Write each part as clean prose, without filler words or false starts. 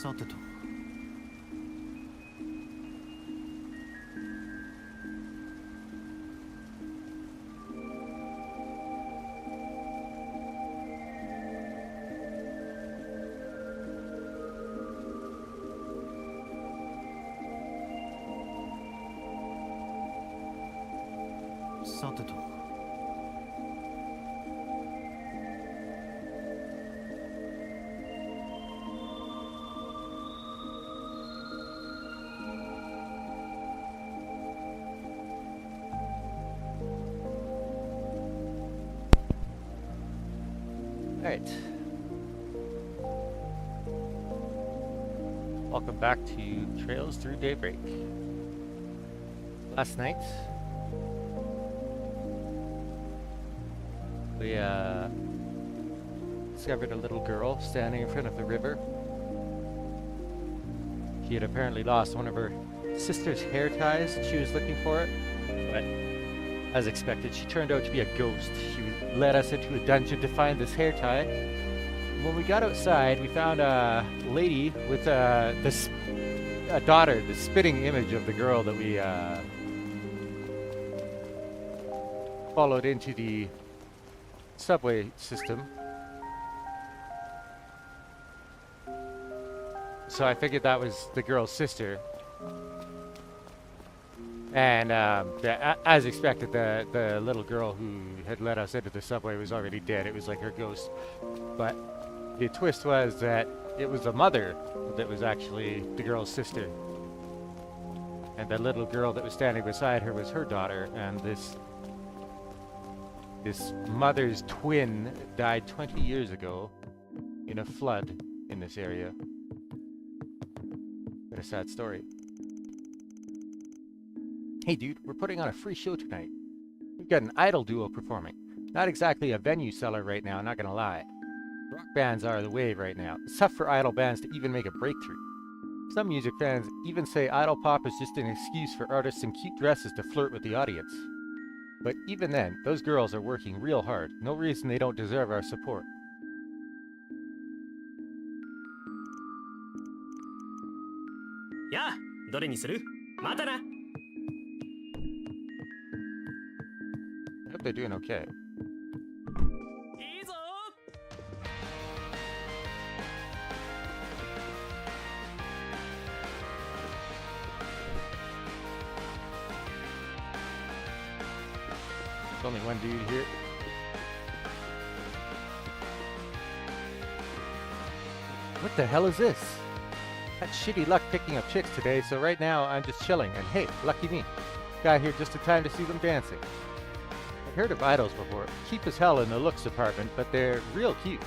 さてと。さてと。Alright. Welcome back to Trails Through Daybreak. Last night, we discovered a little girl standing in front of the river. She had apparently lost one of her sister's hair ties. She was looking for it, but as expected, she turned out to be a ghost. She led us into a dungeon to find this hair tie. When we got outside, we found a lady with a daughter, the spitting image of the girl that we followed into the subway system. So I figured that was the girl's sister. And as expected, the little girl who had led us into the subway was already dead. It was like her ghost. But the twist was that it was the mother that was actually the girl's sister. And the little girl that was standing beside her was her daughter. And this mother's twin died 20 years ago in a flood in this area. What a sad story. Hey dude, we're putting on a free show tonight. We've got an idol duo performing. Not exactly a venue seller right now, not gonna lie. Rock bands are the wave right now. It's tough for idol bands to even make a breakthrough. Some music fans even say idol pop is just an excuse for artists in cute dresses to flirt with the audience. But even then, those girls are working real hard. No reason they don't deserve our support. Yeah, どれにする? またな. I hope they're doing okay. いいぞ. There's only one dude here. What the hell is this? Had shitty luck picking up chicks today, so right now I'm just chilling, and hey, lucky me. Got here just in time to see them dancing. I've heard of idols before. Cheap as hell in the looks department, but they're real cute.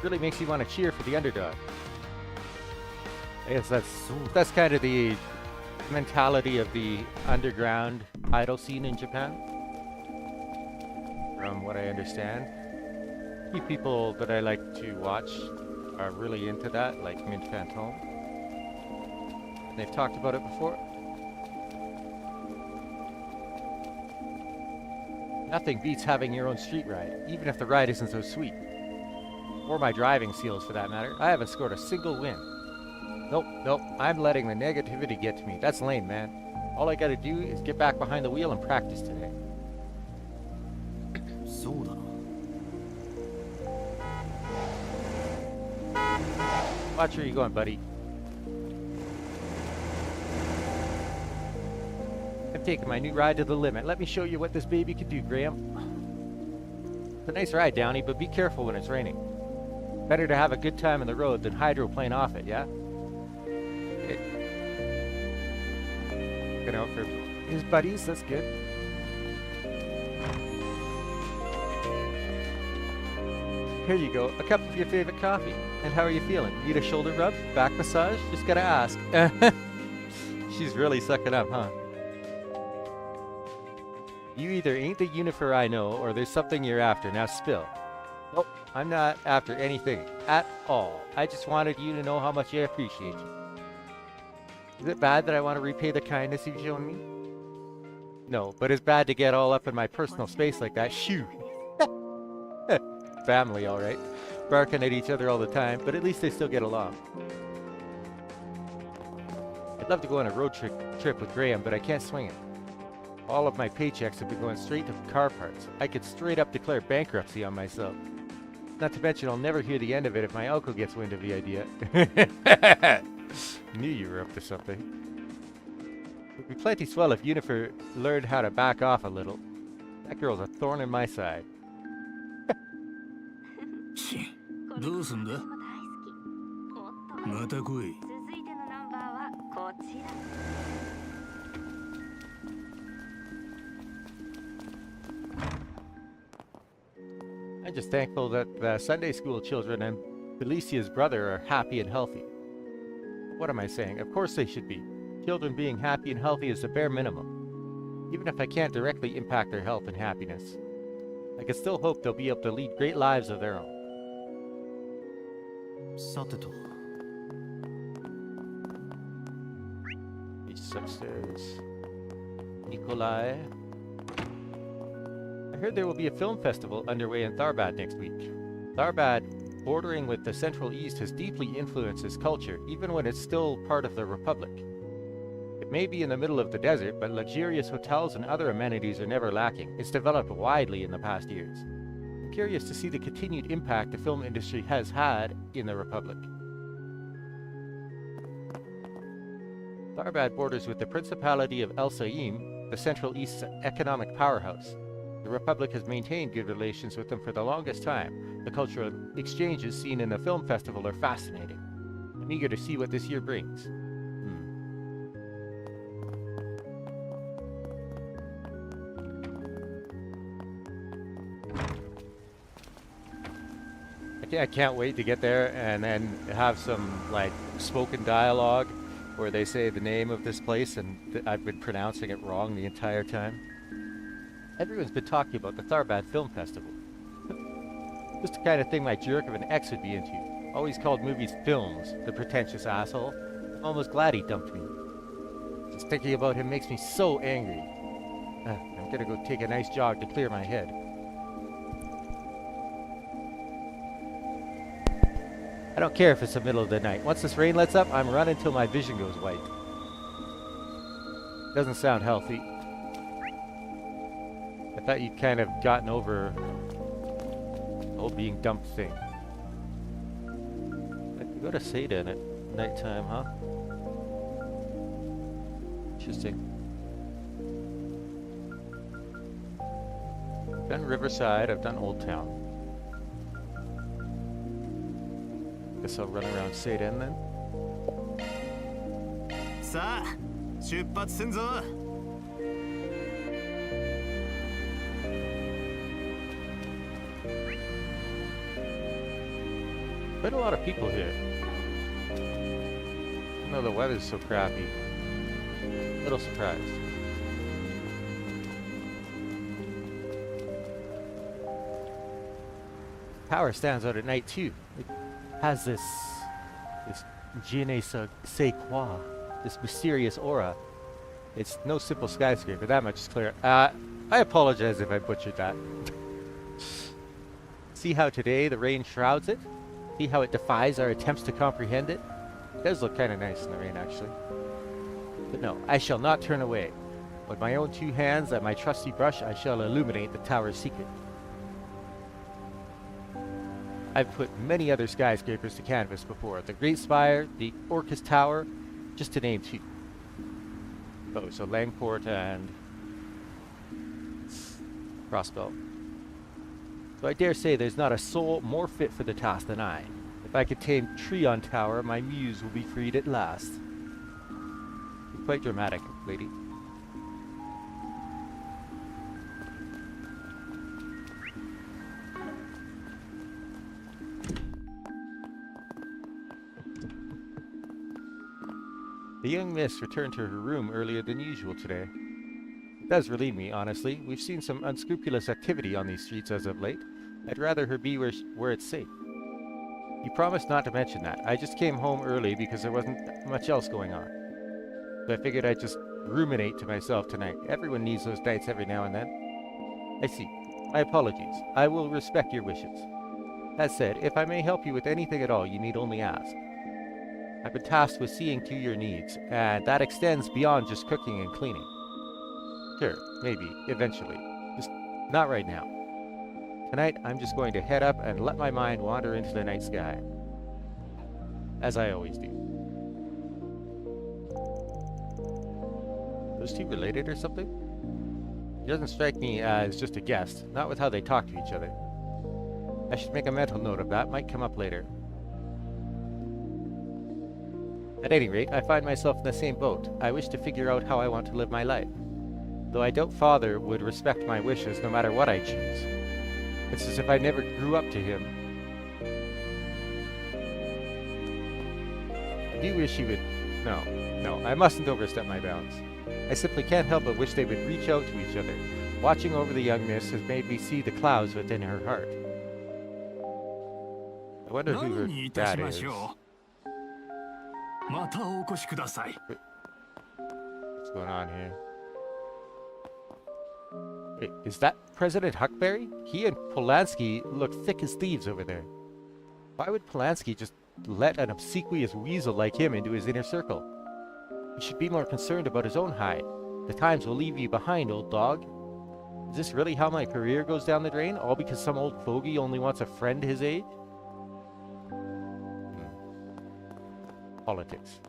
Really makes you want to cheer for the underdog. I guess that's kind of the mentality of the underground idol scene in Japan. From what I understand. Few people that I like to watch are really into that, like Mint Phantom. And they've talked about it before. Nothing beats having your own street ride, even if the ride isn't so sweet. Or my driving skills for that matter. I haven't scored a single win. Nope, I'm letting the negativity get to me. That's lame, man. All I gotta do is get back behind the wheel and practice today. そうだな。 Watch where you're going, buddy. I'm taking my new ride to the limit. Let me show you what this baby can do, Graham. It's a nice ride, Downey, but be careful when it's raining. Better to have a good time on the road than hydroplane off it, yeah? Looking out for his buddies, that's good. Here you go, a cup of your favorite coffee. And how are you feeling? Need a shoulder rub? Back massage? Just gotta ask. She's really sucking up, huh? You either ain't the Unifer I know, or there's something you're after. Now spill. Nope, I'm not after anything at all. I just wanted you to know how much I appreciate you. Is it bad that I want to repay the kindness you've shown me? No, but it's bad to get all up in my personal space like that. Shoo! Family, alright. Barking at each other all the time, but at least they still get along. Love to go on a road trip with Graham, but I can't swing it. All of my paychecks have been going straight to car parts. I could straight up declare bankruptcy on myself. Not to mention I'll never hear the end of it if my uncle gets wind of the idea. Knew you were up to something. It would be plenty swell if Unifer learned how to back off a little. That girl's a thorn in my side. どうすんだまた来い I'm just thankful that the Sunday school children and Felicia's brother are happy and healthy. What am I saying? Of course they should be. Children being happy and healthy is the bare minimum. Even if I can't directly impact their health and happiness, I can still hope they'll be able to lead great lives of their own. さてと Reach upstairs. Nikolai. I heard there will be a film festival underway in Tharbad next week. Tharbad, bordering with the Central East, has deeply influenced its culture, even when it's still part of the Republic. It may be in the middle of the desert, but luxurious hotels and other amenities are never lacking. It's developed widely in the past years. I'm curious to see the continued impact the film industry has had in the Republic. Tharbad borders with the Principality of El Saim, the Central East's economic powerhouse. The Republic has maintained good relations with them for the longest time. The cultural exchanges seen in the film festival are fascinating. I'm eager to see what this year brings. I can't wait to get there and then have some like spoken dialogue where they say the name of this place and I've been pronouncing it wrong the entire time. Everyone's been talking about the Tharbad Film Festival. Just the kind of thing my jerk of an ex would be into. Always called movies films, the pretentious asshole. I'm almost glad he dumped me. Just thinking about him makes me so angry. I'm gonna go take a nice jog to clear my head. I don't care if it's the middle of the night. Once this rain lets up, I'm running till my vision goes white. Doesn't sound healthy. I thought you'd kind of gotten over the whole being dumped thing. You go to Satan at nighttime, huh? Interesting. I've done Riverside, I've done Old Town. Guess I'll run around Satan then. さあ出発すんぞ Quite a lot of people here. Even though the weather's so crappy. A little surprised. Tower stands out at night too. It has this je ne sais quoi, this mysterious aura. It's no simple skyscraper, that much is clear. I apologize if I butchered that. See how today the rain shrouds it? See how it defies our attempts to comprehend it? It does look kind of nice in the rain, actually. But no, I shall not turn away. With my own two hands and my trusty brush, I shall illuminate the tower's secret. I've put many other skyscrapers to canvas before. The Great Spire, the Orcus Tower, just to name two. Oh, so Langport and Crossbelt. So I dare say there's not a soul more fit for the task than I. If I could tame Trion Tower, my muse will be freed at last. You're quite dramatic, lady. The young miss returned to her room earlier than usual today. It does relieve me, honestly. We've seen some unscrupulous activity on these streets as of late. I'd rather her be where it's safe. You promised not to mention that. I just came home early because there wasn't much else going on. So I figured I'd just ruminate to myself tonight. Everyone needs those nights every now and then. I see. My apologies. I will respect your wishes. That said, if I may help you with anything at all, you need only ask. I've been tasked with seeing to your needs, and that extends beyond just cooking and cleaning. Sure, maybe, eventually. Just not right now. Tonight, I'm just going to head up and let my mind wander into the night sky. As I always do. Those two related or something? He doesn't strike me as just a guest, not with how they talk to each other. I should make a mental note of that, might come up later. At any rate, I find myself in the same boat. I wish to figure out how I want to live my life. Though I doubt Father would respect my wishes no matter what I choose. It's as if I never grew up to him. I do wish he would... No, I mustn't overstep my bounds. I simply can't help but wish they would reach out to each other. Watching over the young miss has made me see the clouds within her heart. I wonder who her dad is. またお越しください。 What's going on here? Wait, is that President Huckberry? He and Polanski look thick as thieves over there. Why would Polanski just let an obsequious weasel like him into his inner circle? He should be more concerned about his own hide. The times will leave you behind, old dog. Is this really how my career goes down the drain? All because some old fogey only wants a friend his age? Politics.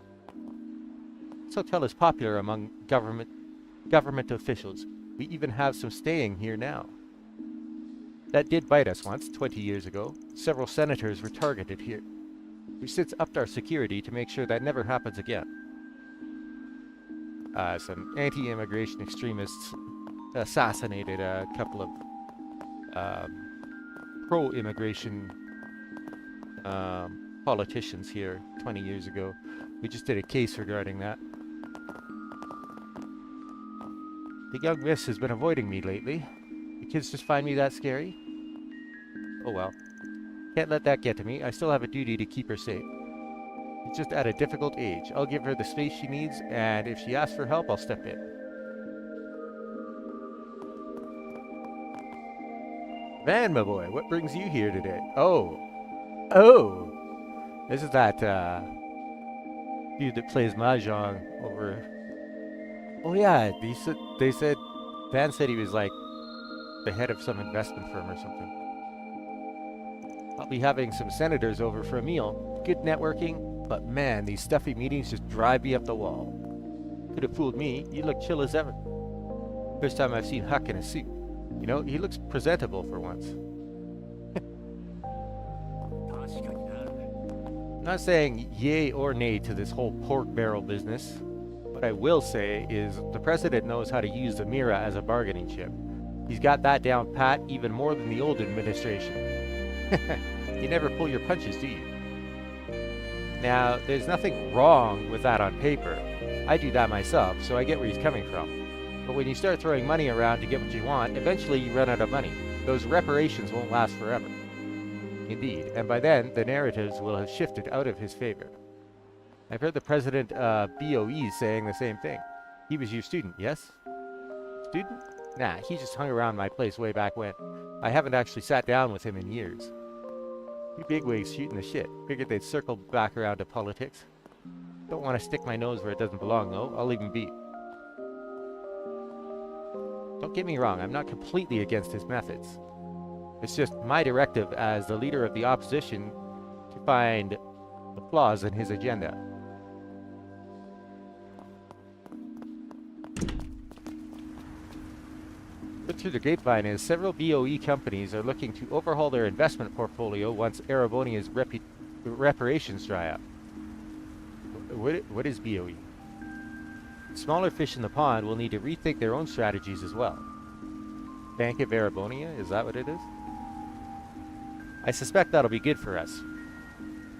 This hotel is popular among government officials. We even have some staying here now. That did bite us once, 20 years ago. Several senators were targeted here. We've since upped our security to make sure that never happens again. Some anti-immigration extremists assassinated a couple of pro-immigration politicians here 20 years ago. We just did a case regarding that. The young miss has been avoiding me lately. The kids just find me that scary. Oh well. Can't let that get to me. I still have a duty to keep her safe. She's just at a difficult age. I'll give her the space she needs, and if she asks for help, I'll step in. Van, my boy, what brings you here today? Oh. This is that, dude that plays Mahjong over... Oh yeah, they said... Van said he was like the head of some investment firm or something. I'll be having some senators over for a meal. Good networking, but man, these stuffy meetings just drive me up the wall. Could have fooled me. You look chill as ever. First time I've seen Huck in a suit. You know, he looks presentable for once. I'm not saying yay or nay to this whole pork barrel business. What I will say is the president knows how to use the Mira as a bargaining chip. He's got that down pat even more than the old administration. You never pull your punches, do you? Now, there's nothing wrong with that on paper. I do that myself, so I get where he's coming from. But when you start throwing money around to get what you want, eventually you run out of money. Those reparations won't last forever. Indeed, and by then, the narratives will have shifted out of his favor. I've heard the president BOE saying the same thing. He was your student, yes? Student? Nah, he just hung around my place way back when. I haven't actually sat down with him in years. You bigwigs shooting the shit. Figured they'd circle back around to politics. Don't want to stick my nose where it doesn't belong, though. I'll leave him be. Don't get me wrong, I'm not completely against his methods. It's just my directive as the leader of the opposition to find the flaws in his agenda. But through the grapevine is several BOE companies are looking to overhaul their investment portfolio once Erebonia's reparations dry up. What is BOE? Smaller fish in the pond will need to rethink their own strategies as well. Bank of Erebonia, is that what it is? I suspect that'll be good for us.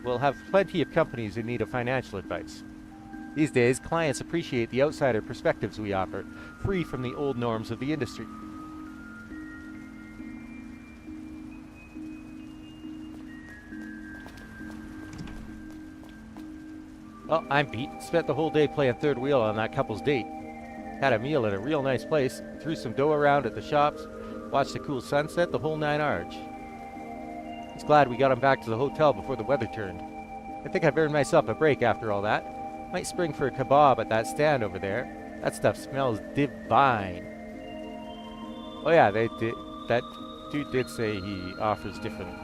We'll have plenty of companies in need of financial advice. These days, clients appreciate the outsider perspectives we offer, free from the old norms of the industry. Well, I'm beat. Spent the whole day playing third wheel on that couple's date. Had a meal at a real nice place, threw some dough around at the shops, watched a cool sunset, the whole nine yards. Just glad we got him back to the hotel before the weather turned. I think I've earned myself a break after all that. Might spring for a kebab at that stand over there. That stuff smells divine. Oh yeah, they did. That dude did say he offers different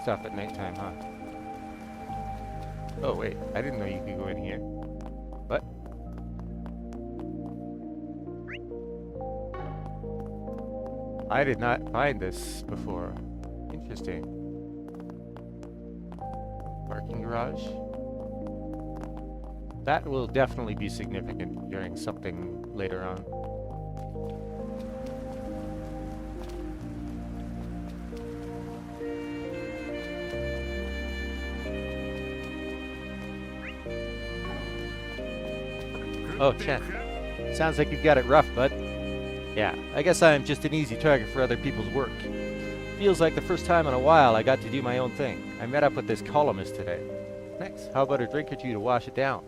stuff at nighttime, huh? Oh wait, I didn't know you could go in here. What? I did not find this before. Interesting. Parking garage. That will definitely be significant during something later on. Oh, Chen. Sounds like you've got it rough, bud. Yeah, I guess I'm just an easy target for other people's work. Feels like the first time in a while I got to do my own thing. I met up with this columnist today. Thanks. How about a drink or two to wash it down?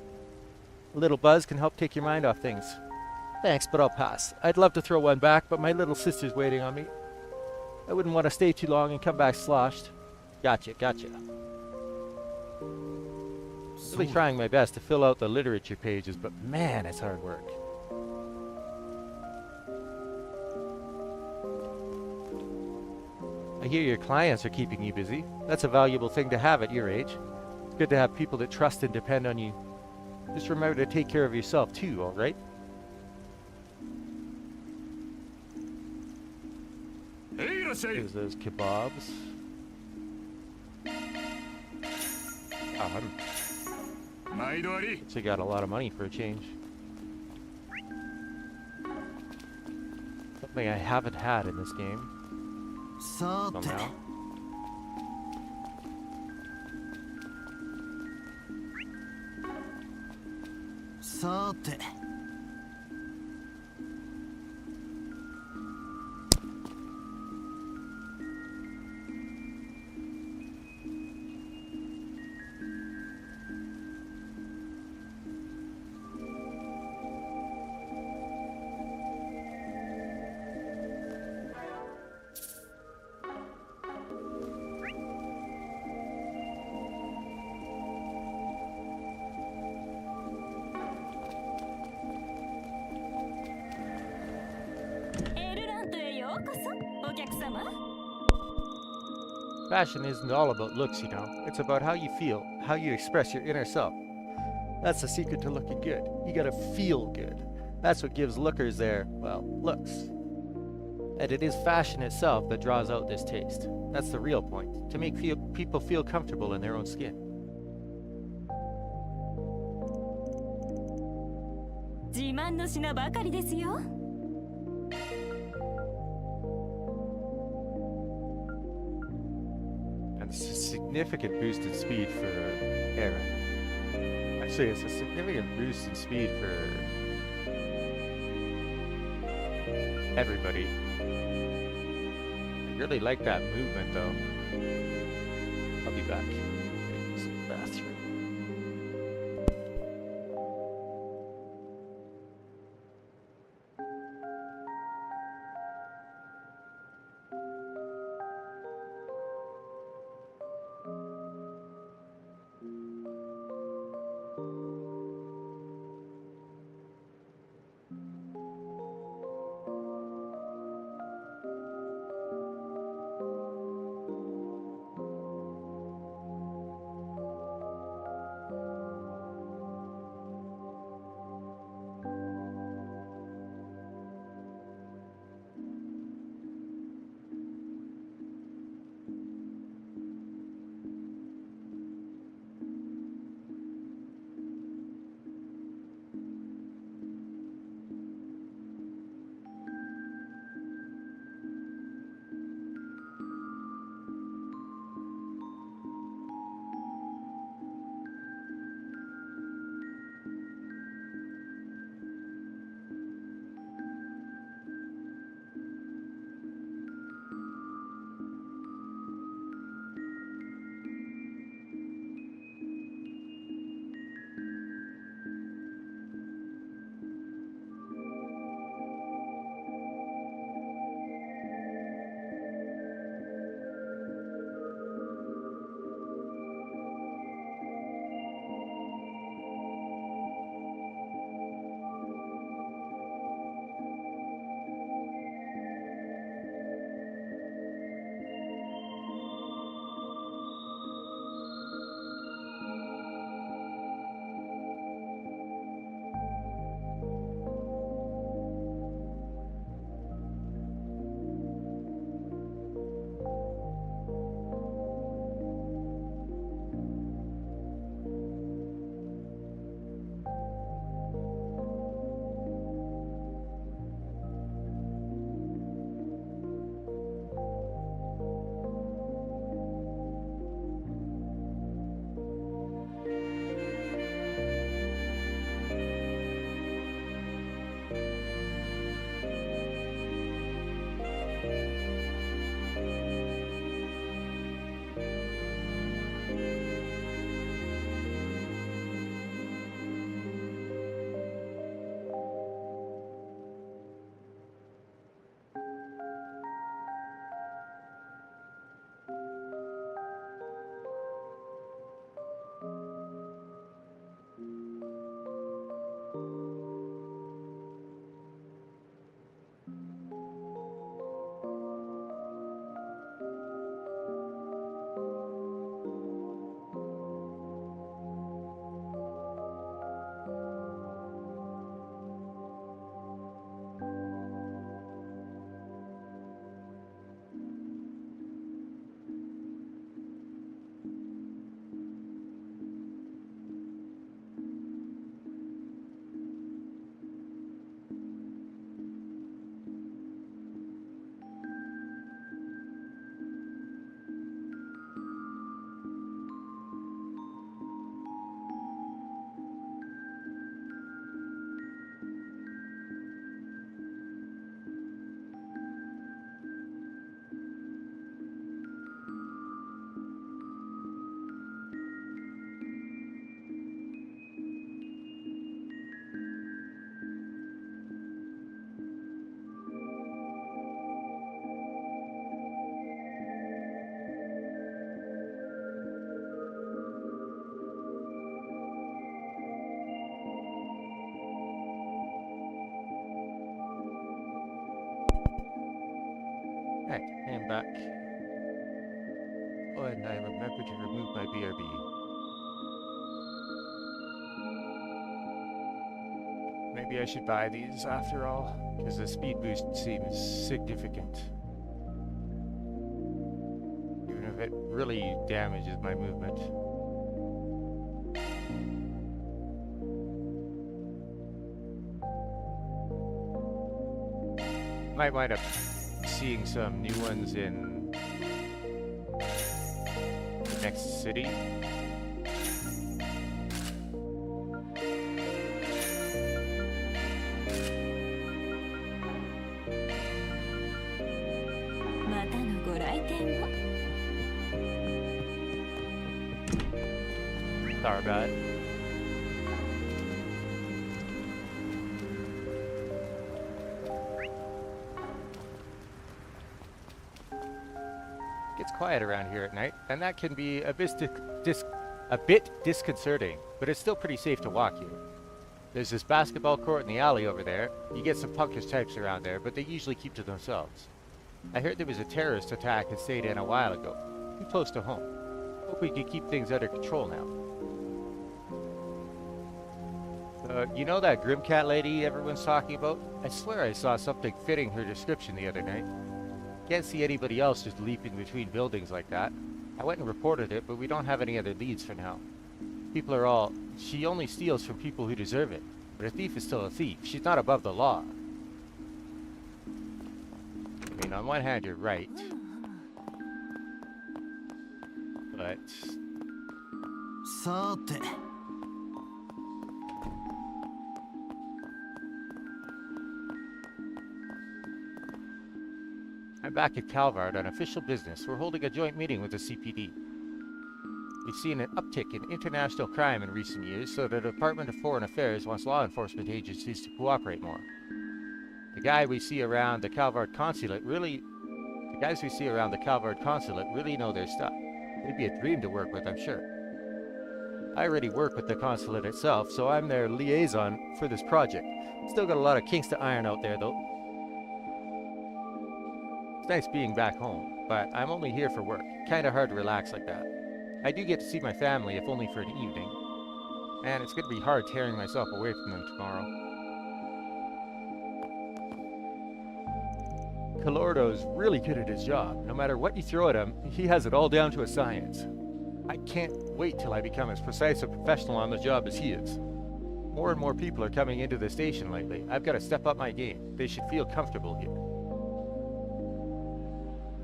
A little buzz can help take your mind off things. Thanks, but I'll pass. I'd love to throw one back, but my little sister's waiting on me. I wouldn't want to stay too long and come back sloshed. Gotcha. Really trying my best to fill out the literature pages, but man, it's hard work. I hear your clients are keeping you busy. That's a valuable thing to have at your age. It's good to have people that trust and depend on you. Just remember to take care of yourself too, alright? There's those kebabs. Oh, so you got a lot of money for a change. Something I haven't had in this game. Somehow. Fashion isn't all about looks, you know. It's about how you feel, how you express your inner self. That's the secret to looking good. You gotta feel good. That's what gives lookers their, well, looks. And it is fashion itself that draws out this taste. That's the real point, to make people feel comfortable in their own skin. And it's a significant boost in speed for Era. Actually, it's a significant boost in speed for everybody. I really like that movement, though. I'll be back. Use the bathroom. Alright, I am back. Oh, and I remember to remove my BRB. Maybe I should buy these after all, because the speed boost seems significant. Even if it really damages my movement. Might wind up seeing some new ones in the next city. Sorry about it. Gets quiet around here at night, and that can be a bit disconcerting, but it's still pretty safe to walk here. There's this basketball court in the alley over there. You get some punkish types around there, but they usually keep to themselves. I heard there was a terrorist attack in Seiden a while ago, too close to home. Hope we can keep things under control now. You know that Grimcat lady everyone's talking about? I swear I saw something fitting her description the other night. Can't see anybody else just leaping between buildings like that. I went and reported it, but we don't have any other leads for now. People are all, she only steals from people who deserve it. But a thief is still a thief. She's not above the law. I mean, on one hand, you're right. But... さて I'm back at Calvard on official business. We're holding a joint meeting with the CPD. We've seen an uptick in international crime in recent years, so the Department of Foreign Affairs wants law enforcement agencies to cooperate more. The guys we see around the Calvard consulate really know their stuff. They'd be a dream to work with, I'm sure. I already work with the consulate itself, so I'm their liaison for this project. Still got a lot of kinks to iron out there, though. It's nice being back home, but I'm only here for work. Kinda hard to relax like that. I do get to see my family, if only for an evening. And it's gonna be hard tearing myself away from them tomorrow. Colordo's really good at his job. No matter what you throw at him, he has it all down to a science. I can't wait till I become as precise a professional on the job as he is. More and more people are coming into the station lately. I've got to step up my game. They should feel comfortable here.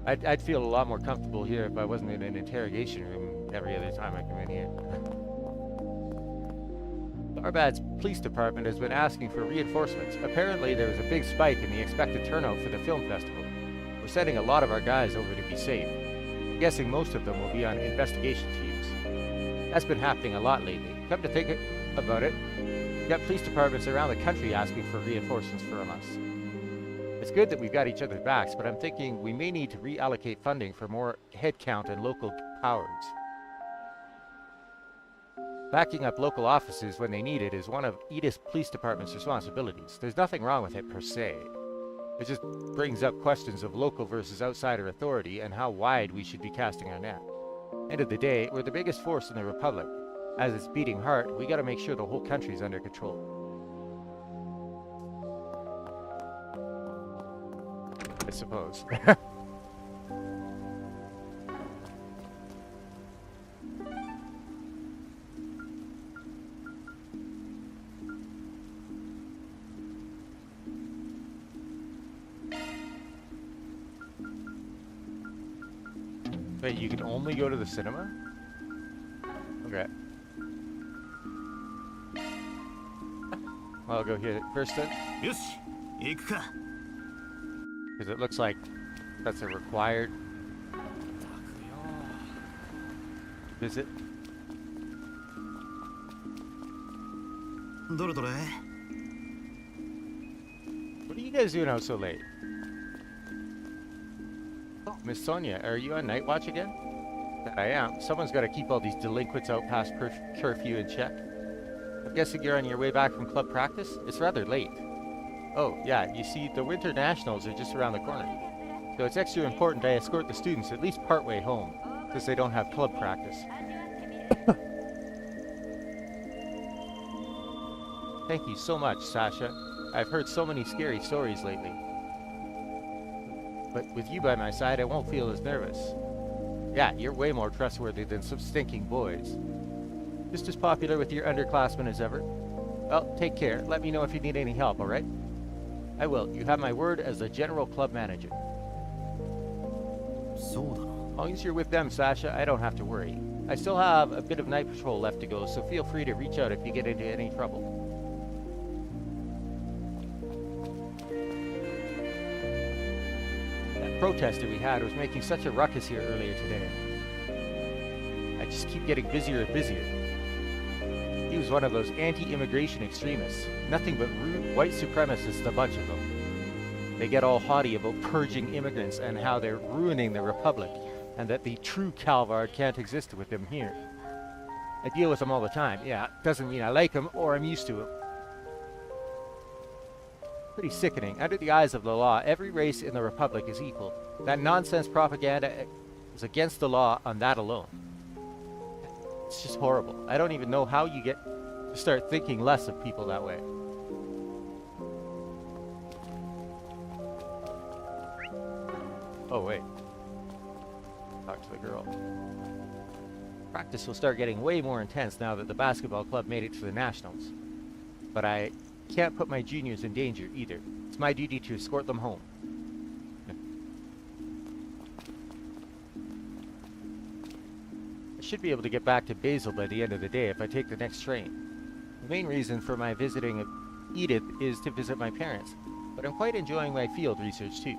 I'd feel a lot more comfortable here if I wasn't in an interrogation room every other time I come in here. Arbad's police department has been asking for reinforcements. Apparently there was a big spike in the expected turnout for the film festival. We're sending a lot of our guys over to be safe. I'm guessing most of them will be on investigation teams. That's been happening a lot lately. Come to think about it, we've got police departments around the country asking for reinforcements from us. It's good that we've got each other's backs, but I'm thinking we may need to reallocate funding for more headcount and local powers. Backing up local offices when they need it is one of Edith's police department's responsibilities. There's nothing wrong with it per se. It just brings up questions of local versus outsider authority and how wide we should be casting our net. End of the day, we're the biggest force in the Republic. As it's beating heart, we gotta make sure the whole country's under control. I suppose. Wait, you can only go to the cinema? Okay. I'll go here first then. よし行くか Because it looks like that's a required visit. どれどれ What are you guys doing out so late? Oh, Miss Sonia, are you on night watch again? That I am. Someone's got to keep all these delinquents out past curfew in check. I'm guessing you're on your way back from club practice? It's rather late. Oh, yeah, you see, the Winter Nationals are just around the corner. So it's extra important I escort the students at least partway home, since they don't have club practice. Thank you so much, Sasha. I've heard so many scary stories lately. But with you by my side, I won't feel as nervous. Yeah, you're way more trustworthy than some stinking boys. Just as popular with your underclassmen as ever. Well, take care. Let me know if you need any help, alright? I will. You have my word as the general club manager. そうだな。 As long as you're with them, Sasha, I don't have to worry. I still have a bit of night patrol left to go, so feel free to reach out if you get into any trouble. That protester we had was making such a ruckus here earlier today. I just keep getting busier and busier. He was one of those anti-immigration extremists. Nothing but rude white supremacists, a bunch of them. They get all haughty about purging immigrants and how they're ruining the republic, and that the true Calvard can't exist with them here. I deal with them all the time. Yeah, doesn't mean I like them or I'm used to them. Pretty sickening. Under the eyes of the law, every race in the republic is equal. That nonsense propaganda is against the law on that alone. It's just horrible. I don't even know how you get to start thinking less of people that way. Oh, wait. Talk to the girl. Practice will start getting way more intense now that the basketball club made it to the Nationals. But I can't put my juniors in danger either. It's my duty to escort them home. I should be able to get back to Basel by the end of the day if I take the next train. The main reason for my visiting of Edith is to visit my parents, but I'm quite enjoying my field research too.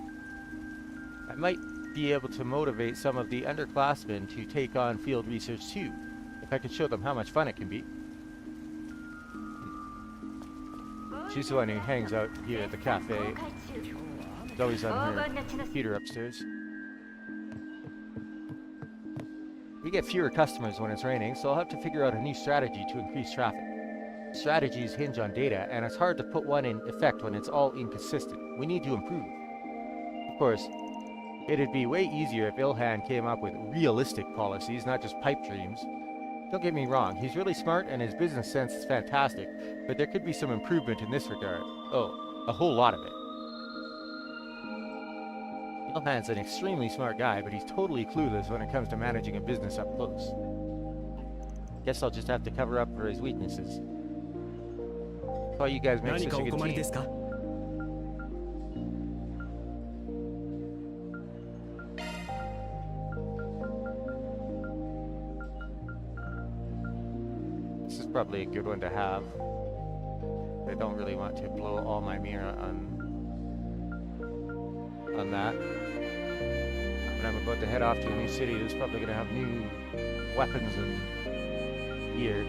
I might be able to motivate some of the underclassmen to take on field research too, if I could show them how much fun it can be. She's the one who hangs out here at the cafe. She's always on her computer upstairs. We get fewer customers when it's raining, so I'll have to figure out a new strategy to increase traffic. Strategies hinge on data, and it's hard to put one in effect when it's all inconsistent. We need to improve. Of course, it'd be way easier if Ilhan came up with realistic policies, not just pipe dreams. Don't get me wrong, he's really smart and his business sense is fantastic, but there could be some improvement in this regard. Oh, a whole lot of it. Ilhan's an extremely smart guy, but he's totally clueless when it comes to managing a business up close. Guess I'll just have to cover up for his weaknesses. That's why you guys make such a good team. This is probably a good one to have. I don't really want to blow all my mira on that. When I'm about to head off to a new city that's probably going to have new weapons and gear.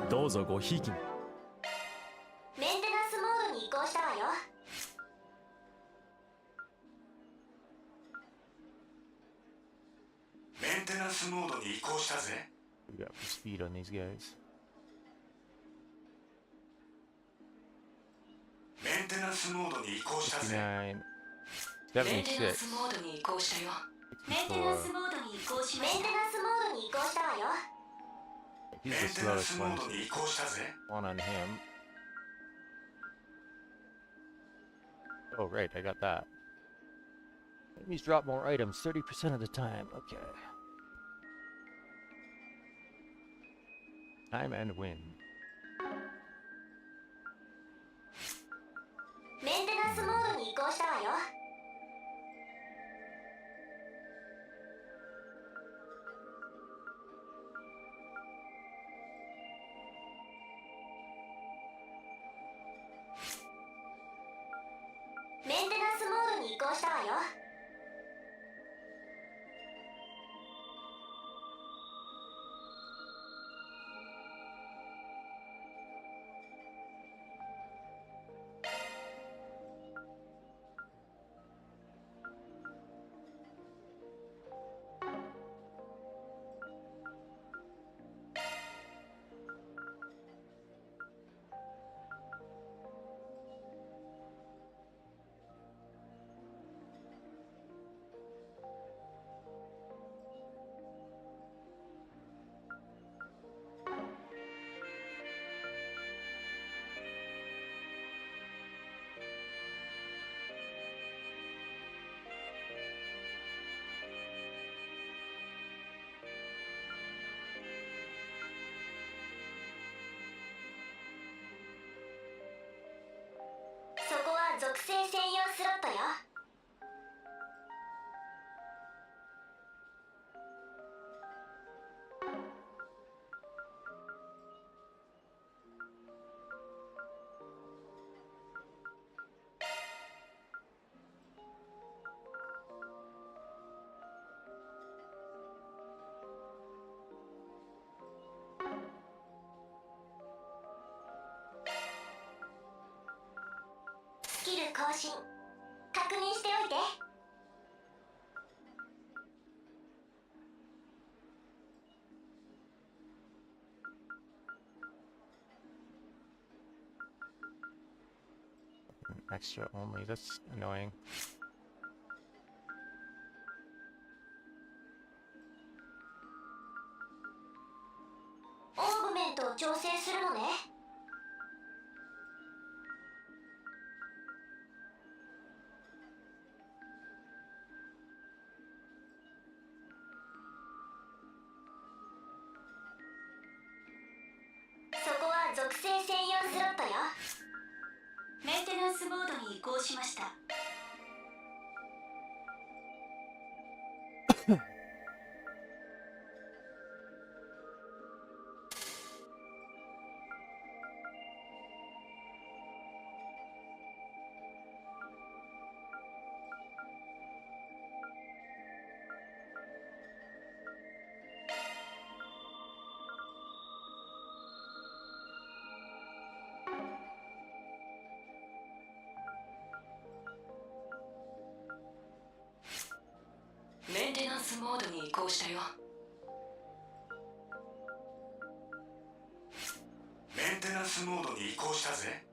どうぞごひいきに。メンテナンスモードに移行したわよ。メンテナンスモードに移行したぜ。 We got for speed on these guys. メンテナンスモードに移行したぜ。 69, メンテナン 76, スモードに移行したよ。メンテナンス 64. モードに移行しました。メンテナンスモードに移行したわよ。 He's メ the ンテナンス slowest モー one. ドに移行したぜ。 One on him. Oh, right, I got that. Enemies drop more items 30% of the time. Okay. Time and win. メンテナンスモードに移行したわよ。行したわよ。そこは属性専用スロットよ。スキル更新確認しておいて。Extra only. That's annoying. オーグメントを調整するのね。そこは属性専用スロットよ。メンテナンスモードに移行しました。メンテナンスモードに移行したよ。メンテナンスモードに移行したぜ。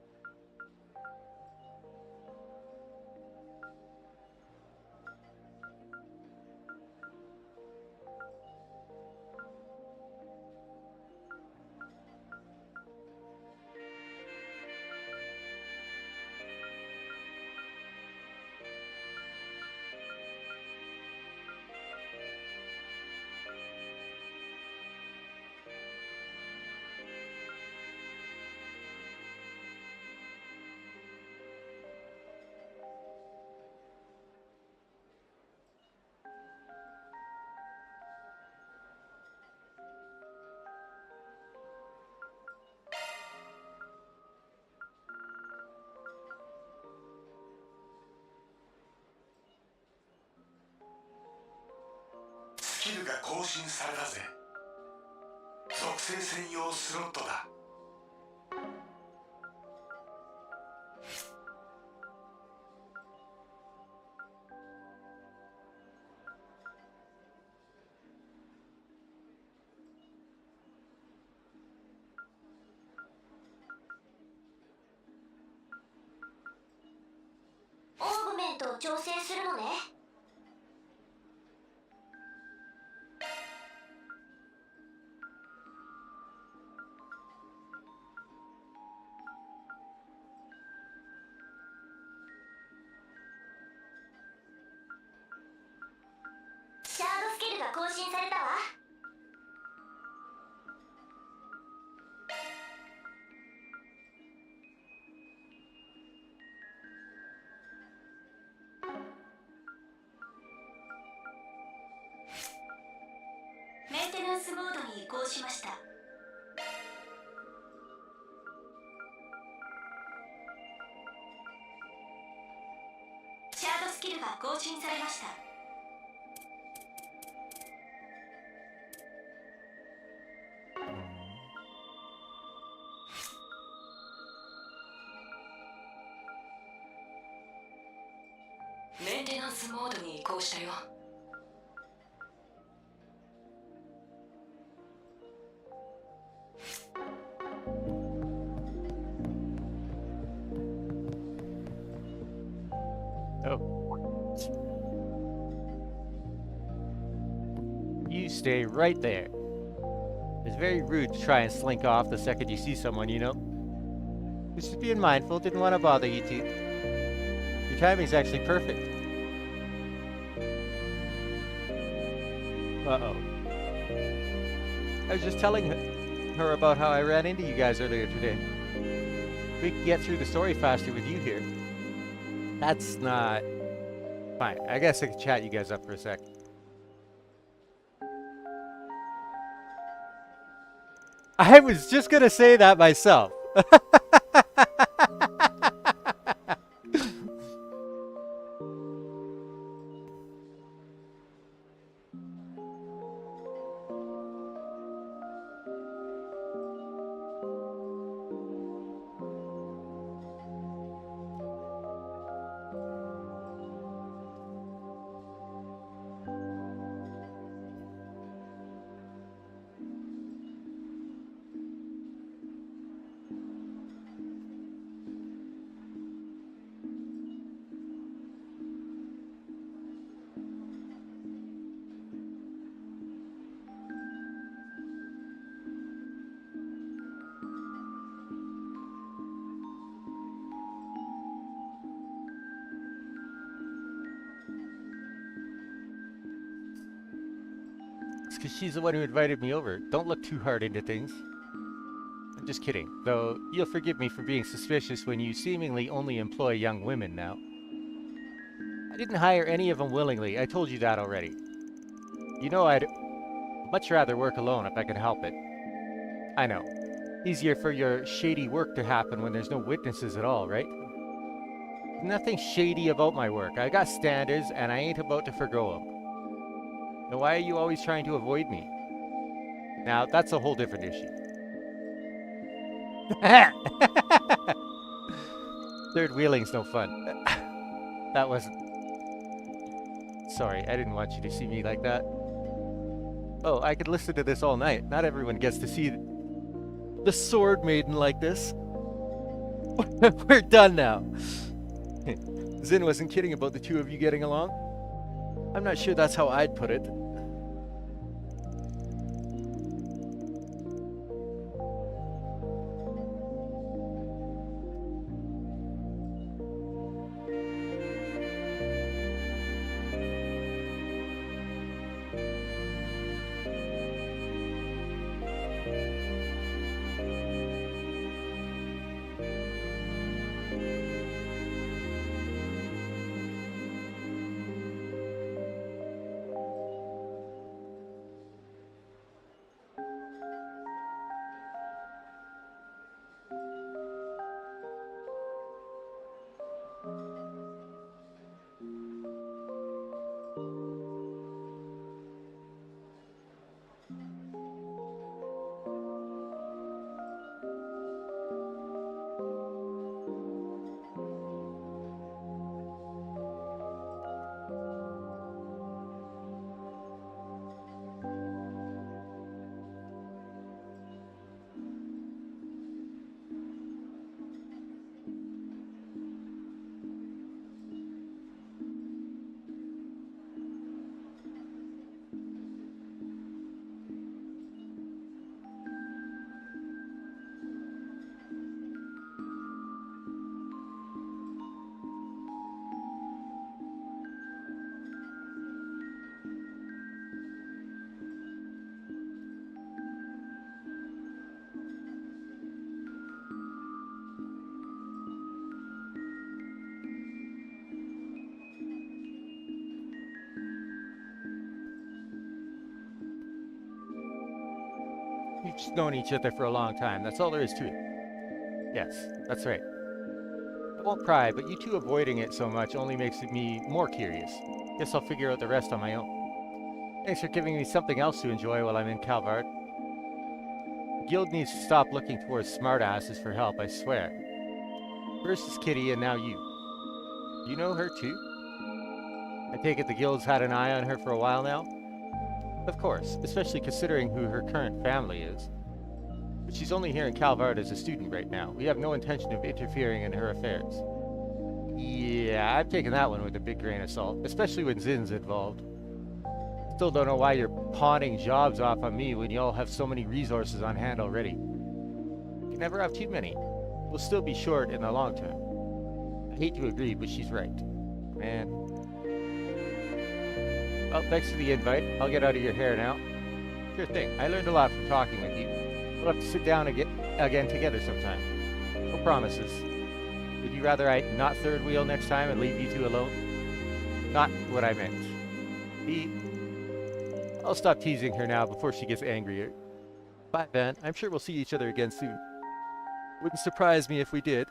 スキルが更新されたぜ。属性専用スロットだ。オーグメントを調整するのね。シャードスキルが更新されたわ。メンテナンスモードに移行しました。シャードスキルがが更新されました。メンテナンスモードに移行したよ。Oh. You stay right there. It's very rude to try and slink off the second you see someone, you know? Just being mindful, didn't want to bother you two. Your timing's actually perfect. Uh-oh. I was just telling her about how I ran into you guys earlier today. We could get through the story faster with you here. That's not... Fine, I guess I could chat you guys up for a sec. I was just gonna say that myself. It's because she's the one who invited me over. Don't look too hard into things. I'm just kidding, though you'll forgive me for being suspicious when you seemingly only employ young women now. I didn't hire any of them willingly, I told you that already. You know I'd much rather work alone if I could help it. I know. Easier for your shady work to happen when there's no witnesses at all, right? Nothing shady about my work. I got standards and I ain't about to forgo them. Now why are you always trying to avoid me? Now, that's a whole different issue. Third wheeling's no fun. That wasn't... Sorry, I didn't want you to see me like that. Oh, I could listen to this all night. Not everyone gets to see the sword maiden like this. We're done now. Zin wasn't kidding about the two of you getting along. I'm not sure that's how I'd put it. You've just known each other for a long time. That's all there is to it. Yes, that's right. won't pry, but you two avoiding it so much only makes me more curious. Guess I'll figure out the rest on my own. Thanks for giving me something else to enjoy while I'm in Calvard. The guild needs to stop looking towards smartasses for help, I swear. First is Kitty, and now you. You know her too? I take it the guild's had an eye on her for a while now? Of course, especially considering who her current family is. But she's only here in Calvard as a student right now. We have no intention of interfering in her affairs. Yeah, I've taken that one with a big grain of salt, especially when Zin's involved. Still don't know why you're pawning jobs off on me when y'all have so many resources on hand already. You can never have too many. We'll still be short in the long term. I hate to agree, but she's right. Man. Well, thanks for the invite. I'll get out of your hair now. Sure thing. I learned a lot from talking with you. We'll have to sit down again together sometime. No promises. Would you rather I not third wheel next time and leave you two alone? Not what I meant. I'll stop teasing her now before she gets angrier. Bye, Van. I'm sure we'll see each other again soon. Wouldn't surprise me if we did.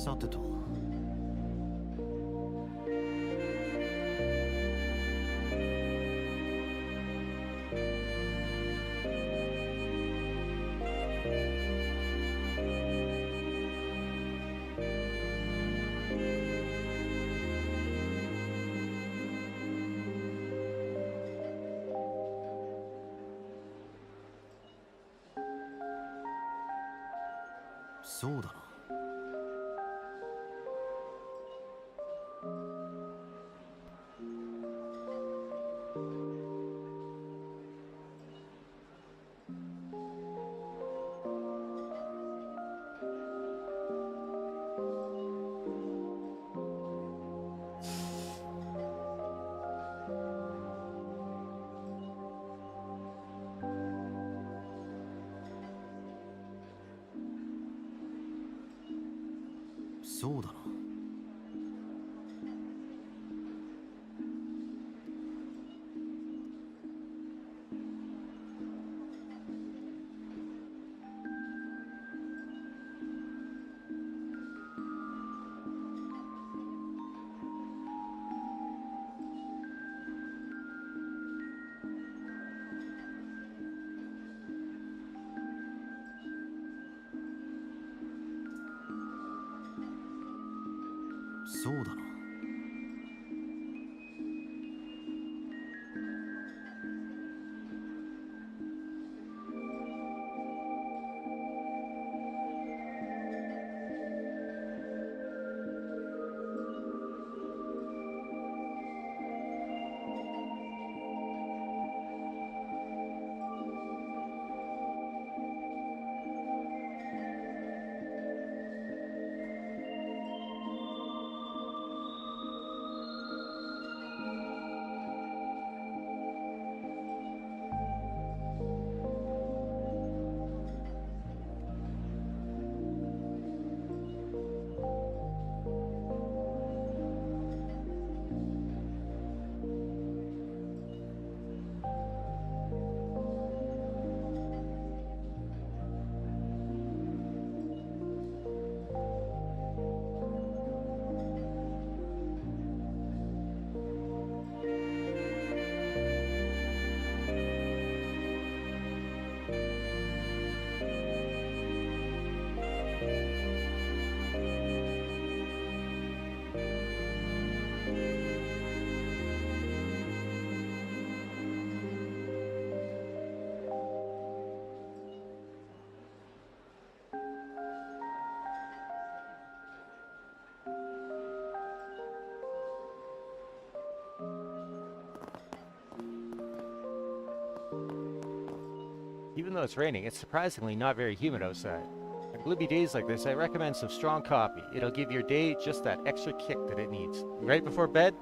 さてと。そうだな。そうだな。そうだな。Even though it's raining, it's surprisingly not very humid outside. On gloomy days like this, I recommend some strong coffee. It'll give your day just that extra kick that it needs. Right before bed?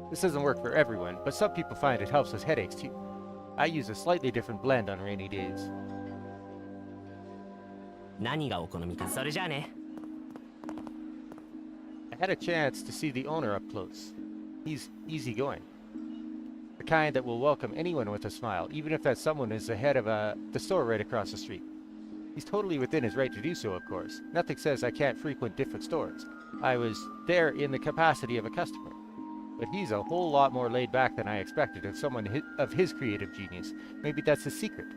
This doesn't work for everyone, but some people find it helps with headaches too. I use a slightly different blend on rainy days. 何がお好みかそれじゃあね I had a chance to see the owner up close. He's easygoing. The kind that will welcome anyone with a smile, even if that someone is the head of the store right across the street. He's totally within his right to do so, of course. Nothing says I can't frequent different stores. I was there in the capacity of a customer. But he's a whole lot more laid back than I expected of someone of his creative genius. Maybe that's the secret.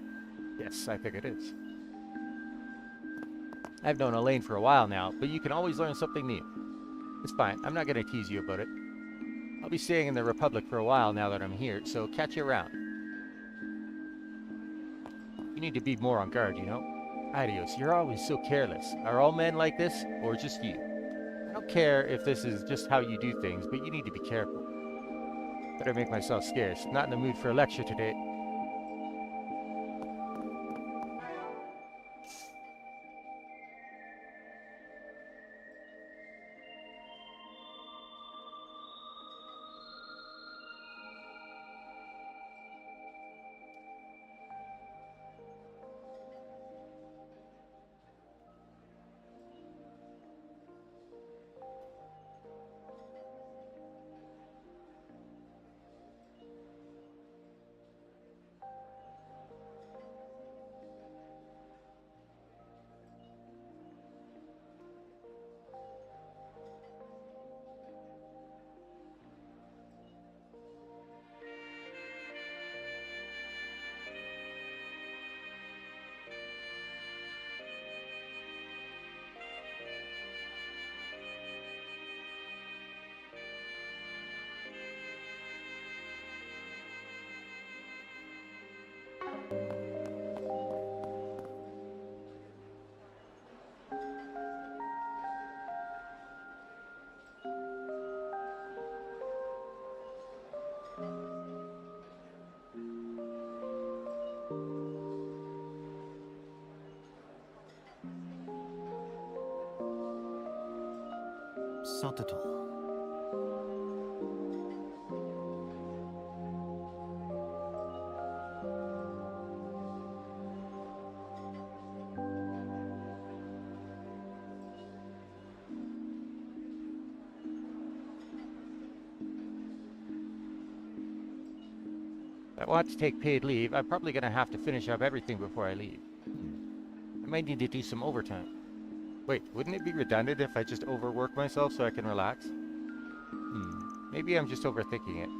Yes, I think it is. I've known Elaine for a while now, but you can always learn something new. It's fine, I'm not going to tease you about it. I'll be staying in the Republic for a while now that I'm here, so catch you around. You need to be more on guard, you know? Adios, you're always so careless. Are all men like this, or just you? I don't care if this is just how you do things, but you need to be careful. Better make myself scarce. Not in the mood for a lecture today.さてと。If I want to take paid leave, I'm probably going to have to finish up everything before I leave. I might need to do some overtime. Wait, wouldn't it be redundant if I just overwork myself so I can relax? Maybe I'm just overthinking it.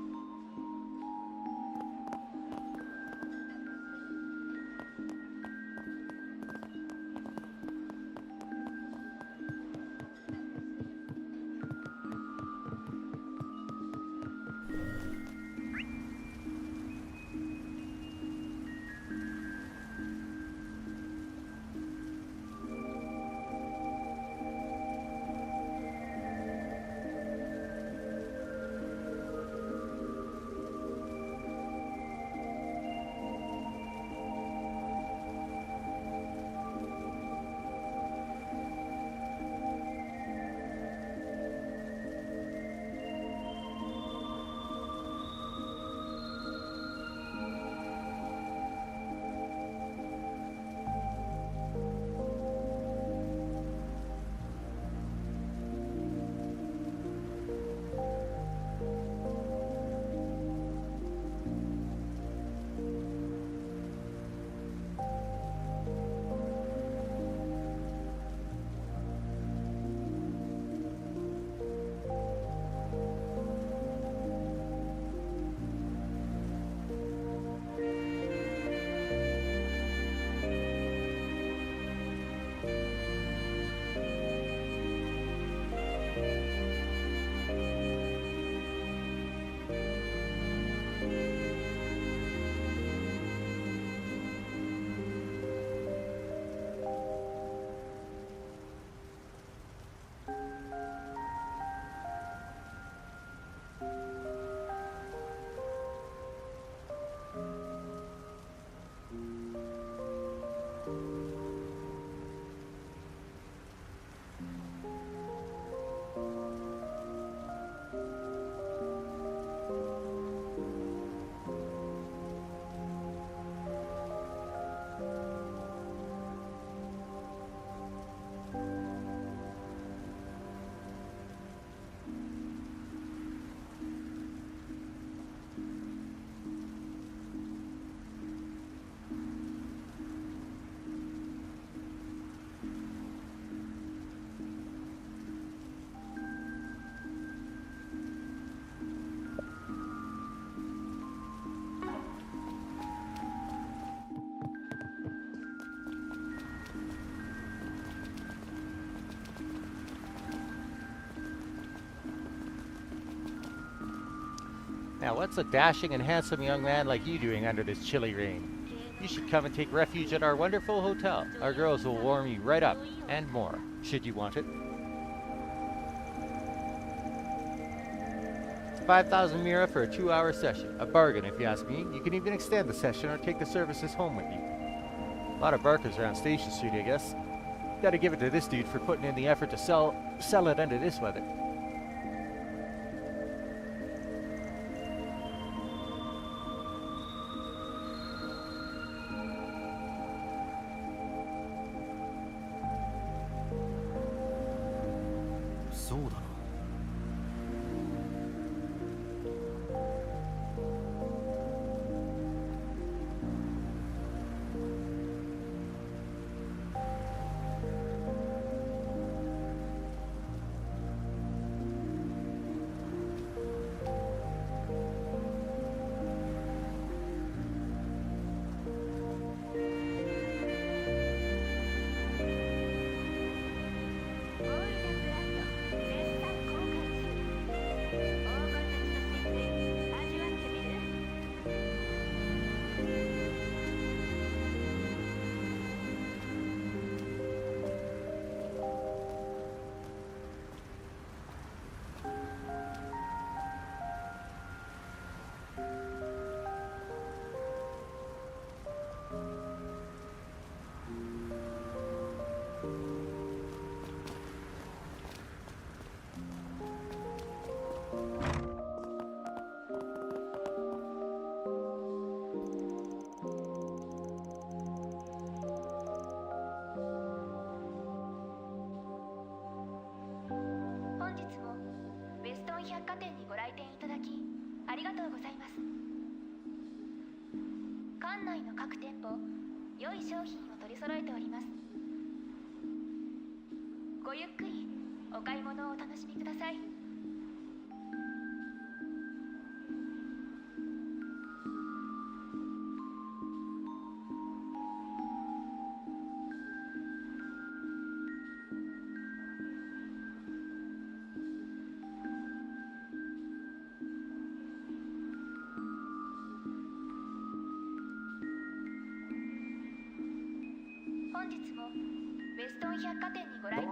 Now, what's a dashing and handsome young man like you doing under this chilly rain? You should come and take refuge at our wonderful hotel. Our girls will warm you right up, and more, should you want it. 5,000 mira for a 2-hour session. A bargain, if you ask me. You can even extend the session or take the services home with you. A lot of barkers around Station Street, I guess. Gotta give it to this dude for putting in the effort to sell it under this weather.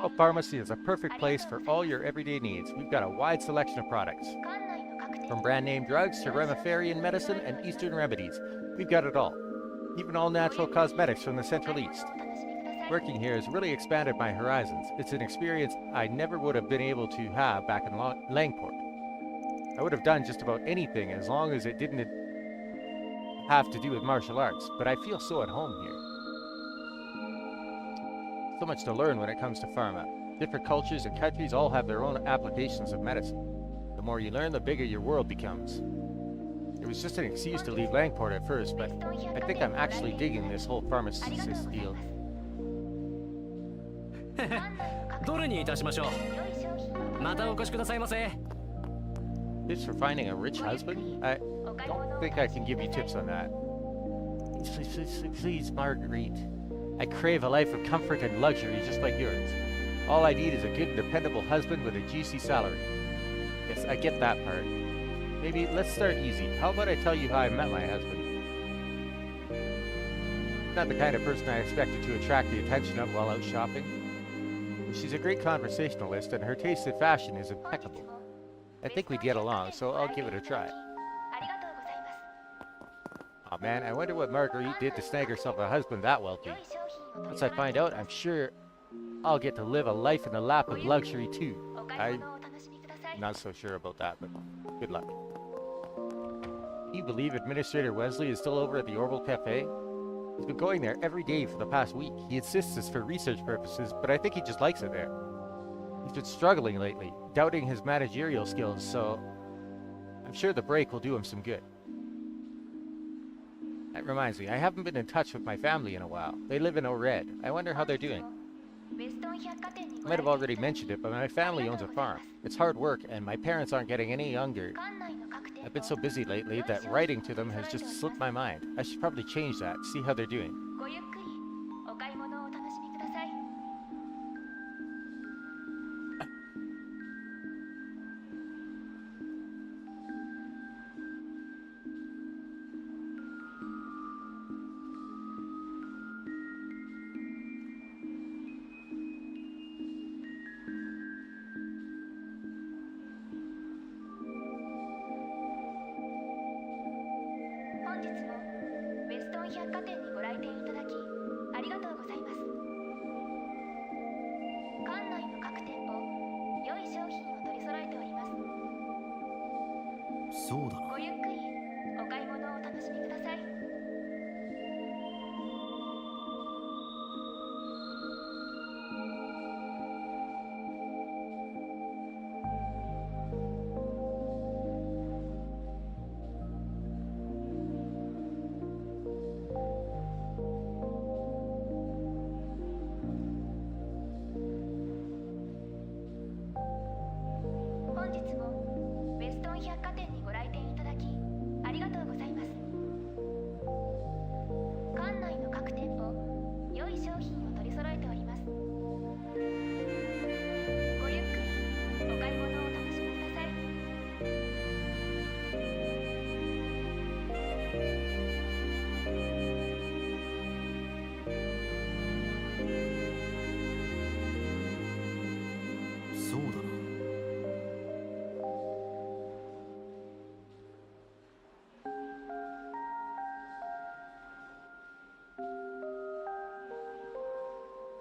Laurel Pharmacy is a perfect place for all your everyday needs. We've got a wide selection of products. From brand name drugs to Remiferian medicine and Eastern remedies, we've got it all. Even all natural cosmetics from the Central East. Working here has really expanded my horizons. It's an experience I never would have been able to have back in Langport. I would have done just about anything as long as it didn't have to do with martial arts, but I feel so at home here. So much to learn when it comes to pharma. Different cultures and countries all have their own applications of medicine. The more you learn, the bigger your world becomes. It was just an excuse to leave Langport at first, but I think I'm actually digging this whole pharmacist deal. どれにいたしましょう。またお越しくださいませ。 Tips for finding a rich husband? I don't think I can give you tips on that. Please, Marguerite. I crave a life of comfort and luxury just like yours. All I need is a good, dependable husband with a juicy salary. Yes, I get that part. Maybe let's start easy. How about I tell you how I met my husband? Not the kind of person I expected to attract the attention of while out shopping. She's a great conversationalist and her taste in fashion is impeccable. I think we'd get along, so I'll give it a try. Aw man, I wonder what Marguerite did to snag herself a husband that wealthy. Once I find out, I'm sure I'll get to live a life in the lap of luxury too. I'm not so sure about that, but good luck. Can you believe Administrator Wesley is still over at the Orbital Cafe? He's been going there every day for the past week. He insists it's for research purposes, but I think he just likes it there. He's been struggling lately, doubting his managerial skills, so I'm sure the break will do him some good. That reminds me, I haven't been in touch with my family in a while. They live in O'Red. I wonder how they're doing. I might have already mentioned it, but my family owns a farm. It's hard work, and my parents aren't getting any younger. I've been so busy lately that writing to them has just slipped my mind. I should probably change that, see how they're doing. もウェストン百貨店にご来店いただきありがとうございます。館内の各店舗良い商品を取り揃えております。そうだな。ごゆっくりお買い物をお楽しみください。本日もウェストン百貨店にご来店いただきありがとうございます。館内の各店舗良い商品を取り揃えております。ごゆっくりお買い物をお楽しみください。そうだな。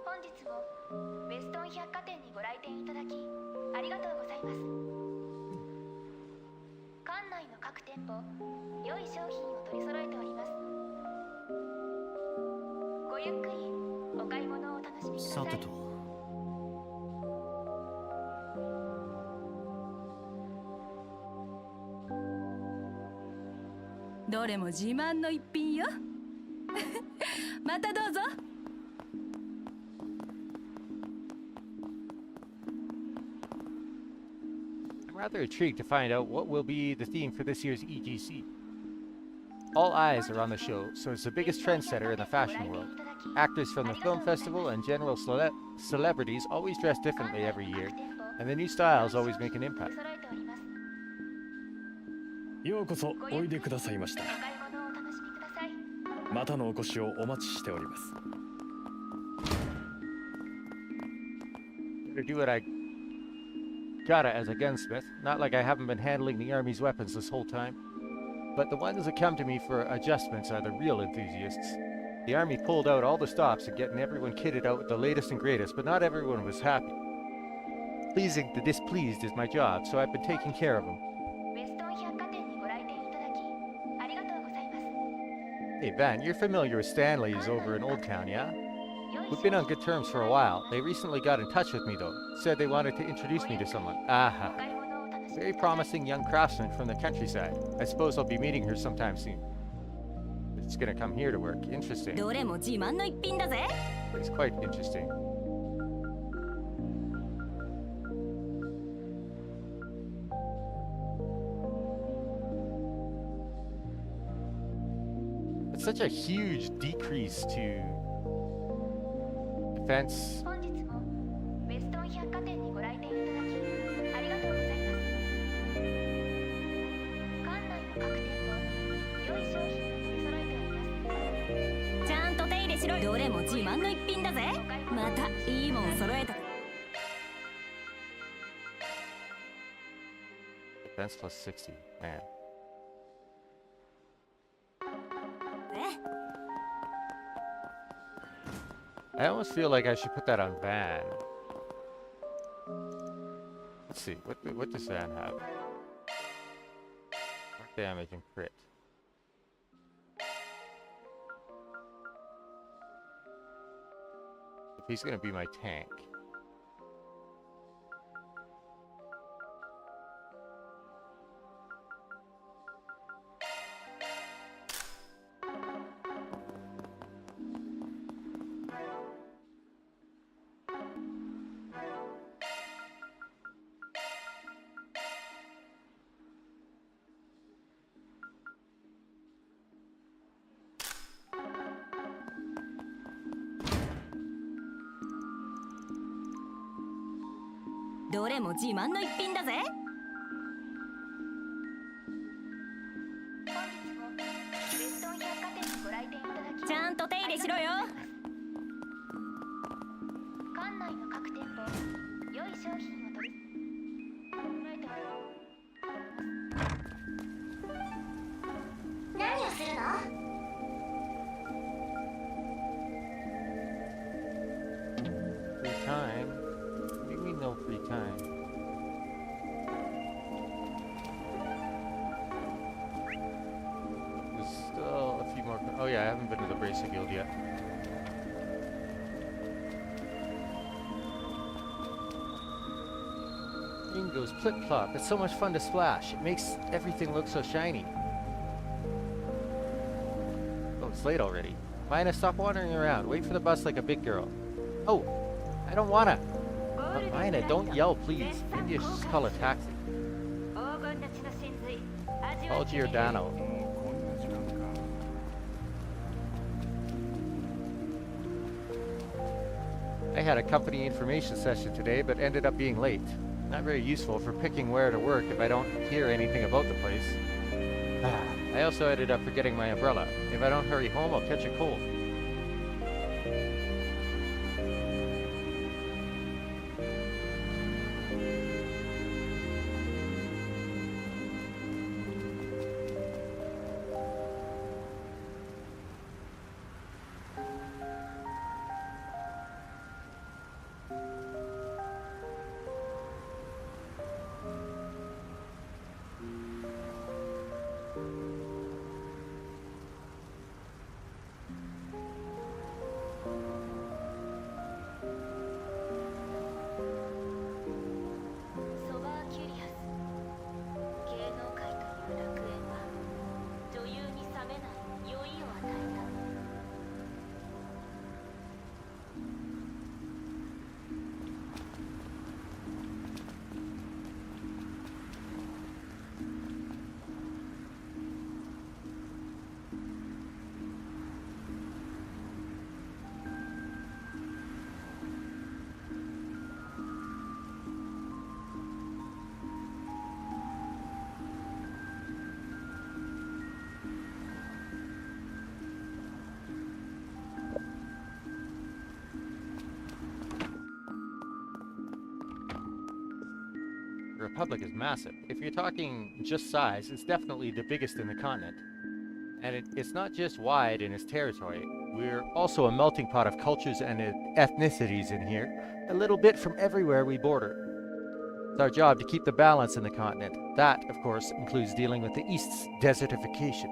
本日もウェストン百貨店にご来店いただきありがとうございます。館内の各店舗良い商品を取り揃えております。ごゆっくりお買い物をお楽しみください。さてと。どれも自慢の一品よ。またどうぞ。I'm rather intrigued to find out what will be the theme for this year's EGC. All eyes are on the show, so it's the biggest trendsetter in the fashion world. Actors from the film festival and general celebrities always dress differently every year, and the new styles always make an impact. ようこそおいでくださいました。お買い物をお楽しみください。またのお越しをお待ちしております。 Better do what I gotta as a gunsmith, not like I haven't been handling the army's weapons this whole time. But the ones that come to me for adjustments are the real enthusiasts. The army pulled out all the stops and getting everyone kitted out with the latest and greatest, but not everyone was happy. Pleasing the displeased is my job, so I've been taking care of them. ウェストン百貨店にご来店いただきありがとうございます。 Hey Van, you're familiar with Stanley's over in Old Town, yeah? We've been on good terms for a while. They recently got in touch with me though. Said they wanted to introduce me to someone. Aha. Very promising young craftsman from the countryside. I suppose I'll be meeting her sometime soon. It's gonna come here to work. Interesting. どれも自慢の一品だぜ。 It's quite interesting. It's such a huge decrease to defense. 本日もウェストン百貨店にご来店いただきありがとうございます。館内の各店舗良い商品を取り揃えております。ちゃんと手入れしろよ。どれも自慢の一品だぜ。またいいもん揃えた。 Defense plus 60. Man. I almost feel like I should put that on Van. Let's see. What does Van have? Mark damage and crit. If he's gonna be my tank. Dore どれも自慢の一品だぜ。本日もウェストン百貨店にご来店いただきちゃんと手入れしろよ。館内の各店舗良い商品を取り揃えております。何をするの？ Yeah, I haven't been to the Bracer Guild yet. Green goes plip-plop. It's so much fun to splash. It makes everything look so shiny. Oh, it's late already. Mina, stop wandering around. Wait for the bus like a big girl. Oh, I don't wanna. Mina, don't yell, please. Maybe you should just call a taxi. Call Giordano. こんな時間か。 I had a company information session today, but ended up being late. Not very useful for picking where to work if I don't hear anything about the place. I also ended up forgetting my umbrella. If I don't hurry home, I'll catch a cold. The Republic is massive. If you're talking just size, it's definitely the biggest in the continent. And it's not just wide in its territory. We're also a melting pot of cultures and ethnicities in here, a little bit from everywhere we border. It's our job to keep the balance in the continent. That, of course, includes dealing with the East's desertification.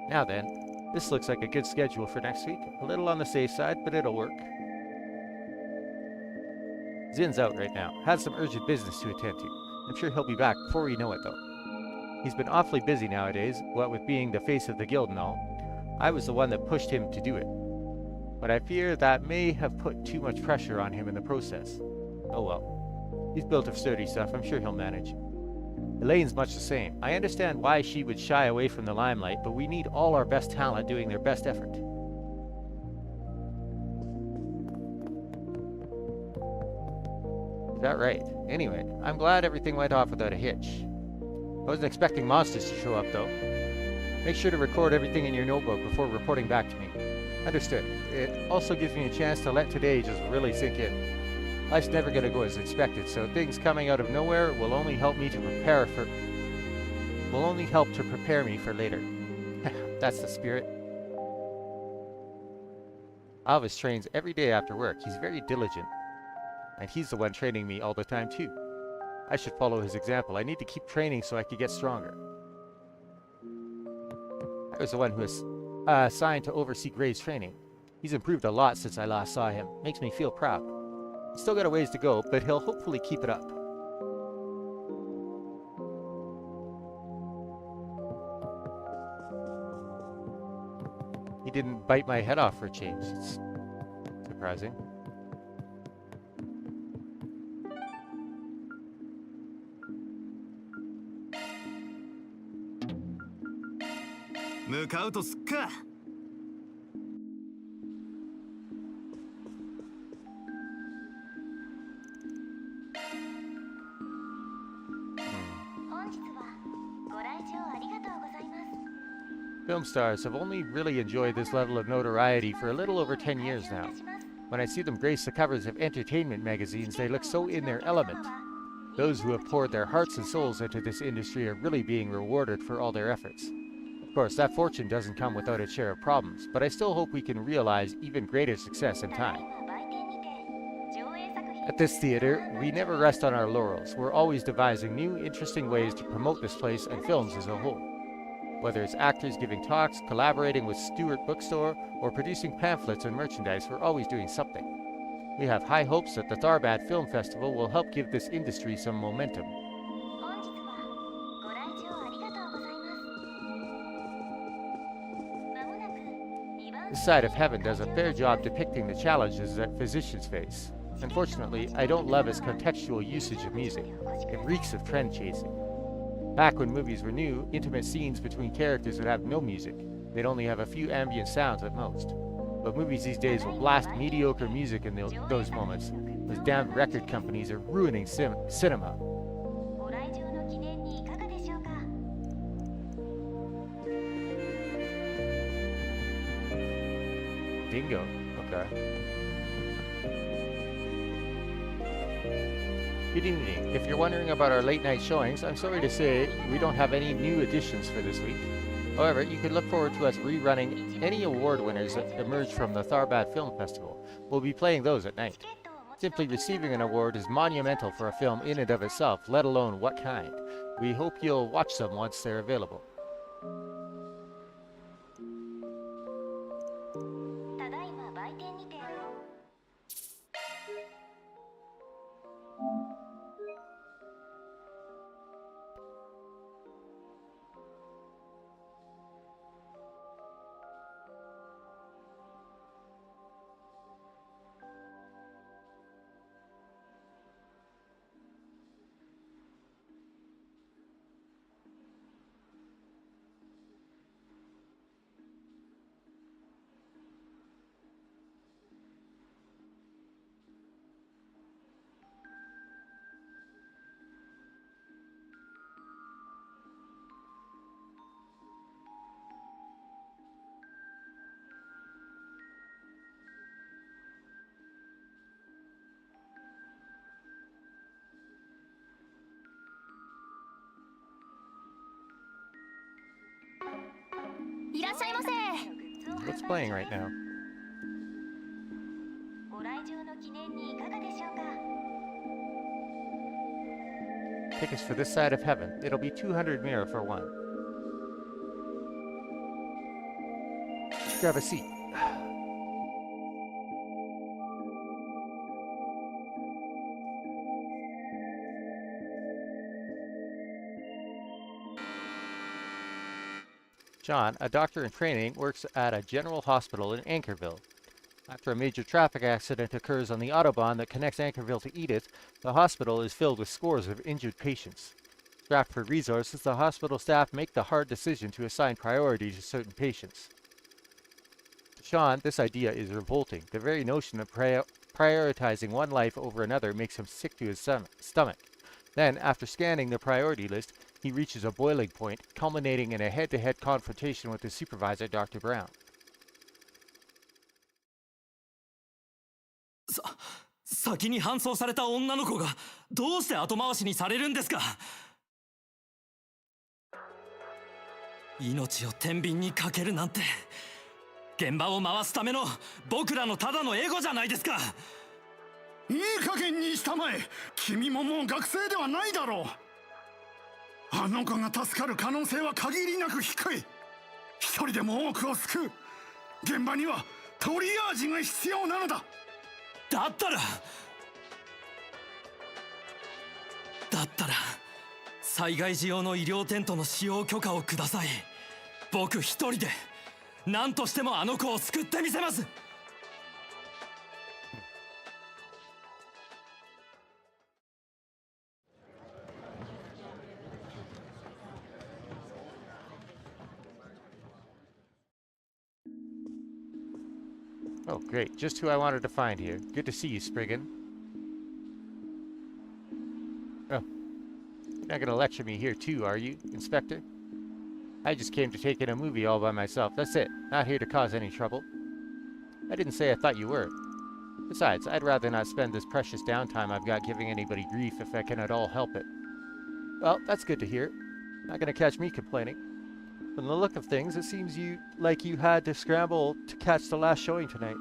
Now then, this looks like a good schedule for next week. A little on the safe side, but it'll work. Zin's out right now. Has some urgent business to attend to. I'm sure he'll be back before we know it, though. He's been awfully busy nowadays, what with being the face of the guild and all. I was the one that pushed him to do it. But I fear that may have put too much pressure on him in the process. Oh well. He's built of sturdy stuff. I'm sure he'll manage. Elaine's much the same. I understand why she would shy away from the limelight, but we need all our best talent doing their best effort. Is that right? Anyway, I'm glad everything went off without a hitch. I wasn't expecting monsters to show up, though. Make sure to record everything in your notebook before reporting back to me. Understood. It also gives me a chance to let today just really sink in. Life's never gonna go as expected, so things coming out of nowhere will only help me to prepare me for later. That's the spirit. Alvis trains every day after work. He's very diligent. And he's the one training me all the time, too. I should follow his example. I need to keep training so I can get stronger. I was the one who was assigned to oversee Gray's training. He's improved a lot since I last saw him. Makes me feel proud. He's still got a ways to go, but he'll hopefully keep it up. He didn't bite my head off for a change. It's surprising. Film stars have only really enjoyed this level of notoriety for a little over 10 years now. When I see them grace the covers of entertainment magazines, they look so in their element. Those who have poured their hearts and souls into this industry are really being rewarded for all their efforts. Of course, that fortune doesn't come without its share of problems, but I still hope we can realize even greater success in time. At this theater, we never rest on our laurels. We're always devising new, interesting ways to promote this place and films as a whole. Whether it's actors giving talks, collaborating with Stewart Bookstore, or producing pamphlets and merchandise, we're always doing something. We have high hopes that the Tharbad Film Festival will help give this industry some momentum. 本日はご来場ありがとうございます。まもなく2番 This side of heaven does a fair job depicting the challenges that physicians face. Unfortunately, I don't love its contextual usage of music. It reeks of trend chasing. Back when movies were new, intimate scenes between characters would have no music. They'd only have a few ambient sounds at most. But movies these days will blast mediocre music in those moments. Those damn record companies are ruining cinema. ご来場の記念にいかがでしょうか。 Dingo. Okay. Good evening. If you're wondering about our late night showings, I'm sorry to say we don't have any new additions for this week. However, you can look forward to us rerunning any award winners that emerge from the Tharbad Film Festival. We'll be playing those at night. Simply receiving an award is monumental for a film in and of itself, let alone what kind. We hope you'll watch them once they're available. ただいま売店にて いらっしゃいませ。 What's playing right now? ご来場の記念にいかがでしょうか。 Tickets for this side of heaven. It'll be 200 mira for one. Grab a seat. John, a doctor in training, works at a general hospital in Anchorville. After a major traffic accident occurs on the Autobahn that connects Anchorville to Edith, the hospital is filled with scores of injured patients. Strapped for resources, the hospital staff make the hard decision to assign priority to certain patients. To Sean, this idea is revolting. The very notion of prioritizing one life over another makes him sick to his stomach. Then, after scanning the priority list, he reaches a boiling point, culminating in a head-to-head confrontation with his supervisor, Dr. Brown. 先に搬送された女の子がどうして後回しにされるんですか。命を天秤にかけるなんて現場を回すための僕らのただのエゴじゃないですか。いい加減にしたまえ。君ももう学生ではないだろう。あの子が助かる可能性は限りなく低い。一人でも多くを救う。現場にはトリアージが必要なのだ。だったら災害時用の医療テントの使用許可をください。僕一人で何としてもあの子を救ってみせます。Oh, great. Just who I wanted to find here. Good to see you, Spriggan. Oh. You're not gonna lecture me here too, are you, Inspector? I just came to take in a movie all by myself. That's it. Not here to cause any trouble. I didn't say I thought you were. Besides, I'd rather not spend this precious downtime I've got giving anybody grief if I can at all help it. Well, that's good to hear. Not gonna catch me complaining. From the look of things, it seems like you had to scramble to catch the last showing tonight.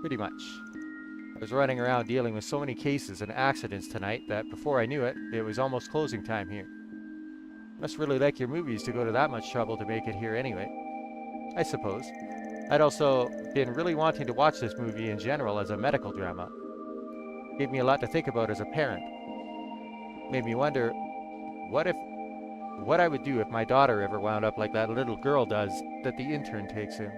Pretty much. I was running around dealing with so many cases and accidents tonight that before I knew it, it was almost closing time here. Must really like your movies to go to that much trouble to make it here anyway. I suppose. I'd also been really wanting to watch this movie in general as a medical drama. Gave me a lot to think about as a parent. Made me wonder, what I would do if my daughter ever wound up like that little girl does that the intern takes in.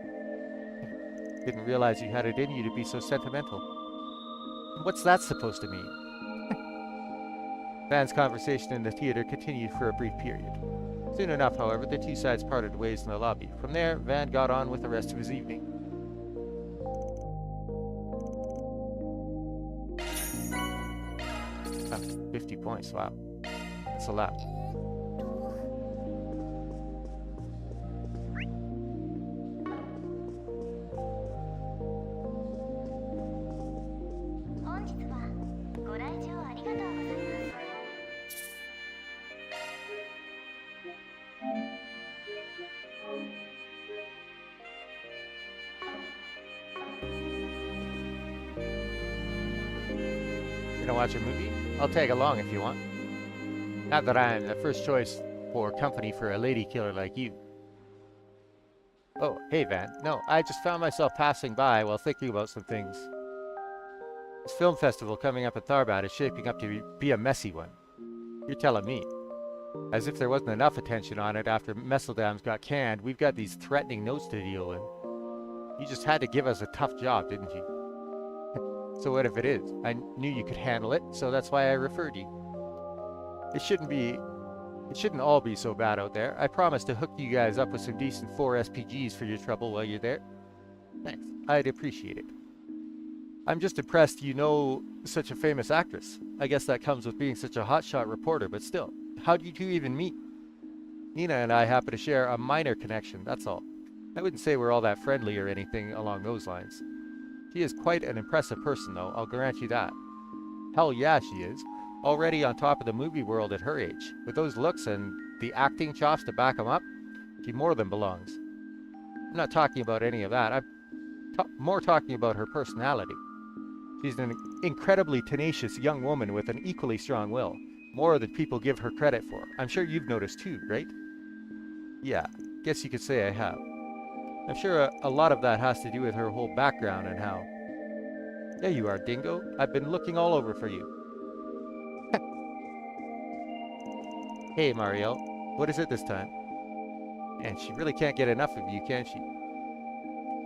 Didn't realize you had it in you to be so sentimental. What's that supposed to mean? Van's conversation in the theater continued for a brief period. Soon enough, however, the two sides parted ways in the lobby. From there, Van got on with the rest of his evening. Oh, 50 points, wow. That's a lot. Gonna watch a movie? I'll tag along if you want. Not that I'm the first choice for company for a lady killer like you. Oh, hey Van. No, I just found myself passing by while thinking about some things. This film festival coming up at Tharbat is shaping up to be a messy one. You're telling me. As if there wasn't enough attention on it after Messeldams got canned, we've got these threatening notes to deal with. You just had to give us a tough job, didn't you? So what if it is? I knew you could handle it, so that's why I referred you. It shouldn't all be so bad out there. I promise to hook you guys up with some decent 4 SPGs for your trouble while you're there. Thanks. I'd appreciate it. I'm just impressed you know such a famous actress. I guess that comes with being such a hotshot reporter, but still. How did you two even meet? Nina and I happen to share a minor connection, that's all. I wouldn't say we're all that friendly or anything along those lines. She is quite an impressive person, though, I'll grant you that. Hell yeah, she is. Already on top of the movie world at her age. With those looks and the acting chops to back them up, she more than belongs. I'm not talking about any of that. I'm more talking about her personality. She's an incredibly tenacious young woman with an equally strong will. More than people give her credit for. I'm sure you've noticed too, right? Yeah, guess you could say I have. I'm sure a lot of that has to do with her whole background and how... There you are, Dingo. I've been looking all over for you. Hey, Marielle. What is it this time? And she really can't get enough of you, can she?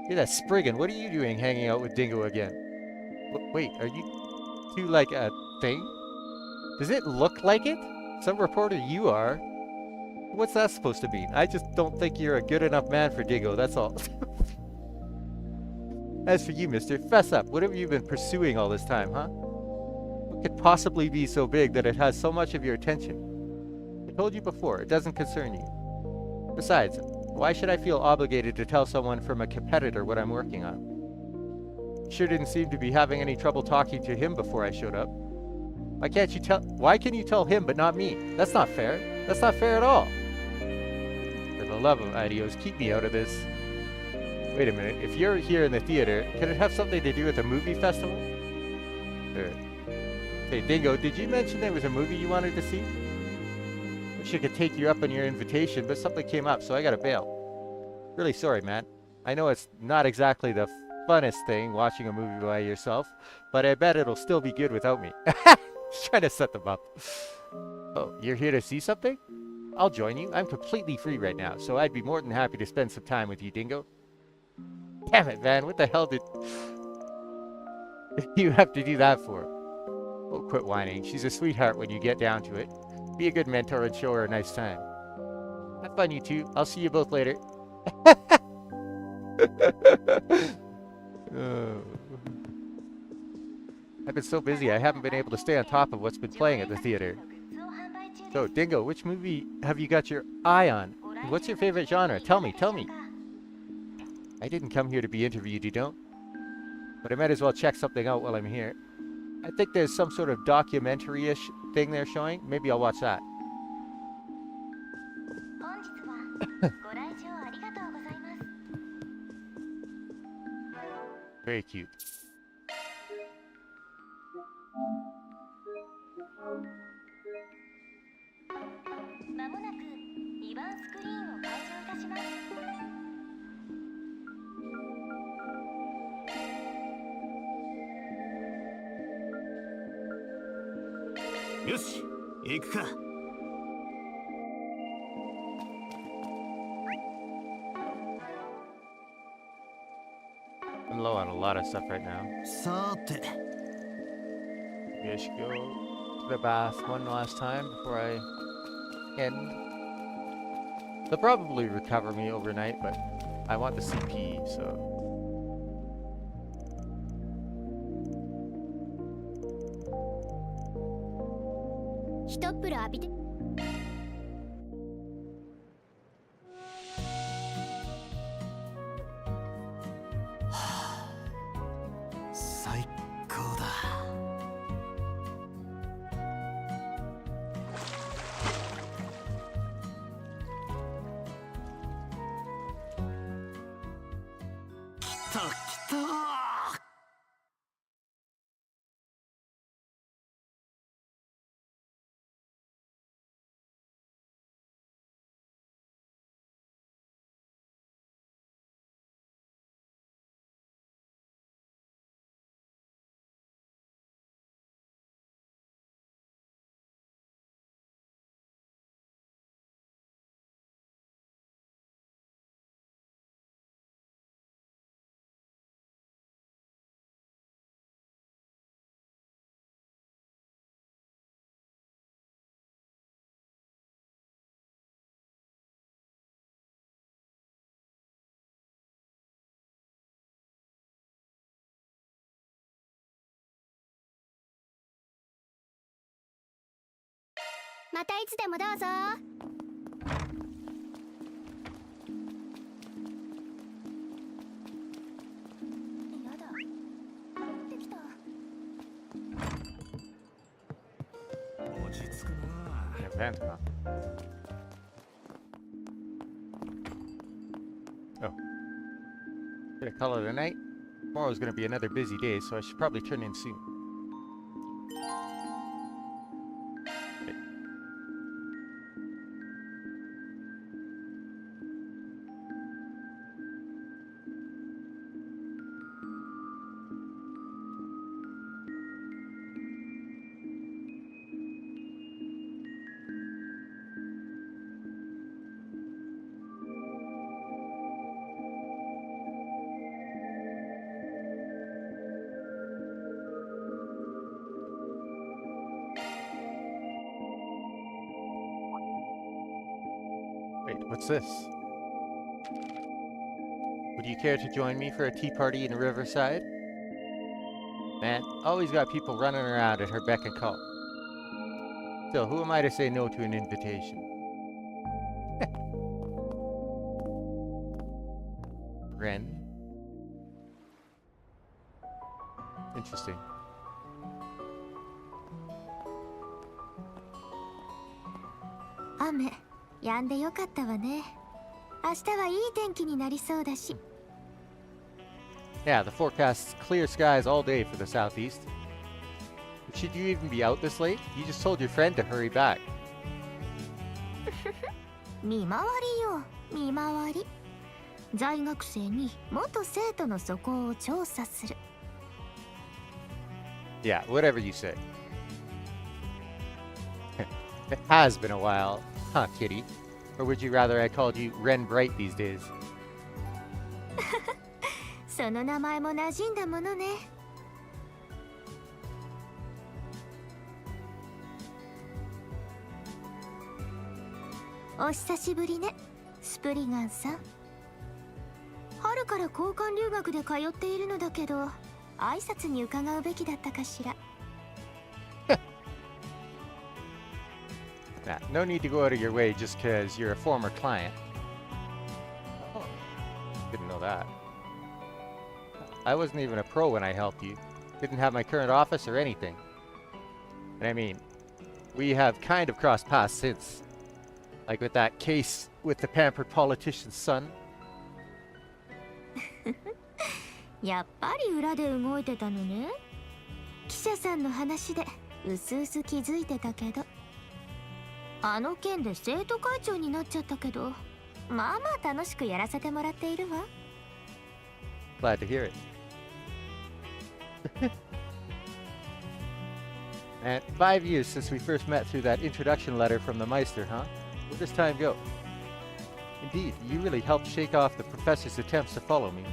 Hey, that Spriggan, what are you doing hanging out with Dingo again? Wait, are you two like a thing? Does it look like it? Some reporter you are. What's that supposed to mean? I just don't think you're a good enough man for Dingo, that's all. As for you, mister, fess up. What have you been pursuing all this time, huh? What could possibly be so big that it has so much of your attention? I told you before, it doesn't concern you. Besides, why should I feel obligated to tell someone from a competitor what I'm working on? Sure didn't seem to be having any trouble talking to him before I showed up. Why can you tell him but not me? That's not fair. That's not fair at all. For the love of Idios, keep me out of this. Wait a minute, if you're here in the theater, can it have something to do with a movie festival? Sure. Hey, Dingo, did you mention there was a movie you wanted to see? Wish I could take you up on your invitation, but something came up, so I gotta bail. Really sorry, man. I know it's not exactly the funnest thing, watching a movie by yourself, but I bet it'll still be good without me. Just trying to set them up. Oh, you're here to see something? I'll join you. I'm completely free right now, so I'd be more than happy to spend some time with you, Dingo. Damn it, Van, what the hell did you have to do that for? Oh, quit whining. She's a sweetheart when you get down to it. Be a good mentor and show her a nice time. Have fun, you two. I'll see you both later. Oh. I've been so busy, I haven't been able to stay on top of what's been playing at the theater. So, Dingo, which movie have you got your eye on? What's your favorite genre? Tell me, tell me. I didn't come here to be interviewed, you don't? But I might as well check something out while I'm here. I think there's some sort of documentary-ish thing they're showing. Maybe I'll watch that. Very cute. 2番スクリーンを開場いたします。よし、行くか。I'm low on a lot of stuff right now. さて、 Maybe I should go to the bath one last time before I end. They'll probably recover me overnight, but I want the CP, so. ひとっ風呂浴びて。最高だ。来た来た。またいつでもどうぞ。やだ、戻ってきた。落ち着くな。 Yeah, pants, huh? Oh. Gonna call it a night? Tomorrow's gonna be another busy day, so I should probably turn in soon. Wait, what's this? Would you care to join me for a tea party in Riverside? Man, always got people running around at her beck and call. Still, who am I to say no to an invitation? Ren. Interesting. 雨、止んでよかったわね。明日はいい天気になりそうだし。Yeah, the forecast's clear skies all day for the southeast. Should you even be out this late? You just told your friend to hurry back. 見回りよ、見回り。在学生に元生徒の素行を調査する。Yeah, whatever you say. It has been a while, huh, Kitty? Or would you rather I called you Ren Bright these days? その名前も馴染んだものね。お久しぶりね、スプリガンさん。春から交換留学で通っているのだけど、挨拶に伺うべきだったかしら。Nah, no need to go out of your way just because you're a former client. Oh, didn't know that. I wasn't even a pro when I helped you. Didn't have my current office or anything. And I mean, we have kind of crossed paths since. Like with that case with the pampered politician's son. やっぱり裏で動いてたのね。記者さんの話でうすうす気づいてたけど。あの件で生徒会長になっちゃったけど、まあまあ楽しくやらせてもらっているわ。Glad to hear it. And 5 years since we first met through that introduction letter from the Meister, huh? Where does time go? Indeed, you really helped shake off the professor's attempts to follow me.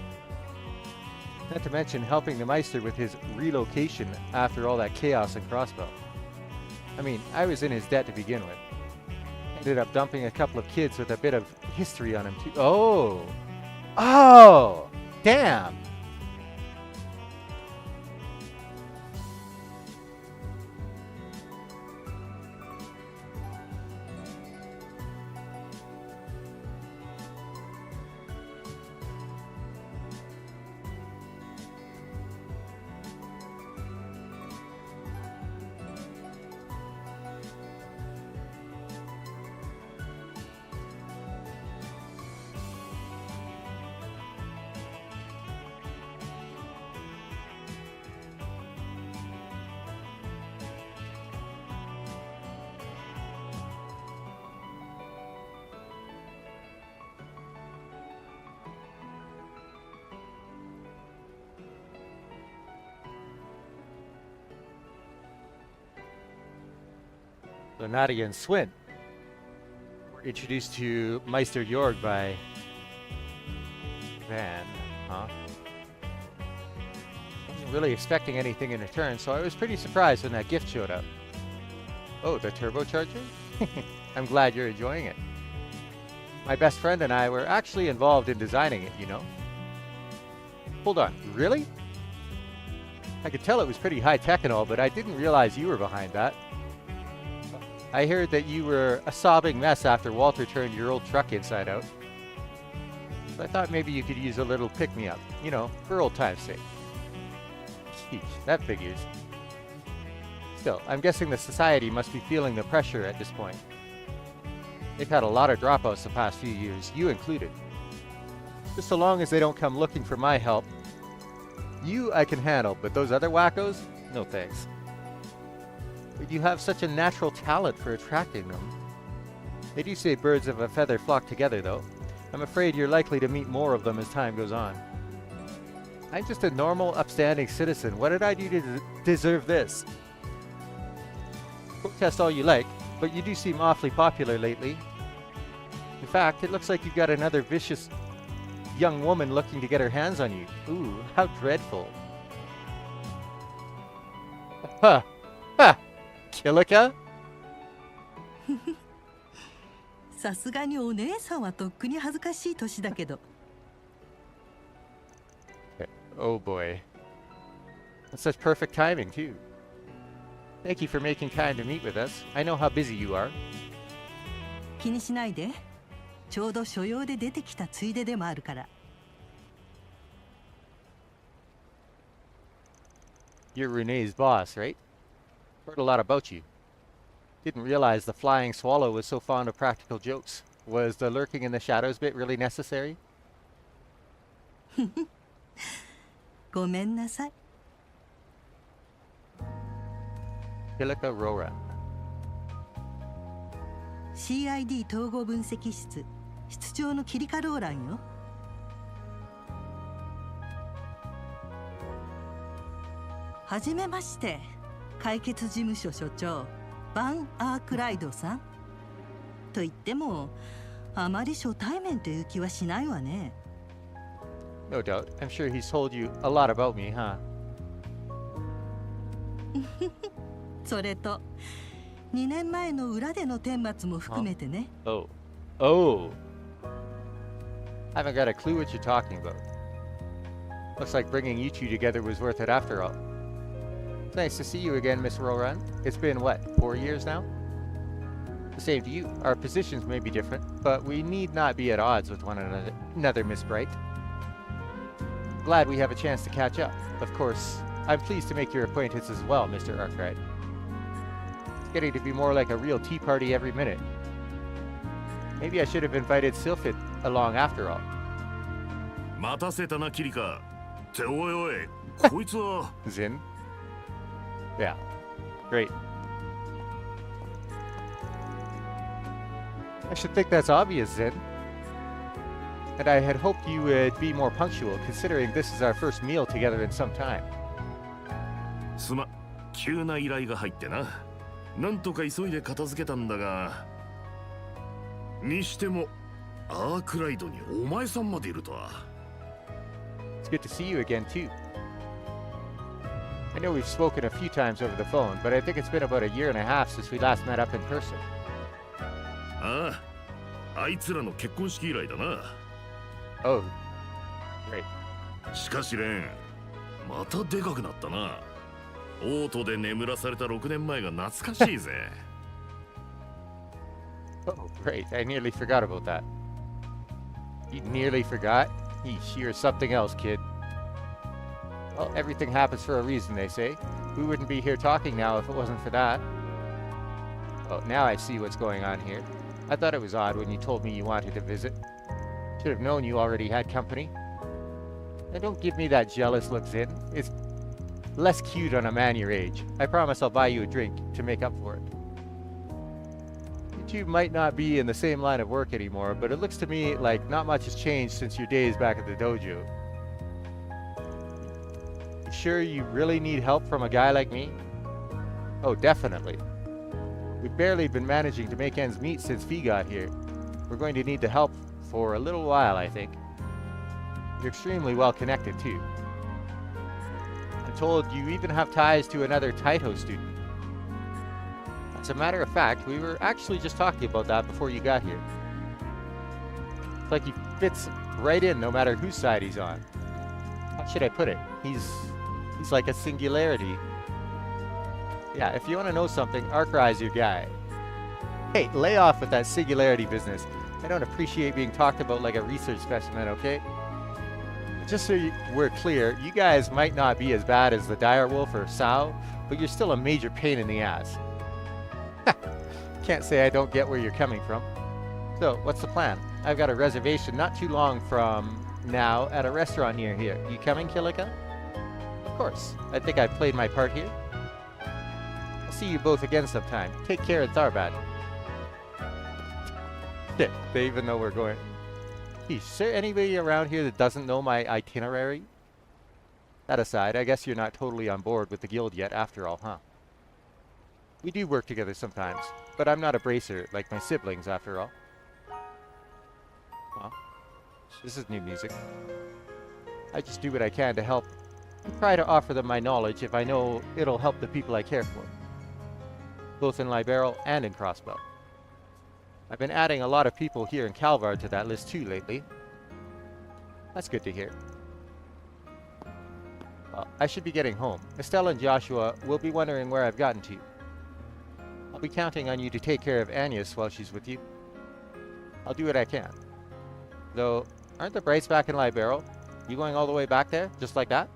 Not to mention helping the Meister with his relocation after all that chaos in Crossbow. I mean, I was in his debt to begin with. Ended up dumping a couple of kids with a bit of history on him too. Oh! Oh! Damn! So Nadia and Swin were introduced to Meister Jorg by Van, huh? Wasn't really expecting anything in return, so I was pretty surprised when that gift showed up. Oh, the turbocharger? I'm glad you're enjoying it. My best friend and I were actually involved in designing it, you know. Hold on, really? I could tell it was pretty high-tech and all, but I didn't realize you were behind that. I heard that you were a sobbing mess after Walter turned your old truck inside out. So I thought maybe you could use a little pick-me-up, you know, for old time's sake. Sheesh, that figures. Still, I'm guessing the society must be feeling the pressure at this point. They've had a lot of dropouts the past few years, you included. Just so long as they don't come looking for my help. You I can handle, but those other wackos? No thanks. But you have such a natural talent for attracting them. They do say birds of a feather flock together, though. I'm afraid you're likely to meet more of them as time goes on. I'm just a normal, upstanding citizen. What did I do to deserve this? Protest all you like, but you do seem awfully popular lately. In fact, it looks like you've got another vicious young woman looking to get her hands on you. Ooh, how dreadful. Huh. Huh. Kilika? さすがにお姉さんはとっくに恥ずかしい年だけど。Oh boy. That's such perfect timing, too. Thank you for making time to meet with us. I know how busy you are. 気にしないで。ちょうど所用で出てきたついででもあるから。You're Renee's boss, right? Heard a lot about you. Didn't realize the flying swallow was so fond of practical jokes. Was the lurking in the shadows bit really necessary? ごめんなさい。Kilika Roran. CID 統合分析室室長のキリカローランよ。はじめまして、解決事務所所長バン・アークライドさん。と言ってもあまり初対面という気はしないわね。No doubt. I'm sure he's told you a lot about me, huh? それと2年前の裏での顛末も含めてね。Oh. Oh. I haven't got a clue what you're talking about. Looks like bringing you two together was worth it after all. It's nice to see you again, Miss Roran. It's been, what, 4 years now? The same to you. Our positions may be different, but we need not be at odds with one another, Miss Bright. Glad we have a chance to catch up. Of course, I'm pleased to make your acquaintance as well, Mr. Arkwright. It's getting to be more like a real tea party every minute. Maybe I should have invited Sylphid along after all. 待たせたなキリカ。っておいおい、こいつは。Zin? Yeah. Great. I should think that's obvious then. And I had hoped you would be more punctual, considering this is our first meal together in some time. すま、急な依頼が入ってな。なんとか急いで片付けたんだが。にしても、アークライドにお前さんまでいるとは。It's good to see you again, too. I know we've spoken a few times over the phone, but I think it's been about a year and a half since we last met up in person. ああ、あいつらの結婚式以来だな。Oh, great. しかしレン、またでかくなったな。オートで眠らされた6年前が懐かしいぜ。Oh, great. I nearly forgot about that. You nearly forgot? Yeesh, you're something else, kid. Well, everything happens for a reason, they say. We wouldn't be here talking now if it wasn't for that. Oh, now I see what's going on here. I thought it was odd when you told me you wanted to visit. Should have known you already had company. And don't give me that jealous look, Zin. It's less cute on a man your age. I promise I'll buy you a drink to make up for it. You two might not be in the same line of work anymore, but it looks to me like not much has changed since your days back at the dojo. You sure you really need help from a guy like me? Oh, definitely. We've barely been managing to make ends meet since Fee got here. We're going to need the help for a little while, I think. You're extremely well connected, too. I'm told you even have ties to another Taito student. As a matter of fact, we were actually just talking about that before you got here. It's like he fits right in no matter whose side he's on. How should I put it? He's like a singularity. Yeah, if you want to know something, Arkrai's your guy. Hey, lay off with that singularity business. I don't appreciate being talked about like a research specimen, okay? Just so we're clear, you guys might not be as bad as the direwolf or Sao, but you're still a major pain in the ass. Can't say I don't get where you're coming from. So, what's the plan? I've got a reservation not too long from now at a restaurant near here. You coming, Kilika? Of course. I think I've played my part here. I'll see you both again sometime. Take care at Tharbad. Shit, they even know we're going. Is there anybody around here that doesn't know my itinerary? That aside, I guess you're not totally on board with the guild yet after all, huh? We do work together sometimes, but I'm not a bracer like my siblings after all. Well, this is new music. I just do what I can to help and try to offer them my knowledge if I know it'll help the people I care for. Both in Liberal and in Crossbow. I've been adding a lot of people here in Calvard to that list too lately. That's good to hear. Well, I should be getting home. Estelle and Joshua will be wondering where I've gotten to. I'll be counting on you to take care of Agnes while she's with you. I'll do what I can. Though, aren't the Brights back in Liberal? You going all the way back there, just like that?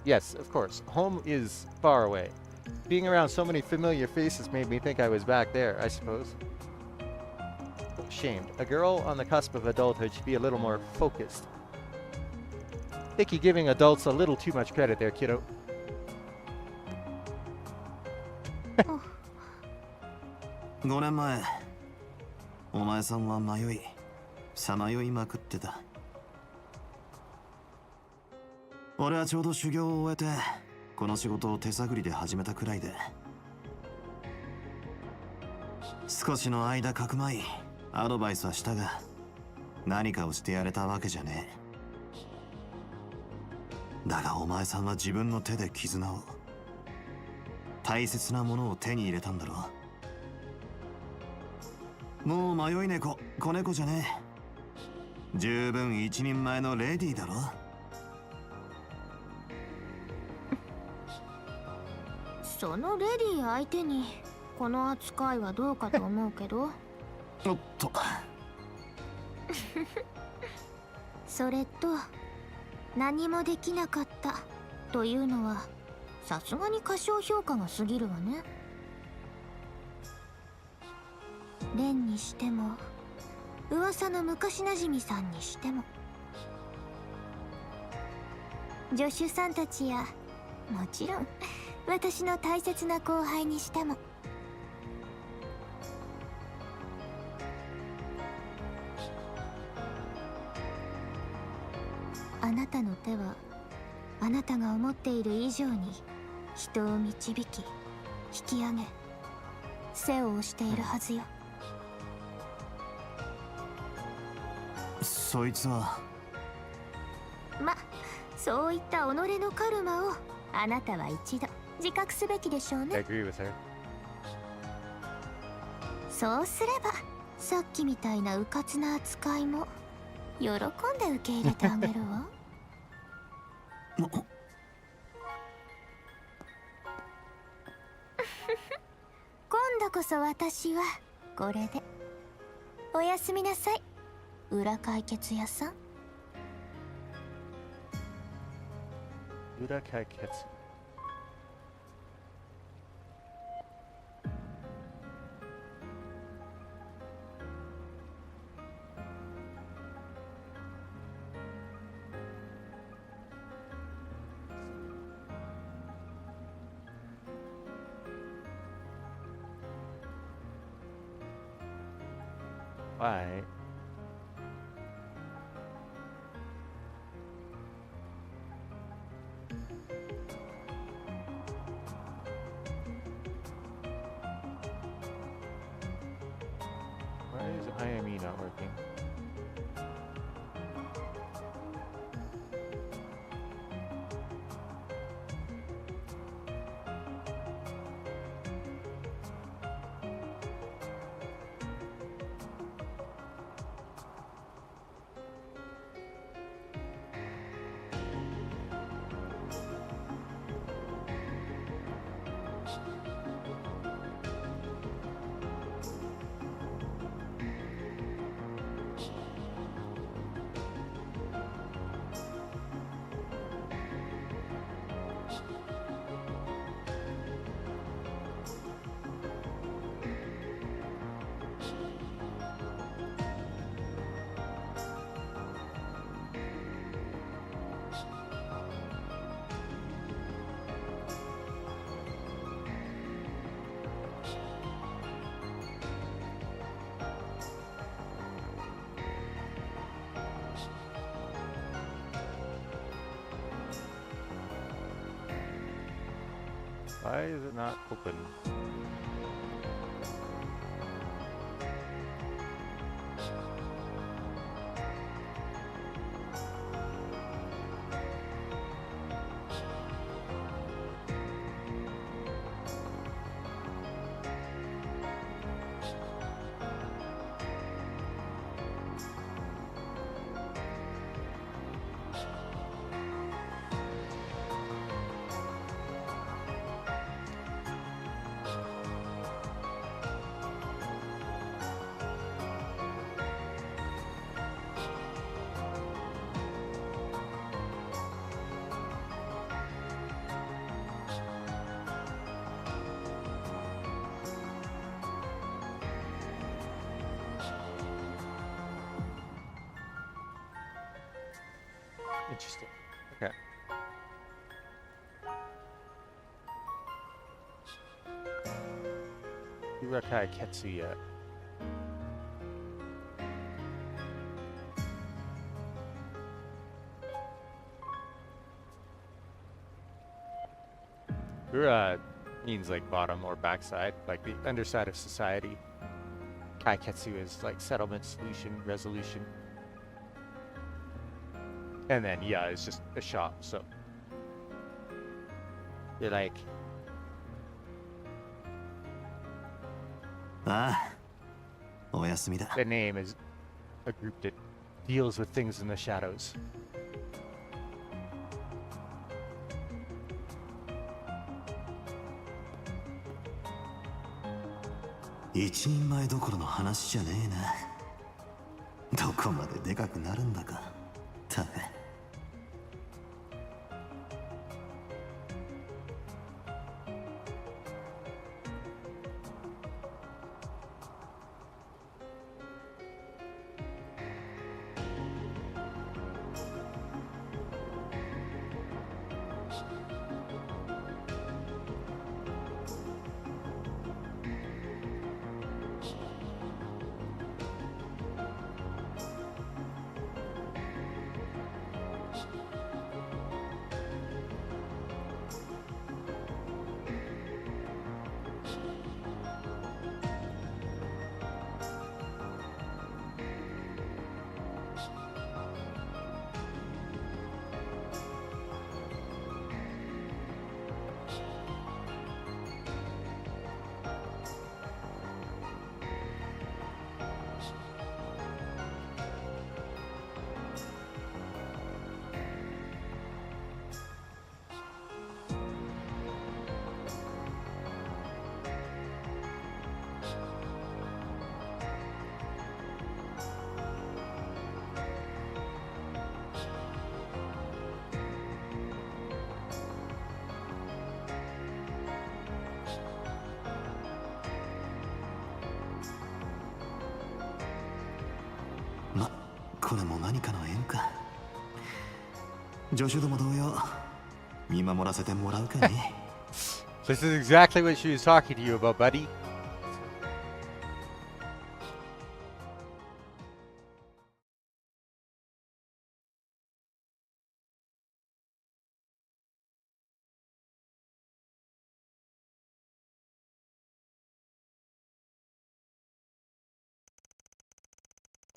Yes, of course. Home is far away. Being around so many familiar faces made me think I was back there, I suppose. Shamed. A girl on the cusp of adulthood should be a little more focused. I think you're giving adults a little too much credit there, kiddo. 5年前お前さんは迷いさまよいまくってた。俺はちょうど修行を終えてこの仕事を手探りで始めたくらいで、少しの間かくまいアドバイスはしたが何かをしてやれたわけじゃねえ。だがお前さんは自分の手で絆を、大切なものを手に入れたんだろう。もう迷い猫、子猫じゃねえ。十分一人前のレディーだろ。そのレディー相手にこの扱いはどうかと思うけど。おっと。それと何もできなかったというのはさすがに過小評価が過ぎるわね。レンにしても噂の昔なじみさんにしても助手さんたちやもちろん私の大切な後輩にしてもなたの手はあなたが思っている以上に人を導き引き上げ背を押しているはずよ。そいつはそういった己のカルマをあなたは一度自覚すべきでしょう I ね。 agree with her. そうすればさっきみたいな迂闊な扱いも喜んで受け入れてあげるわ。今度こそ私はこれで。おやすみなさい、裏解決屋さん。Buddha Kaiketsu. Why? Why is IME not working? Why is it not open? Interesting. Okay. Urakai Ketsuya. Ura means like bottom or backside, like the underside of society. Kaiketsu is like settlement, solution, resolution. And then, yeah, it's just a shop, so. You're like. ああ、おやすみだ。 The name is a group that deals with things in the shadows. 一人前どころの話じゃねえな。どこまででかくなるんだか。たく。これも何かの縁か。助手ども同様、見守らせてもらうかね。This is exactly what she was talking to you about, buddy.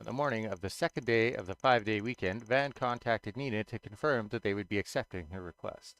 On the morning of the second day of the 5-day weekend, Van contacted Nina to confirm that they would be accepting her request.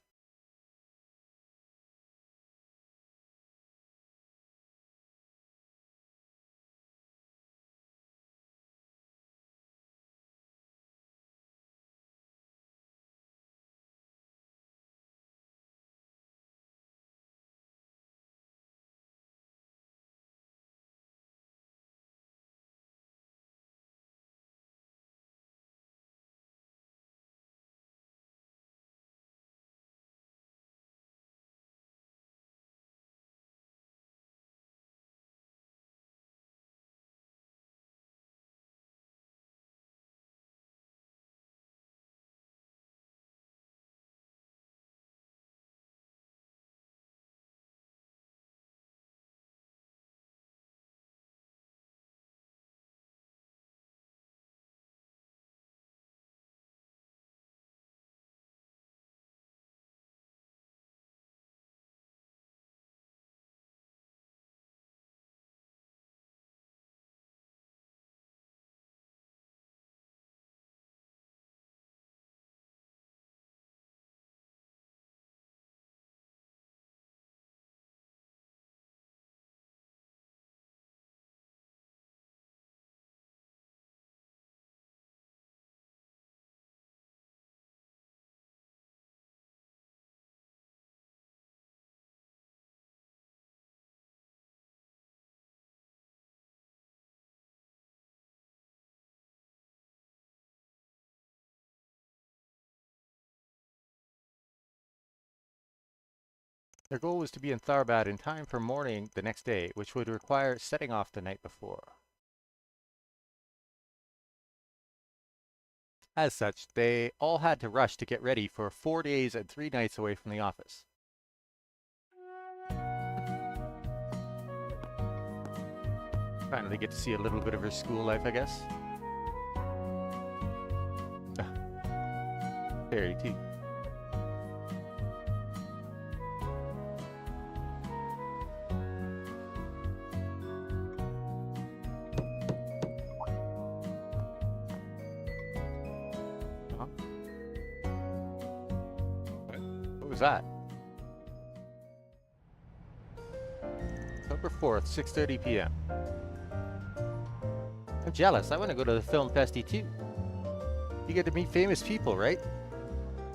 Their goal was to be in Tharbad in time for morning the next day, which would require setting off the night before. As such, they all had to rush to get ready for 4 days and 3 nights away from the office. Finally get to see a little bit of her school life, I guess. Very too. What was that? October 4th, 6:30 p.m. I'm jealous. I want to go to the film festy too. You get to meet famous people, right?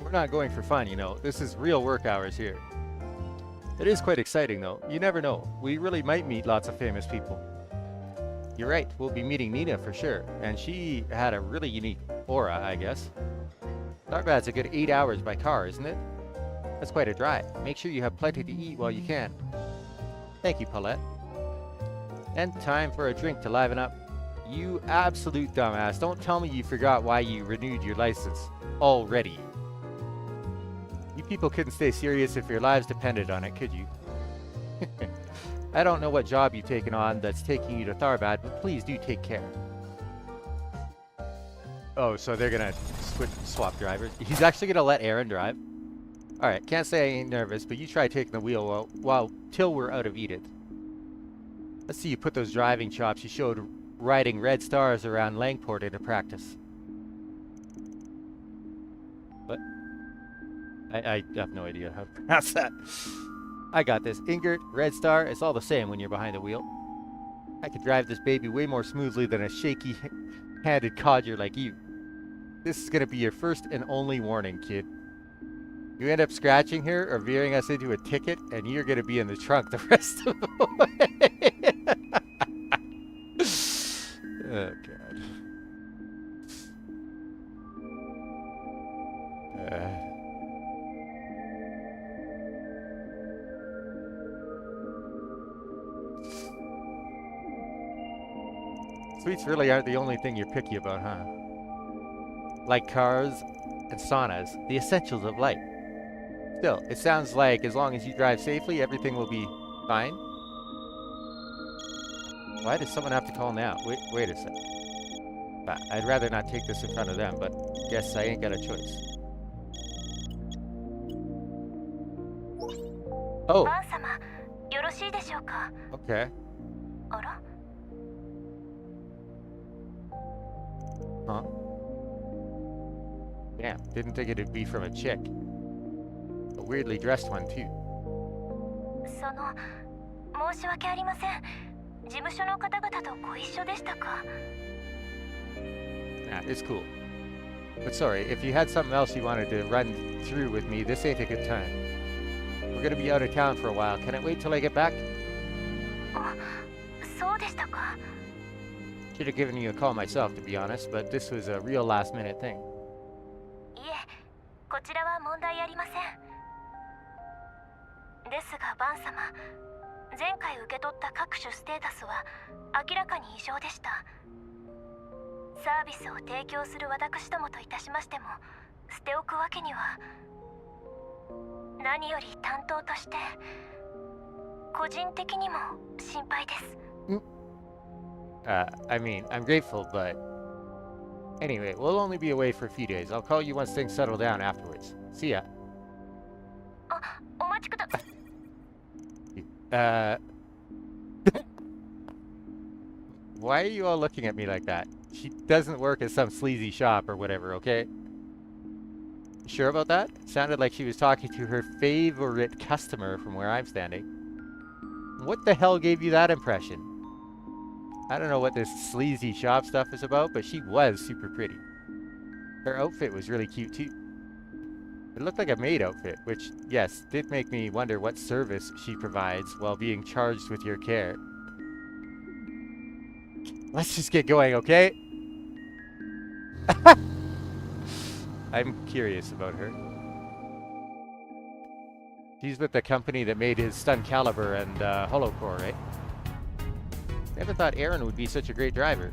We're not going for fun, you know. This is real work hours here. It is quite exciting though. You never know. We really might meet lots of famous people. You're right. We'll be meeting Nina for sure. And she had a really unique aura, I guess. Tharbad's a good 8 hours by car, isn't it? That's quite a drive. Make sure you have plenty to eat while you can. Thank you, Paulette. And time for a drink to liven up. You absolute dumbass. Don't tell me you forgot why you renewed your license already. You people couldn't stay serious if your lives depended on it, could you? I don't know what job you've taken on that's taking you to Tharbad, but please do take care. Oh, so they're gonna swap drivers. He's actually gonna let Aaron drive. Alright, can't say I ain't nervous, but you try taking the wheel till we're out of Edith. Let's see you put those driving chops you showed riding red stars around Langport into practice. What? I have no idea how to pronounce that. I got this. Ingert, Red Star, it's all the same when you're behind the wheel. I could drive this baby way more smoothly than a shaky-handed codger like you. This is gonna be your first and only warning, kid. You end up scratching her or veering us into a ticket, and you're gonna be in the trunk the rest of the way. Oh, God. Sweets really aren't the only thing you're picky about, huh? like cars and saunas, the essentials of life. Still, it sounds like as long as you drive safely, everything will be fine. Why does someone have to call now? Wait a sec. I'd rather not take this in front of them, but guess I ain't got a choice. Oh. Okay. Huh? Damn, didn't think it'd be from a chick. A weirdly dressed one, too. Nah, it's cool. But sorry, if you had something else you wanted to run through with me, this ain't a good time. We're gonna be out of town for a while. Can I wait till I get back? Should have given you a call myself, to be honest, but this was a real last-minute thing. I mean, I'm grateful, but... Anyway, we'll only be away for a few days. I'll call you once things settle down afterwards. See ya. Why are you all looking at me like that? She doesn't work at some sleazy shop or whatever, okay? Sure about that? Sounded like she was talking to her favorite customer from where I'm standing. What the hell gave you that impression? I don't know what this sleazy shop stuff is about, but she was super pretty. Her outfit was really cute too. It looked like a maid outfit, which, yes, did make me wonder what service she provides while being charged with your care. Let's just get going, okay? I'm curious about her. She's with the company that made his Stun Caliber and Holocore, right? Never thought Aaron would be such a great driver.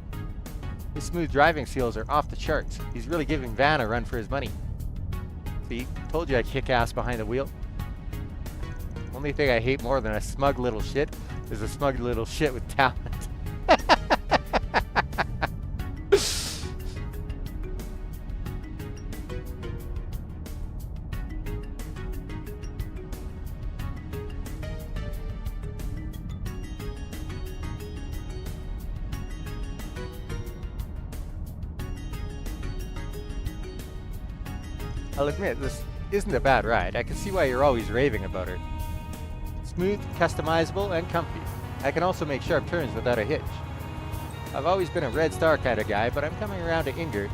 His smooth driving skills are off the charts. He's really giving Van a run for his money. See, told you I kick ass behind the wheel. Only thing I hate more than a smug little shit is a smug little shit with talent. I'll admit, this isn't a bad ride. I can see why you're always raving about her. Smooth, customizable, and comfy. I can also make sharp turns without a hitch. I've always been a Red Star kind of guy, but I'm coming around to Ingrid.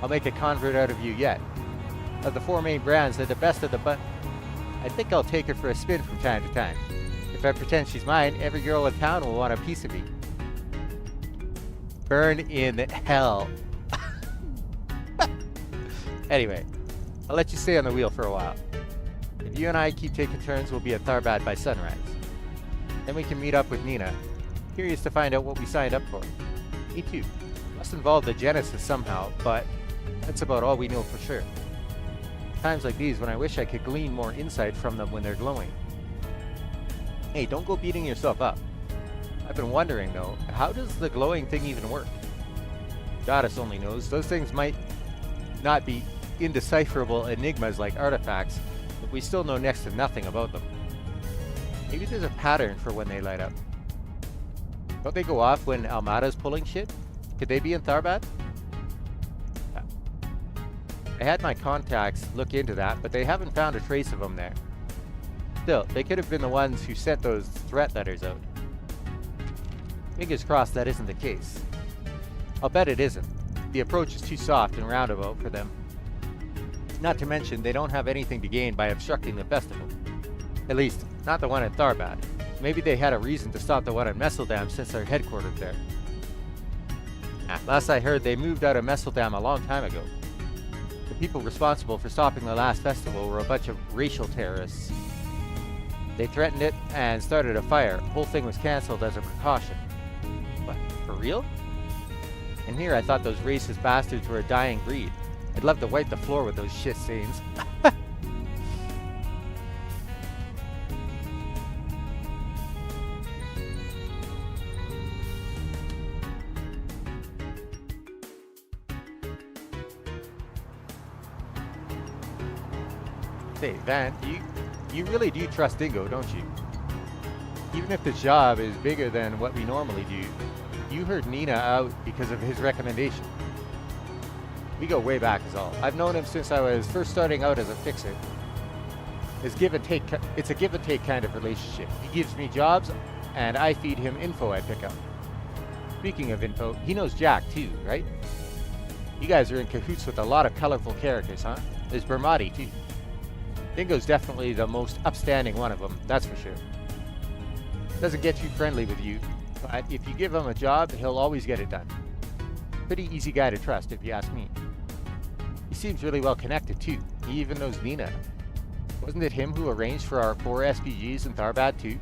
I'll make a convert out of you yet. Of the four main brands, they're the best of the bunch. I think I'll take her for a spin from time to time. If I pretend she's mine, every girl in town will want a piece of me. Burn in hell. Anyway, I'll let you stay on the wheel for a while. If you and I keep taking turns, we'll be at Tharbad by sunrise. Then we can meet up with Nina. Curious to find out what we signed up for. Me too. Must involve the Genesis somehow, but that's about all we know for sure. Times like these when I wish I could glean more insight from them when they're glowing. Hey, don't go beating yourself up. I've been wondering though, how does the glowing thing even work? Goddess only knows. Those things might not be indecipherable enigmas like artifacts, but we still know next to nothing about them. Maybe there's a pattern for when they light up. Don't they go off when Almada's pulling shit? Could they be in Tharbad? I had my contacts look into that, but they haven't found a trace of them there. Still, they could have been the ones who sent those threat letters out. Fingers crossed that isn't the case. I'll bet it isn't. The approach is too soft and roundabout for them. Not to mention, they don't have anything to gain by obstructing the festival. At least, not the one at Tharbad. Maybe they had a reason to stop the one at Messeldam since they're headquartered there. Last I heard, they moved out of Messeldam a long time ago. The people responsible for stopping the last festival were a bunch of racial terrorists. They threatened it and started a fire. The whole thing was cancelled as a precaution. What, for real? And here I thought those racist bastards were a dying breed. I'd love to wipe the floor with those shit stains. Say, Van, you really do trust Dingo, don't you? Even if the job is bigger than what we normally do, you heard Nina out because of his recommendation. We go way back is all. I've known him since I was first starting out as a fixer. It's a give and take kind of relationship. He gives me jobs, and I feed him info I pick up. Speaking of info, he knows Jack too, right? You guys are in cahoots with a lot of colorful characters, huh? There's Bermati too. Dingo's definitely the most upstanding one of them, that's for sure. Doesn't get too friendly with you, but if you give him a job, he'll always get it done. Pretty easy guy to trust, if you ask me. He seems really well connected too. He even knows Nina. Wasn't it him who arranged for our 4 SPGs in Tharbad too?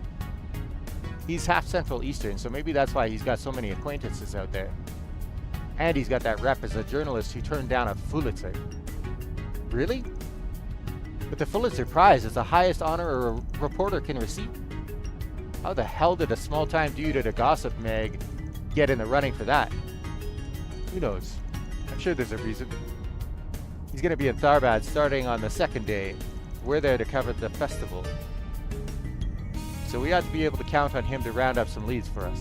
He's half Central Eastern, so maybe that's why he's got so many acquaintances out there. And he's got that rep as a journalist who turned down a Pulitzer. Really? But the Pulitzer Prize is the highest honor a reporter can receive. How the hell did a small-time dude at a gossip mag get in the running for that? Who knows? I'm sure there's a reason. He's going to be in Tharbad starting on the 2nd day. We're there to cover the festival. So we ought to be able to count on him to round up some leads for us.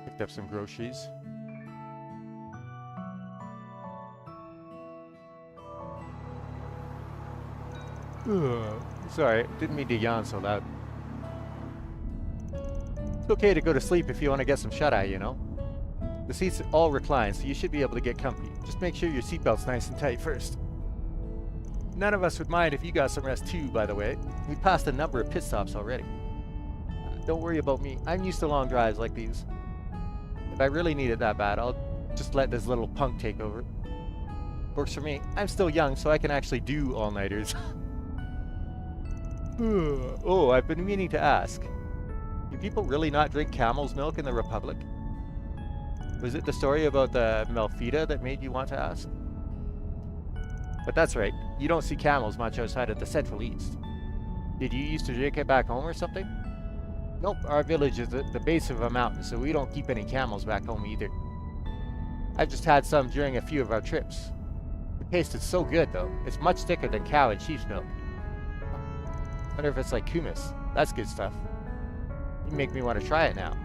Picked up some groceries. Sorry, didn't mean to yawn so loud. It's okay to go to sleep if you want to get some shut-eye, you know? The seats all recline, so you should be able to get comfy. Just make sure your seatbelt's nice and tight first. None of us would mind if you got some rest too, by the way. We passed a number of pit stops already. Don't worry about me. I'm used to long drives like these. If I really need it that bad, I'll just let this little punk take over. Works for me. I'm still young, so I can actually do all-nighters. Oh, I've been meaning to ask. Do people really not drink camel's milk in the Republic? Was it the story about the Melfita that made you want to ask? But that's right, you don't see camels much outside of the Central East. Did you used to drink it back home or something? Nope, our village is at the base of a mountain, so we don't keep any camels back home either. I've just had some during a few of our trips. It tasted so good though, it's much thicker than cow and sheep's milk. Wonder if it's like kumis. That's good stuff. You make me want to try it now.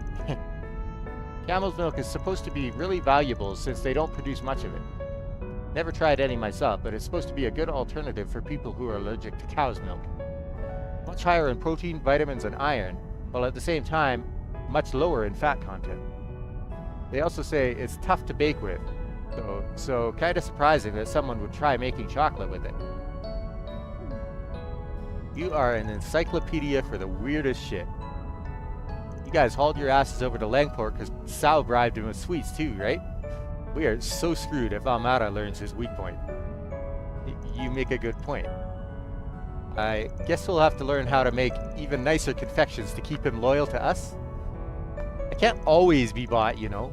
Camel's milk is supposed to be really valuable since they don't produce much of it. Never tried any myself, but it's supposed to be a good alternative for people who are allergic to cow's milk. Much higher in protein, vitamins, and iron, while at the same time, much lower in fat content. They also say it's tough to bake with, so kinda surprising that someone would try making chocolate with it. You are an encyclopedia for the weirdest shit. You guys hauled your asses over to Langport because Sal bribed him with sweets too, right? We are so screwed if Almara learns his weak point. You make a good point. I guess we'll have to learn how to make even nicer confections to keep him loyal to us. I can't always be bought, you know.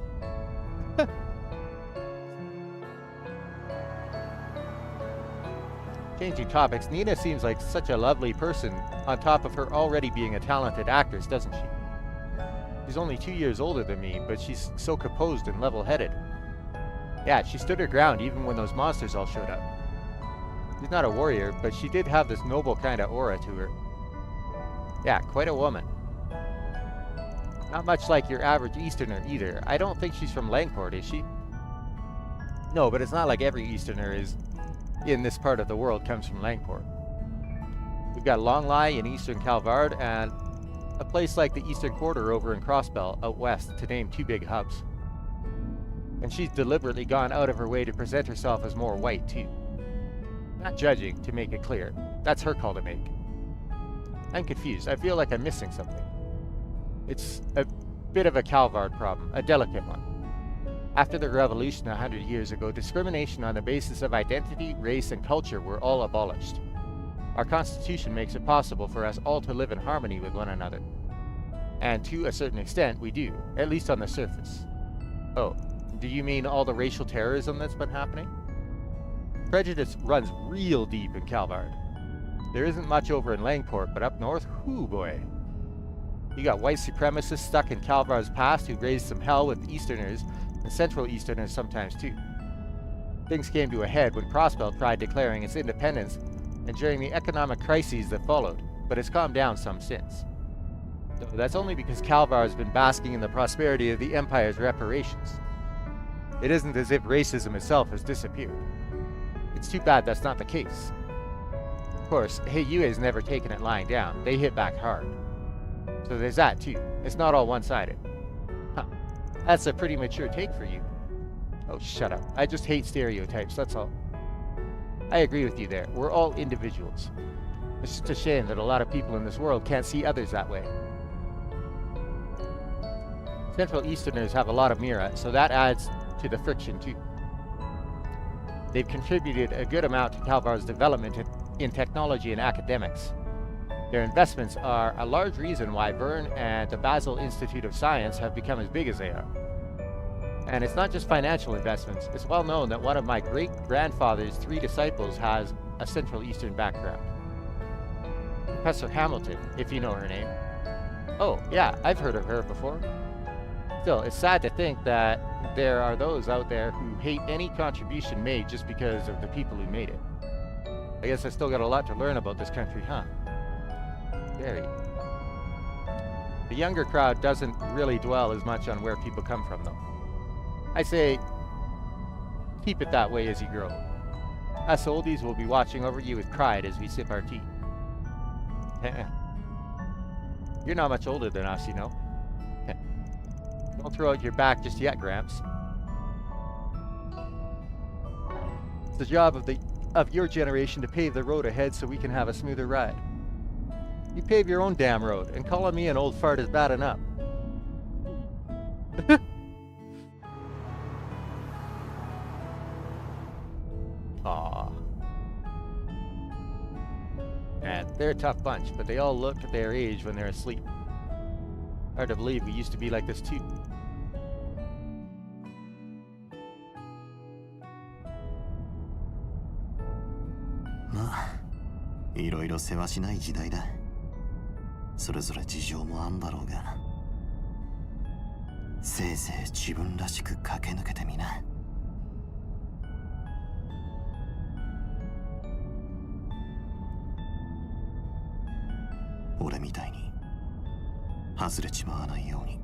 Changing topics, Nina seems like such a lovely person on top of her already being a talented actress, doesn't she? She's only 2 years older than me, but she's so composed and level-headed. Yeah, she stood her ground even when those monsters all showed up. She's not a warrior, but she did have this noble kind of aura to her. Yeah, quite a woman. Not much like your average Easterner either. I don't think she's from Langport, is she? No, but it's not like every Easterner is in this part of the world comes from Langport. We've got Longlai in Eastern Calvard and a place like the Eastern Quarter over in Crossbell out west, to name 2 big hubs. And she's deliberately gone out of her way to present herself as more white too. Not judging, to make it clear. That's her call to make. I'm confused. I feel like I'm missing something. It's a bit of a Calvard problem, a delicate one. After the revolution 100 years ago, discrimination on the basis of identity, race, and culture were all abolished. Our Constitution makes it possible for us all to live in harmony with one another. And to a certain extent, we do, at least on the surface. Oh, do you mean all the racial terrorism that's been happening? Prejudice runs real deep in Calvard. There isn't much over in Langport, but up north, whoo boy. You got white supremacists stuck in Calvar's past who raised some hell with Easterners, and Central Easterners sometimes too. Things came to a head when Crossbelt tried declaring its independence and during the economic crises that followed, but it's calmed down some since. Though that's only because Calvar has been basking in the prosperity of the Empire's reparations. It isn't as if racism itself has disappeared. It's too bad that's not the case. Of course, Heiyue's never taken it lying down. They hit back hard. So there's that too. It's not all one-sided. Huh. That's a pretty mature take for you. Oh, shut up. I just hate stereotypes, that's all. I agree with you there. We're all individuals. It's just a shame that a lot of people in this world can't see others that way. Central Easterners have a lot of Mira, so that adds to the friction too. They've contributed a good amount to Calvar's development in technology and academics. Their investments are a large reason why Verne and the Basel Institute of Science have become as big as they are. And it's not just financial investments. It's well known that one of my great-grandfather's 3 disciples has a Central Eastern background. Professor Hamilton, if you know her name. Oh, yeah, I've heard of her before. Still, it's sad to think that there are those out there who hate any contribution made just because of the people who made it. I guess I still got a lot to learn about this country, huh? Very. The younger crowd doesn't really dwell as much on where people come from, though. I say, keep it that way as you grow. Us oldies will be watching over you with pride as we sip our tea. You're not much older than us, you know. Don't throw out your back just yet, Gramps. It's the job of your generation to pave the road ahead so we can have a smoother ride. You pave your own damn road, and calling me an old fart is bad enough. Aw. Man, they're a tough bunch, but they all look their age when they're asleep. Hard to believe we used to be like this too. Ma, いろいろ世話しない時代だ。それぞれ事情もあんだろうが、せいぜい自分らしく駆け抜けてみな。俺みたいに外れちまわないように。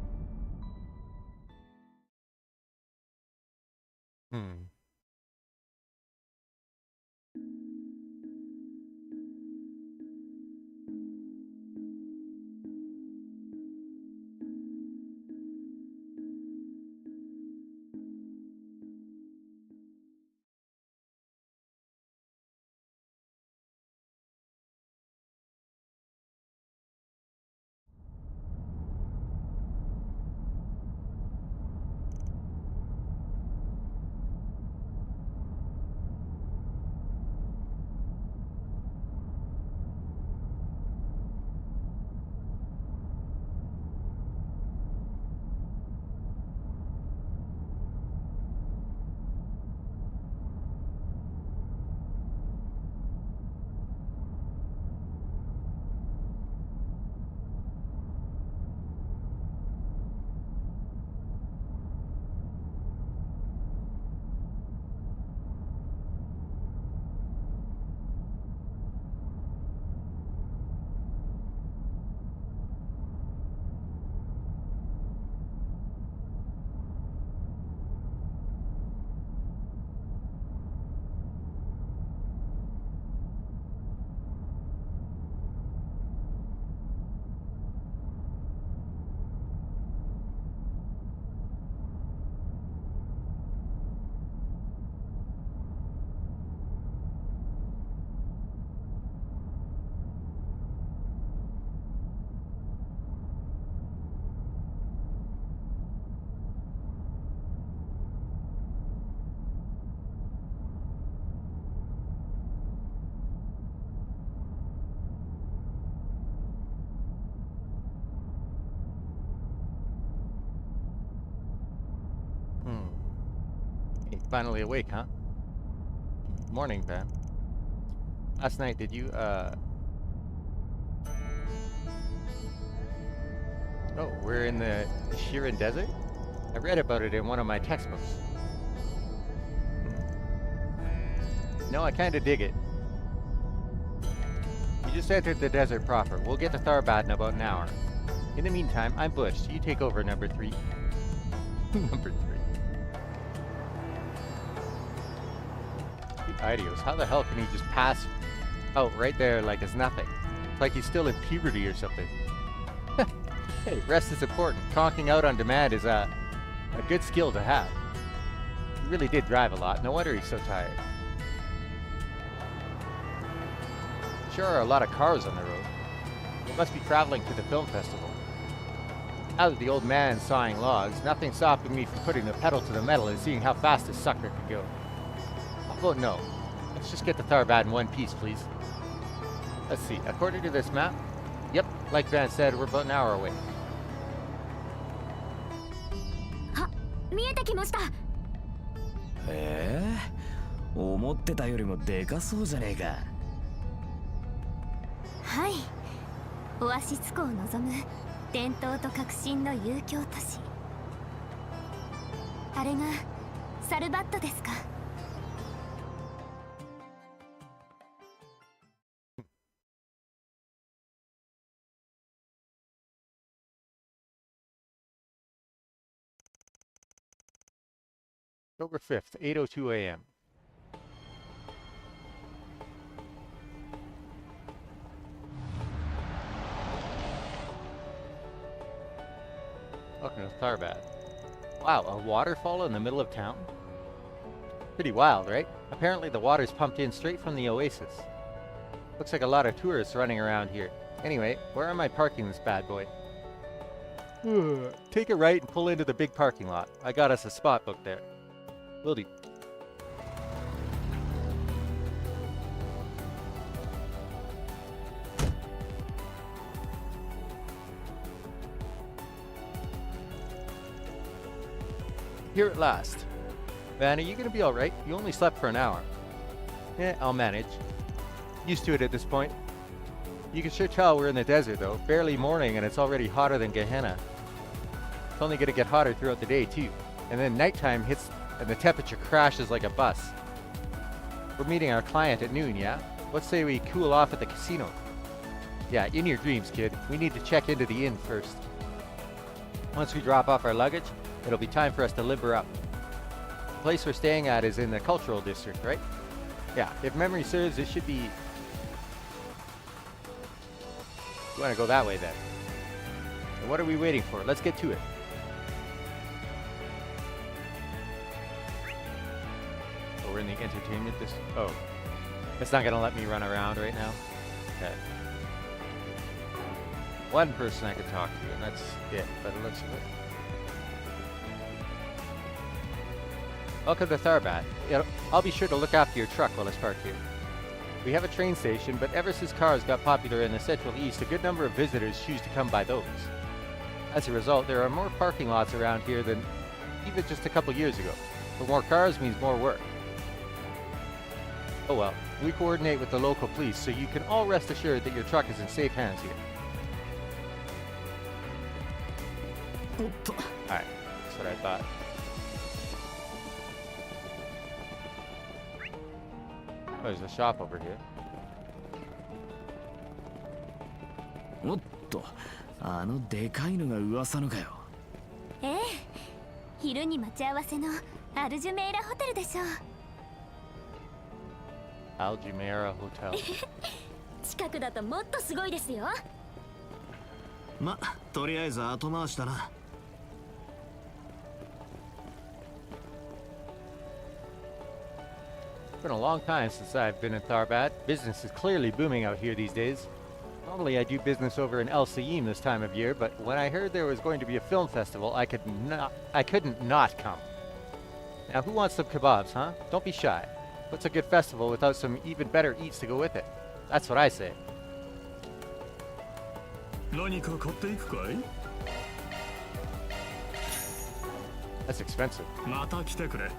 Hey, finally awake, huh? Morning, Van. Last night, did you, Oh, we're in the Shirin Desert? I read about it in one of my textbooks. No, I kinda dig it. You just entered the desert proper. We'll get to Tharbad in about an hour. In the meantime, I'm Bush. You take over, number 3. Number 3. Idios, how the hell can he just pass out right there like it's nothing? It's like he's still in puberty or something. Hey, rest is important. Conking out on demand is a good skill to have. He really did drive a lot. No wonder he's so tired. Sure are a lot of cars on the road. They must be traveling to the film festival. Now that the old man's sawing logs, nothing's stopping me from putting the pedal to the metal and seeing how fast this sucker can go. I'll vote no. Let's just get to Tharbad in one piece, please. Let's see. According to this map, yep, like Van said, we're about an hour away. 見えてきました。思ってたよりもでかそうじゃねえか。はい。オアシス湖を望む伝統と革新の遊興都市。あれがサルバットですか。October 5th, 8:02 a.m. Welcome to Tharbad. Wow, a waterfall in the middle of town? Pretty wild, right? Apparently the water's pumped in straight from the oasis. Looks like a lot of tourists running around here. Anyway, where am I parking this bad boy? Take a right and pull into the big parking lot. I got us a spot booked there. Will do. Here at last. Van, are you gonna be alright? You only slept for an hour. Yeah, I'll manage. Used to it at this point. You can sure tell we're in the desert though. Barely morning and it's already hotter than Gehenna. It's only gonna get hotter throughout the day too. And then nighttime hits and the temperature crashes like a bus. We're meeting our client at noon, yeah? Let's say we cool off at the casino. Yeah, in your dreams, kid. We need to check into the inn first. Once we drop off our luggage, it'll be time for us to limber up. The place we're staying at is in the cultural district, right? Yeah, if memory serves, it should be... You want to go that way then. And what are we waiting for? Let's get to it. We're in the entertainment district. Oh, it's not gonna let me run around right now. Okay. One person I could talk to, and that's it. By the looks of it. Welcome to Tharbad. I'll be sure to look after your truck while it's parked here. We have a train station, but ever since cars got popular in the Central East, a good number of visitors choose to come by those. As a result, there are more parking lots around here than even just a couple years ago. But more cars means more work. Oh well, we coordinate with the local police, so you can all rest assured that your truck is in safe hands here. Alright, that's what I thought. Oh, there's a shop over here. おっと、あのでかいのが噂のかよ。ええ、昼に待ち合わせのアルジュメイラホテルでしょう。Aljumera Hotel. 近くだともっとすごいですよ。ま、とりあえず後回しだな。It's been a long time since I've been in Tharbad. Business is clearly booming out here these days. Normally I do business over in El Saim this time of year, but when I heard there was going to be a film festival, I couldn't not come. Now who wants some kebabs, huh? Don't be shy. What's a good festival without some even better eats to go with it? That's what I say. 何か買っていくかい? That's expensive. また来てくれ。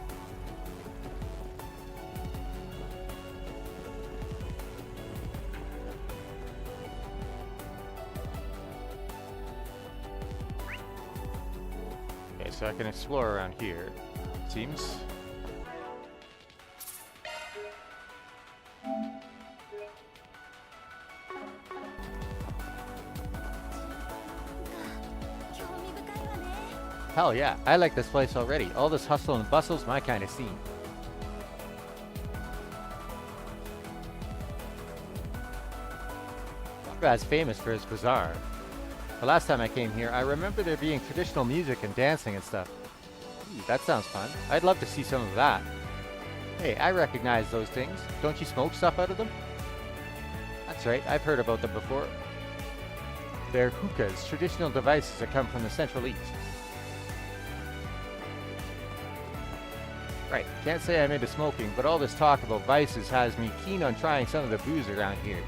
so I can explore around here, seems. Hell yeah, I like this place already. All this hustle and bustle's my kind of scene. Is famous for his bazaar. The last time I came here, I remember there being traditional music and dancing and stuff. Ooh, that sounds fun. I'd love to see some of that. Hey, I recognize those things. Don't you smoke stuff out of them? That's right, I've heard about them before. They're hookahs, traditional devices that come from the Central East. Right, can't say I'm into smoking, but all this talk about vices has me keen on trying some of the booze around here.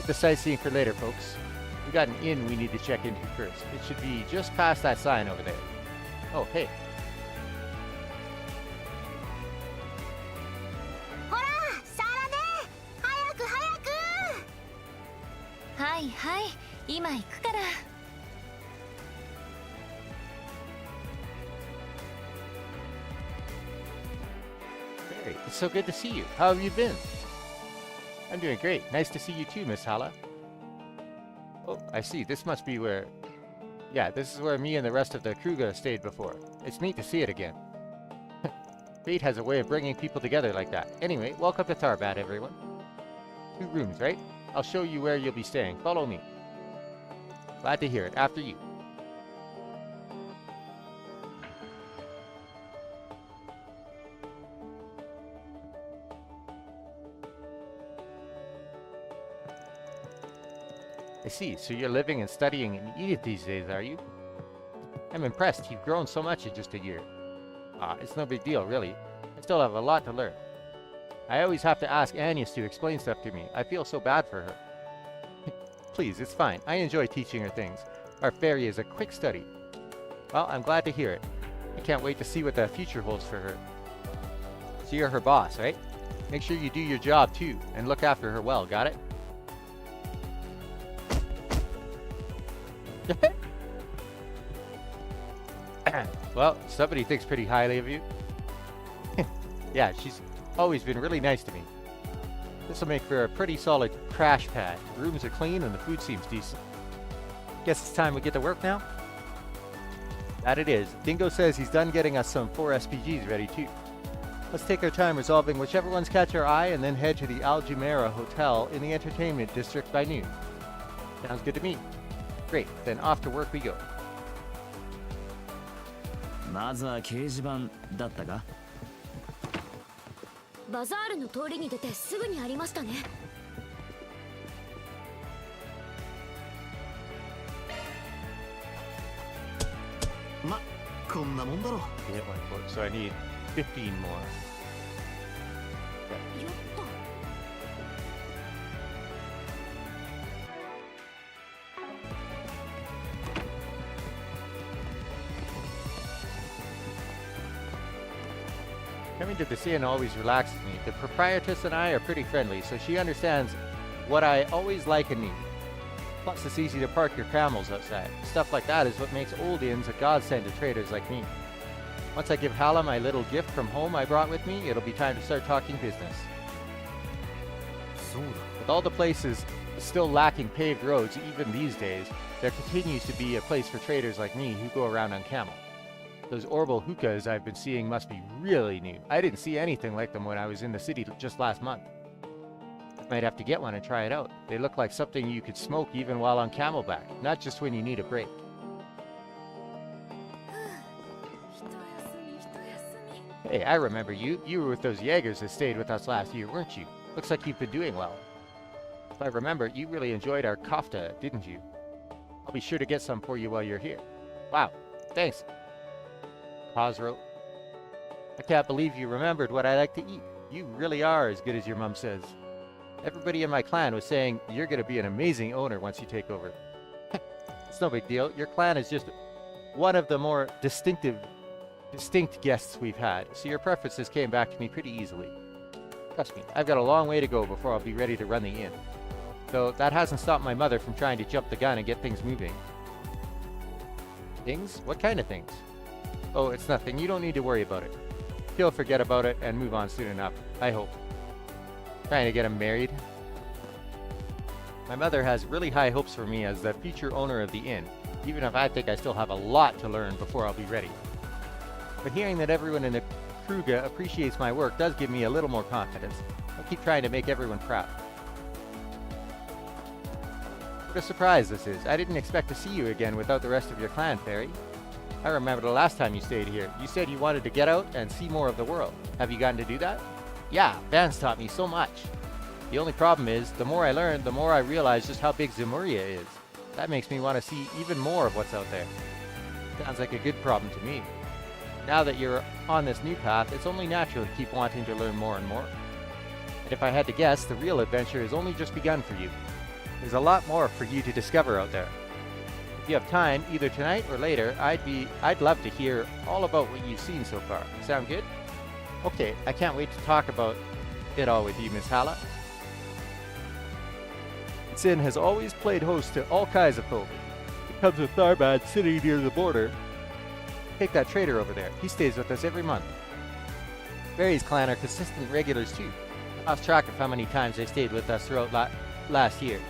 The sightseeing for later, folks. We got an inn we need to check into first. It should be just past that sign over there. Oh, hey. Hey, it's so good to see you. How have you been? I'm doing great. Nice to see you too, Miss Hala. Oh, I see. This must be where... Yeah, this is where me and the rest of the Kruga stayed before. It's neat to see it again. Fate has a way of bringing people together like that. Anyway, welcome to Tarbad, everyone. 2 rooms, right? I'll show you where you'll be staying. Follow me. Glad to hear it. After you. I see, so you're living and studying in Edith these days, are you? I'm impressed, you've grown so much in just a year. Ah, it's no big deal, really. I still have a lot to learn. I always have to ask Agnes to explain stuff to me. I feel so bad for her. Please, it's fine. I enjoy teaching her things. Our fairy is a quick study. Well, I'm glad to hear it. I can't wait to see what the future holds for her. So you're her boss, right? Make sure you do your job too, and look after her well, got it? Well, somebody thinks pretty highly of you. Yeah, she's always been really nice to me. This will make for a pretty solid crash pad. Rooms are clean and the food seems decent. Guess it's time we get to work now? That it is. Dingo says he's done getting us some 4 SPGs ready too. Let's take our time resolving whichever ones catch our eye and then head to the Al Jumeirah Hotel in the entertainment district by noon. Sounds good to me. Great, then off to work we go. まずは掲示板だったか。バザールの通りに出てすぐにありましたね。ま、こんなもんだろ。Get one for it, so I need 15 more. Coming to this inn always relaxes me. The proprietress and I are pretty friendly, so she understands what I always like and need. Plus, it's easy to park your camels outside. Stuff like that is what makes old inns a godsend to traders like me. Once I give Hala my little gift from home I brought with me, it'll be time to start talking business. With all the places still lacking paved roads even these days, there continues to be a place for traders like me who go around on camel. Those orbital hookahs I've been seeing must be really new. I didn't see anything like them when I was in the city just last month. I might have to get one and try it out. They look like something you could smoke even while on camelback, not just when you need a break. Hey, I remember you. You were with those Jaegers that stayed with us last year, weren't you? Looks like you've been doing well. If I remember, you really enjoyed our kofta, didn't you? I'll be sure to get some for you while you're here. Wow, thanks. Khosrow. I can't believe you remembered what I like to eat. You really are as good as your mum says. Everybody in my clan was saying you're going to be an amazing owner once you take over. It's no big deal. Your clan is just one of the more distinct guests we've had, so your preferences came back to me pretty easily. Trust me, I've got a long way to go before I'll be ready to run the inn. Though that hasn't stopped my mother from trying to jump the gun and get things moving. Things? What kind of things? Oh, it's nothing. You don't need to worry about it. He'll forget about it and move on soon enough. I hope. Trying to get him married. My mother has really high hopes for me as the future owner of the inn, even if I think I still have a lot to learn before I'll be ready. But hearing that everyone in the Kruga appreciates my work does give me a little more confidence. I'll keep trying to make everyone proud. What a surprise this is. I didn't expect to see you again without the rest of your clan, Fairy. I remember the last time you stayed here. You said you wanted to get out and see more of the world. Have you gotten to do that? Yeah, Vance taught me so much. The only problem is, the more I learn, the more I realize just how big Zemuria is. That makes me want to see even more of what's out there. Sounds like a good problem to me. Now that you're on this new path, it's only natural to keep wanting to learn more and more. And if I had to guess, the real adventure has only just begun for you. There's a lot more for you to discover out there. If you have time, either tonight or later, I'd love to hear all about what you've seen so far. Sound good? Okay, I can't wait to talk about it all with you, Miss Hala. Sin has always played host to all kinds of folk. It comes with Tharbad sitting near the border. Take that trader over there. He stays with us every month. Barry's clan are consistent regulars too. I lost track of how many times they stayed with us throughout last year.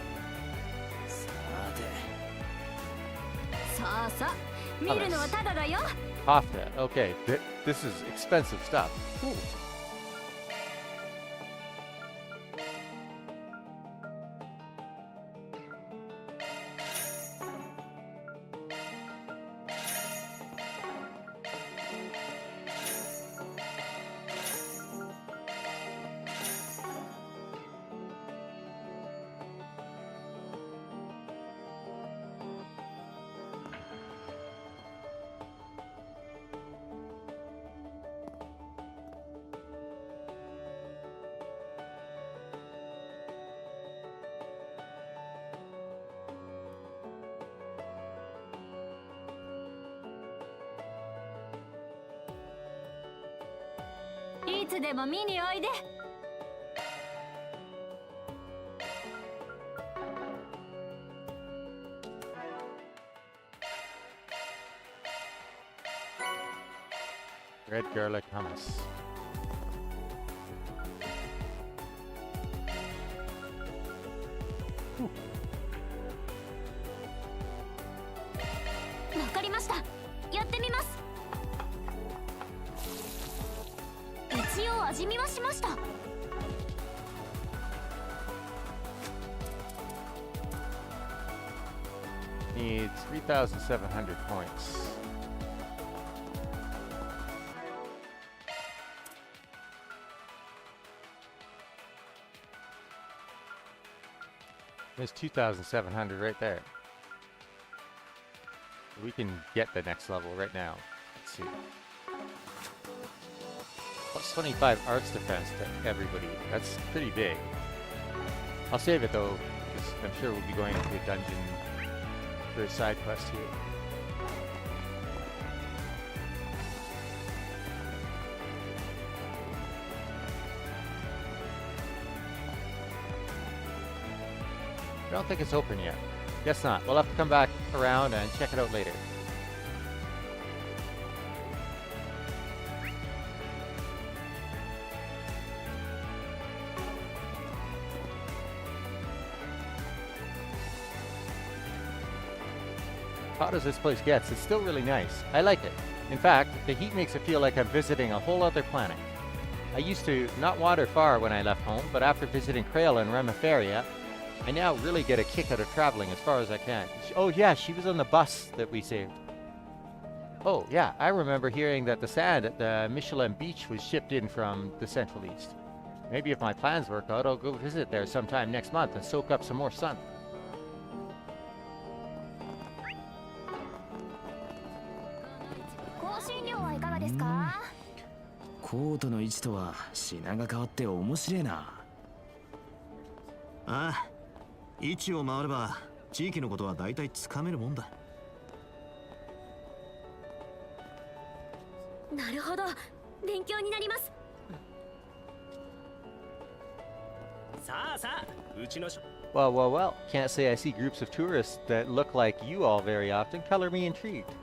Hofta. Okay, this is expensive stuff. Cool. Red garlic hummus. Needs 3,700 points. There's 2,700 right there. We can get the next level right now. Let's see. Plus 25 arts defense to everybody. That's pretty big. I'll save it though, because I'm sure we'll be going into a dungeon for a side quest here. I don't think it's open yet. Guess not. We'll have to come back around and check it out later. Hot as this place gets, it's still really nice. I like it. In fact, the heat makes it feel like I'm visiting a whole other planet. I used to not wander far when I left home, but after visiting Krail and Remiferia, I now really get a kick out of traveling as far as I can. Oh yeah, she was on the bus that we saved. Oh yeah, I remember hearing that the sand at the Michelin beach was shipped in from the Central East. Maybe if my plans work out, I'll go visit there sometime next month and soak up some more sun. Kotoの位置とは品が変わって面白いな。ああ、位置を回れば地域のことは大体つかめるもんだ。なるほど、勉強になります。さあさあ、うちの Well, well, well. Can't say I see groups of tourists that look like you all very often. Color me intrigued.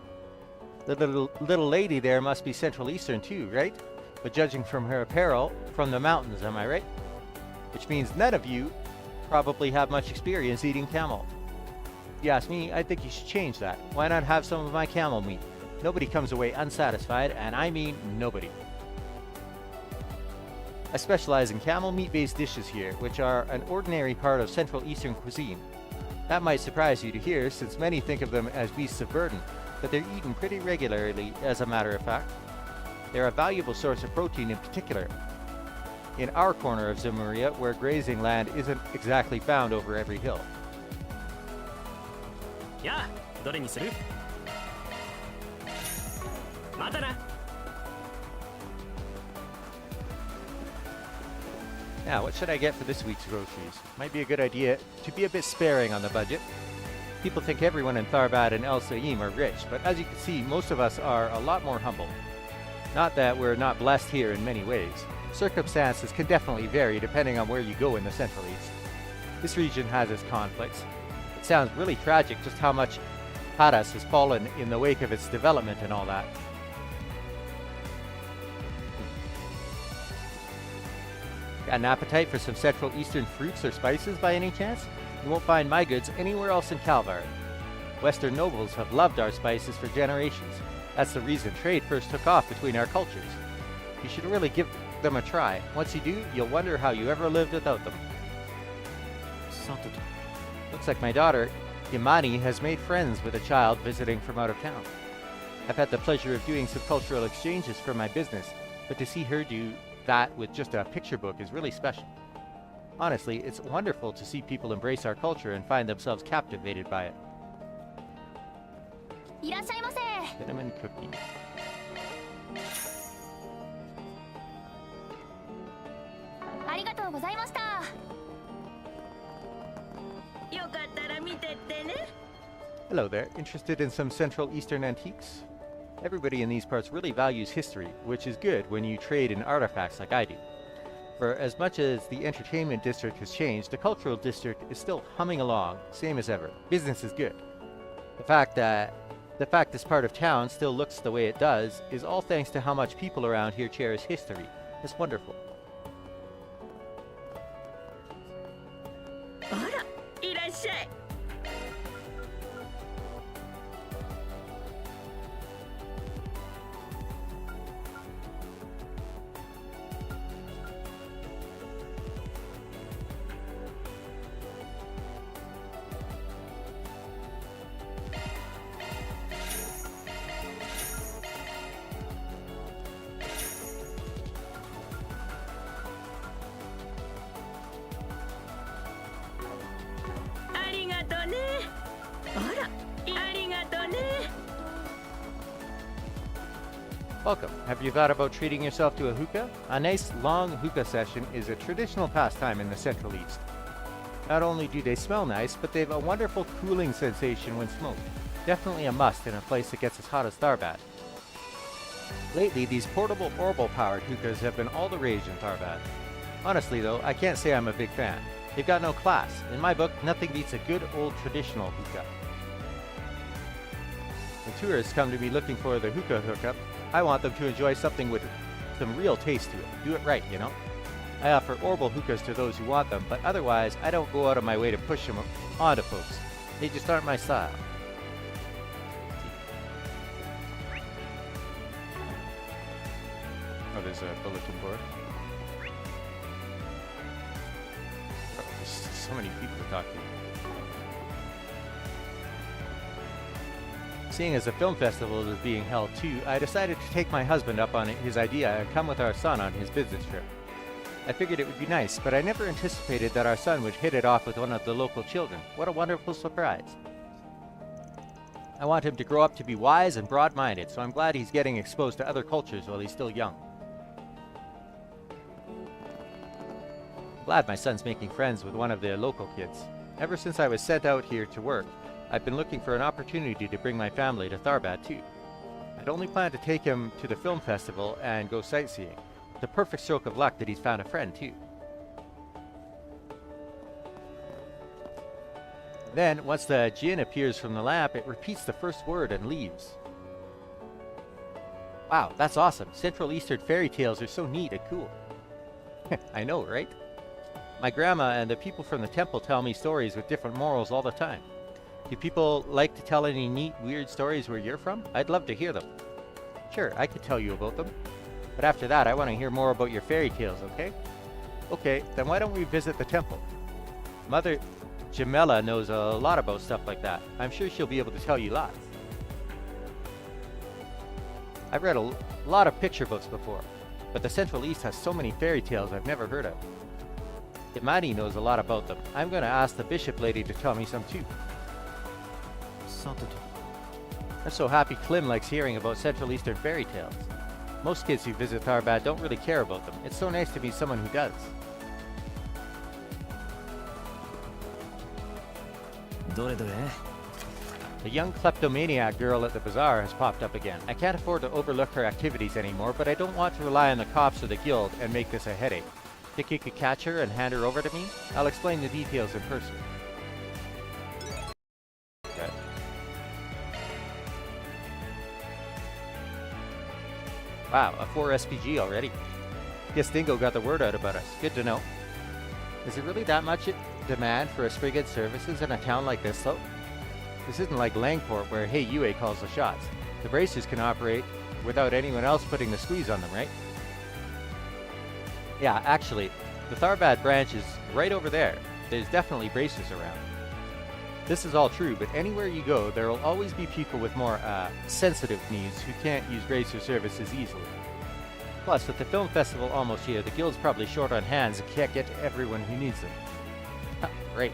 The little lady there must be Central Eastern too, right? But judging from her apparel, from the mountains, am I right? Which means none of you probably have much experience eating camel. If you ask me, I think you should change that. Why not have some of my camel meat? Nobody comes away unsatisfied, and I mean nobody. I specialize in camel meat-based dishes here, which are an ordinary part of Central Eastern cuisine. That might surprise you to hear, since many think of them as beasts of burden, but they're eaten pretty regularly, as a matter of fact. They're a valuable source of protein in particular. In our corner of Zemuria, where grazing land isn't exactly found over every hill. やあ、どれにする？またな。 Now, what should I get for this week's groceries? Might be a good idea to be a bit sparing on the budget. People think everyone in Tharbad and El Saim are rich, but as you can see, most of us are a lot more humble. Not that we're not blessed here in many ways. Circumstances can definitely vary depending on where you go in the Central East. This region has its conflicts. It sounds really tragic just how much Hadas has fallen in the wake of its development and all that. Got an appetite for some Central Eastern fruits or spices by any chance? You won't find my goods anywhere else in Calvar. Western nobles have loved our spices for generations. That's the reason trade first took off between our cultures. You should really give them a try. Once you do, you'll wonder how you ever lived without them. Looks like my daughter, Yamani, has made friends with a child visiting from out of town. I've had the pleasure of doing some cultural exchanges for my business, but to see her do that with just a picture book is really special. Honestly, it's wonderful to see people embrace our culture and find themselves captivated by it. Cinnamon cookie. Hello there, interested in some Central Eastern antiques? Everybody in these parts really values history, which is good when you trade in artifacts like I do. For as much as the entertainment district has changed, the cultural district is still humming along, same as ever. Business is good. The fact this part of town still looks the way it does is all thanks to how much people around here cherish history. It's wonderful. あら、いらっしゃい。 Welcome. Have you thought about treating yourself to a hookah? A nice long hookah session is a traditional pastime in the Central East. Not only do they smell nice, but they have a wonderful cooling sensation when smoked. Definitely a must in a place that gets as hot as Tharbad. Lately, these portable orbital-powered hookahs have been all the rage in Tharbad. Honestly though, I can't say I'm a big fan. They've got no class. In my book, nothing beats a good old traditional hookah. When tourists come to me looking for the hookah hookup, I want them to enjoy something with some real taste to it. Do it right, you know? I offer orbital hookahs to those who want them, but otherwise, I don't go out of my way to push them onto folks. They just aren't my style. Oh, there's a bulletin board. Oh, there's so many people to talk to. Seeing as the film festival is being held too, I decided to take my husband up on his idea and come with our son on his business trip. I figured it would be nice, but I never anticipated that our son would hit it off with one of the local children. What a wonderful surprise. I want him to grow up to be wise and broad-minded, so I'm glad he's getting exposed to other cultures while he's still young. I'm glad my son's making friends with one of the local kids. Ever since I was sent out here to work, I've been looking for an opportunity to bring my family to Tharbad too. I'd only planned to take him to the film festival and go sightseeing. The perfect stroke of luck that he's found a friend too. Then, once the djinn appears from the lamp, it repeats the first word and leaves. Wow, that's awesome. Central Eastern fairy tales are so neat and cool. I know, right? My grandma and the people from the temple tell me stories with different morals all the time. Do people like to tell any neat, weird stories where you're from? I'd love to hear them. Sure, I could tell you about them. But after that, I want to hear more about your fairy tales, okay? Okay, then why don't we visit the temple? Mother Jamela knows a lot about stuff like that. I'm sure she'll be able to tell you lots. I've read a lot of picture books before, but the Central East has so many fairy tales I've never heard of. Imani knows a lot about them. I'm going to ask the bishop lady to tell me some too. I'm so happy Klim likes hearing about Central Eastern fairy tales. Most kids who visit Tharbad don't really care about them. It's so nice to meet someone who does. The young kleptomaniac girl at the bazaar has popped up again. I can't afford to overlook her activities anymore, but I don't want to rely on the cops or the guild and make this a headache. Think you could catch her and hand her over to me? I'll explain the details in person. Okay. Wow, a 4 SPG already. Guess Dingo got the word out about us. Good to know. Is there really that much demand for a Spriggan services in a town like this, though? This isn't like Langport where Hey Yue calls the shots. The bracers can operate without anyone else putting the squeeze on them, right? Yeah, actually, the Tharbad branch is right over there. There's definitely bracers around. This is all true, but anywhere you go, there will always be people with more sensitive needs who can't use bracer services easily. Plus, with the film festival almost here, the guild's probably short on hands and can't get to everyone who needs them. Great.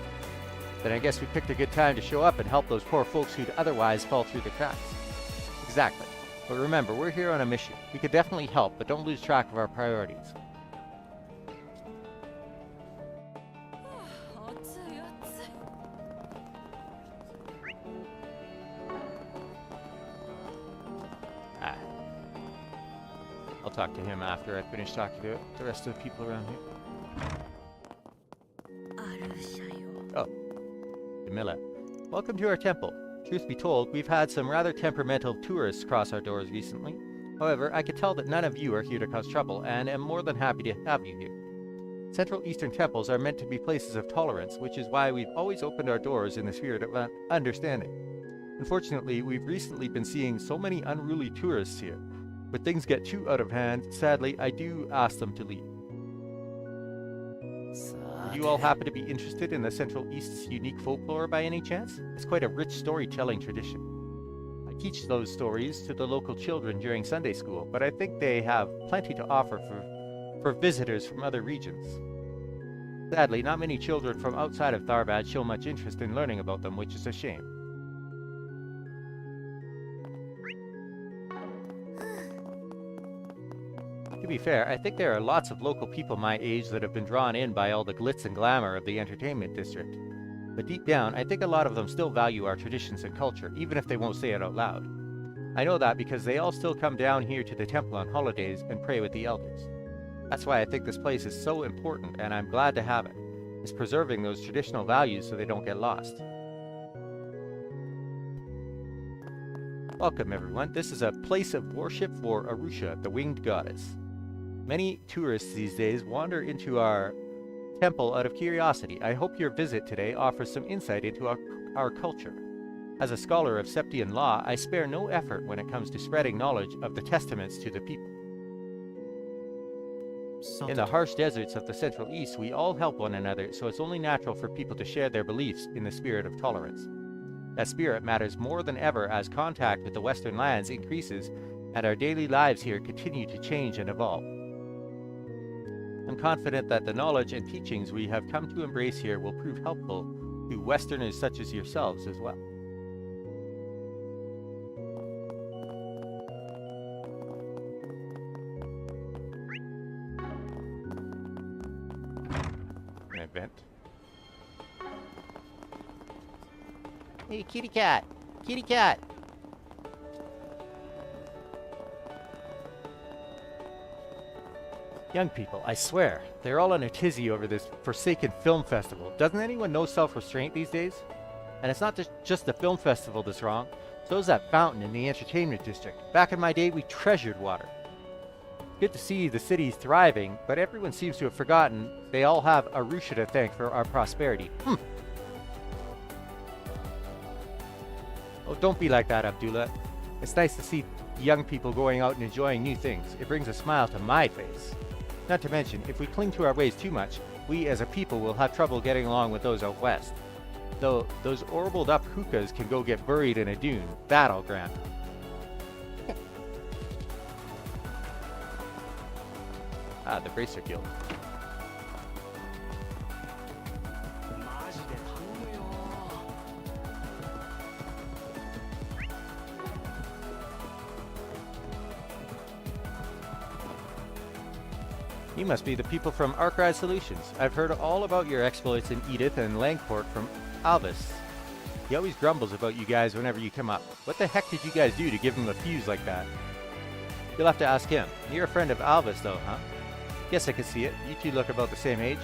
Then I guess we picked a good time to show up and help those poor folks who'd otherwise fall through the cracks. Exactly. But remember, we're here on a mission. We could definitely help, but don't lose track of our priorities. I'll talk to him after I finish talking to the rest of the people around here. Oh, Jamila. Welcome to our temple. Truth be told, we've had some rather temperamental tourists cross our doors recently. However, I can tell that none of you are here to cause trouble, and am more than happy to have you here. Central Eastern temples are meant to be places of tolerance, which is why we've always opened our doors in the spirit of understanding. Unfortunately, we've recently been seeing so many unruly tourists here. When things get too out of hand, sadly, I do ask them to leave. Would you all happen to be interested in the Central East's unique folklore by any chance? It's quite a rich storytelling tradition. I teach those stories to the local children during Sunday school, but I think they have plenty to offer for visitors from other regions. Sadly, not many children from outside of Tharbad show much interest in learning about them, which is a shame. To be fair, I think there are lots of local people my age that have been drawn in by all the glitz and glamour of the entertainment district. But deep down, I think a lot of them still value our traditions and culture, even if they won't say it out loud. I know that because they all still come down here to the temple on holidays and pray with the elders. That's why I think this place is so important, and I'm glad to have it. It's preserving those traditional values so they don't get lost. Welcome, everyone. This is a place of worship for Arusha, the winged goddess. Many tourists these days wander into our temple out of curiosity. I hope your visit today offers some insight into our culture. As a scholar of Septian law, I spare no effort when it comes to spreading knowledge of the testaments to the people. In the harsh deserts of the Central East, we all help one another, so it's only natural for people to share their beliefs in the spirit of tolerance. That spirit matters more than ever as contact with the Western lands increases and our daily lives here continue to change and evolve. I'm confident that the knowledge and teachings we have come to embrace here will prove helpful to Westerners such as yourselves as well. An event. Hey, kitty cat! Kitty cat! Young people, I swear, they're all in a tizzy over this forsaken film festival. Doesn't anyone know self-restraint these days? And it's not just the film festival that's wrong. So is that fountain in the entertainment district. Back in my day, we treasured water. Good to see the city's thriving, but everyone seems to have forgotten they all have Arusha to thank for our prosperity. Oh, don't be like that, Abdullah. It's nice to see young people going out and enjoying new things. It brings a smile to my face. Not to mention, if we cling to our ways too much, we as a people will have trouble getting along with those out west. Though those orbled up hookahs can go get buried in a dune, that I'll grant. Ah, the Bracer Guild. You must be the people from Arkride Solutions. I've heard all about your exploits in Edith and Langport from Alvis. He always grumbles about you guys whenever you come up. What the heck did you guys do to give him a fuse like that? You'll have to ask him. You're a friend of Alvis though, huh? Guess I could see it. You two look about the same age.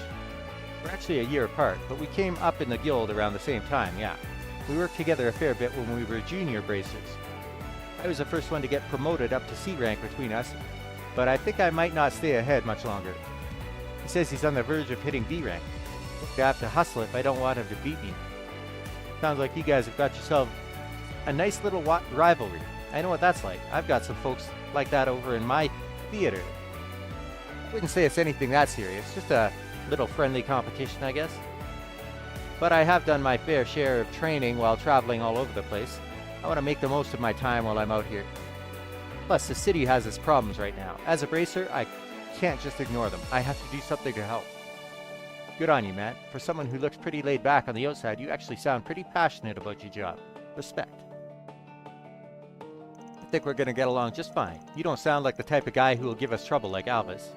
We're actually a year apart, but we came up in the guild around the same time, yeah. We worked together a fair bit when we were junior bracers. I was the first one to get promoted up to C rank between us, but I think I might not stay ahead much longer. He says he's on the verge of hitting B rank. I have to hustle if I don't want him to beat me. Sounds like you guys have got yourself a nice little rivalry. I know what that's like. I've got some folks like that over in my theater. I wouldn't say it's anything that serious, just a little friendly competition, I guess. But I have done my fair share of training while traveling all over the place. I want to make the most of my time while I'm out here. Plus, the city has its problems right now. As a bracer, I can't just ignore them. I have to do something to help. Good on you, man. For someone who looks pretty laid back on the outside, you actually sound pretty passionate about your job. Respect. I think we're gonna get along just fine. You don't sound like the type of guy who will give us trouble like Alvis.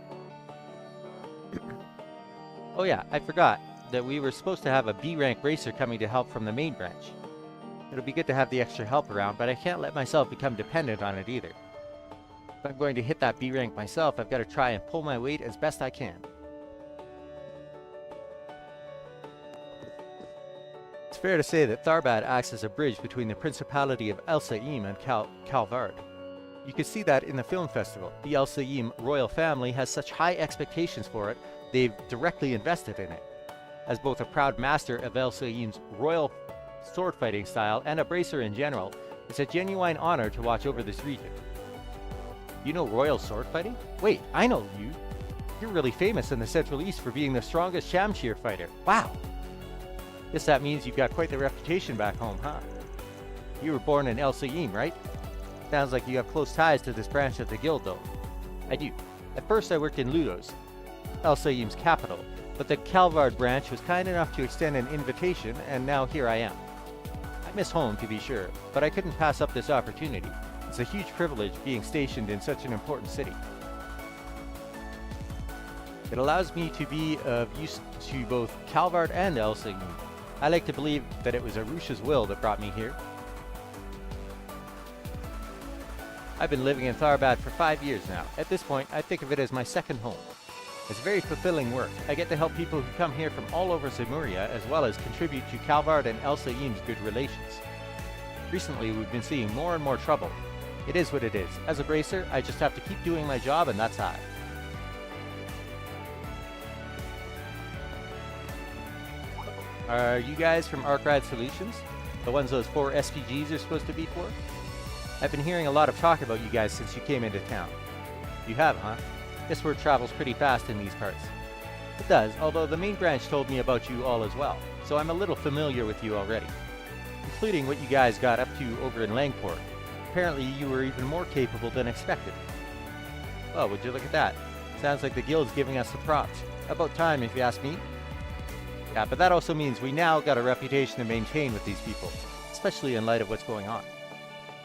Oh yeah, I forgot that we were supposed to have a B-rank racer coming to help from the main branch. It'll be good to have the extra help around, but I can't let myself become dependent on it either. If I'm going to hit that B rank myself, I've got to try and pull my weight as best I can. It's fair to say that Tharbad acts as a bridge between the Principality of El Saim and Calvard. You can see that in the film festival. The El Saim royal family has such high expectations for it, they've directly invested in it. As both a proud master of El Saim's royal sword fighting style and a bracer in general, it's a genuine honor to watch over this region. You know royal sword fighting? Wait, I know you. You're really famous in the Central East for being the strongest Shamshir fighter. Wow! Guess that means you've got quite the reputation back home, huh? You were born in El Saim, right? Sounds like you have close ties to this branch of the guild, though. I do. At first I worked in Ludos, El Saim's capital, but the Calvard branch was kind enough to extend an invitation, and now here I am. I miss home, to be sure, but I couldn't pass up this opportunity. It's a huge privilege being stationed in such an important city. It allows me to be of use to both Calvard and El Saim. I like to believe that it was Arusha's will that brought me here. I've been living in Tharbad for 5 years now. At this point, I think of it as my second home. It's very fulfilling work. I get to help people who come here from all over Zemuria, as well as contribute to Calvard and El Saim's good relations. Recently, we've been seeing more and more trouble. It is what it is. As a bracer, I just have to keep doing my job, and that's I. Are you guys from Arkride Solutions? The ones those 4 SPGs are supposed to be for? I've been hearing a lot of talk about you guys since you came into town. You have, huh? This word travels pretty fast in these parts. It does, although the main branch told me about you all as well, so I'm a little familiar with you already. Including what you guys got up to over in Langport. Apparently you were even more capable than expected. Well, would you look at that? Sounds like the guild's giving us the props. About time, if you ask me. Yeah, but that also means we now got a reputation to maintain with these people, especially in light of what's going on.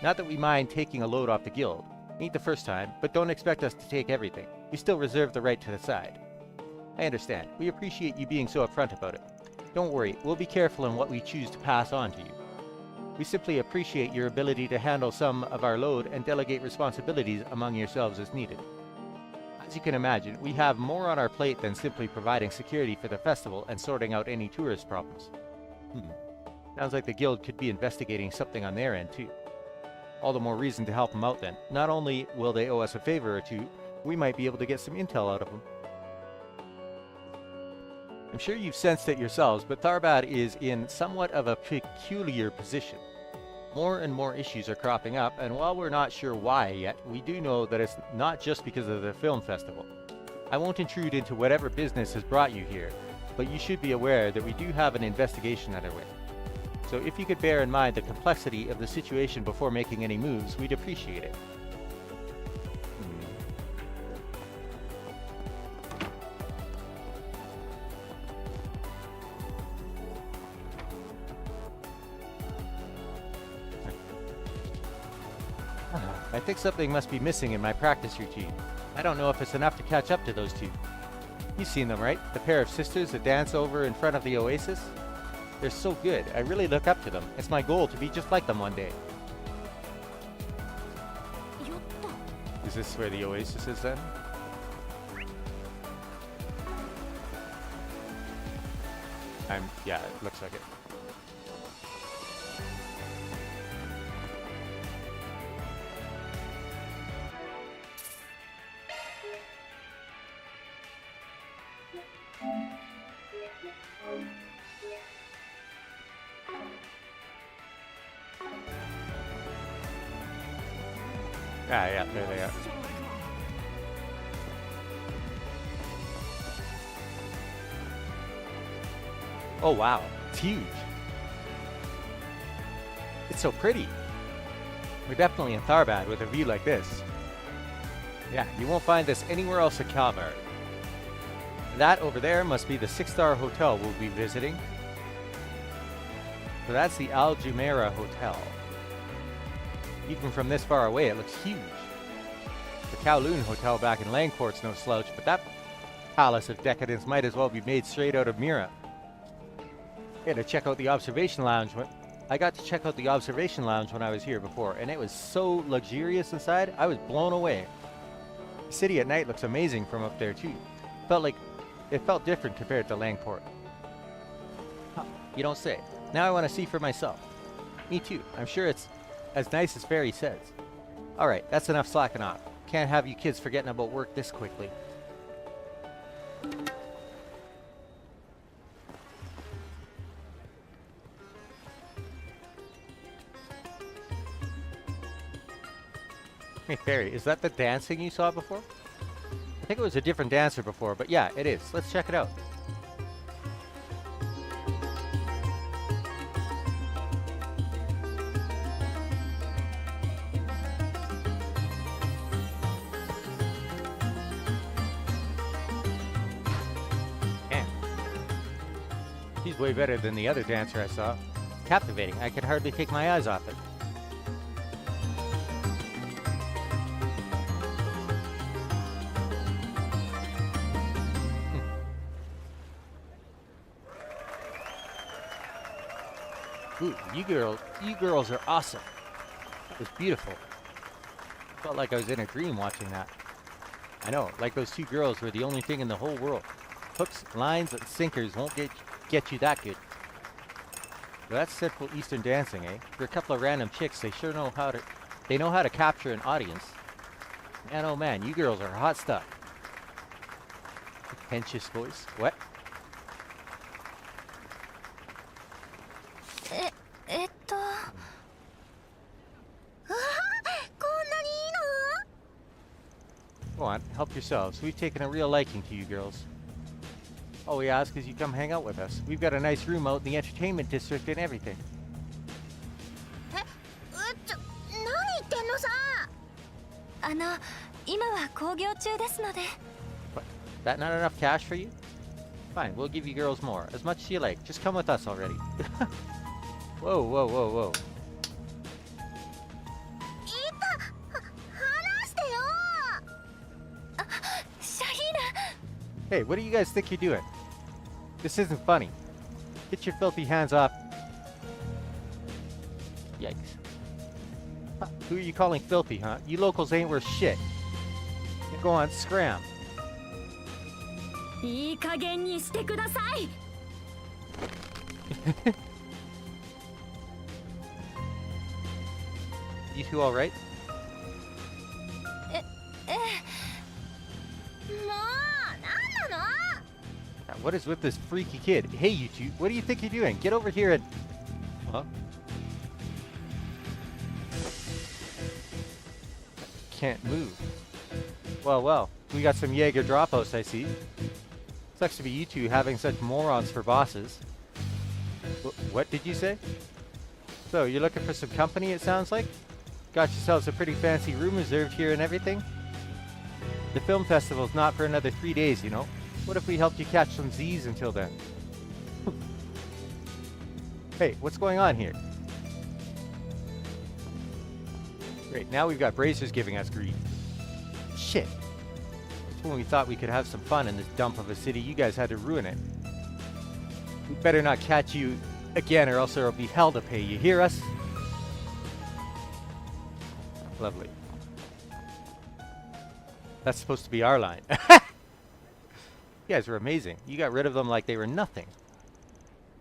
Not that we mind taking a load off the guild. Ain't the first time, but don't expect us to take everything. We still reserve the right to decide. I understand. We appreciate you being so upfront about it. Don't worry, we'll be careful in what we choose to pass on to you. We simply appreciate your ability to handle some of our load and delegate responsibilities among yourselves as needed. As you can imagine, we have more on our plate than simply providing security for the festival and sorting out any tourist problems. Sounds like the guild could be investigating something on their end too. All the more reason to help them out then. Not only will they owe us a favor or two, we might be able to get some intel out of them. I'm sure you've sensed it yourselves, but Tharbad is in somewhat of a peculiar position. More and more issues are cropping up, and while we're not sure why yet, we do know that it's not just because of the film festival. I won't intrude into whatever business has brought you here, but you should be aware that we do have an investigation underway. So if you could bear in mind the complexity of the situation before making any moves, we'd appreciate it. I think something must be missing in my practice routine. I don't know if it's enough to catch up to those two. You've seen them, right? The pair of sisters that dance over in front of the oasis? They're so good. I really look up to them. It's my goal to be just like them one day. Is this where the oasis is then? Yeah, it looks like it. Ah, yeah, there they are. Oh wow, it's huge. It's so pretty. We're definitely in Tharbad with a view like this. Yeah, you won't find this anywhere else at Calvert. That over there must be the 6-star hotel we'll be visiting. So that's the Al Jumeirah Hotel. Even from this far away, it looks huge. The Kowloon Hotel back in Langport's no slouch, but that palace of decadence might as well be made straight out of Mira. I got to check out the observation lounge. I got to check out the observation lounge when I was here before, and it was so luxurious inside. I was blown away. The city at night looks amazing from up there too. It felt different compared to Langport. Huh, you don't say. Now I want to see for myself. Me too. I'm sure it's as nice as Fairy says. Alright, that's enough slacking off. Can't have you kids forgetting about work this quickly. Hey Fairy, is that the dancing you saw before? I think it was a different dancer before, but yeah, it is. Let's check it out. She's way better than the other dancer I saw. Captivating. I could hardly take my eyes off it. Ooh, you girls are awesome. That was beautiful. Felt like I was in a dream watching that. I know, like those two girls were the only thing in the whole world. Hooks, lines, and sinkers won't get you that good. Well, that's simple Eastern dancing, eh? For a couple of random chicks, they sure know how to capture an audience. Man, oh man, you girls are hot stuff. Pretentious voice. What? Go on, help yourselves. We've taken a real liking to you girls. All we ask is you come hang out with us. We've got a nice room out in the entertainment district and everything. What? That not enough cash for you? Fine, we'll give you girls more. As much as you like. Just come with us already. Whoa, whoa, whoa, whoa. Hey, what do you guys think you're doing? This isn't funny. Get your filthy hands off. Yikes. Huh, who are you calling filthy, huh? You locals ain't worth shit. Go on, scram. You two all right? What is with this freaky kid? Hey, you two, what do you think you're doing? Get over here and... Huh? Can't move. Well, well, we got some Jaeger dropouts, I see. Sucks to be you two having such morons for bosses. What did you say? So, you're looking for some company, it sounds like? Got yourselves a pretty fancy room reserved here and everything? The film festival's not for another 3 days, you know? What if we helped you catch some Z's until then? Hey, what's going on here? Great, now we've got bracers giving us grief. Shit. Just when we thought we could have some fun in this dump of a city, you guys had to ruin it. We better not catch you again or else there'll be hell to pay. You hear us? Lovely. That's supposed to be our line. You guys were amazing. You got rid of them like they were nothing.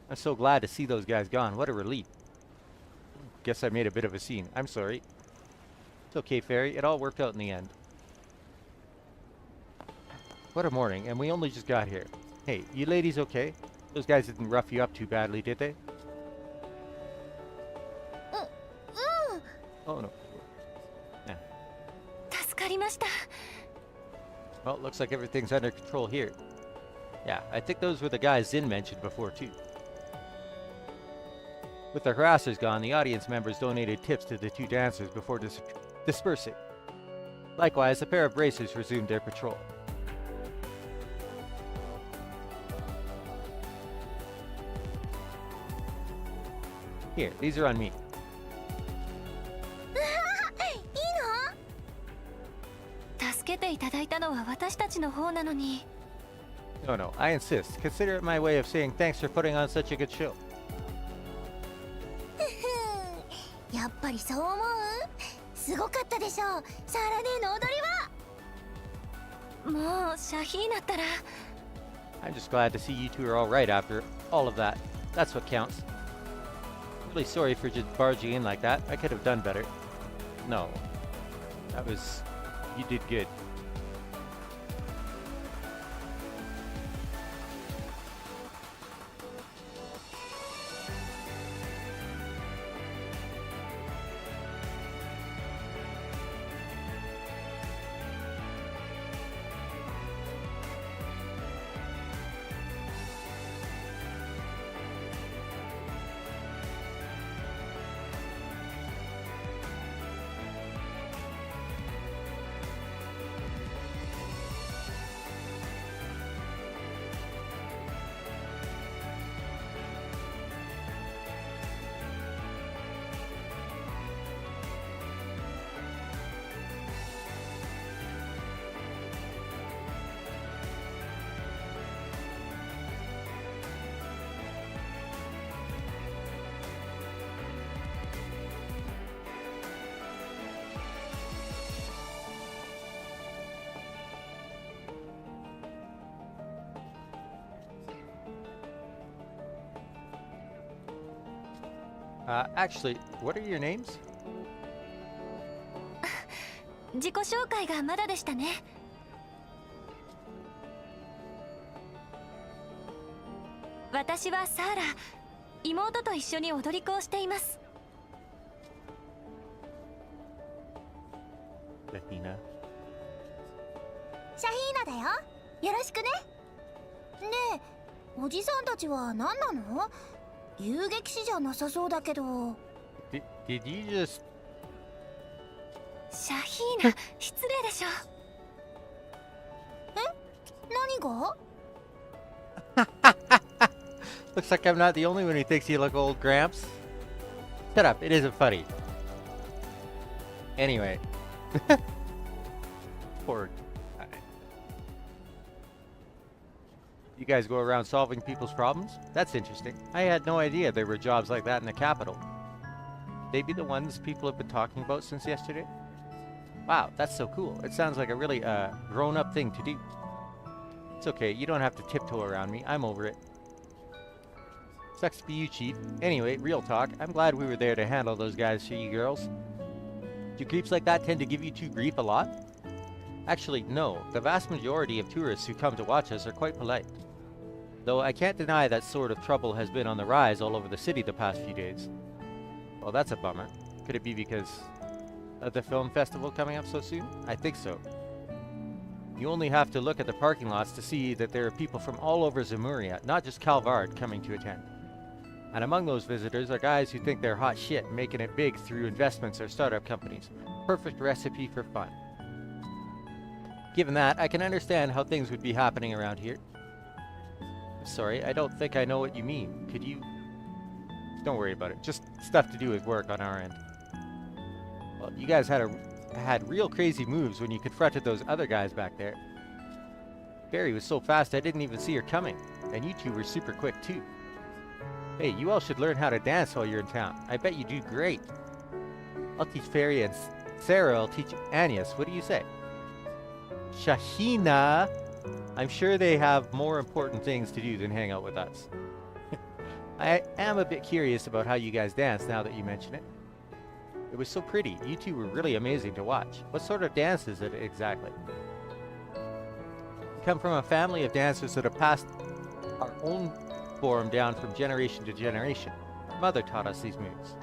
I'm so glad to see those guys gone. What a relief. Guess I made a bit of a scene. I'm sorry. It's okay, Fairy. It all worked out in the end. What a morning, and we only just got here. Hey, you ladies okay? Those guys didn't rough you up too badly, did they? Oh, no. Yeah. Well, looks like everything's under control here. Yeah, I think those were the guys Zin mentioned before, too. With the harassers gone, the audience members donated tips to the two dancers before dispersing. Likewise, a pair of bracers resumed their patrol. Here, these are on me. No, no, I insist. Consider it my way of saying thanks for putting on such a good show. やっぱりそう思う？すごかったでしょう、サーラ姉の踊りは。もうシャヒーナったら。I'm just glad to see you two are all right after all of that. That's what counts. Really sorry for just barging in like that. I could have done better. No. That was... You did good. Actually, what are your names? 自己紹介がまだでしたね。私はサーラ、妹と一緒に踊り子をしています。シャヒーナ。シャヒーナだよ。よろしくね。ねえ、おじさんたちは何なの？遊撃士じゃなさそうだけど。Did you just... シャヒーナ、失礼でしょ。え？何が？ Looks like I'm not the only one who thinks you look old, Gramps. Shut up, it isn't funny. Anyway. Poor guy. You guys go around solving people's problems? That's interesting. I had no idea there were jobs like that in the capital. They be the ones people have been talking about since yesterday? Wow, that's so cool. It sounds like a really grown-up thing to do. It's okay, you don't have to tiptoe around me. I'm over it. Sucks to be you, Chief. Anyway, real talk, I'm glad we were there to handle those guys for you girls. Do creeps like that tend to give you two grief a lot? Actually, no. The vast majority of tourists who come to watch us are quite polite. Though I can't deny that sort of trouble has been on the rise all over the city the past few days. Well, that's a bummer. Could it be because of the film festival coming up so soon? I think so. You only have to look at the parking lots to see that there are people from all over Zemuria, not just Calvard, coming to attend. And among those visitors are guys who think they're hot shit, making it big through investments or startup companies. Perfect recipe for fun. Given that, I can understand how things would be happening around here. Sorry, I don't think I know what you mean. Could you... Don't worry about it. Just stuff to do with work on our end. Well, you guys had real crazy moves when you confronted those other guys back there. Barry was so fast I didn't even see her coming. And you two were super quick too. Hey, you all should learn how to dance while you're in town. I bet you do great. I'll teach Fairy and Sarah will teach Agnes. What do you say? Shahina! I'm sure they have more important things to do than hang out with us. I am a bit curious about how you guys dance now that you mention it. It was so pretty. You two were really amazing to watch. What sort of dance is it exactly? We come from a family of dancers that have passed our own form down from generation to generation. Our mother taught us these moves.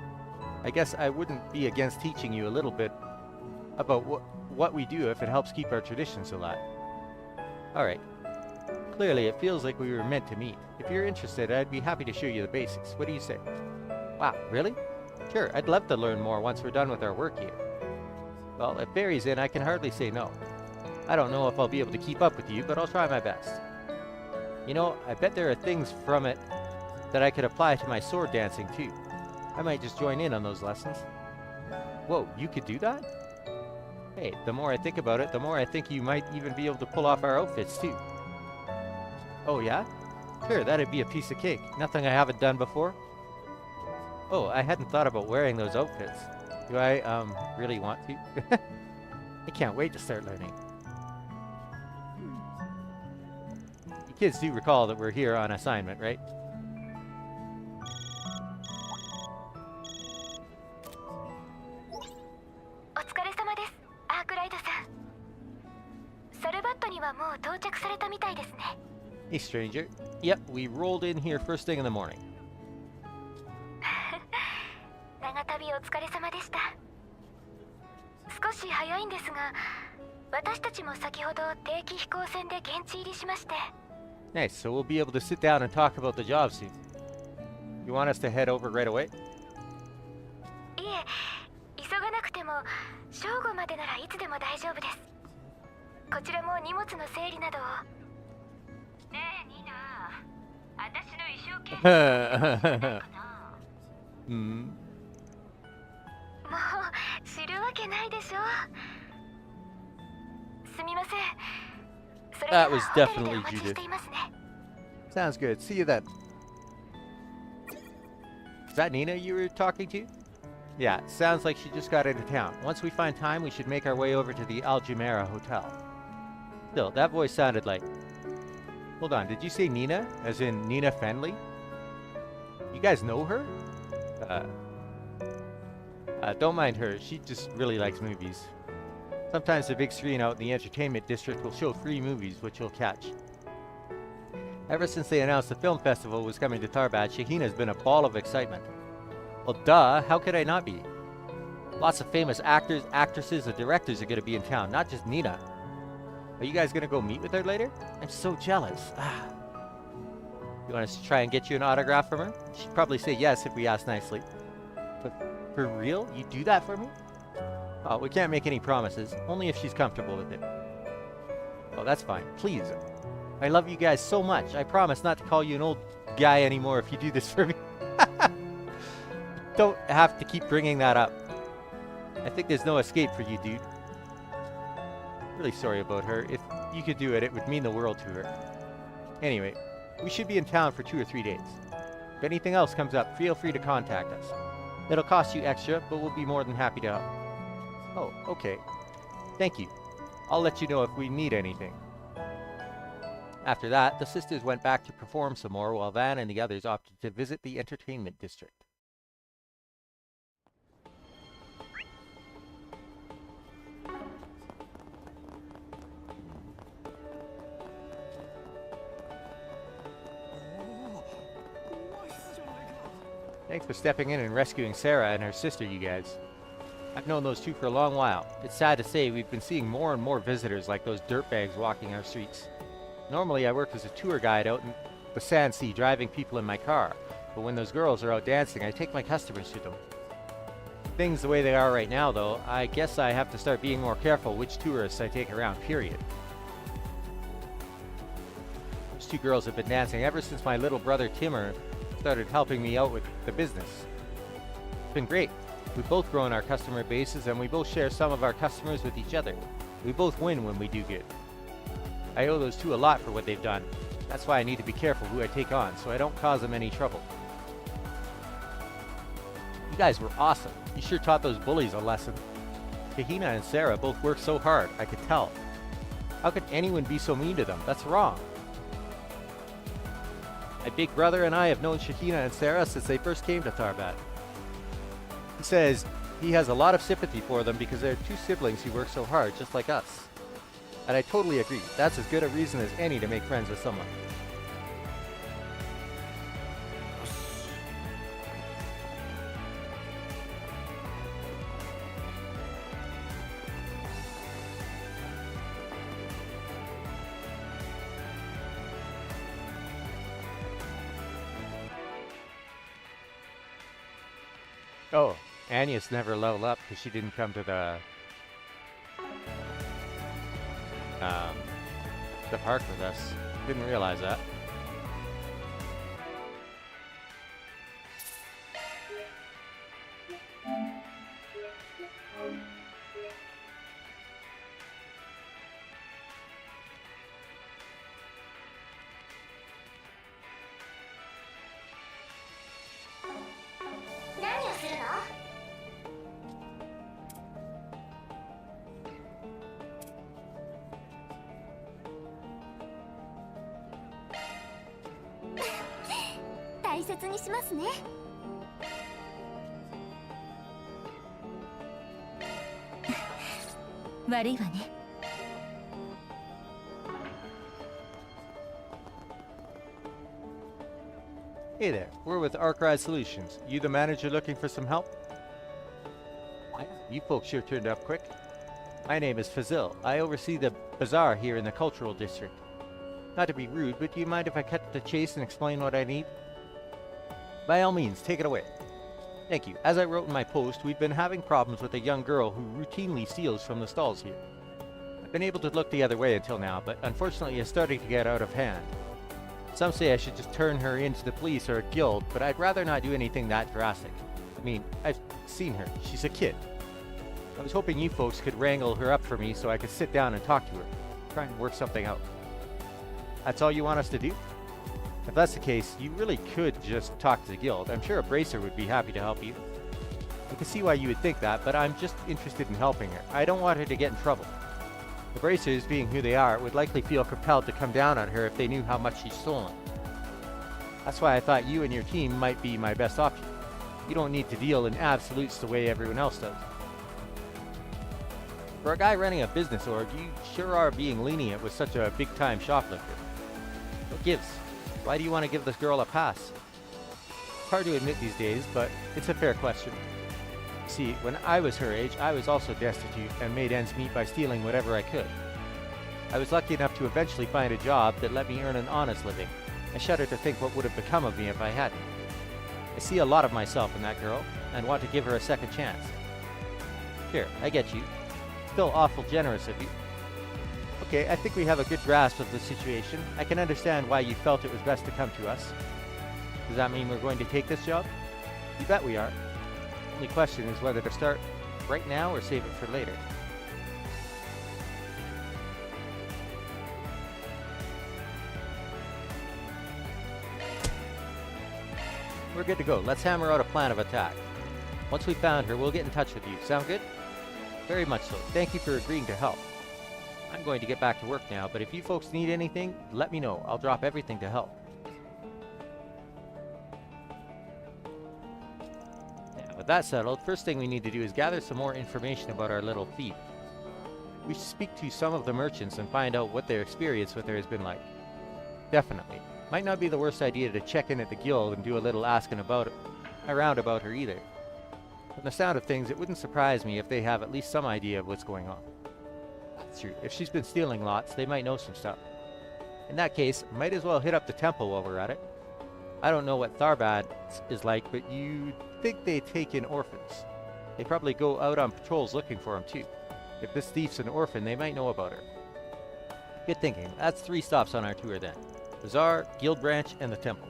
I guess I wouldn't be against teaching you a little bit about what we do if it helps keep our traditions alive. Alright. Clearly, it feels like we were meant to meet. If you're interested, I'd be happy to show you the basics. What do you say? Wow, really? Sure, I'd love to learn more once we're done with our work here. Well, if Barry's in, I can hardly say no. I don't know if I'll be able to keep up with you, but I'll try my best. You know, I bet there are things from it that I could apply to my sword dancing too. I might just join in on those lessons. Whoa, you could do that? Hey, the more I think about it, the more I think you might even be able to pull off our outfits too. Oh yeah? Sure, that'd be a piece of cake. Nothing I haven't done before. Oh, I hadn't thought about wearing those outfits. Do I, really want to? I can't wait to start learning. You kids do recall that we're here on assignment, right? Hey, stranger. Yep, we rolled in here first thing in the morning. Nice, so we'll be able to sit down and talk about the job soon. You want us to head over right away? Hmm. That was definitely Judith. Sounds good. See you then. Is that Nina you were talking to? Yeah, sounds like she just got into town. Once we find time, we should make our way over to the Al Jumeirah Hotel. Still, that voice sounded like... Hold on, did you say Nina? As in Nina Fenley? You guys know her? Don't mind her. She just really likes movies. Sometimes the big screen out in the entertainment district will show free movies, which you'll catch. Ever since they announced the film festival was coming to Tarbad, Shahina's been a ball of excitement. Well, duh, how could I not be? Lots of famous actors, actresses, and directors are going to be in town, not just Nina. Are you guys going to go meet with her later? I'm so jealous. You want us to try and get you an autograph from her? She'd probably say yes if we asked nicely. But for real? You do that for me? Oh, we can't make any promises. Only if she's comfortable with it. Oh, that's fine. Please. I love you guys so much. I promise not to call you an old guy anymore if you do this for me. Don't have to keep bringing that up. I think there's no escape for you, dude. Really sorry about her. If you could do it, it would mean the world to her. Anyway, we should be in town for 2 or 3 days. If anything else comes up, feel free to contact us. It'll cost you extra, but we'll be more than happy to help. Oh, okay. Thank you. I'll let you know if we need anything. After that, the sisters went back to perform some more while Van and the others opted to visit the entertainment district. Thanks for stepping in and rescuing Sarah and her sister, you guys. I've known those two for a long while. It's sad to say we've been seeing more and more visitors like those dirtbags walking our streets. Normally I work as a tour guide out in the Sand Sea driving people in my car, but when those girls are out dancing I take my customers to them. Things the way they are right now though, I guess I have to start being more careful which tourists I take around, period. Those two girls have been dancing ever since my little brother Timur started helping me out with the business. It's been great. We've both grown our customer bases and we both share some of our customers with each other. We both win when we do good. I owe those two a lot for what they've done. That's why I need to be careful who I take on so I don't cause them any trouble. You guys were awesome. You sure taught those bullies a lesson. Kahina and Sarah both worked so hard, I could tell. How could anyone be so mean to them? That's wrong. My big brother and I have known Shahina and Sarah since they first came to Tharbat. He says he has a lot of sympathy for them because they're two siblings who work so hard, just like us. And I totally agree. That's as good a reason as any to make friends with someone. Oh, Anya's never leveled up because she didn't come to the park with us. Didn't realize that. Hey there, we're with Arkride Solutions. You the manager looking for some help? You folks sure turned up quick. My name is Fazil. I oversee the bazaar here in the cultural district. Not to be rude, but do you mind if I cut to the chase and explain what I need? By all means, take it away. Thank you. As I wrote in my post, we've been having problems with a young girl who routinely steals from the stalls here. I've been able to look the other way until now, but unfortunately it's starting to get out of hand. Some say I should just turn her into the police or a guild, but I'd rather not do anything that drastic. I mean, I've seen her. She's a kid. I was hoping you folks could wrangle her up for me so I could sit down and talk to her. Try and work something out. That's all you want us to do? If that's the case, you really could just talk to the guild. I'm sure a bracer would be happy to help you. I can see why you would think that, but I'm just interested in helping her. I don't want her to get in trouble. The bracers, being who they are, would likely feel compelled to come down on her if they knew how much she's stolen. That's why I thought you and your team might be my best option. You don't need to deal in absolutes the way everyone else does. For a guy running a business org, you sure are being lenient with such a big-time shoplifter. What gives? Why do you want to give this girl a pass? It's hard to admit these days, but it's a fair question. See, when I was her age, I was also destitute and made ends meet by stealing whatever I could. I was lucky enough to eventually find a job that let me earn an honest living. I shudder to think what would have become of me if I hadn't. I see a lot of myself in that girl, and want to give her a second chance. Sure, I get you. Still awful generous of you. Okay, I think we have a good grasp of the situation. I can understand why you felt it was best to come to us. Does that mean we're going to take this job? You bet we are. The only question is whether to start right now or save it for later. We're good to go. Let's hammer out a plan of attack. Once we've found her, we'll get in touch with you. Sound good? Very much so. Thank you for agreeing to help. I'm going to get back to work now, but if you folks need anything, let me know. I'll drop everything to help. Now, with that settled, first thing we need to do is gather some more information about our little thief. We should speak to some of the merchants and find out what their experience with her has been like. Definitely. Might not be the worst idea to check in at the guild and do a little asking about it. around about her either. From the sound of things, it wouldn't surprise me if they have at least some idea of what's going on. That's true. If she's been stealing lots, they might know some stuff. In that case, might as well hit up the temple while we're at it. I don't know what Tharbad is like, but you'd think they take in orphans. They probably go out on patrols looking for them too. If this thief's an orphan, they might know about her. Good thinking. That's 3 stops on our tour then. Bazaar, Guild Branch, and the temple.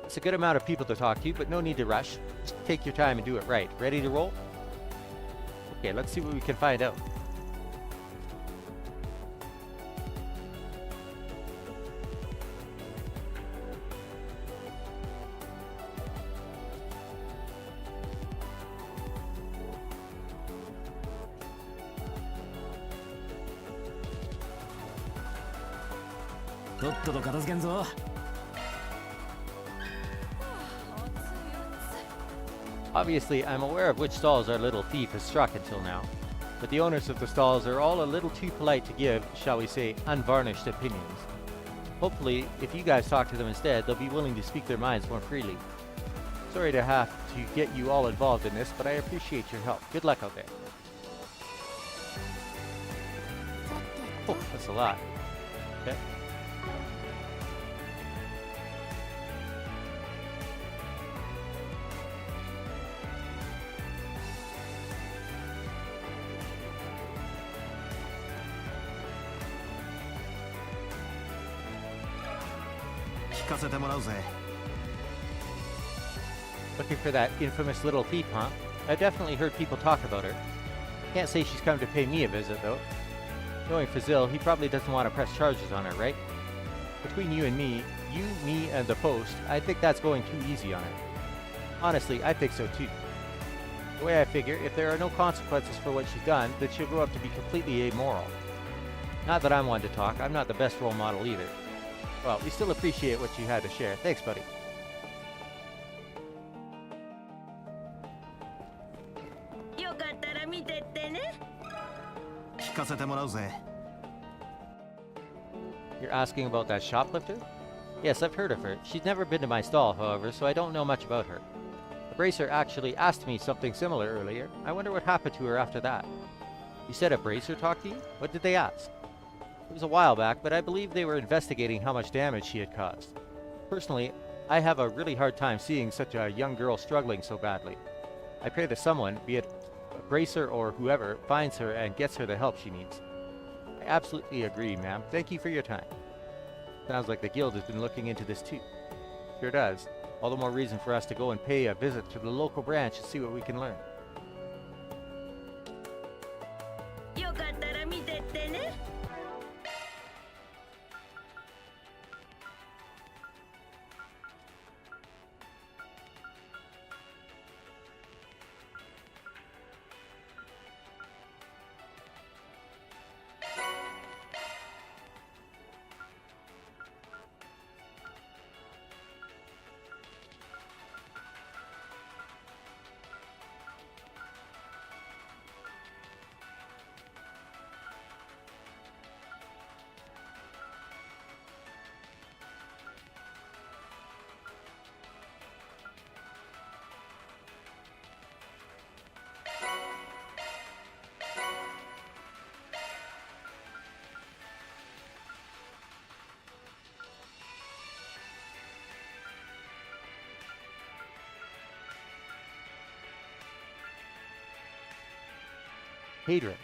It's a good amount of people to talk to, but no need to rush. Just take your time and do it right. Ready to roll? Okay, let's see what we can find out. Obviously, I'm aware of which stalls our little thief has struck until now, but the owners of the stalls are all a little too polite to give, shall we say, unvarnished opinions. Hopefully, if you guys talk to them instead, they'll be willing to speak their minds more freely. Sorry to have to get you all involved in this, but I appreciate your help. Good luck out there. Oh, that's a lot. Okay. Looking for that infamous little thief, huh? I've definitely heard people talk about her. Can't say she's come to pay me a visit, though. Knowing Fazil, he probably doesn't want to press charges on her, right? Between you and me, me, and the Post, I think that's going too easy on her. Honestly, I think so too. The way I figure, if there are no consequences for what she's done, then she'll grow up to be completely amoral. Not that I'm one to talk, I'm not the best role model either. Well, we still appreciate what you had to share. Thanks, buddy. You're asking about that shoplifter? Yes, I've heard of her. She's never been to my stall, however, so I don't know much about her. The bracer actually asked me something similar earlier. I wonder what happened to her after that. You said a bracer talked to you? What did they ask? It was a while back, but I believe they were investigating how much damage she had caused. Personally, I have a really hard time seeing such a young girl struggling so badly. I pray that someone, be it a bracer or whoever, finds her and gets her the help she needs. I absolutely agree, ma'am. Thank you for your time. Sounds like the guild has been looking into this too. Sure does. All the more reason for us to go and pay a visit to the local branch and see what we can learn. Hadron.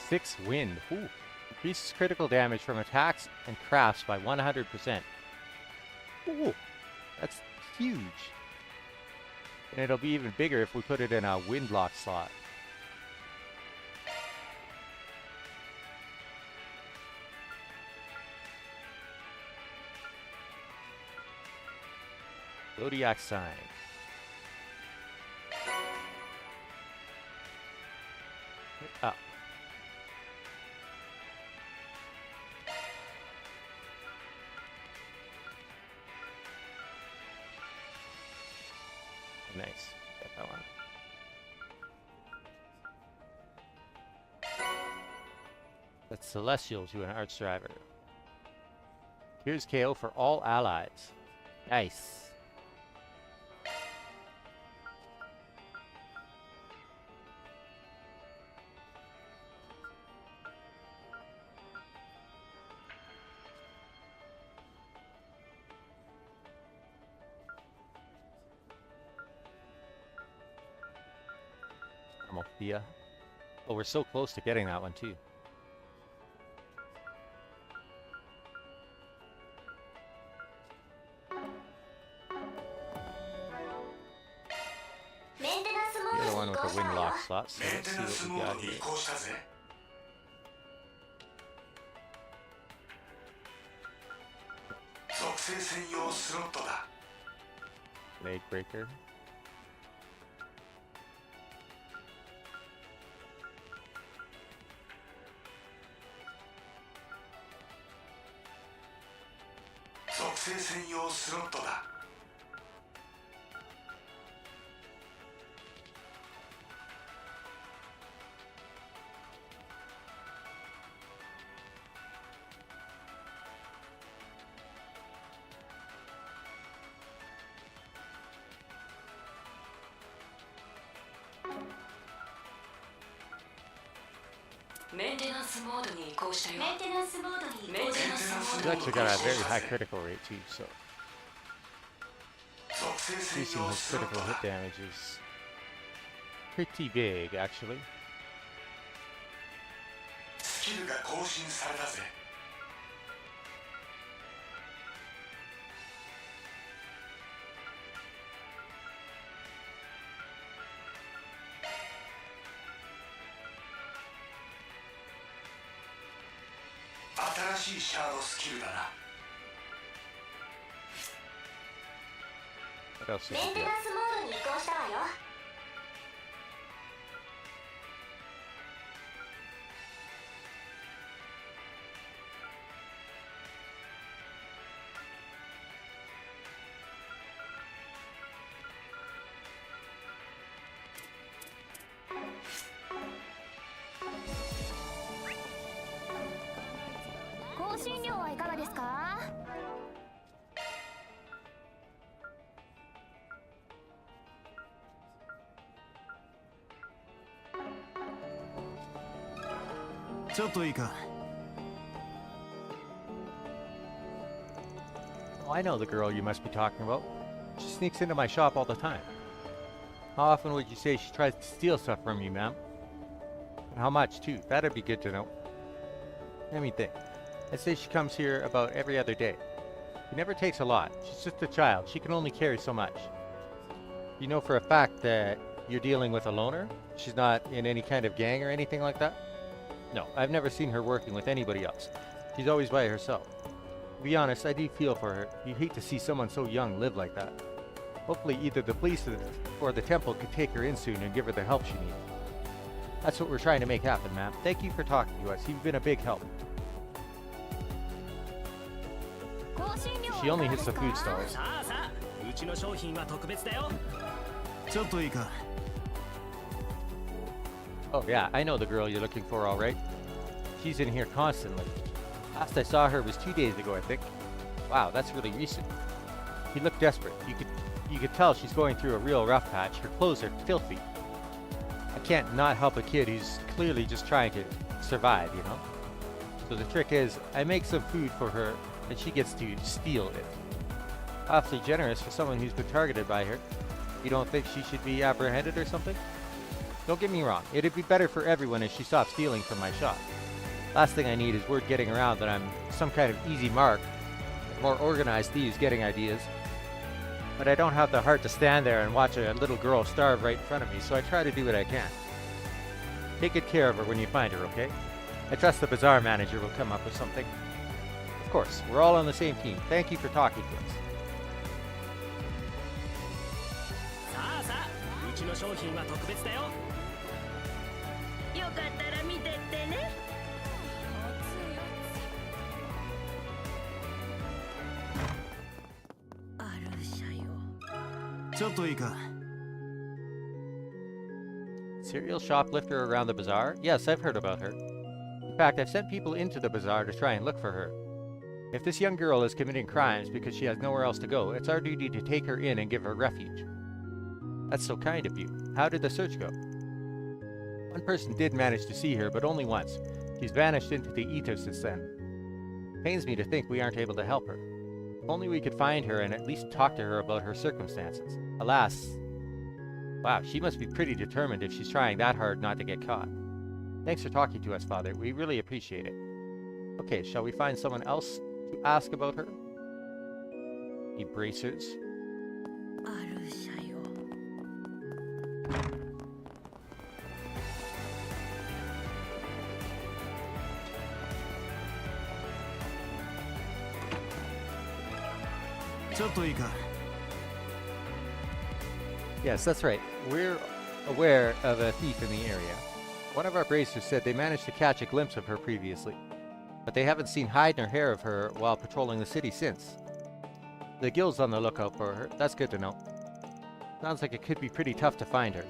6 wind. Ooh. Increases critical damage from attacks and crafts by 100%. Ooh. That's huge. And it'll be even bigger if we put it in a windlock slot. Zodiac sign. Up. Nice. Got that one. That's Celestial to an Arch Driver. Here's KO for all allies. Nice. Amofia. Oh, we're so close to getting that one too. The other one with the wind lock slot, so let's see what we got here. Leg breaker. He's actually got a very high critical rate too, so increasing his critical hit damage is pretty big, actually. What else did you get? Oh, I know the girl you must be talking about. She sneaks into my shop all the time. How often would you say she tries to steal stuff from you, ma'am? And how much, too? That'd be good to know. Let me think. I'd say she comes here about every other day. She never takes a lot. She's just a child. She can only carry so much. You know for a fact that you're dealing with a loner? She's not in any kind of gang or anything like that? No, I've never seen her working with anybody else. She's always by herself. To be honest, I do feel for her. You hate to see someone so young live like that. Hopefully either the police or the temple could take her in soon and give her the help she needs. That's what we're trying to make happen, ma'am. Thank you for talking to us. You've been a big help. She only hits the food stalls. Oh yeah, I know the girl you're looking for, all right. She's in here constantly. Last I saw her was 2 days ago, I think. Wow, that's really recent. She looked desperate. You could tell she's going through a real rough patch. Her clothes are filthy. I can't not help a kid who's clearly just trying to survive, you know? So the trick is, I make some food for her, and she gets to steal it. Awfully generous for someone who's been targeted by her. You don't think she should be apprehended or something? Don't get me wrong, it'd be better for everyone if she stopped stealing from my shop. Last thing I need is word getting around that I'm some kind of easy mark. More organized thieves getting ideas. But I don't have the heart to stand there and watch a little girl starve right in front of me, so I try to do what I can. Take good care of her when you find her, okay? I trust the bazaar manager will come up with something. Of course, we're all on the same team. Thank you for talking to us. Serial shoplifter around the bazaar? Yes, I've heard about her. In fact, I've sent people into the bazaar to try and look for her. If this young girl is committing crimes because she has nowhere else to go, it's our duty to take her in and give her refuge. That's so kind of you. How did the search go? One person did manage to see her, but only once. She's vanished into the ether since then. Pains me to think we aren't able to help her. If only we could find her and at least talk to her about her circumstances. Alas. Wow, she must be pretty determined if she's trying that hard not to get caught. Thanks for talking to us, Father. We really appreciate it. Okay, shall we find someone else to ask about her? The bracers. あるさよ。ちょっといいか。 Yes, that's right. We're aware of a thief in the area. One of our bracers said they managed to catch a glimpse of her previously, but they haven't seen hide nor hair of her while patrolling the city since. The guild's on the lookout for her. That's good to know. Sounds like it could be pretty tough to find her.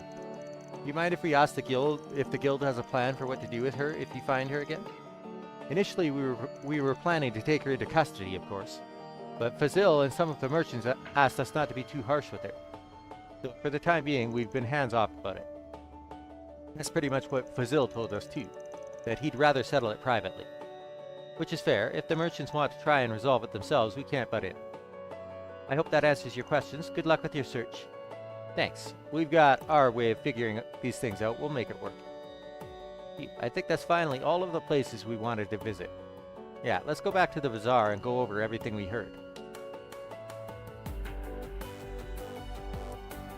You mind if we ask the guild if the guild has a plan for what to do with her if you find her again? Initially, we were planning to take her into custody, of course, but Fazil and some of the merchants asked us not to be too harsh with her. So for the time being, we've been hands-off about it. That's pretty much what Fazil told us too, that he'd rather settle it privately. Which is fair. If the merchants want to try and resolve it themselves, we can't butt in. I hope that answers your questions. Good luck with your search. Thanks. We've got our way of figuring these things out. We'll make it work. I think that's finally all of the places we wanted to visit. Yeah, let's go back to the bazaar and go over everything we heard.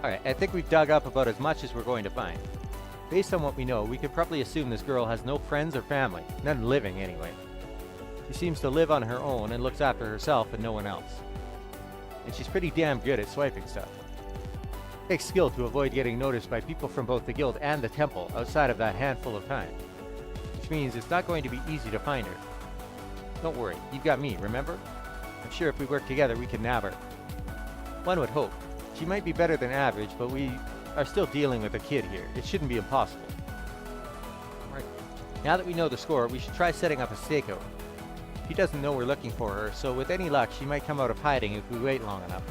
Alright, I think we've dug up about as much as we're going to find. Based on what we know, we could probably assume this girl has no friends or family. None living, anyway. She seems to live on her own and looks after herself and no one else. And she's pretty damn good at swiping stuff. It takes skill to avoid getting noticed by people from both the guild and the temple outside of that handful of time. Which means it's not going to be easy to find her. Don't worry, you've got me, remember? I'm sure if we work together we can nab her. One would hope. She might be better than average, but we are still dealing with a kid here. It shouldn't be impossible. Right. Now that we know the score, we should try setting up a stakeout. She doesn't know we're looking for her, so with any luck, she might come out of hiding if we wait long enough.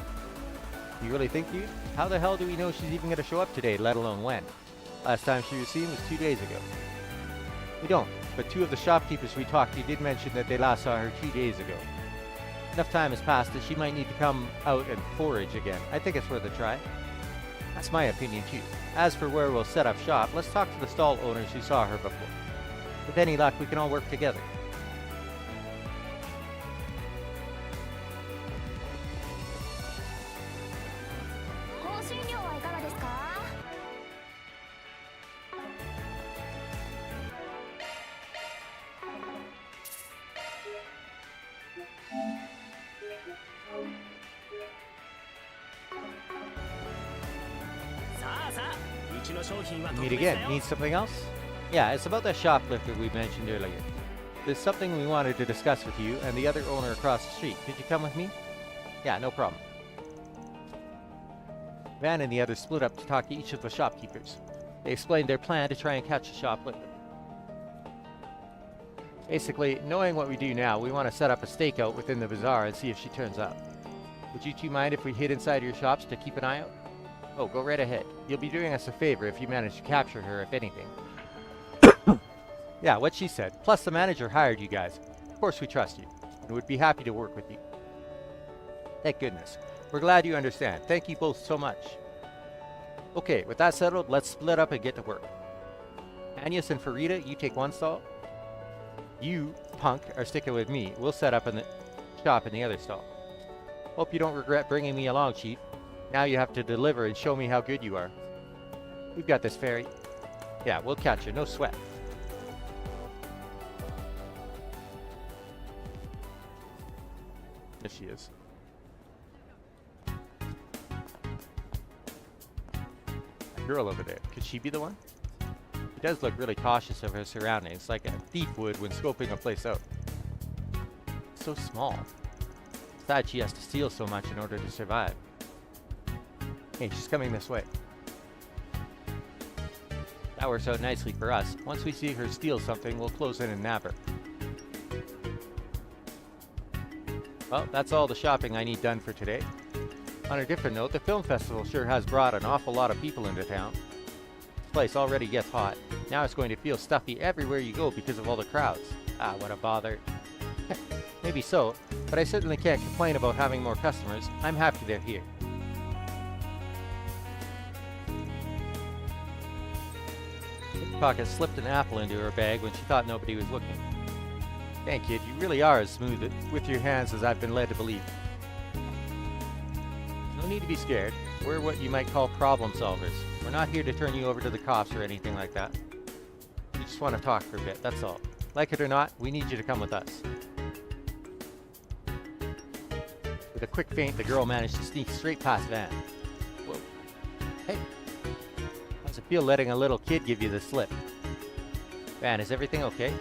You really think, dude? How the hell do we know she's even going to show up today, let alone when? Last time she was seen was 2 days ago. We don't, but two of the shopkeepers we talked to did mention that they last saw her 2 days ago. Enough time has passed that she might need to come out and forage again. I think it's worth a try. That's my opinion too. As for where we'll set up shop, let's talk to the stall owners who saw her before. With any luck, we can all work together. Meet again. Need something else? Yeah, it's about that shoplifter we mentioned earlier. There's something we wanted to discuss with you and the other owner across the street. Could you come with me? Yeah, no problem. Van and the others split up to talk to each of the shopkeepers. They explained their plan to try and catch the shoplifter. Basically, knowing what we do now, we want to set up a stakeout within the bazaar and see if she turns up. Would you two mind if we hid inside your shops to keep an eye out? Oh, go right ahead. You'll be doing us a favor if you manage to capture her, if anything. Yeah, what she said. Plus, the manager hired you guys. Of course we trust you, and would be happy to work with you. Thank goodness. We're glad you understand. Thank you both so much. Okay, with that settled, let's split up and get to work. Agnes and Farida, you take one stall. You, punk, are sticking with me. We'll set up in the shop in the other stall. Hope you don't regret bringing me along, Chief. Now you have to deliver and show me how good you are. We've got this, Fairy. Yeah, we'll catch her, no sweat. There she is. That girl over there, could she be the one? She does look really cautious of her surroundings, like a thief would when scoping a place out. So small. Besides, she has to steal so much in order to survive. Hey, she's coming this way. That works out nicely for us. Once we see her steal something, we'll close in and nab her. Well, that's all the shopping I need done for today. On a different note, the film festival sure has brought an awful lot of people into town. This place already gets hot. Now it's going to feel stuffy everywhere you go because of all the crowds. Ah, what a bother. Maybe so, but I certainly can't complain about having more customers. I'm happy they're here. Pickpocket slipped an apple into her bag when she thought nobody was looking. Dang, kid, you really are as smooth with your hands as I've been led to believe. No need to be scared. We're what you might call problem solvers. We're not here to turn you over to the cops or anything like that. We just want to talk for a bit, that's all. Like it or not, we need you to come with us. With a quick feint, the girl managed to sneak straight past Van. Whoa. Hey. How's it feel letting a little kid give you the slip? Van, is everything okay?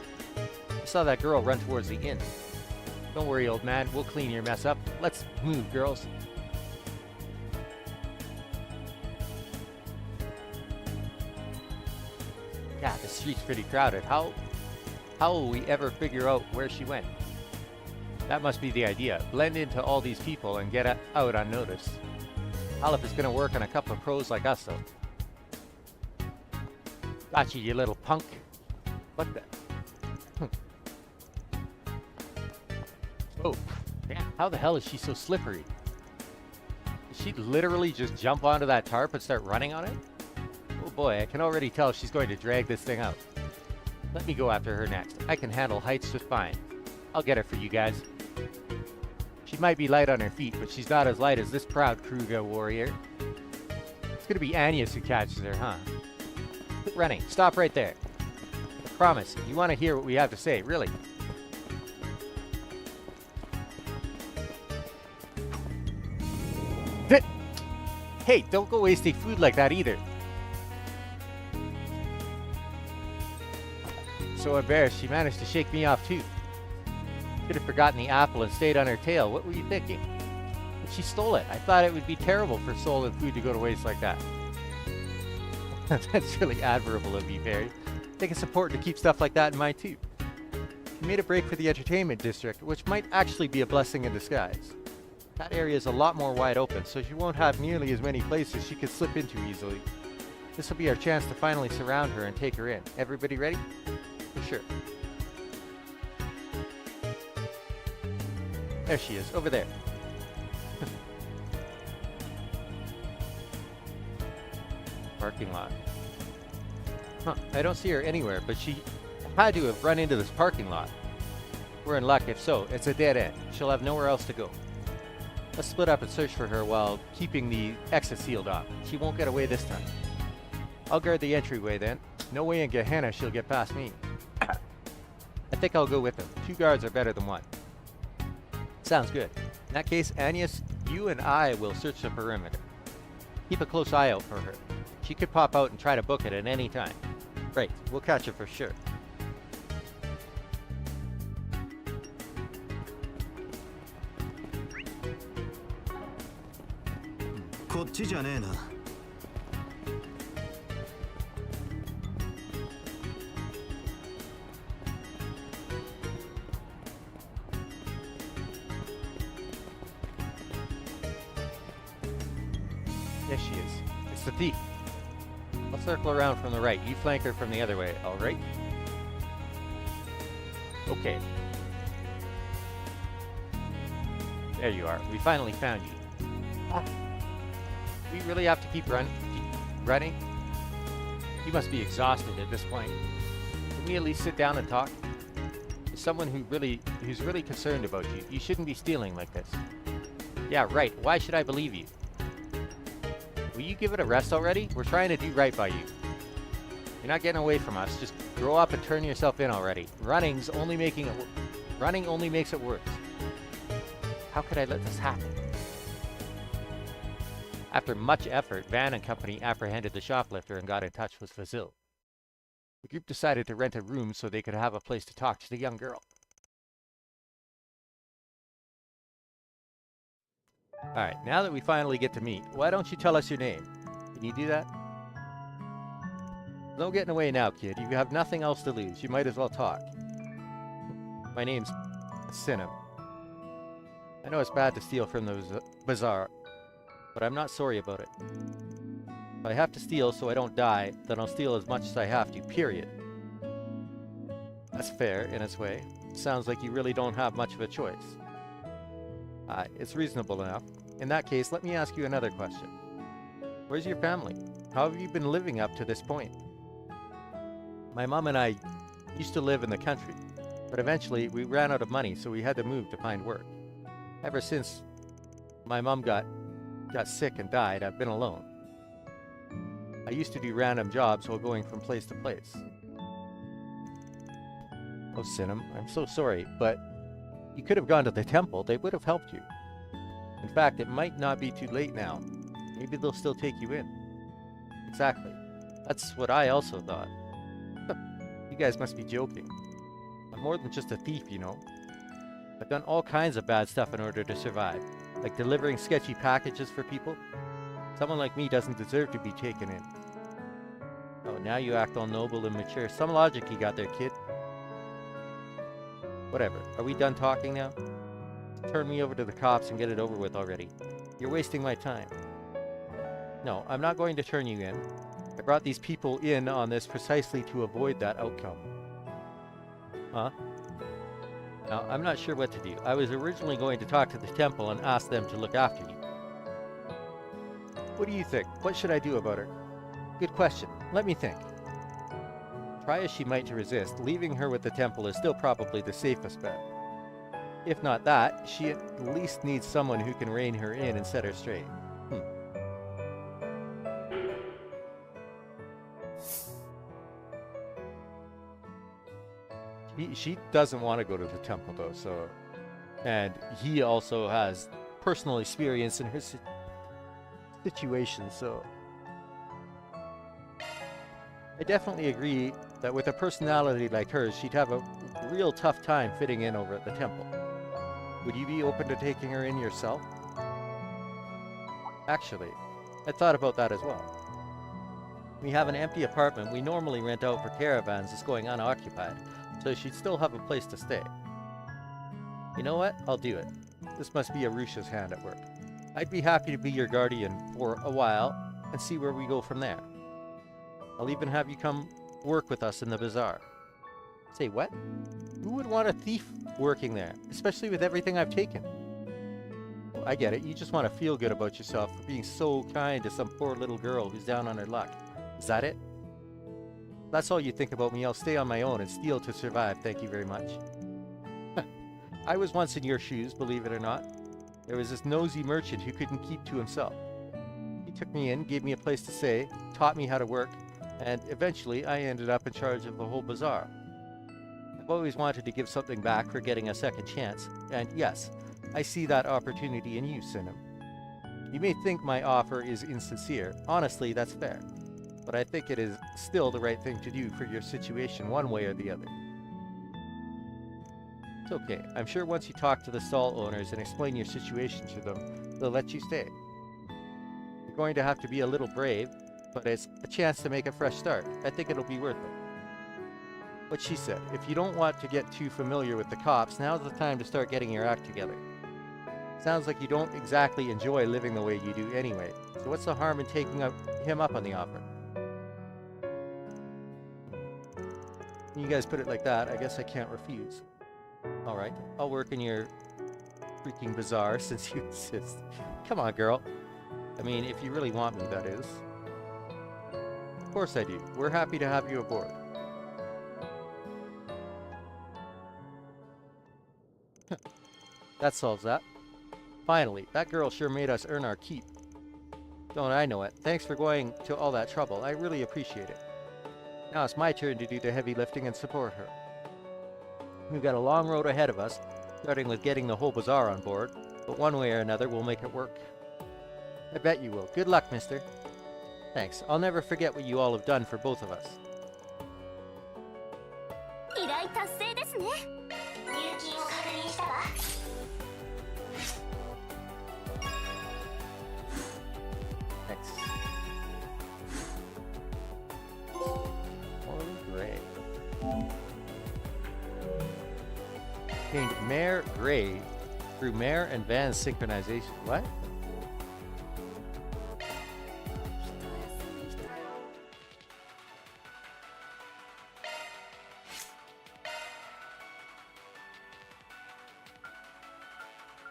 I saw that girl run towards the inn. Don't worry, old man. We'll clean your mess up. Let's move, girls. Yeah, the street's pretty crowded. How will we ever figure out where she went? That must be the idea. Blend into all these people and get out unnoticed. Aleph is gonna work on a couple of pros like us, though. Gotcha, you little punk. What the? Oh, damn, how the hell is she so slippery? Did she literally just jump onto that tarp and start running on it? Oh boy, I can already tell she's going to drag this thing out. Let me go after her next. I can handle heights just fine. I'll get her for you guys. She might be light on her feet, but she's not as light as this proud Kruger warrior. It's gonna be Agnes who catches her, huh? Quit running. Stop right there. I promise, you want to hear what we have to say, really. Hey, don't go wasting food like that either. So embarrassed, she managed to shake me off too. Could have forgotten the apple and stayed on her tail. What were you thinking? But she stole it. I thought it would be terrible for stolen food to go to waste like that. That's really admirable of you, Barry. I think it's important to keep stuff like that in mind too. You made a break for the entertainment district, which might actually be a blessing in disguise. That area is a lot more wide open, so she won't have nearly as many places she could slip into easily. This will be our chance to finally surround her and take her in. Everybody ready? For sure. There she is, over there. Parking lot. Huh, I don't see her anywhere, but she had to have run into this parking lot. We're in luck if so. It's a dead end. She'll have nowhere else to go. Let's split up and search for her while keeping the exit sealed off. She won't get away this time. I'll guard the entryway then. No way in Gehenna she'll get past me. I think I'll go with them. 2 guards are better than 1. Sounds good. In that case, Agnes, you and I will search the perimeter. Keep a close eye out for her. She could pop out and try to book it at any time. Right, we'll catch her for sure. Yes, she is. It's the thief. I'll circle around from the right. You flank her from the other way, all right? Okay. There you are. We finally found you. We really have to keep running? You must be exhausted at this point. Can we at least sit down and talk? As someone who's really concerned about you, you shouldn't be stealing like this. Yeah, right. Why should I believe you? Will you give it a rest already? We're trying to do right by you. You're not getting away from us. Just grow up and turn yourself in already. Running only makes it worse. How could I let this happen? After much effort, Van and company apprehended the shoplifter and got in touch with Fazil. The group decided to rent a room so they could have a place to talk to the young girl. Alright, now that we finally get to meet, why don't you tell us your name? Can you do that? No getting away now, kid. You have nothing else to lose. You might as well talk. My name's Sinem. I know it's bad to steal from the bazaar, but I'm not sorry about it. If I have to steal so I don't die, then I'll steal as much as I have to, period. That's fair, in its way. Sounds like you really don't have much of a choice. It's reasonable enough. In that case, let me ask you another question. Where's your family? How have you been living up to this point? My mom and I used to live in the country, but eventually we ran out of money, so we had to move to find work. Ever since my mom got sick and died, I've been alone. I used to do random jobs while going from place to place. Oh, Sinem, I'm so sorry, but you could have gone to the temple. They would have helped you. In fact, it might not be too late now. Maybe they'll still take you in. Exactly. That's what I also thought. You guys must be joking. I'm more than just a thief, you know. I've done all kinds of bad stuff in order to survive, like delivering sketchy packages for people. Someone like me doesn't deserve to be taken in. Oh, now you act all noble and mature. Some logic you got there, kid. Whatever. Are we done talking now? Turn me over to the cops and get it over with already. You're wasting my time. No, I'm not going to turn you in. I brought these people in on this precisely to avoid that outcome. Huh? Now, I'm not sure what to do. I was originally going to talk to the temple and ask them to look after you. What do you think? What should I do about her? Good question. Let me think. Try as she might to resist, leaving her with the temple is still probably the safest bet. If not that, she at least needs someone who can rein her in and set her straight. She doesn't want to go to the temple though, so... And he also has personal experience in her situation, so... I definitely agree that with a personality like hers, she'd have a real tough time fitting in over at the temple. Would you be open to taking her in yourself? Actually, I thought about that as well. We have an empty apartment we normally rent out for caravans that's going unoccupied, so she'd still have a place to stay. You know what? I'll do it. This must be Arusha's hand at work. I'd be happy to be your guardian for a while and see where we go from there. I'll even have you come work with us in the bazaar. Say what? Who would want a thief working there, especially with everything I've taken? Well, I get it. You just want to feel good about yourself for being so kind to some poor little girl who's down on her luck. Is that it? That's all you think about me. I'll stay on my own and steal to survive. Thank you very much. I was once in your shoes, believe it or not. There was this nosy merchant who couldn't keep to himself. He took me in, gave me a place to stay, taught me how to work, and eventually I ended up in charge of the whole bazaar. I've always wanted to give something back for getting a second chance, and yes, I see that opportunity in you, Sinem. You may think my offer is insincere. Honestly, that's fair. But I think it is still the right thing to do for your situation one way or the other. It's okay. I'm sure once you talk to the stall owners and explain your situation to them, they'll let you stay. You're going to have to be a little brave, but it's a chance to make a fresh start. I think it'll be worth it. What she said, if you don't want to get too familiar with the cops, now's the time to start getting your act together. Sounds like you don't exactly enjoy living the way you do anyway, so what's the harm in taking him up on the offer? You guys put it like that, I guess I can't refuse. Alright, I'll work in your freaking bazaar since you insist. Come on, girl. I mean, if you really want me, that is. Of course I do. We're happy to have you aboard. That solves that. Finally, that girl sure made us earn our keep. Don't I know it. Thanks for going to all that trouble. I really appreciate it. Now it's my turn to do the heavy lifting and support her. We've got a long road ahead of us, starting with getting the whole bazaar on board, but one way or another we'll make it work. I bet you will. Good luck, mister. Thanks. I'll never forget what you all have done for both of us. Thanks. Gray. Named Mayor Gray through mare and van synchronization. What?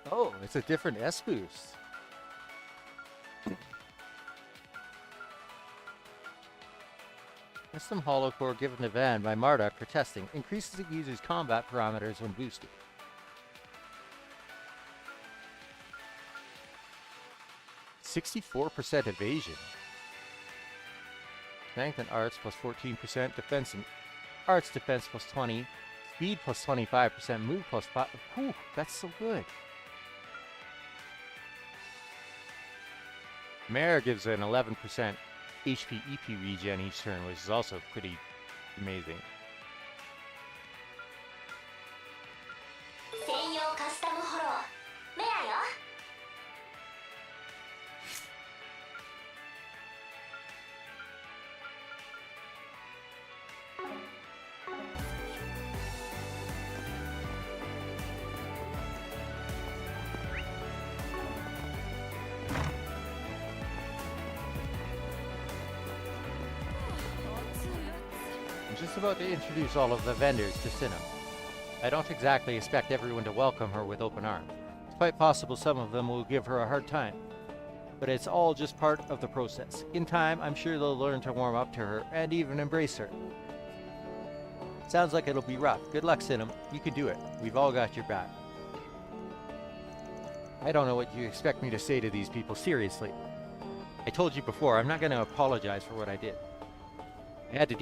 Oh, it's a different S boost. Custom hollow core given to Van by Marduk for testing increases the user's combat parameters when boosted. (64% evasion). Strength and arts plus 14%, defense and arts defense plus 20, speed plus 25%, move plus 5. Whew, that's so good. Mare gives an 11% HP EP regen each turn, which is also pretty amazing. 専用カスタムホローメアよ。 I'm just about to introduce all of the vendors to Sinnoh. I don't exactly expect everyone to welcome her with open arms. It's quite possible some of them will give her a hard time. But it's all just part of the process. In time, I'm sure they'll learn to warm up to her and even embrace her. Sounds like it'll be rough. Good luck, Sinnoh. You can do it. We've all got your back. I don't know what you expect me to say to these people, seriously. I told you before, I'm not going to apologize for what I did. I had to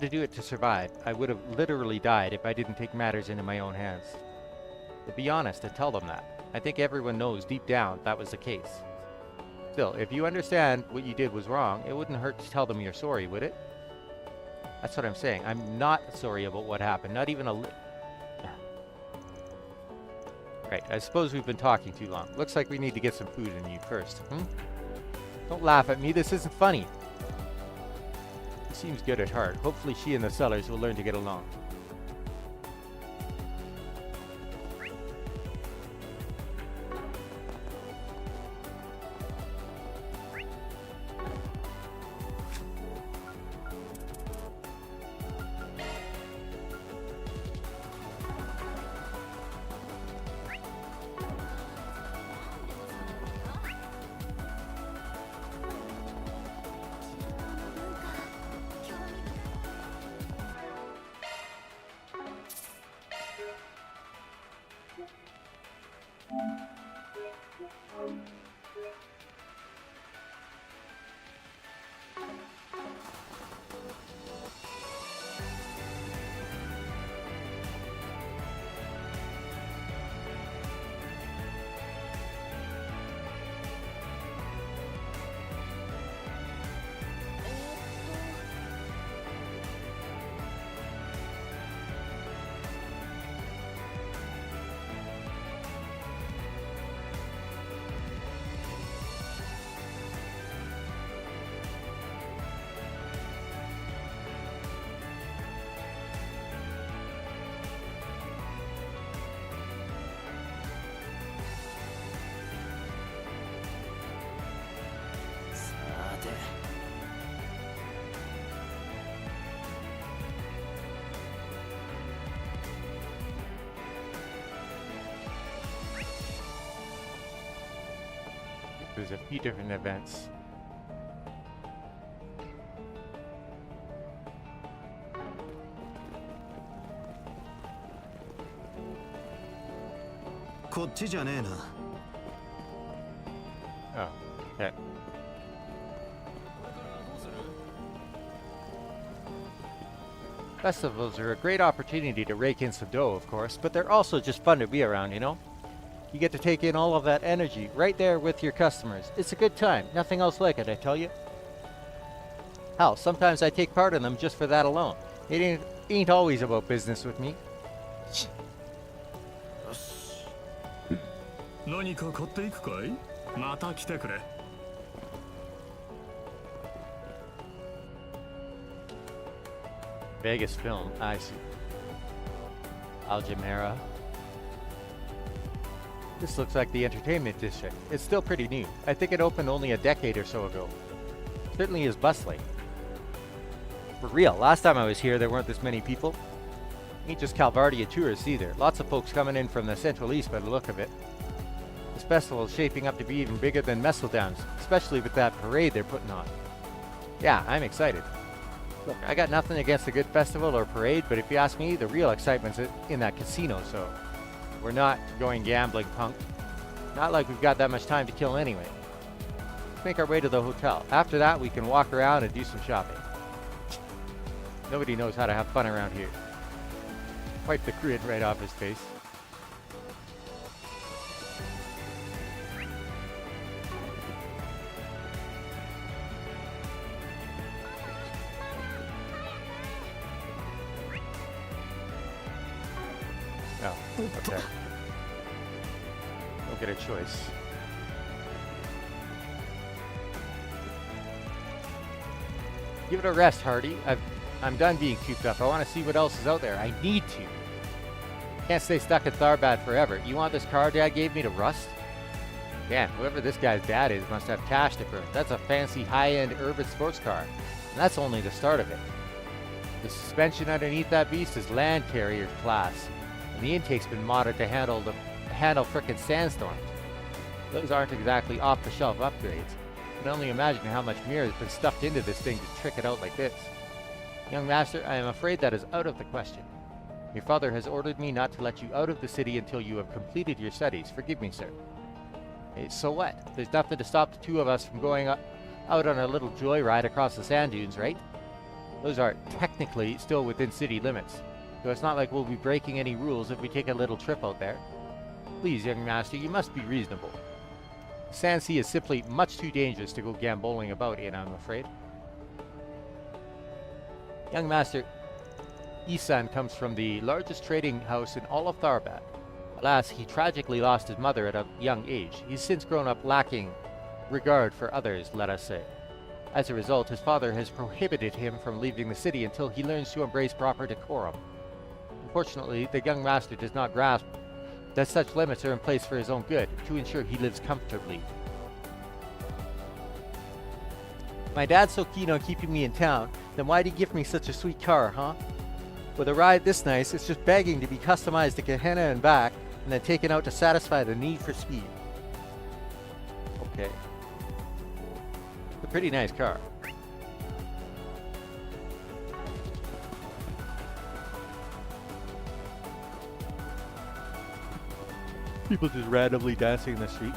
do it to survive. I would have literally died if I didn't take matters into my own hands. But be honest and tell them that. I think everyone knows deep down that was the case. Still, if you understand what you did was wrong, it wouldn't hurt to tell them you're sorry, would it? That's what I'm saying. I'm not sorry about what happened, not even a Right, I suppose we've been talking too long. Looks like we need to get some food in you first. Don't laugh at me, this isn't funny. He seems good at heart. Hopefully she and the sellers will learn to get along. There's a few different events. Oh, okay. Festivals are a great opportunity to rake in some dough, of course, but they're also just fun to be around, you know? You get to take in all of that energy right there with your customers. It's a good time. Nothing else like it, I tell you. Hell, sometimes I take part in them just for that alone. It ain't always about business with me. 何か買っていくかい？また来てくれ。Vegas film, I see. Aljamera. This looks like the entertainment district. It's still pretty new. I think it opened only a decade or so ago. Certainly is bustling. For real, last time I was here there weren't this many people. Ain't just Calvardia tourists either. Lots of folks coming in from the Central East by the look of it. This festival is shaping up to be even bigger than Messeldowns, especially with that parade they're putting on. Yeah, I'm excited. Look, I got nothing against a good festival or parade, but if you ask me, the real excitement's in that casino, so we're not going gambling, punk. Not like we've got that much time to kill anyway. Let's make our way to the hotel. After that, we can walk around and do some shopping. Nobody knows how to have fun around here. Wipe the grin right off his face. Oh, okay. Don't get a choice. Give it a rest, Hardy. I'm done being cooped up. I want to see what else is out there. I need to. Can't stay stuck at Tharbad forever. You want this car Dad gave me to rust? Man, whoever this guy's dad is must have cash to burn. That's a fancy high-end urban sports car. And that's only the start of it. The suspension underneath that beast is land carrier class. And the intake's been modded to handle frickin' sandstorms. Those aren't exactly off-the-shelf upgrades. I can only imagine how much mirror has been stuffed into this thing to trick it out like this. Young master, I am afraid that is out of the question. Your father has ordered me not to let you out of the city until you have completed your studies. Forgive me, sir. Hey, so what? There's nothing to stop the two of us from going out on a little joyride across the sand dunes, right? Those are technically still within city limits, so it's not like we'll be breaking any rules if we take a little trip out there. Please, young master, you must be reasonable. Sandsea is simply much too dangerous to go gamboling about in, I'm afraid. Young master, Isan comes from the largest trading house in all of Tharbad. Alas, he tragically lost his mother at a young age. He's since grown up lacking regard for others, let us say. As a result, his father has prohibited him from leaving the city until he learns to embrace proper decorum. Unfortunately, the young master does not grasp that such limits are in place for his own good, to ensure he lives comfortably. My dad's so keen on keeping me in town, then why'd he give me such a sweet car, huh? With a ride this nice, it's just begging to be customized to Gehenna and back, and then taken out to satisfy the need for speed. Okay. It's a pretty nice car. People just randomly dancing in the street.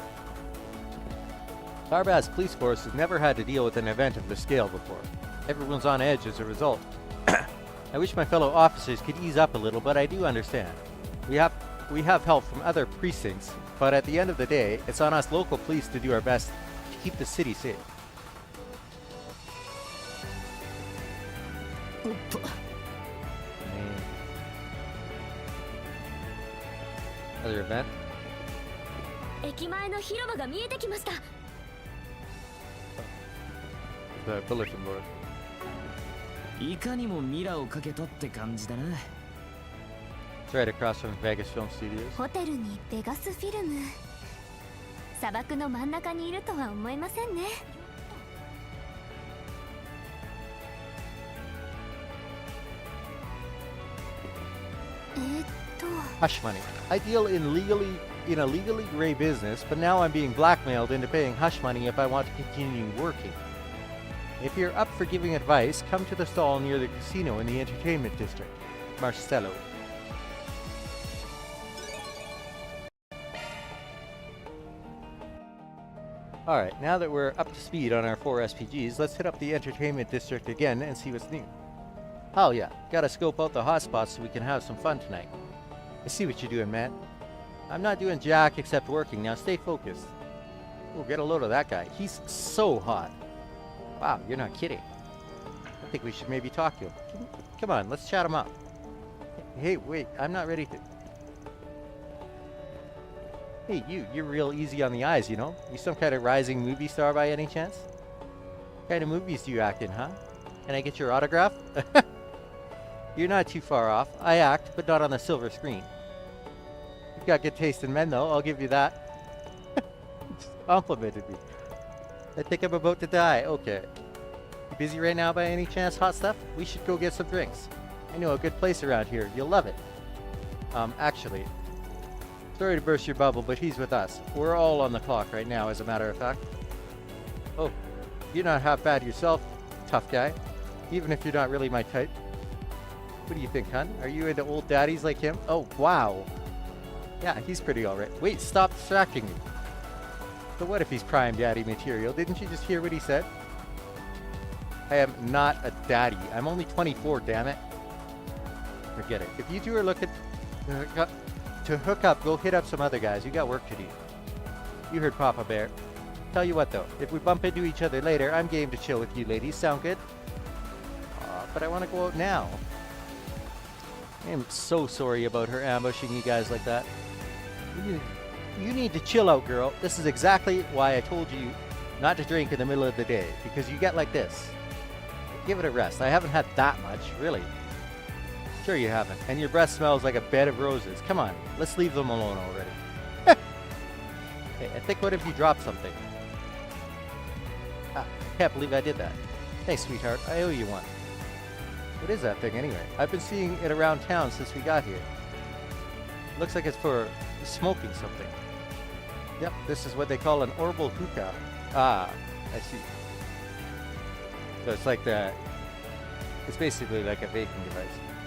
Tharbad's police force has never had to deal with an event of this scale before. Everyone's on edge as a result. I wish my fellow officers could ease up a little, but I do understand. We have help from other precincts, but at the end of the day, it's on us local police to do our best to keep the city safe. Another event? 駅前の広場が見えてきました。 The bulletin board. いかにもミラをかけたって感じだな。 It's right across from Vegas Film Studios. ホテルにベガスフィルム。砂漠の真ん中にいるとは思えませんね。Hush money. I deal in a legally gray business, but now I'm being blackmailed into paying hush money if I want to continue working. If you're up for giving advice, come to the stall near the casino in the entertainment district. Marcelo. Alright, now that we're up to speed on our 4 SPGs, let's hit up the entertainment district again and see what's new. Oh yeah, gotta scope out the hotspots so we can have some fun tonight. I see what you're doing, man. I'm not doing jack except working. Now stay focused. Oh, get a load of that guy. He's so hot. Wow, you're not kidding. I think we should maybe talk to him. Come on, let's chat him up. Hey, wait, I'm not ready to... Hey, you're real easy on the eyes, you know? You some kind of rising movie star by any chance? What kind of movies do you act in, huh? Can I get your autograph? You're not too far off. I act, but not on the silver screen. You got good taste in men, though. I'll give you that. Just complimented me. I think I'm about to die. Okay. You busy right now by any chance, hot stuff? We should go get some drinks. I know a good place around here. You'll love it. Actually, sorry to burst your bubble, but he's with us. We're all on the clock right now, as a matter of fact. Oh, you're not half bad yourself, tough guy. Even if you're not really my type. What do you think, hun? Are you into old daddies like him? Oh, wow. Yeah, he's pretty alright. Wait, stop distracting me. So what if he's prime daddy material? Didn't you just hear what he said? I am not a daddy. I'm only 24, damn it. Forget it. If you two are looking to hook up, go hit up some other guys. You got work to do. You heard Papa Bear. Tell you what, though. If we bump into each other later, I'm game to chill with you ladies. Sound good? But I want to go out now. I am so sorry about her ambushing you guys like that. You need to chill out, girl. This is exactly why I told you not to drink in the middle of the day. Because you get like this. Give it a rest. I haven't had that much, really. Sure you haven't. And your breath smells like a bed of roses. Come on, let's leave them alone already. Hey, I think what if you dropped something? I can't believe I did that. Hey, sweetheart, I owe you one. What is that thing anyway? I've been seeing it around town since we got here. Looks like it's for smoking something. Yep, this is what they call an orbal hookah. Ah, I see. So it's like that. It's basically like a vaping device.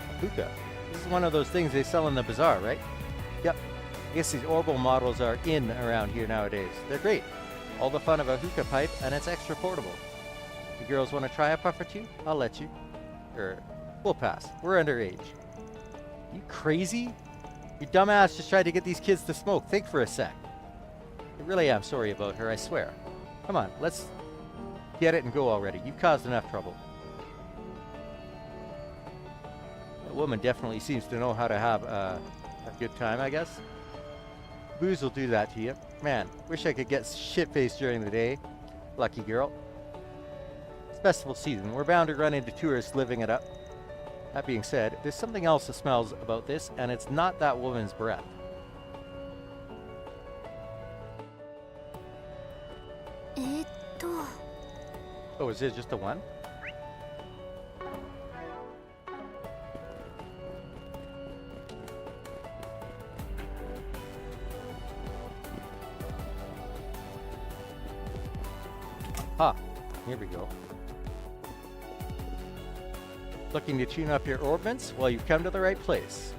A hookah. This is one of those things they sell in the bazaar, right? Yep. I guess these orbal models are in around here nowadays. They're great. All the fun of a hookah pipe, and it's extra portable. You girls want to try a puff or two? I'll let you. We'll pass. We're underage. You crazy? Your dumbass just tried to get these kids to smoke. Think for a sec. I really am sorry about her, I swear. Come on, let's get it and go already. You've caused enough trouble. That woman definitely seems to know how to have a good time, I guess. Booze will do that to you. Man, wish I could get shit-faced during the day. Lucky girl. It's festival season. We're bound to run into tourists living it up. That being said, there's something else that smells about this, and it's not that woman's breath. Oh, is it just the one? Ah, here we go. Looking to tune up your orbments? Well, you've come to the right place.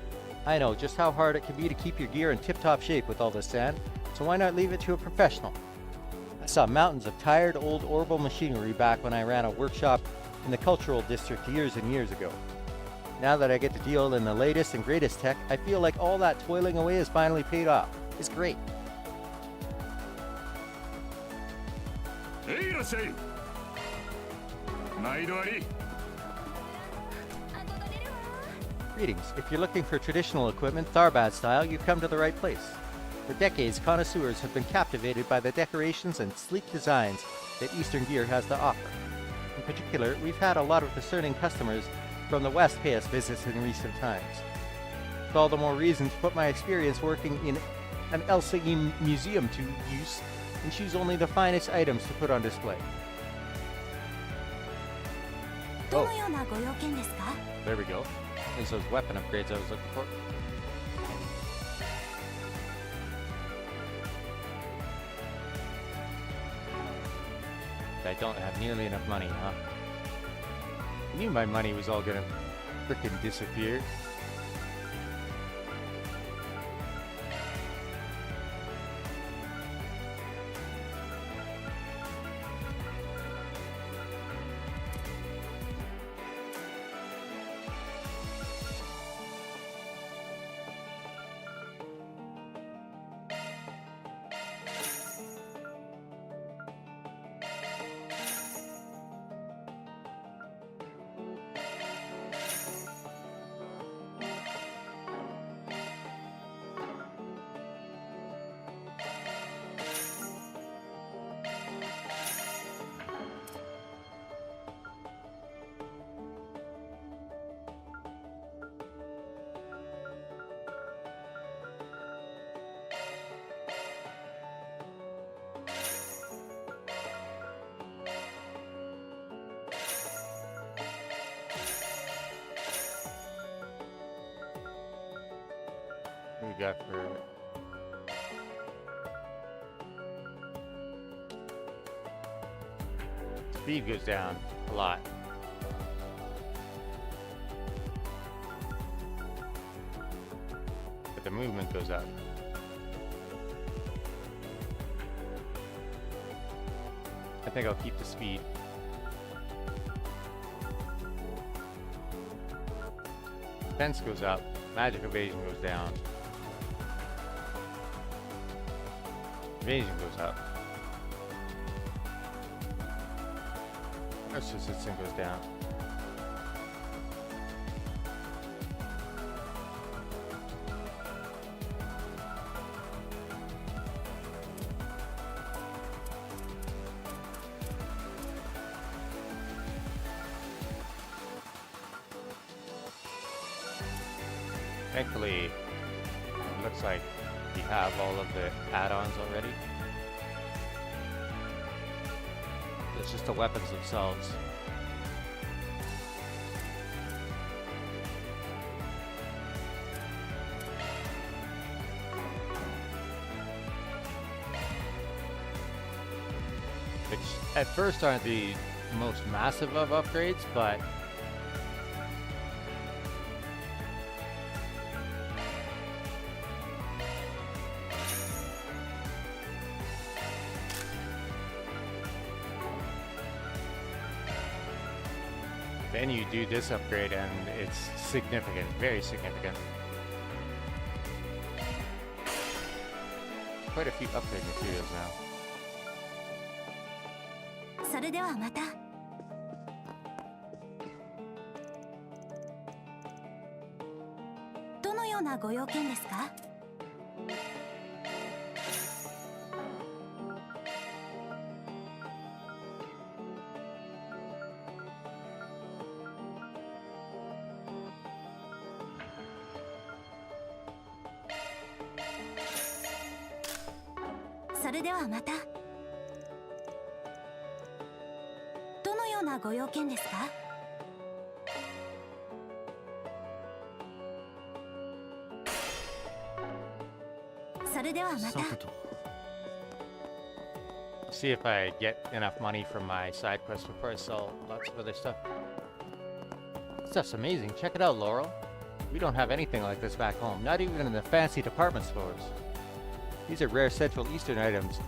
I know just how hard it can be to keep your gear in tip-top shape with all this sand, so why not leave it to a professional? I saw mountains of tired old orbal machinery back when I ran a workshop in the cultural district years and years ago. Now that I get to deal in the latest and greatest tech, I feel like all that toiling away has finally paid off. It's great. Hey, Greetings. If you're looking for traditional equipment, Tharbad style, you've come to the right place. For decades, connoisseurs have been captivated by the decorations and sleek designs that Eastern Gear has to offer. In particular, we've had a lot of discerning customers from the West pay us visits in recent times. It's all the more reason to put my experience working in an LCE museum to use and choose only the finest items to put on display. Oh. There we go. There's those weapon upgrades I was looking for. I don't have nearly enough money, huh? I knew my money was all gonna frickin' disappear. What we got for... Speed goes down a lot. But the movement goes up. I think I'll keep the speed. Defense goes up. Magic evasion goes down. Evasion goes up. Nurse resistance goes down. Thankfully, it looks like we have all of the add-ons already. It's just the weapons themselves. Which at first aren't the most massive of upgrades, but then you do this upgrade and it's significant, very significant. Quite a few upgrade materials now. それではまた。どのようなご用件ですか？それではまた。どのようなご用件ですか？それではまた。See if I get enough money from my side quest before I sell lots of other stuff. Stuff's amazing. Check it out, Laurel. We don't have anything like this back home, not even in the fancy department stores. These are rare Central Eastern items.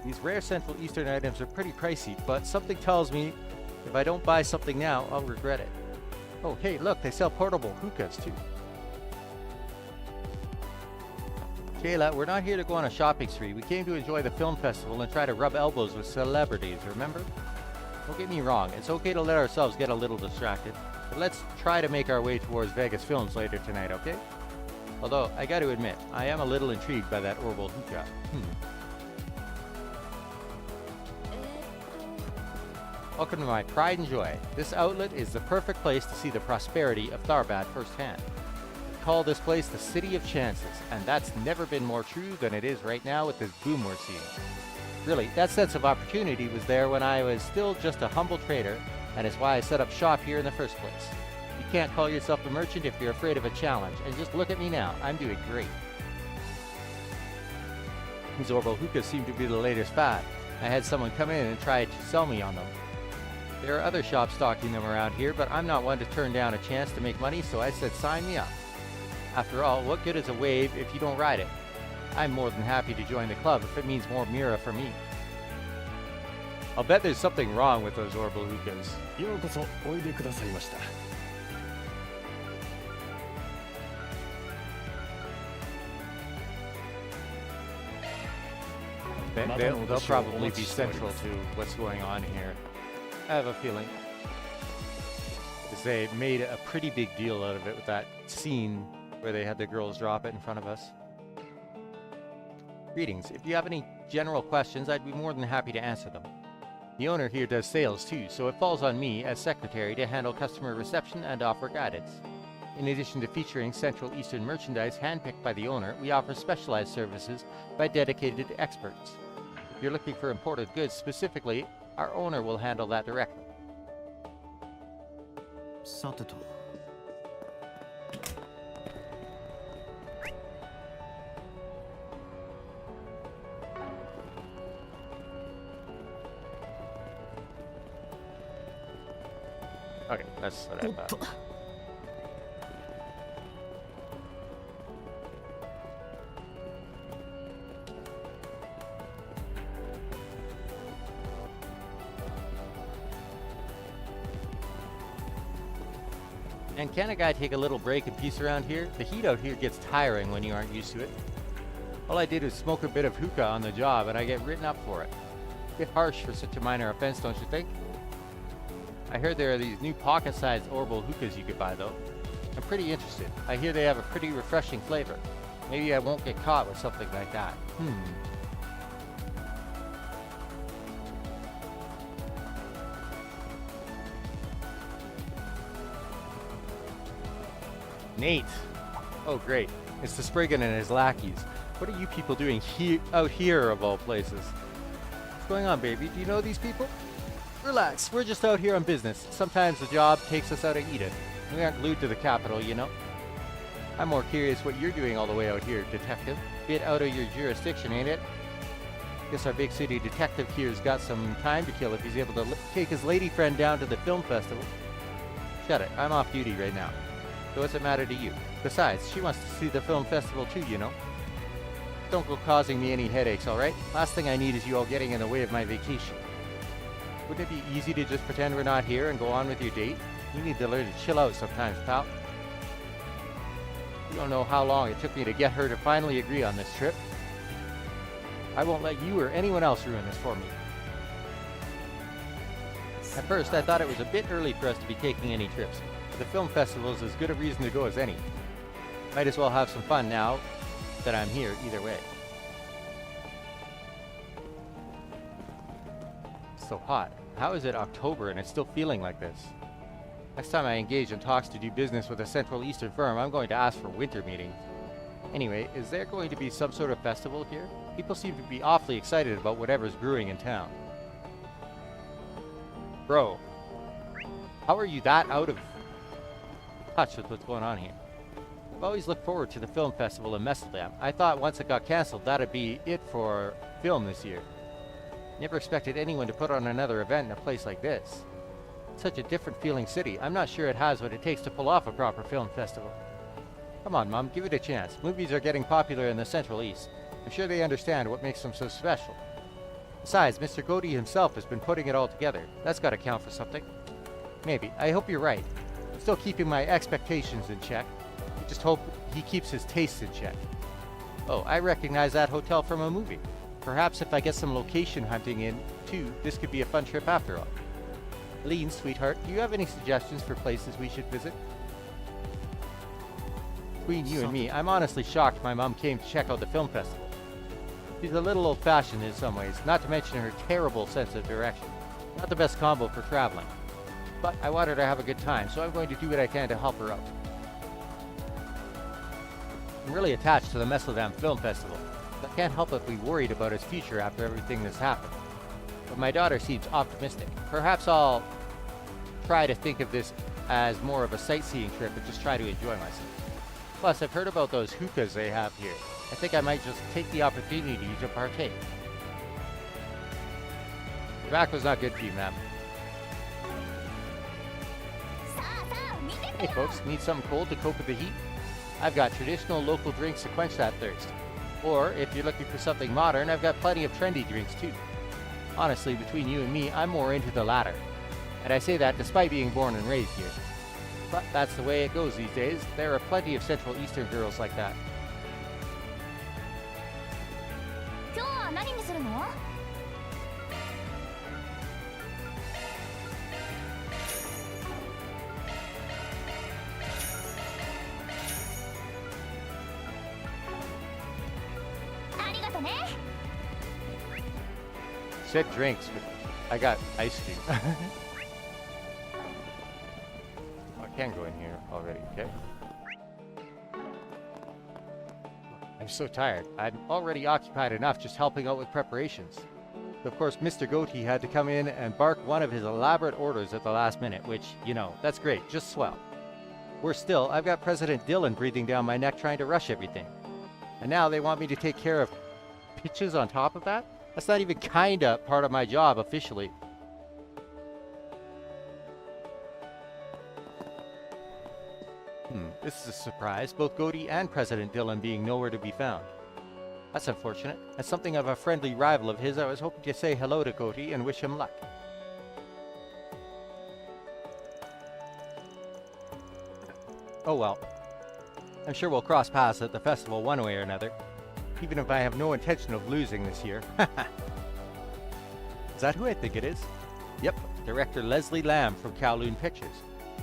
These rare Central Eastern items are pretty pricey, but something tells me if I don't buy something now, I'll regret it. Oh, hey, look, they sell portable hookahs too. Kayla, we're not here to go on a shopping spree. We came to enjoy the film festival and try to rub elbows with celebrities, remember? Don't get me wrong, it's okay to let ourselves get a little distracted, but let's try to make our way towards Vegas Films later tonight, okay? Although, I gotta admit, I am a little intrigued by that orbital hookah. Welcome to my pride and joy. This outlet is the perfect place to see the prosperity of Tharbad firsthand. We call this place the City of Chances, and that's never been more true than it is right now with this boom we're seeing. Really, that sense of opportunity was there when I was still just a humble trader, and it's why I set up shop here in the first place. You can't call yourself a merchant if you're afraid of a challenge, and just look at me now, I'm doing great. These orbital hookahs seem to be the latest fad. I had someone come in and try to sell me on them. There are other shops stocking them around here, but I'm not one to turn down a chance to make money, so I said sign me up. After all, what good is a wave if you don't ride it? I'm more than happy to join the club if it means more Mira for me. I'll bet there's something wrong with those orbital hookahs. ようこそおいでくださいました。They'll probably be central to what's going on here. I have a feeling. Because they made a pretty big deal out of it with that scene where they had the girls drop it in front of us. Greetings. If you have any general questions, I'd be more than happy to answer them. The owner here does sales too, so it falls on me as secretary to handle customer reception and offer guidance. In addition to featuring Central Eastern merchandise handpicked by the owner, we offer specialized services by dedicated experts. If you're looking for imported goods specifically, our owner will handle that directly. さてと Okay, that's what I thought. And can a guy take a little break and peace around here? The heat out here gets tiring when you aren't used to it. All I did was smoke a bit of hookah on the job and I get written up for it. A bit harsh for such a minor offense, don't you think? I heard there are these new pocket-sized orbital hookahs you could buy though. I'm pretty interested. I hear they have a pretty refreshing flavor. Maybe I won't get caught with something like that. Nate! Oh great, it's the Spriggan and his lackeys. What are you people doing out here of all places? What's going on, baby? Do you know these people? Relax, we're just out here on business. Sometimes the job takes us out of Eden. We aren't glued to the capital, you know? I'm more curious what you're doing all the way out here, detective. Bit out of your jurisdiction, ain't it? Guess our big city detective here's got some time to kill if he's able to take his lady friend down to the film festival. Shut it, I'm off duty right now. So what's it matter to you? Besides, she wants to see the film festival too, you know? Don't go causing me any headaches, alright? Last thing I need is you all getting in the way of my vacation. Wouldn't it be easy to just pretend we're not here and go on with your date? You need to learn to chill out sometimes, pal. You don't know how long it took me to get her to finally agree on this trip. I won't let you or anyone else ruin this for me. At first, I thought it was a bit early for us to be taking any trips. The film festival is as good a reason to go as any. Might as well have some fun now that I'm here either way. It's so hot. How is it October and it's still feeling like this? Next time I engage in talks to do business with a Central Eastern firm, I'm going to ask for winter meetings. Anyway, is there going to be some sort of festival here? People seem to be awfully excited about whatever's brewing in town. Bro, how are you that out of touch with what's going on here? I've always looked forward to the film festival in Messeldam. I thought once it got cancelled, that'd be it for film this year. Never expected anyone to put on another event in a place like this. Such a different feeling city. I'm not sure it has what it takes to pull off a proper film festival. Come on, Mom, give it a chance. Movies are getting popular in the Central East. I'm sure they understand what makes them so special. Besides, Mr. Godey himself has been putting it all together. That's got to count for something. Maybe. I hope you're right. I'm still keeping my expectations in check. I just hope he keeps his tastes in check. Oh, I recognize that hotel from a movie. Perhaps if I get some location hunting in, too, this could be a fun trip after all. Lean, sweetheart, do you have any suggestions for places we should visit? Between you and me, I'm honestly shocked my mom came to check out the film festival. She's a little old-fashioned in some ways, not to mention her terrible sense of direction. Not the best combo for traveling. But I want her to have a good time, so I'm going to do what I can to help her out. I'm really attached to the Messeldam Film Festival. I can't help but be worried about its future after everything that's happened. But my daughter seems optimistic. Perhaps I'll try to think of this as more of a sightseeing trip and just try to enjoy myself. Plus, I've heard about those hookahs they have here. I think I might just take the opportunity to partake. Tobacco's not good for you, ma'am. Hey folks, need something cold to cope with the heat? I've got traditional local drinks to quench that thirst. Or, if you're looking for something modern, I've got plenty of trendy drinks too. Honestly, between you and me, I'm more into the latter. And I say that despite being born and raised here. But that's the way it goes these days. There are plenty of Central Eastern girls like that. Said drinks, but I got ice cream. I can go in here already, okay? I'm so tired. I'm already occupied enough just helping out with preparations. Of course, Mr. Goatee had to come in and bark one of his elaborate orders at the last minute, which, you know, that's great, just swell. Worse still, I've got President Dillon breathing down my neck trying to rush everything. And now they want me to take care of pitches on top of that? That's not even kinda part of my job officially. This is a surprise, both Goaty and President Dillon being nowhere to be found. That's unfortunate. As something of a friendly rival of his, I was hoping to say hello to Goaty and wish him luck. Oh well. I'm sure we'll cross paths at the festival one way or another, even if I have no intention of losing this year. Is that who I think it is? Yep, director Leslie Lamb from Kowloon Pictures.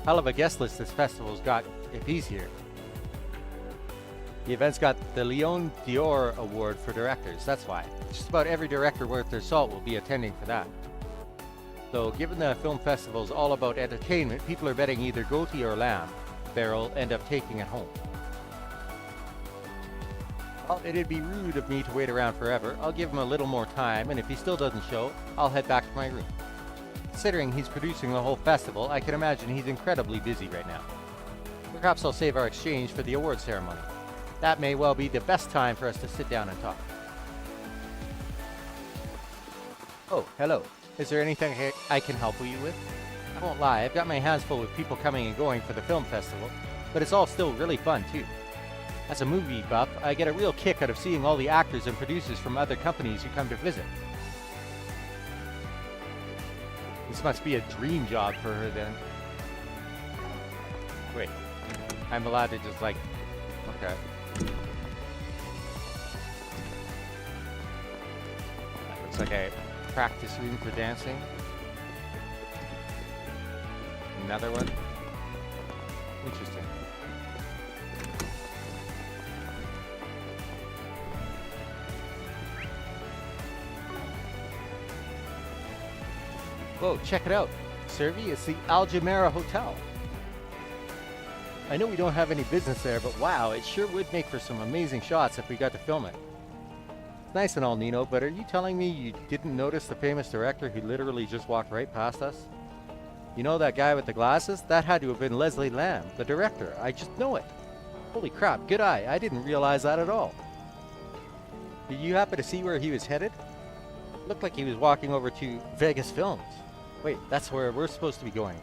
Hell of a guest list this festival's got if he's here. The event's got the Lion d'Or Award for directors, that's why. Just about every director worth their salt will be attending for that. Though, given the film festival's all about entertainment, people are betting either Goaty or Lamb will end up taking it home. Well, it'd be rude of me to wait around forever. I'll give him a little more time, and if he still doesn't show, I'll head back to my room. Considering he's producing the whole festival, I can imagine he's incredibly busy right now. Perhaps I'll save our exchange for the award ceremony. That may well be the best time for us to sit down and talk. Oh, hello. Is there anything I can help you with? I won't lie, I've got my hands full with people coming and going for the film festival, but it's all still really fun too. As a movie buff, I get a real kick out of seeing all the actors and producers from other companies who come to visit. This must be a dream job for her then. Wait, I'm allowed to just like, okay. That looks like a practice room for dancing. Another one. Interesting. Whoa, check it out. Servi, it's the Al Jumeirah Hotel. I know we don't have any business there, but wow, it sure would make for some amazing shots if we got to film it. It's nice and all, Nino, but are you telling me you didn't notice the famous director who literally just walked right past us? You know that guy with the glasses? That had to have been Leslie Lamb, the director. I just know it. Holy crap, good eye. I didn't realize that at all. Did you happen to see where he was headed? Looked like he was walking over to Vegas Films. Wait, that's where we're supposed to be going.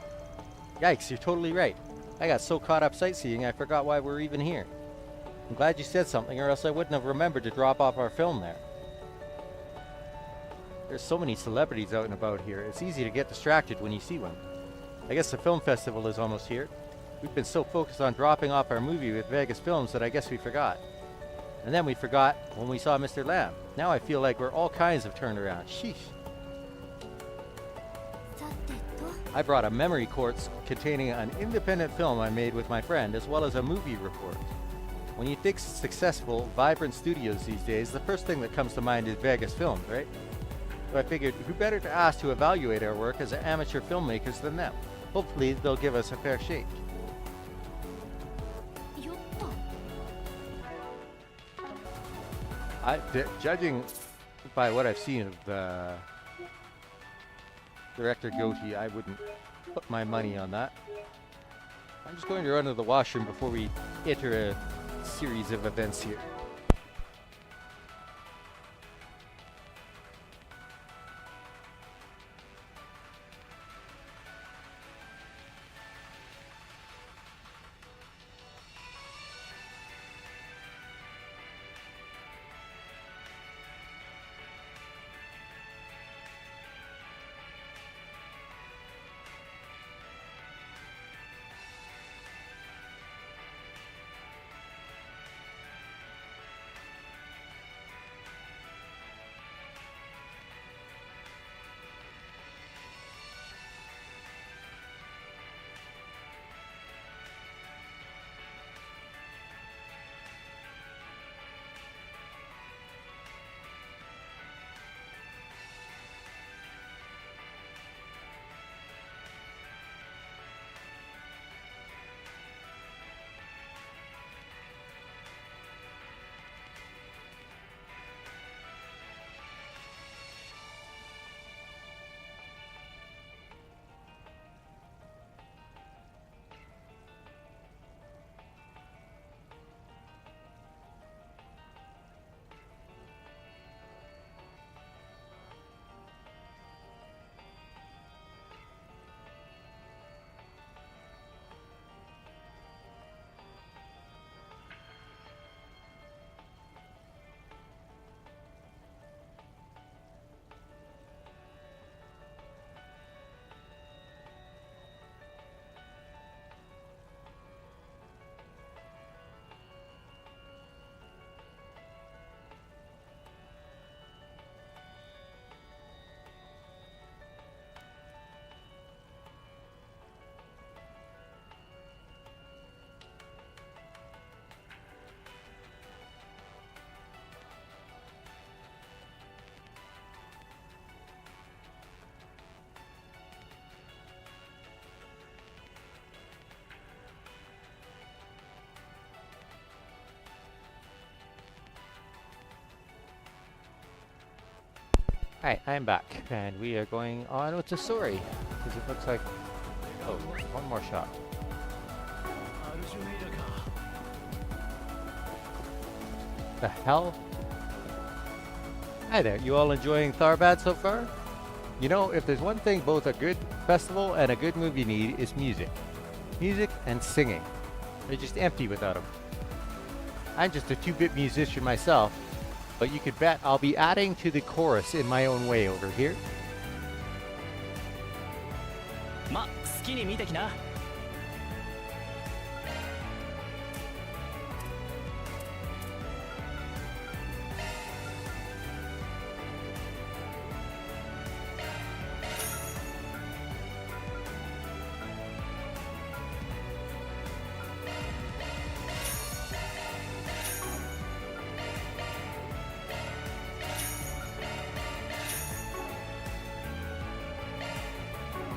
Yikes, you're totally right. I got so caught up sightseeing I forgot why we're even here. I'm glad you said something, or else I wouldn't have remembered to drop off our film there. There's so many celebrities out and about here, it's easy to get distracted when you see one. I guess the film festival is almost here. We've been so focused on dropping off our movie with Vegas Films that I guess we forgot. And then we forgot when we saw Mr. Lamb. Now I feel like we're all kinds of turned around. Sheesh. I brought a memory quartz containing an independent film I made with my friend, as well as a movie report. When you think successful, vibrant studios these days, the first thing that comes to mind is Vegas Films, right? So I figured, who better to ask to evaluate our work as amateur filmmakers than them? Hopefully, they'll give us a fair shake. Judging by what I've seen of Director Goaty, I wouldn't put my money on that. I'm just going to run to the washroom before we enter a series of events here. Alright, I'm back, and we are going on with the story. Because it looks like... Oh, one more shot. The hell? Hi there, you all enjoying Tharbad so far? You know, if there's one thing both a good festival and a good movie need, it's music. Music and singing. They're just empty without them. I'm just a 2-bit musician myself, but you could bet I'll be adding to the chorus in my own way over here. ま、好きに見てきな。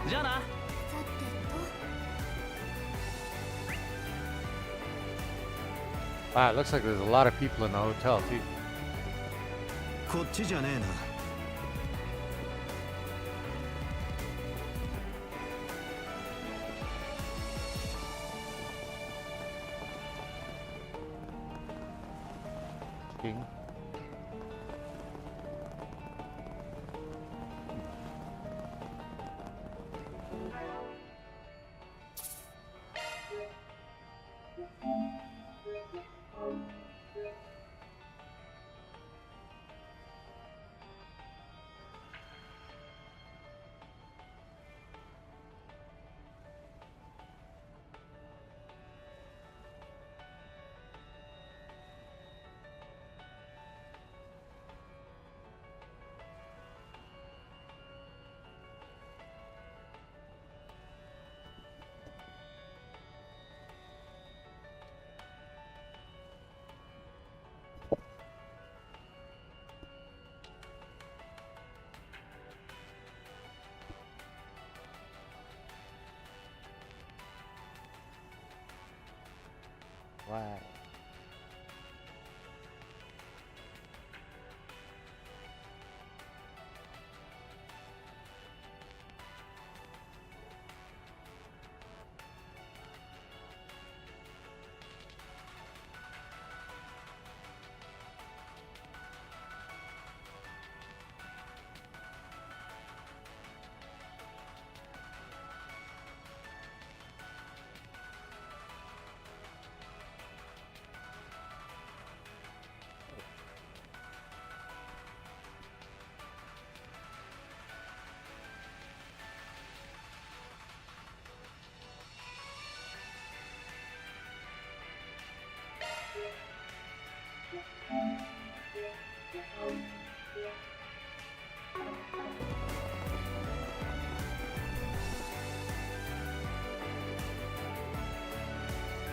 じゃあな。 Wow, it looks like there's a lot of people in the hotel too. こっちじゃねえな。King. Wow.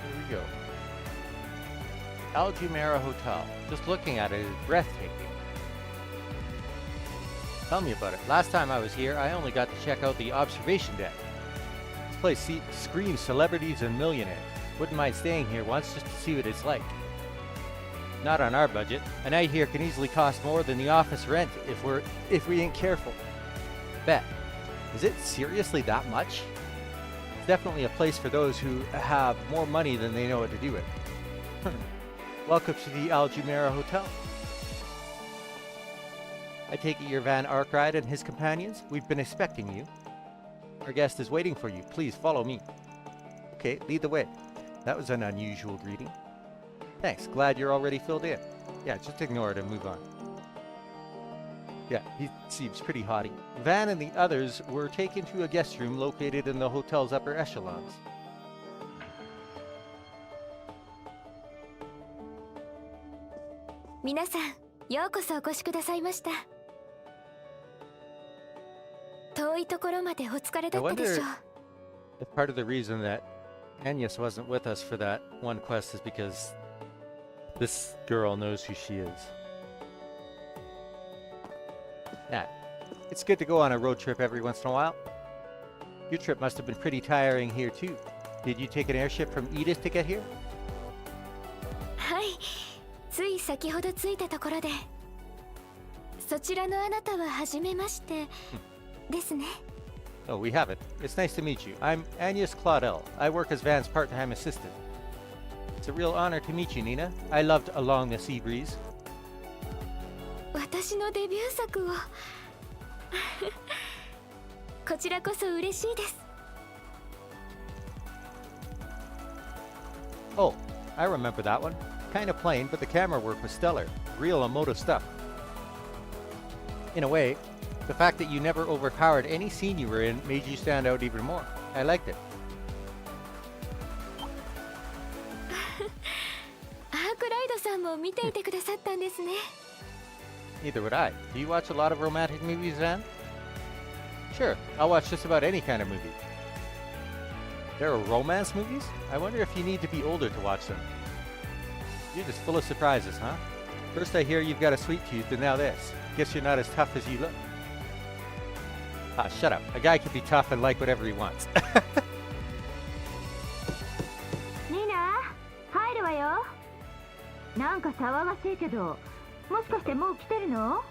Here we go. Aljumera Hotel. Just looking at it is breathtaking. Tell me about it. Last time I was here, I only got to check out the observation deck. This place screams celebrities and millionaires. Wouldn't mind staying here once just to see what it's like. Not on our budget. A night here can easily cost more than the office rent if we ain't careful. Bet. Is it seriously that much? It's definitely a place for those who have more money than they know what to do with. Welcome to the Aljumera Hotel. I take it you're Van Arkwright and his companions? We've been expecting you. Our guest is waiting for you. Please follow me. Okay, lead the way. That was an unusual greeting. Thanks, glad you're already filled in. Yeah, just ignore it and move on. Yeah, he seems pretty haughty. Van and the others were taken to a guest room located in the hotel's upper echelons. Minasan, ようこそお越しくださいました。遠いところまでお疲れだったでしょう。 If part of the reason that Agnes wasn't with us for that one quest is because this girl knows who she is. Yeah, it's good to go on a road trip every once in a while. Your trip must have been pretty tiring here too. Did you take an airship from Edith to get here? はい、つい先ほど着いたところで。そちらのあなたは初めましてですね。 Oh, we have it. It's nice to meet you. I'm Agnes Claudel. I work as Van's part-time assistant. It's a real honor to meet you, Nina. I loved Along the Sea Breeze. 私のデビュー作をこちらこそ嬉しいです。 Oh, I remember that one. Kind of plain, but the camera work was stellar. Real emotive stuff. In a way, the fact that you never overpowered any scene you were in made you stand out even more. I liked it. アークライドさんも見ていてくださったんですね。 Neither would I. Do you watch a lot of romantic movies, Van? Sure, I'll watch just about any kind of movie. There are romance movies? I wonder if you need to be older to watch them. You're just full of surprises, huh? First I hear you've got a sweet tooth, and now this. Guess you're not as tough as you look. Ah, shut up. A guy can be tough and like whatever he wants. ニーナ、入るわよ。なんか騒がしいけど、もしかしてもう来てるの？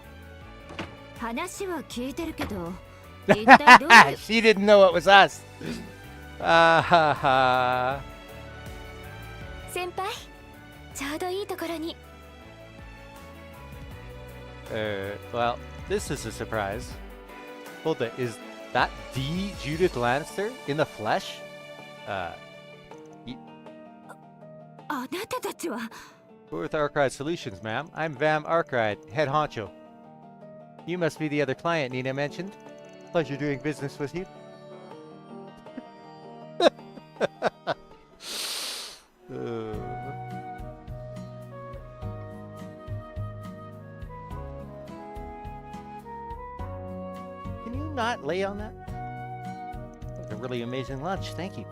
話は聞いてるけど、一体どういう She didn't know it was us. Ah ha ha. 先輩、ちょうどいいところに。Well, this is a surprise. Hold it, is that the Judith Lannister in the flesh? あなたたちは。 We're with Arkride Solutions, ma'am. I'm Vam Arkride, head honcho. You must be the other client Nina mentioned. Pleasure doing business with you. Can you not lay on that? That's a really amazing lunch, thank you.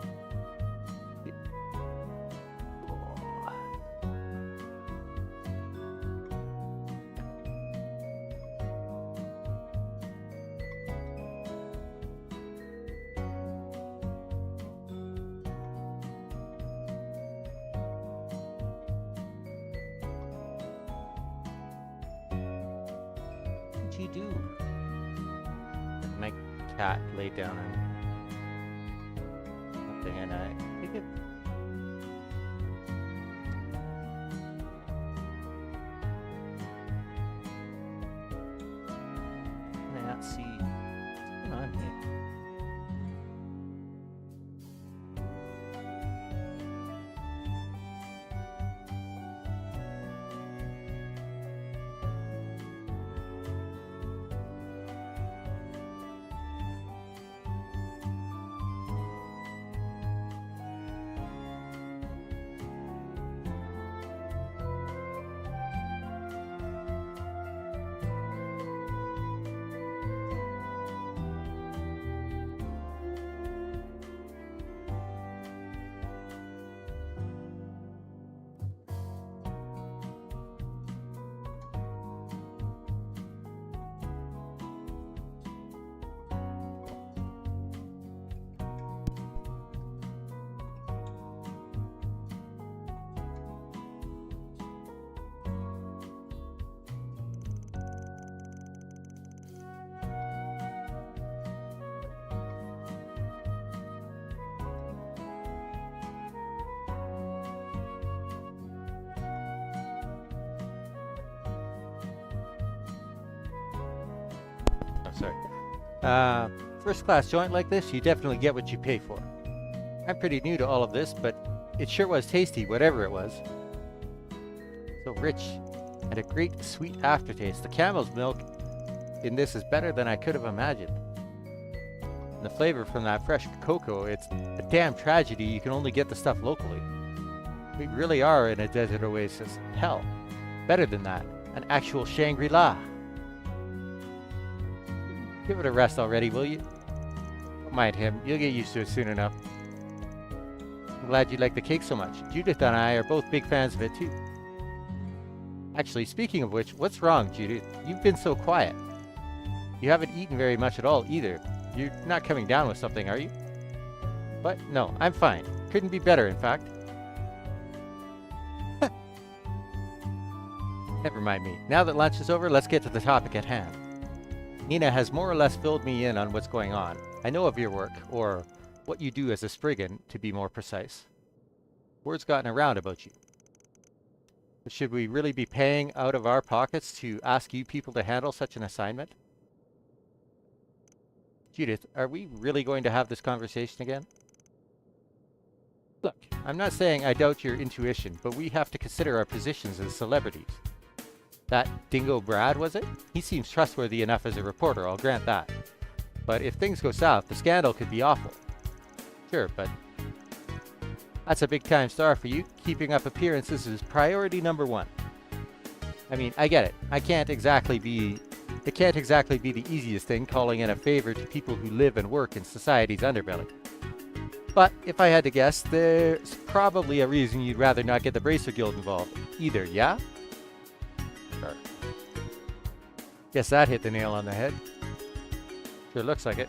What did you do? My cat laid down on something and I think it. Can I not see what's going on here? Sorry. First class joint like this, you definitely get what you pay for. I'm pretty new to all of this, but it sure was tasty, whatever it was. So rich, and a great sweet aftertaste. The camel's milk in this is better than I could have imagined. And the flavor from that fresh cocoa, it's a damn tragedy you can only get the stuff locally. We really are in a desert oasis. Hell, better than that, an actual Shangri-La. Give it a rest already, will you? Don't mind him. You'll get used to it soon enough. I'm glad you like the cake so much. Judith and I are both big fans of it, too. Actually, speaking of which, what's wrong, Judith? You've been so quiet. You haven't eaten very much at all, either. You're not coming down with something, are you? What? No, I'm fine. Couldn't be better, in fact. Never mind me. Now that lunch is over, let's get to the topic at hand. Nina has more or less filled me in on what's going on. I know of your work, or what you do as a Spriggan, to be more precise. Word's gotten around about you. But should we really be paying out of our pockets to ask you people to handle such an assignment? Judith, are we really going to have this conversation again? Look, I'm not saying I doubt your intuition, but we have to consider our positions as celebrities. That Dingo Brad, was it? He seems trustworthy enough as a reporter, I'll grant that. But if things go south, the scandal could be awful. Sure, but that's a big-time star for you. Keeping up appearances is priority number one. I mean, I get it. It can't exactly be the easiest thing calling in a favor to people who live and work in society's underbelly. But if I had to guess, there's probably a reason you'd rather not get the Bracer Guild involved either, yeah? Sure. Guess that hit the nail on the head. Sure looks like it.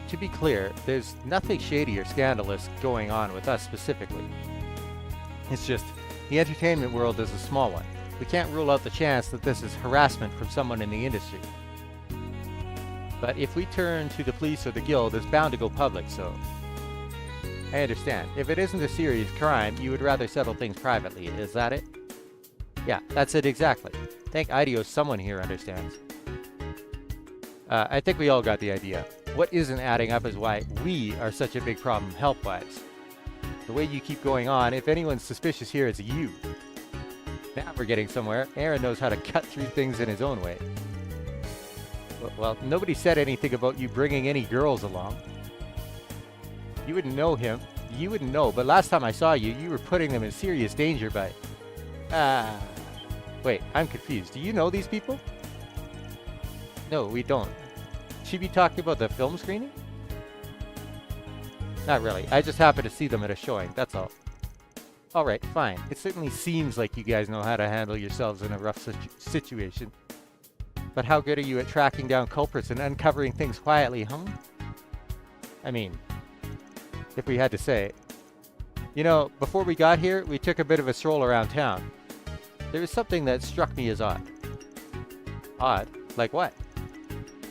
To be clear, there's nothing shady or scandalous going on with us specifically. It's just, the entertainment world is a small one. We can't rule out the chance that this is harassment from someone in the industry. But if we turn to the police or the guild, it's bound to go public, so... I understand. If it isn't a serious crime, you would rather settle things privately, is that it? Yeah, that's it exactly. Thank Idios someone here understands. I think we all got the idea. What isn't adding up is why we are such a big problem health-wise. The way you keep going on, if anyone's suspicious here, it's you. Now we're getting somewhere. Aaron knows how to cut through things in his own way. Well, nobody said anything about you bringing any girls along. You wouldn't know him. You wouldn't know, but last time I saw you, you were putting them in serious danger by... Wait, I'm confused. Do you know these people? No, we don't. Should we be talking about the film screening? Not really. I just happened to see them at a showing, that's all. Alright, fine. It certainly seems like you guys know how to handle yourselves in a rough situation. But how good are you at tracking down culprits and uncovering things quietly, huh? I mean, if we had to say. You know, before we got here, we took a bit of a stroll around town. There was something that struck me as odd. Odd? Like what?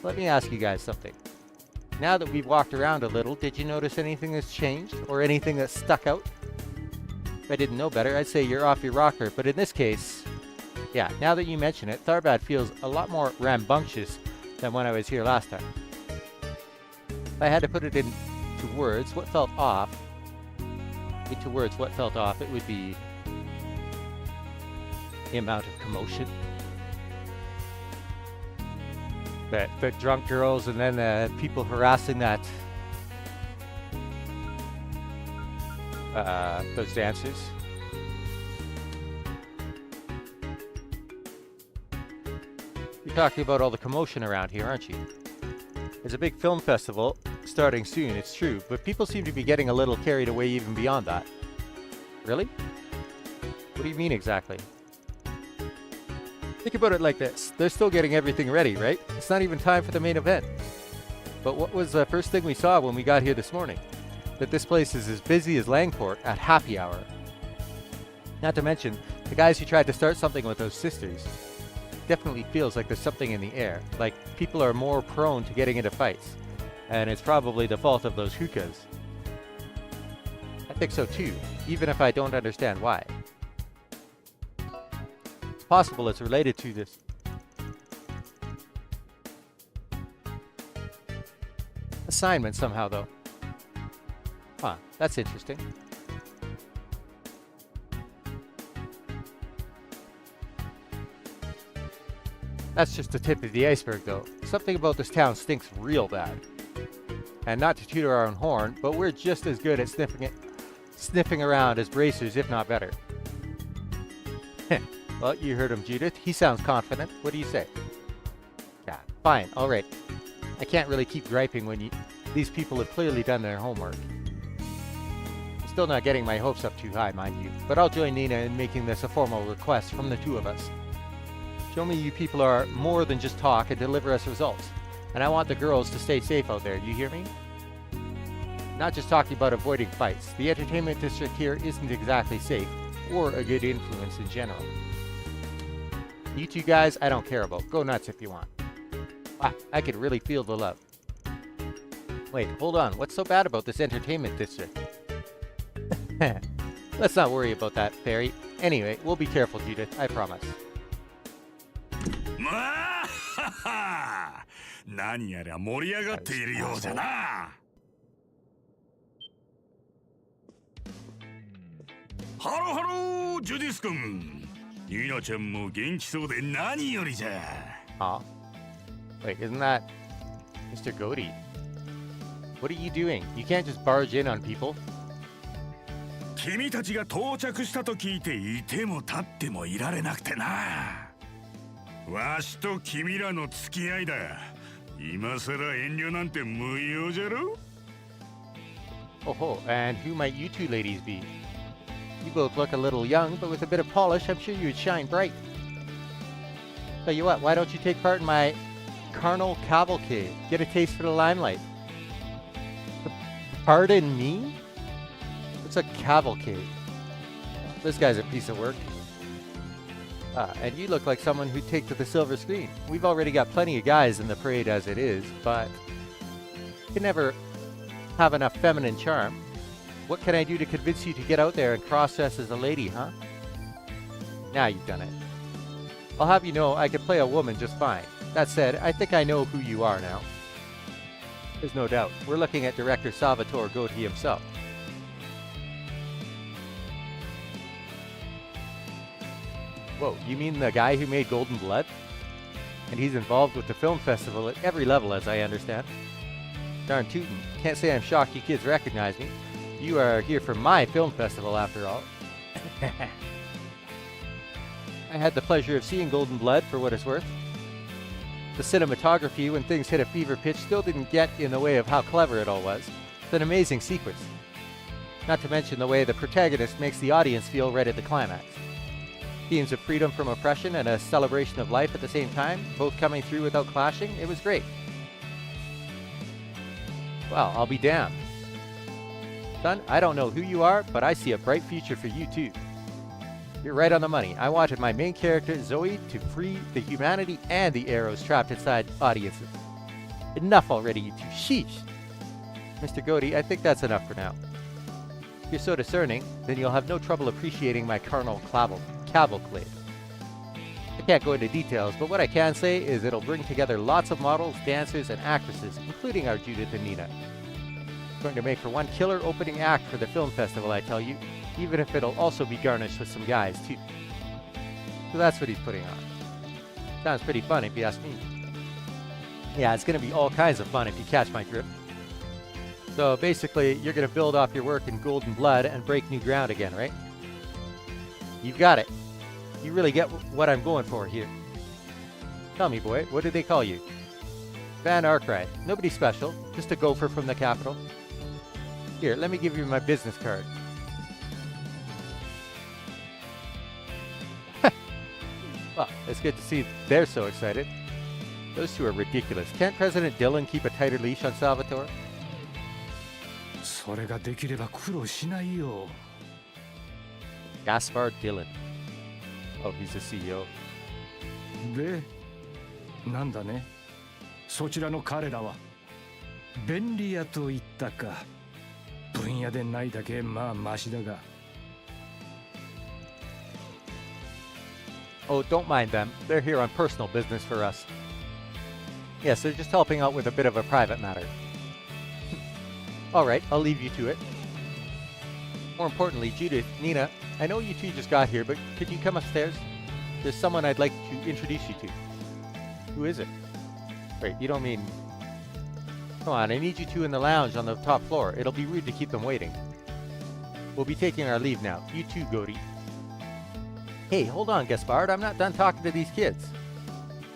Let me ask you guys something. Now that we've walked around a little, did you notice anything that's changed? Or anything that stuck out? If I didn't know better, I'd say you're off your rocker, but in this case... Yeah, now that you mention it, Tharbad feels a lot more rambunctious than when I was here last time. If I had to put it into words, what felt off... it would be... the amount of commotion. The drunk girls and then the people harassing that... those dancers. You're talking about all the commotion around here, aren't you? There's a big film festival starting soon, it's true, but people seem to be getting a little carried away even beyond that. Really? What do you mean exactly? Think about it like this. They're still getting everything ready, right? It's not even time for the main event. But what was the first thing we saw when we got here this morning? That this place is as busy as Langport at happy hour. Not to mention, the guys who tried to start something with those sisters. Definitely feels like there's something in the air. Like people are more prone to getting into fights. And it's probably the fault of those hookahs. I think so too, even if I don't understand why. Possible it's related to this. Assignment somehow, though. Huh, that's interesting. That's just the tip of the iceberg, though. Something about this town stinks real bad. And not to toot our own horn, but we're just as good at sniffing around as bracers, if not better. Well, you heard him, Judith. He sounds confident. What do you say? Yeah, fine, all right. I can't really keep griping when these people have clearly done their homework. I'm still not getting my hopes up too high, mind you, but I'll join Nina in making this a formal request from the two of us. Show me you people are more than just talk and deliver us results. And I want the girls to stay safe out there, you hear me? Not just talking about avoiding fights. The entertainment district here isn't exactly safe. or a good influence in general. You two guys, I don't care about. Go nuts if you want. Wow, I could really feel the love. Wait, hold on. What's so bad about this entertainment district? Let's not worry about that, Fairy. Anyway, we'll be careful, Judith. I promise. 何やら盛り上がっているようじゃな。ハローハロー、ジュディス君。ニナちゃんも元気そうで何よりじゃ。Huh? Wait, isn't that Mr. Goaty? What are you doing? You can't just barge in on people. 君たちが到着したと聞いていても立ってもいられなくてな。わしと君らの付き合いだ。今さら遠慮なんて無用じゃろ。Oh ho, and who might you two ladies be? You both look a little young, but with a bit of polish, I'm sure you'd shine bright. Tell you what, why don't you take part in my carnal cavalcade? Get a taste for the limelight. Pardon me? What's a cavalcade? This guy's a piece of work. And you look like someone who'd take to the silver screen. We've already got plenty of guys in the parade as it is, but you can never have enough feminine charm. What can I do to convince you to get out there and cross-dress as a lady, huh? Now you've done it. I'll have you know I could play a woman just fine. That said, I think I know who you are now. There's no doubt. We're looking at director Salvatore Gotti himself. Whoa, you mean the guy who made Golden Blood? And he's involved with the film festival at every level, as I understand. Darn tootin'. Can't say I'm shocked you kids recognize me. You are here for my film festival, after all. I had the pleasure of seeing Golden Blood, for what it's worth. The cinematography, when things hit a fever pitch, still didn't get in the way of how clever it all was. It's an amazing sequence. Not to mention the way the protagonist makes the audience feel right at the climax. Themes of freedom from oppression and a celebration of life at the same time, both coming through without clashing. It was great. Well, I'll be damned. Son, I don't know who you are, but I see a bright future for you too. You're right on the money. I wanted my main character, Zoe, to free the humanity and the arrows trapped inside audiences. Enough already, you two. Sheesh. Mr. Goaty, I think that's enough for now. If you're so discerning, then you'll have no trouble appreciating my carnal cavalcade. I can't go into details, but what I can say is it'll bring together lots of models, dancers, and actresses, including our Judith and Nina. It's going to make for one killer opening act for the film festival, I tell you, even if it'll also be garnished with some guys, too. So that's what he's putting on. Sounds pretty fun, if you ask me. Yeah, it's going to be all kinds of fun if you catch my drift. So basically, you're going to build off your work in Golden Blood and break new ground again, right? You've got it. You really get what I'm going for here. Tell me, boy, what do they call you? Van Arkwright. Nobody special, just a gopher from the capital. Here, let me give you my business card. Well, it's good to see they're so excited. Those two are ridiculous. Can't President Dillon keep a tighter leash on Salvatore? それができれば苦労しないよ。Gaspard Dillon. Oh, he's the CEO. で、なんだね。そちらの彼らは便利屋と言ったか。分野でないだけまあマシだが。Oh, don't mind them. They're here on personal business for us. Yes, they're just helping out with a bit of a private matter. All right, I'll leave you to it. More importantly, Judith, Nina, I know you two just got here, but could you come upstairs? There's someone I'd like to introduce you to. Who is it? Wait, you don't mean... Come on, I need you two in the lounge on the top floor. It'll be rude to keep them waiting. We'll be taking our leave now. You too, Goaty. Hey, hold on, Gaspard. I'm not done talking to these kids.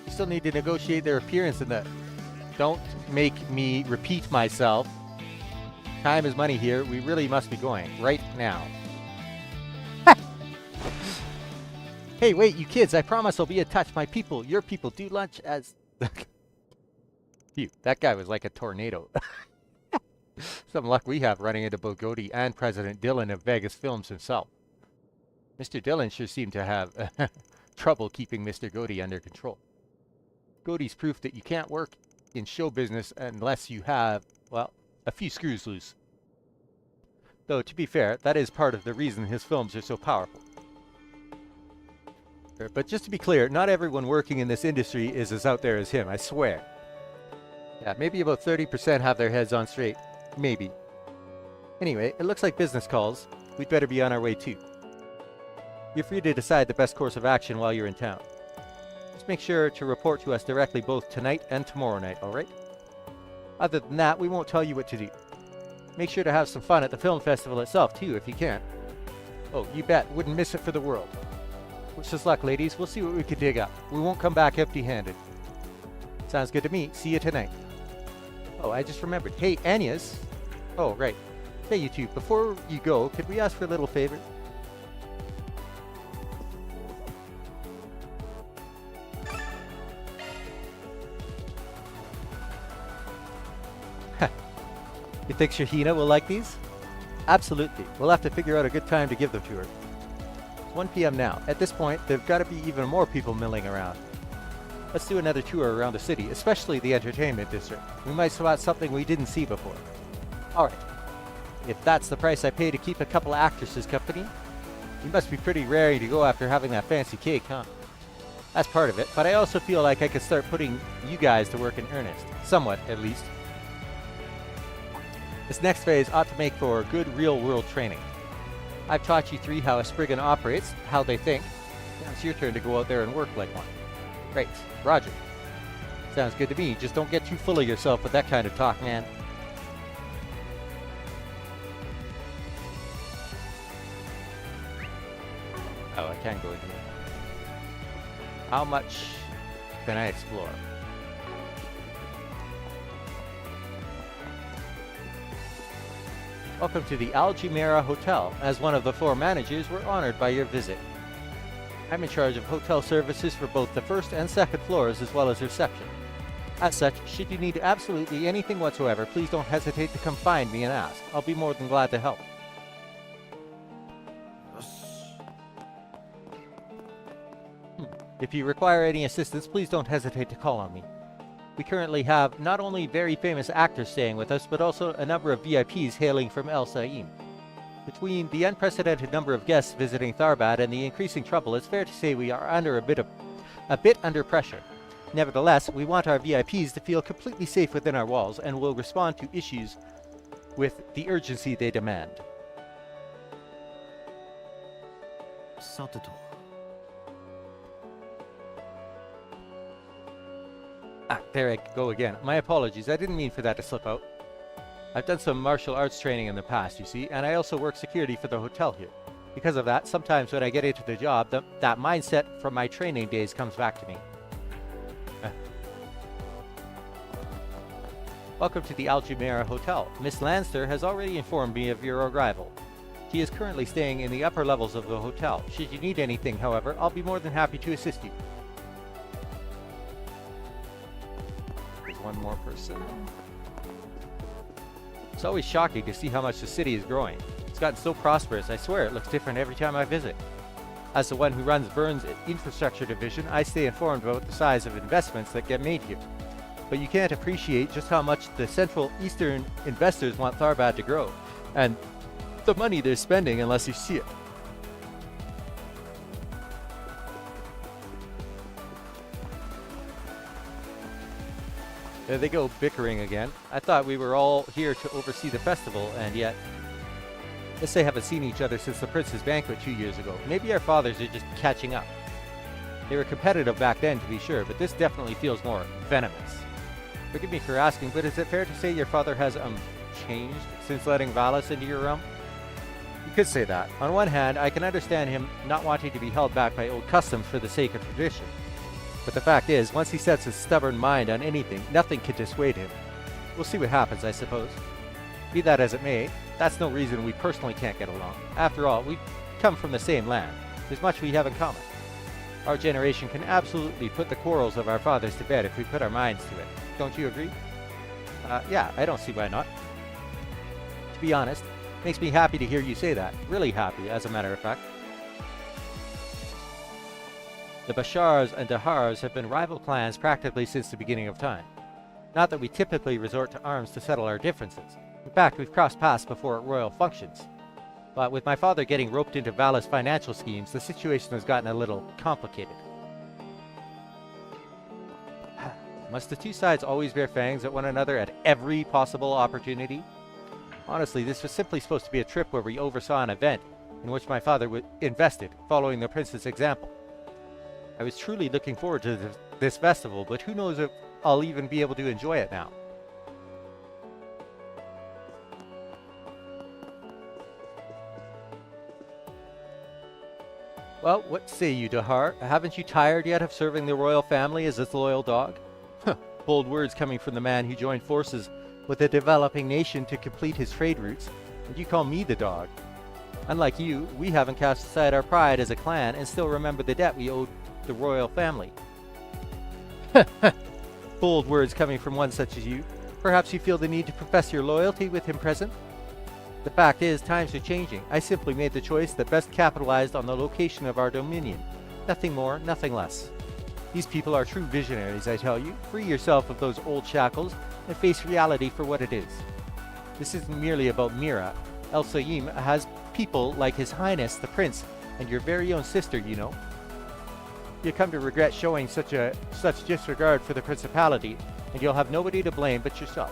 We still need to negotiate their appearance in the... Don't make me repeat myself. Time is money here. We really must be going. Right now. Hey, wait, you kids. I promise I'll be in touch. My people, your people, do lunch as... Phew, that guy was like a tornado. Some luck we have running into both Goaty and President Dillon of Vegas Films himself. Mr. Dillon sure seemed to have trouble keeping Mr. Godey under control. Godey's proof that you can't work in show business unless you have, well, a few screws loose. Though, to be fair, that is part of the reason his films are so powerful. But just to be clear, not everyone working in this industry is as out there as him, I swear. Yeah, maybe about 30% have their heads on straight. Maybe. Anyway, it looks like business calls. We'd better be on our way too. You're free to decide the best course of action while you're in town. Just make sure to report to us directly both tonight and tomorrow night, alright? Other than that, we won't tell you what to do. Make sure to have some fun at the film festival itself too, if you can. Oh, you bet. Wouldn't miss it for the world. Wish us luck, ladies. We'll see what we can dig up. We won't come back empty-handed. Sounds good to me. See you tonight. Oh, I just remembered. Hey, Anya's. Oh, right. Hey, you two. Before you go, could we ask for a little favor? You think Shahina will like these? Absolutely. We'll have to figure out a good time to give them to her. It's 1 p.m. now. At this point, there've got to be even more people milling around. Let's do another tour around the city, especially the entertainment district. We might spot something we didn't see before. Alright. If that's the price I pay to keep a couple of actresses company, you must be pretty raring to go after having that fancy cake, huh? That's part of it, but I also feel like I could start putting you guys to work in earnest. Somewhat, at least. This next phase ought to make for good real-world training. I've taught you three how a Spriggan operates, how they think. Now it's your turn to go out there and work like one. Great. Roger. Sounds good to me. Just don't get too full of yourself with that kind of talk, man. Oh, I can't go in here. How much can I explore? Welcome to the Algimera Hotel. As one of the floor managers, we're honored by your visit. I'm in charge of hotel services for both the first and second floors as well as reception. As such, should you need absolutely anything whatsoever, please don't hesitate to come find me and ask. I'll be more than glad to help. If you require any assistance, please don't hesitate to call on me. We currently have not only very famous actors staying with us, but also a number of VIPs hailing from El Saim. Between the unprecedented number of guests visiting Tharbad and the increasing trouble, it's fair to say we are under a bit under pressure. Nevertheless, we want our VIPs to feel completely safe within our walls and will respond to issues with the urgency they demand. Ah, there I go again. My apologies, I didn't mean for that to slip out. I've done some martial arts training in the past, you see, and I also work security for the hotel here. Because of that, sometimes when I get into the job, that mindset from my training days comes back to me. Welcome to the Algimera Hotel. Miss Lanster has already informed me of your arrival. She is currently staying in the upper levels of the hotel. Should you need anything, however, I'll be more than happy to assist you. One more person. It's always shocking to see how much the city is growing. It's gotten so prosperous, I swear it looks different every time I visit. As the one who runs Byrne's infrastructure division, I stay informed about the size of investments that get made here. But you can't appreciate just how much the Central Eastern investors want Tharbad to grow, and the money they're spending unless you see it. There they go, bickering again. I thought we were all here to oversee the festival, and yet... Guess they haven't seen each other since the Prince's Banquet 2 years ago. Maybe our fathers are just catching up. They were competitive back then, to be sure, but this definitely feels more venomous. Forgive me for asking, but is it fair to say your father has, changed since letting Valis into your realm? You could say that. On one hand, I can understand him not wanting to be held back by old customs for the sake of tradition. But the fact is, once he sets his stubborn mind on anything, nothing can dissuade him. We'll see what happens, I suppose. Be that as it may, that's no reason we personally can't get along. After all, we come from the same land. There's much we have in common. Our generation can absolutely put the quarrels of our fathers to bed if we put our minds to it. Don't you agree? Yeah, I don't see why not. To be honest, makes me happy to hear you say that. Really happy, as a matter of fact. The Bashars and Dahars have been rival clans practically since the beginning of time. Not that we typically resort to arms to settle our differences. In fact, we've crossed paths before at royal functions. But with my father getting roped into Vala's financial schemes, the situation has gotten a little complicated. Must the two sides always bear fangs at one another at every possible opportunity? Honestly, this was simply supposed to be a trip where we oversaw an event in which my father invested, following the prince's example. I was truly looking forward to this festival, but who knows if I'll even be able to enjoy it now. Well, what say you, Dahar? Haven't you tired yet of serving the royal family as its loyal dog? Bold words coming from the man who joined forces with a developing nation to complete his trade routes, and you call me the dog. Unlike you, we haven't cast aside our pride as a clan and still remember the debt we owed the royal family. Bold words coming from one such as you. Perhaps you feel the need to profess your loyalty with him present? The fact is, times are changing. I simply made the choice that best capitalized on the location of our dominion. Nothing more, nothing less. These people are true visionaries, I tell you. Free yourself of those old shackles and face reality for what it is. This isn't merely about Mira. El Saim has people like His Highness the Prince and your very own sister, you know. You come to regret showing such disregard for the principality, and you'll have nobody to blame but yourself.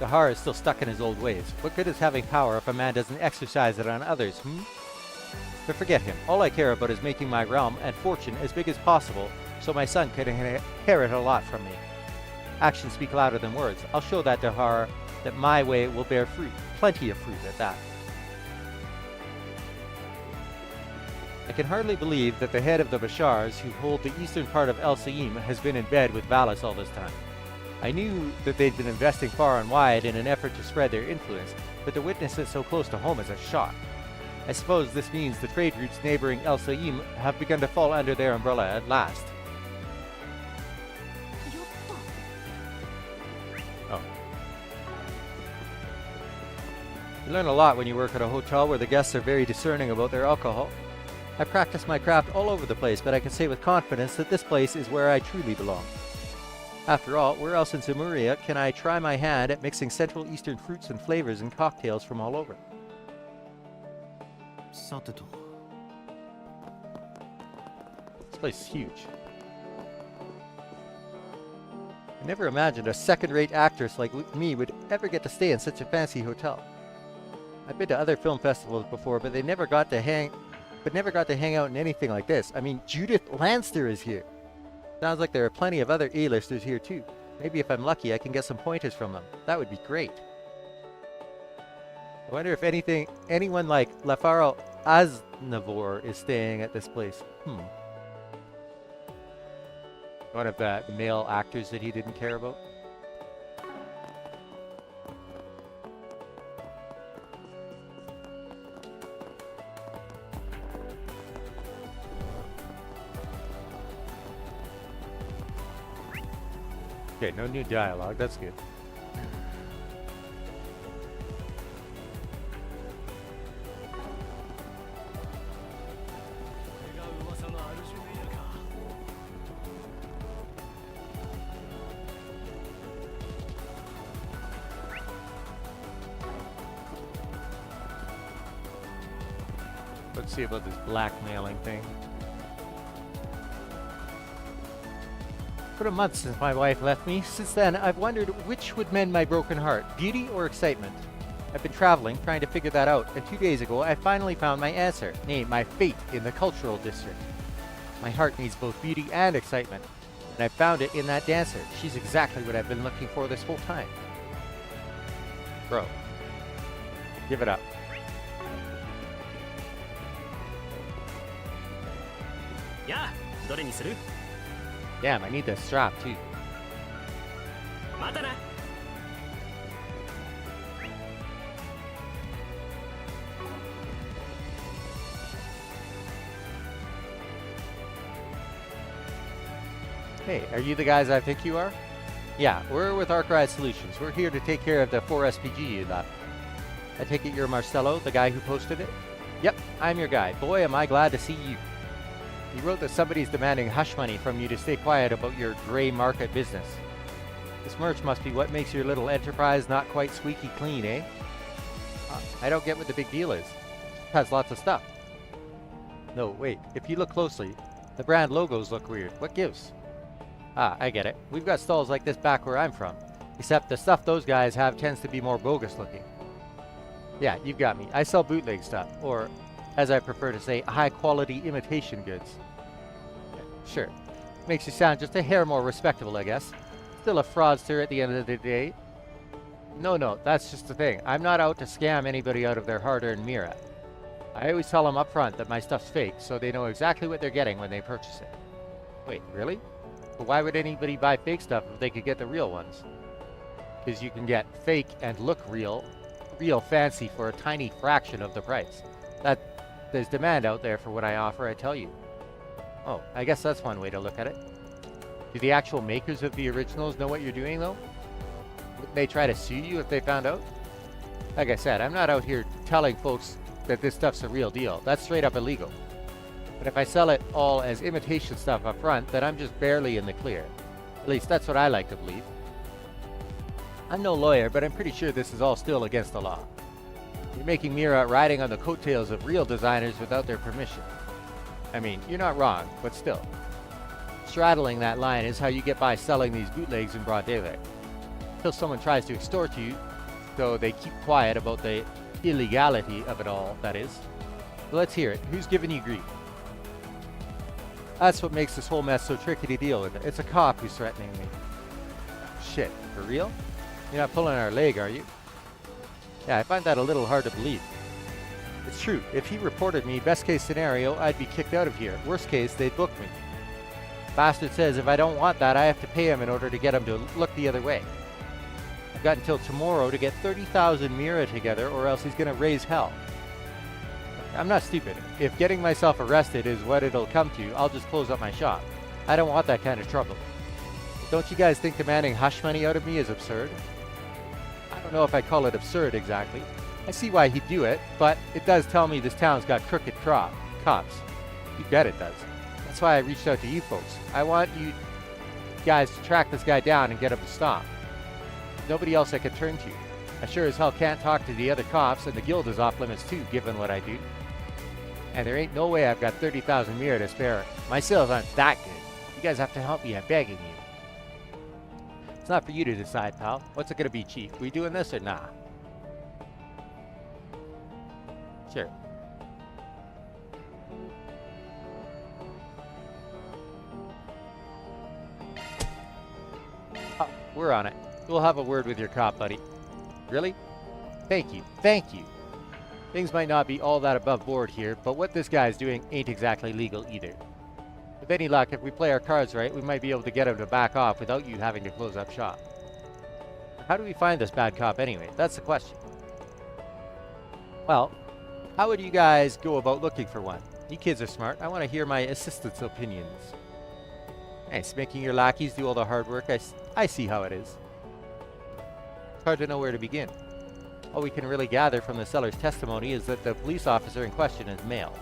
Dahar is still stuck in his old ways. What good is having power if a man doesn't exercise it on others, But forget him. All I care about is making my realm and fortune as big as possible so my son can inherit a lot from me. Actions speak louder than words. I'll show that Dahar that my way will bear fruit. Plenty of fruit at that. I can hardly believe that the head of the Bashars, who hold the eastern part of El Saim, has been in bed with Valis all this time. I knew that they'd been investing far and wide in an effort to spread their influence, but to witness it so close to home is a shock. I suppose this means the trade routes neighboring El Saim have begun to fall under their umbrella at last. Oh. You learn a lot when you work at a hotel where the guests are very discerning about their alcohol. I practice my craft all over the place, but I can say with confidence that this place is where I truly belong. After all, where else in Zemuria can I try my hand at mixing Central Eastern fruits and flavors in cocktails from all over? This place is huge. I never imagined a second-rate actress like me would ever get to stay in such a fancy hotel. I've been to other film festivals before, but never got to hang out in anything like this. I mean, Judith Lanster is here. Sounds like there are plenty of other A-listers here too. Maybe if I'm lucky, I can get some pointers from them. That would be great. I wonder if anyone like Lafaro Aznavour is staying at this place. One of the male actors that he didn't care about. Okay, no new dialogue. That's good. Let's see about this blackmailing thing. It's been a month since my wife left me. Since then, I've wondered which would mend my broken heart, beauty or excitement. I've been traveling, trying to figure that out, and 2 days ago, I finally found my answer, nay, my fate in the cultural district. My heart needs both beauty and excitement, and I found it in that dancer. She's exactly what I've been looking for this whole time. Bro, give it up. Yeah, どれにする? Damn, I need the strap too. またな. Hey, are you the guys I think you are? Yeah, we're with Arkwright Solutions. We're here to take care of the 4 SPG you left. I take it you're Marcelo, the guy who posted it? Yep, I'm your guy. Boy, am I glad to see you. You wrote that somebody's demanding hush money from you to stay quiet about your gray market business. This merch must be what makes your little enterprise not quite squeaky clean, eh? I don't get what the big deal is. It has lots of stuff. No, wait. If you look closely, the brand logos look weird. What gives? Ah, I get it. We've got stalls like this back where I'm from. Except the stuff those guys have tends to be more bogus looking. Yeah, you've got me. I sell bootleg stuff. Or, as I prefer to say, high-quality imitation goods. Sure. Makes you sound just a hair more respectable, I guess. Still a fraudster at the end of the day. No, that's just the thing. I'm not out to scam anybody out of their hard-earned Mira. I always tell them up front that my stuff's fake, so they know exactly what they're getting when they purchase it. Wait, really? But why would anybody buy fake stuff if they could get the real ones? Because you can get fake and look real fancy for a tiny fraction of the price. There's demand out there for what I offer, I tell you. Oh, I guess that's one way to look at it. Do the actual makers of the originals know what you're doing, though? Would they try to sue you if they found out? Like I said, I'm not out here telling folks that this stuff's a real deal. That's straight up illegal. But if I sell it all as imitation stuff up front, then I'm just barely in the clear. At least that's what I like to believe. I'm no lawyer, but I'm pretty sure this is all still against the law. You're making Mira riding on the coattails of real designers without their permission. I mean, you're not wrong, but still. Straddling that line is how you get by selling these bootlegs in broad daylight. Until someone tries to extort you, so they keep quiet about the illegality of it all, that is. So let's hear it. Who's giving you grief? That's what makes this whole mess so tricky to deal with. It's a cop who's threatening me. Shit, for real? You're not pulling our leg, are you? Yeah, I find that a little hard to believe. It's true. If he reported me, best case scenario, I'd be kicked out of here. Worst case, they'd book me. Bastard says if I don't want that, I have to pay him in order to get him to look the other way. I've got until tomorrow to get 30,000 Mira together, or else he's going to raise hell. I'm not stupid. If getting myself arrested is what it'll come to, I'll just close up my shop. I don't want that kind of trouble. Don't you guys think demanding hush money out of me is absurd? I don't know if I call it absurd exactly. I see why he'd do it, but it does tell me this town's got crooked cops. You bet it does. That's why I reached out to you folks. I want you guys to track this guy down and get him to stop. There's nobody else I can turn to. I sure as hell can't talk to the other cops, and the guild is off limits too, given what I do. And there ain't no way I've got 30,000 Mira to spare. My sales aren't that good. You guys have to help me, I'm begging you. It's not for you to decide, pal. What's it gonna be, Chief? We doing this or nah? Sure. Oh, we're on it. We'll have a word with your cop, buddy. Really? Thank you. Thank you. Things might not be all that above board here, but what this guy's doing ain't exactly legal either. With any luck, if we play our cards right, we might be able to get him to back off without you having to close up shop. How do we find this bad cop anyway? That's the question. Well, how would you guys go about looking for one? You kids are smart. I want to hear my assistant's opinions. Nice, making your lackeys do all the hard work. I see how it is. It's hard to know where to begin. All we can really gather from the seller's testimony is that the police officer in question is male.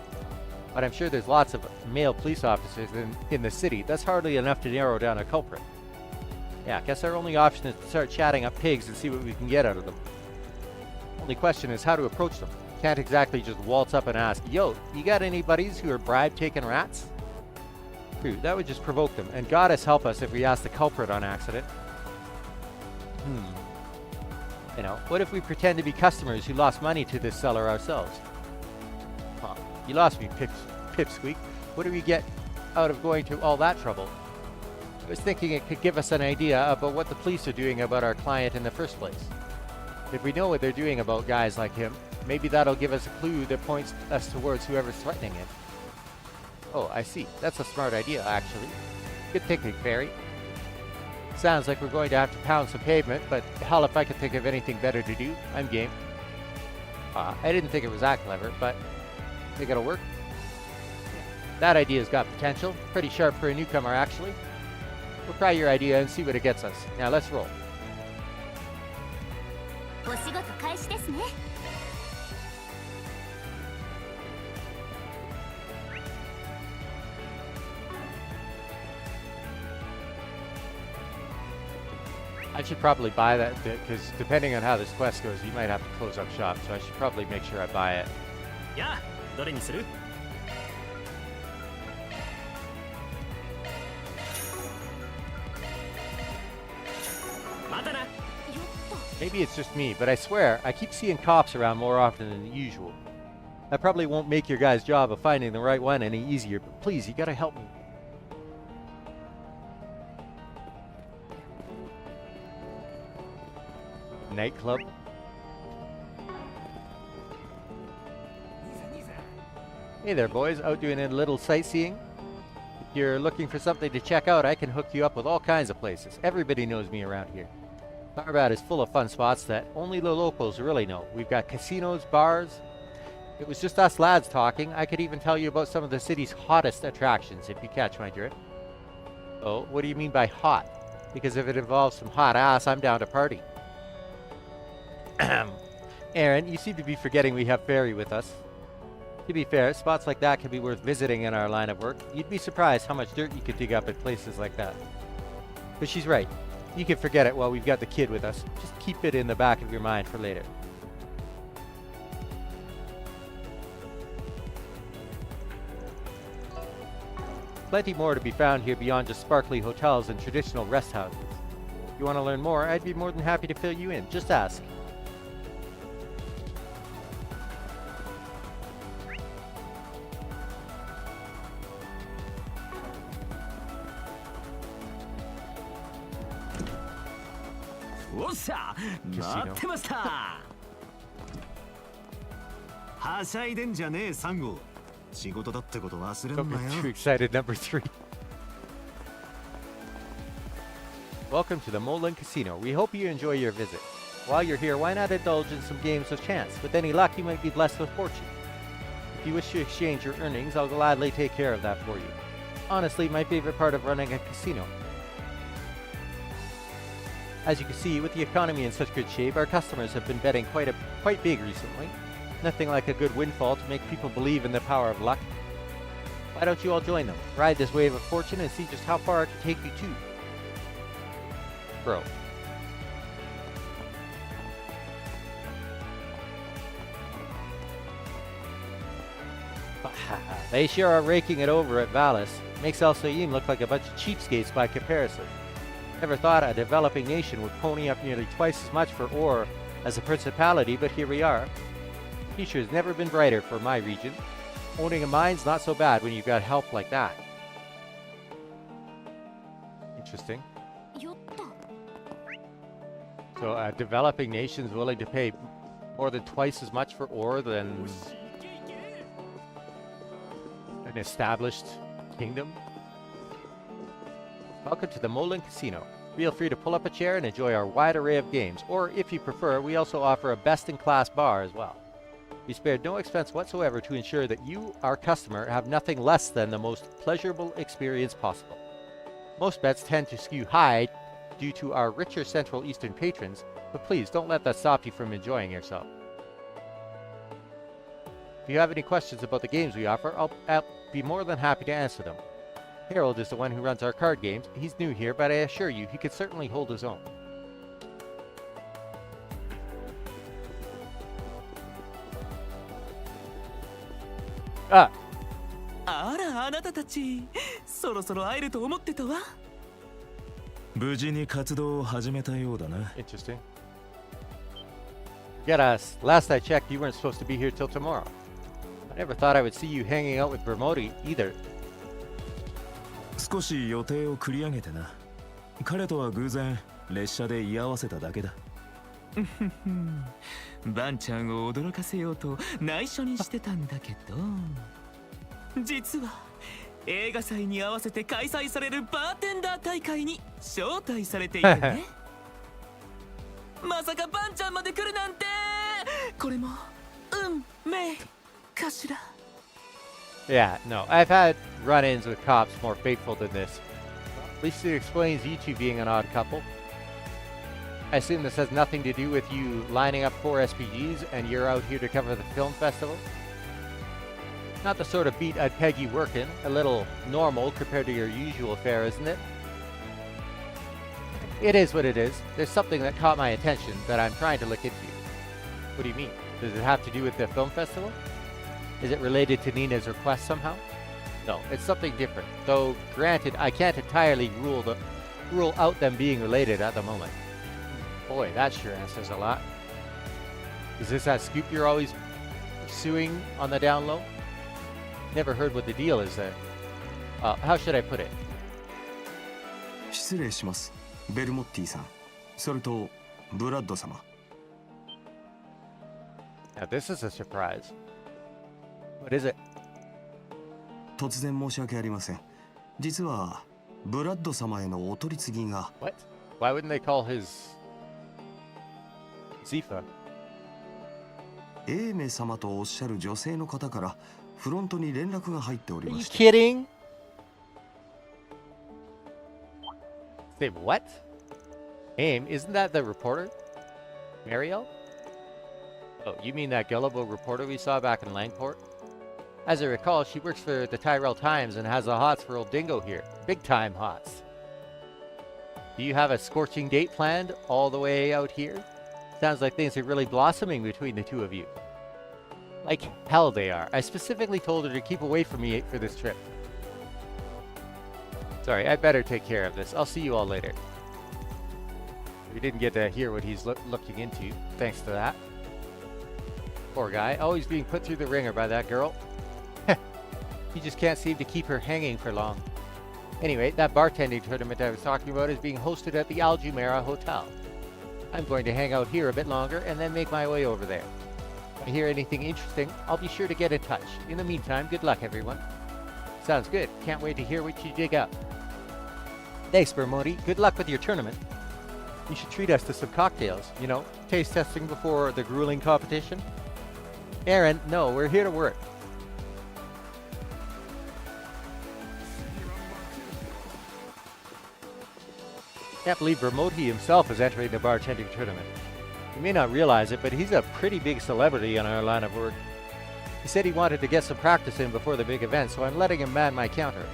But I'm sure there's lots of male police officers in the city. That's hardly enough to narrow down a culprit. Yeah, I guess our only option is to start chatting up pigs and see what we can get out of them. Only question is how to approach them. Can't exactly just waltz up and ask, "Yo, you got any buddies who are bribe-taking rats?" True, that would just provoke them. And goddess help us if we ask the culprit on accident. You know, what if we pretend to be customers who lost money to this seller ourselves? Huh, you lost me, Pipsqueak. What do we get out of going to all that trouble? I was thinking it could give us an idea about what the police are doing about our client in the first place. If we know what they're doing about guys like him, maybe that'll give us a clue that points us towards whoever's threatening him. Oh, I see. That's a smart idea, actually. Good thinking, Fairy. Sounds like we're going to have to pound some pavement, but hell, if I could think of anything better to do, I'm game. I didn't think it was that clever, but think it'll work? That idea's got potential. Pretty sharp for a newcomer, actually. We'll try your idea and see what it gets us. Now, let's roll. I should probably buy that, because depending on how this quest goes, you might have to close up shop, so I should probably make sure I buy it. やあ、どれにする？ Maybe it's just me, but I swear, I keep seeing cops around more often than usual. I probably won't make your guys' job of finding the right one any easier, but please, you gotta help me. Nightclub. Hey there, boys. Out doing a little sightseeing? If you're looking for something to check out, I can hook you up with all kinds of places. Everybody knows me around here. Barbad is full of fun spots that only the locals really know. We've got casinos, bars. It was just us lads talking. I could even tell you about some of the city's hottest attractions, if you catch my drift. Oh, what do you mean by hot? Because if it involves some hot ass, I'm down to party. Aaron, you seem to be forgetting we have Fairy with us. To be fair, spots like that can be worth visiting in our line of work. You'd be surprised how much dirt you could dig up at places like that. But she's right. You can forget it while we've got the kid with us. Just keep it in the back of your mind for later. Plenty more to be found here beyond just sparkly hotels and traditional rest houses. If you want to learn more, I'd be more than happy to fill you in. Just ask. Don't get too excited, number 3. Welcome to the Molan Casino. We hope you enjoy your visit. While you're here, why not indulge in some games of chance? With any luck, you might be blessed with fortune. If you wish to exchange your earnings, I'll gladly take care of that for you. Honestly, my favorite part of running a casino. As you can see, with the economy in such good shape, our customers have been betting quite big recently. Nothing like a good windfall to make people believe in the power of luck. Why don't you all join them? Ride this wave of fortune and see just how far it can take you too. Bro. They sure are raking it over at Valis. Makes El Saim look like a bunch of cheapskates by comparison. Never thought a developing nation would pony up nearly twice as much for ore as a principality, but here we are. Future's never been brighter for my region. Owning a mine's not so bad when you've got help like that. Interesting. So a developing nation's willing to pay more than twice as much for ore than an established kingdom? Welcome to the Molan Casino. Feel free to pull up a chair and enjoy our wide array of games, or if you prefer, we also offer a best-in-class bar as well. We spared no expense whatsoever to ensure that you, our customer, have nothing less than the most pleasurable experience possible. Most bets tend to skew high due to our richer Central Eastern patrons, but please don't let that stop you from enjoying yourself. If you have any questions about the games we offer, I'll be more than happy to answer them. Harold is the one who runs our card games. He's new here, but I assure you, he could certainly hold his own. Ah! あら、あなたたち、そろそろ会えると思ってたわ。無事に活動を始めたようだな。Interesting. Get us. Last I checked, you weren't supposed to be here till tomorrow. I never thought I would see you hanging out with Bermodi either. 少し予定を繰り上げてな。彼とは偶然列車で居合わせただけだ。バンちゃんを驚かせようと内緒にしてたんだけど、実は映画祭に合わせて開催されるバーテンダー大会に招待されていてね。まさかバンちゃんまで来るなんて、これも運命かしら。Yeah, no, I've had run-ins with cops more fateful than this. At least it explains you two being an odd couple. I assume this has nothing to do with you lining up 4 SPGs and you're out here to cover the film festival? Not the sort of beat I'd peg you working. A little normal compared to your usual fare, isn't it? it is what it is. There's something that caught my attention that I'm trying to look into. What do you mean? Does it have to do with the film festival? Is it related to Nina's request somehow? No, it's something different. Though, granted, I can't entirely rule out them being related at the moment. Boy, that sure answers a lot. Is this that scoop you're always pursuing on the down low? Never heard what the deal is there. How should I put it? 失礼します。ベルモッティさん。それとブラッド様。Now this is a surprise. What is it? 突然申し訳ありません。実はブラッド様へのお取り次ぎが。What? Why wouldn't they call his Zifa? エーメ様とおっしゃる女性の方からフロントに連絡が入っておりました。 Are you kidding? Say what? Aim, isn't that the reporter? Mariel? Oh, you mean that gullible reporter we saw back in Langport? As I recall, she works for the Tyrell Times and has the hots for old Dingo here. Big time hots. Do you have a scorching date planned all the way out here? Sounds like things are really blossoming between the two of you. Like hell they are. I specifically told her to keep away from me for this trip. Sorry, I'd better take care of this. I'll see you all later. We didn't get to hear what he's looking into, thanks to that. Poor guy, always being put through the ringer by that girl. He just can't seem to keep her hanging for long. Anyway, that bartending tournament I was talking about is being hosted at the Al Jumeirah Hotel. I'm going to hang out here a bit longer and then make my way over there. If I hear anything interesting, I'll be sure to get in touch. In the meantime, good luck everyone. Sounds good. Can't wait to hear what you dig up. Thanks, Bermodi. Good luck with your tournament. You should treat us to some cocktails, you know, taste testing before the grueling competition. Aaron, no, we're here to work. Can't believe Bermodi himself is entering the bartending tournament. You may not realize it, but he's a pretty big celebrity in our line of work. He said he wanted to get some practice in before the big event, so I'm letting him man my counter.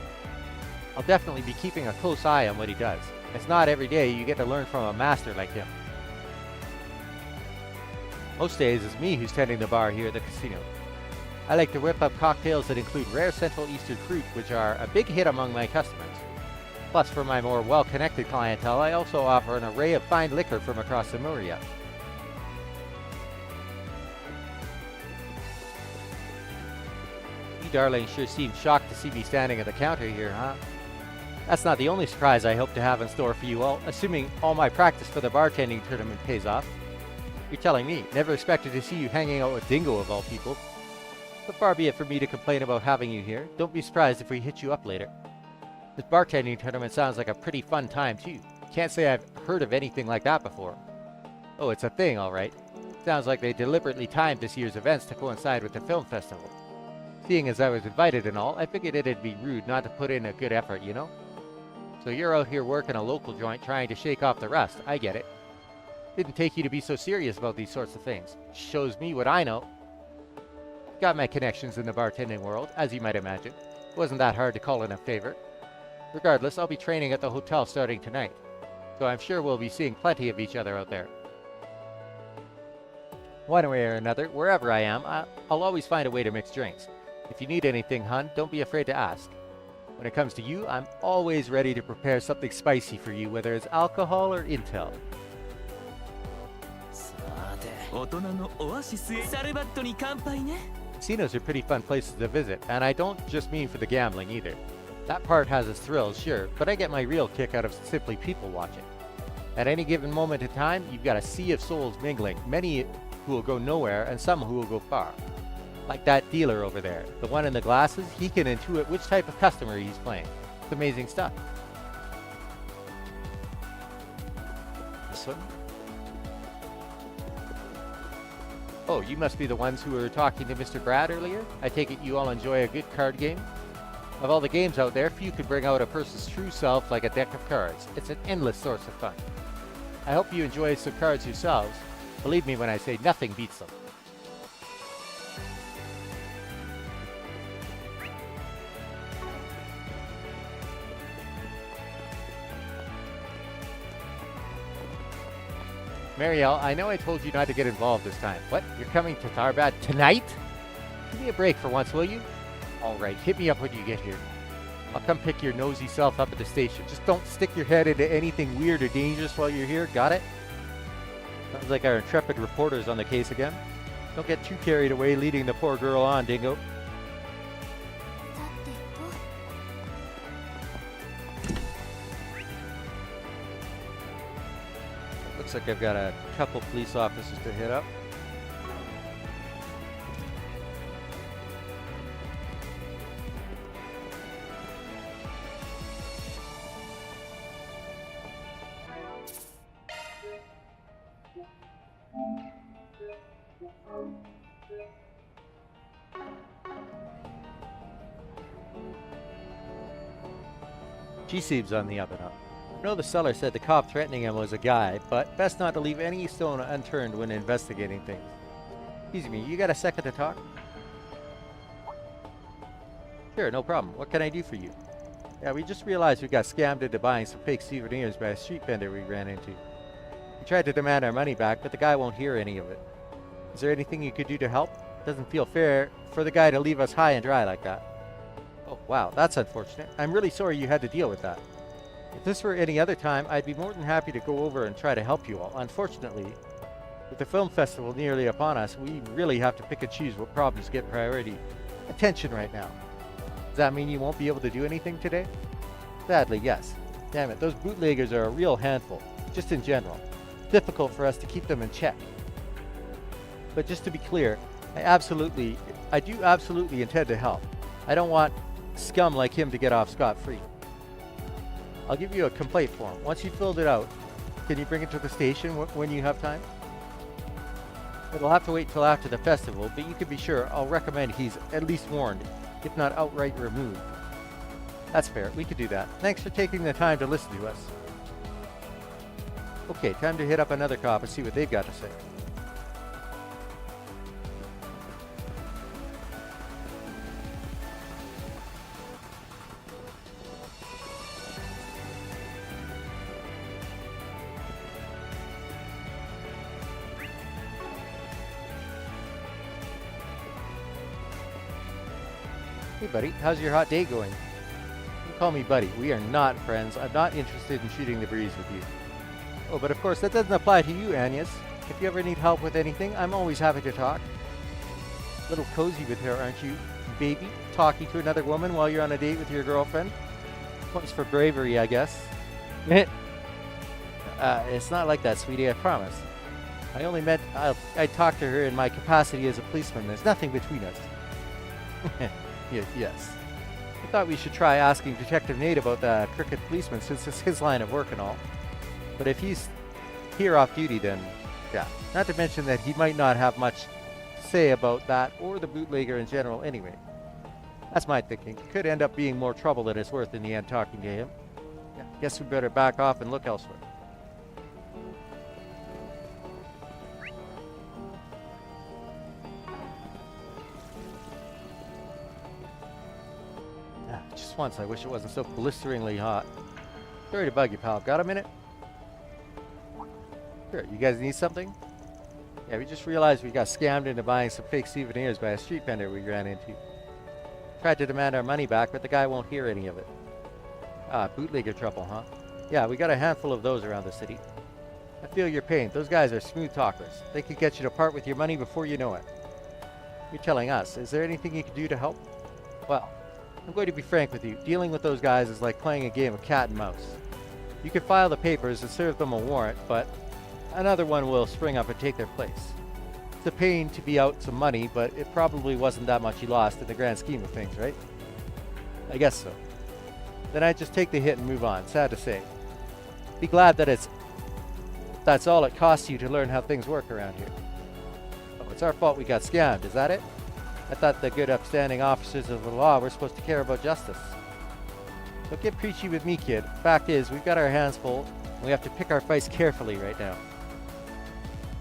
I'll definitely be keeping a close eye on what he does. It's not every day you get to learn from a master like him. Most days it's me who's tending the bar here at the casino. I like to whip up cocktails that include rare Central Eastern fruit, which are a big hit among my customers. Plus, for my more well-connected clientele, I also offer an array of fine liquor from across Lemuria. You darlings sure seem shocked to see me standing at the counter here, huh? That's not the only surprise I hope to have in store for you all, assuming all my practice for the bartending tournament pays off. You're telling me, never expected to see you hanging out with Dingo of all people. But far be it for me to complain about having you here. Don't be surprised if we hit you up later. This bartending tournament sounds like a pretty fun time too. Can't say I've heard of anything like that before. Oh, it's a thing, alright. Sounds like they deliberately timed this year's events to coincide with the film festival. Seeing as I was invited and all, I figured it'd be rude not to put in a good effort, you know? So you're out here working a local joint trying to shake off the rust, I get it. Didn't take you to be so serious about these sorts of things. Shows me what I know. Got my connections in the bartending world, as you might imagine. Wasn't that hard to call in a favor. Regardless, I'll be training at the hotel starting tonight, so I'm sure we'll be seeing plenty of each other out there. One way or another, wherever I am, I'll always find a way to mix drinks. If you need anything, hun, don't be afraid to ask. When it comes to you, I'm always ready to prepare something spicy for you, whether it's alcohol or intel. Casinos are pretty fun places to visit, and I don't just mean for the gambling either. That part has its thrills, sure, but I get my real kick out of simply people watching. At any given moment in time, you've got a sea of souls mingling, many who will go nowhere and some who will go far. Like that dealer over there, the one in the glasses, he can intuit which type of customer he's playing. It's amazing stuff. This one? Oh, you must be the ones who were talking to Mr. Brad earlier? I take it you all enjoy a good card game? Of all the games out there, few could bring out a person's true self like a deck of cards. It's an endless source of fun. I hope you enjoy some cards yourselves. Believe me when I say nothing beats them. Marielle, I know I told you not to get involved this time. What? You're coming to Tharbad tonight? Give me a break for once, will you? All right, hit me up when you get here. I'll come pick your nosy self up at the station. Just don't stick your head into anything weird or dangerous while you're here, got it? Sounds like our intrepid reporter's on the case again. Don't get too carried away leading the poor girl on, Dingo. Looks like I've got a couple police officers to hit up. G-Seeb's on the up and up. I know the seller said the cop threatening him was a guy, but best not to leave any stone unturned when investigating things. Excuse me, you got a second to talk? Sure, no problem. What can I do for you? Yeah, we just realized we got scammed into buying some fake souvenirs by a street vendor we ran into. We tried to demand our money back, but the guy won't hear any of it. Is there anything you could do to help? Doesn't feel fair for the guy to leave us high and dry like that. Oh, wow, that's unfortunate. I'm really sorry you had to deal with that. If this were any other time, I'd be more than happy to go over and try to help you all. Unfortunately, with the film festival nearly upon us, we really have to pick and choose what problems get priority attention right now. Does that mean you won't be able to do anything today? Sadly, yes. Damn it, those bootleggers are a real handful, just in general. Difficult for us to keep them in check. But just to be clear, I do absolutely intend to help. I don't want scum like him to get off scot-free. I'll give you a complaint form. Once you've filled it out, can you bring it to the station when you have time? It'll have to wait till after the festival, but you can be sure I'll recommend he's at least warned, if not outright removed. That's fair, we could do that. Thanks for taking the time to listen to us. Okay, time to hit up another cop and see what they've got to say. Hey buddy, how's your hot day going? You call me buddy. We are not friends. I'm not interested in shooting the breeze with you. Oh, but of course that doesn't apply to you, Agnes. If you ever need help with anything, I'm always happy to talk. A little cozy with her, aren't you, baby? Talking to another woman while you're on a date with your girlfriend? Points for bravery, I guess. It's not like that, sweetie, I promise. I only meant I talked to her in my capacity as a policeman. There's nothing between us. Yes. I thought we should try asking Detective Nate about the crooked policeman since it's his line of work and all. But if he's here off duty, then yeah. Not to mention that he might not have much to say about that or the bootlegger in general anyway. That's my thinking. Could end up being more trouble than it's worth in the end talking to him. Yeah, guess we better back off and look elsewhere. Just once, I wish it wasn't so blisteringly hot. Sorry to bug you, pal. Got a minute? Sure, you guys need something? Yeah, we just realized we got scammed into buying some fake souvenirs by a street vendor we ran into. Tried to demand our money back, but the guy won't hear any of it. Ah, bootlegger trouble, huh? Yeah, we got a handful of those around the city. I feel your pain. Those guys are smooth talkers. They could get you to part with your money before you know it. You're telling us. Is there anything you can do to help? Well, I'm going to be frank with you. Dealing with those guys is like playing a game of cat and mouse. You can file the papers and serve them a warrant, but another one will spring up and take their place. It's a pain to be out some money, but it probably wasn't that much you lost in the grand scheme of things, right? I guess so. Then I'd just take the hit and move on. Sad to say. Be glad that that's all it costs you to learn how things work around here. Oh, it's our fault we got scammed, is that it? I thought the good upstanding officers of the law were supposed to care about justice. Don't get preachy with me, kid. Fact is, we've got our hands full, and we have to pick our fights carefully right now.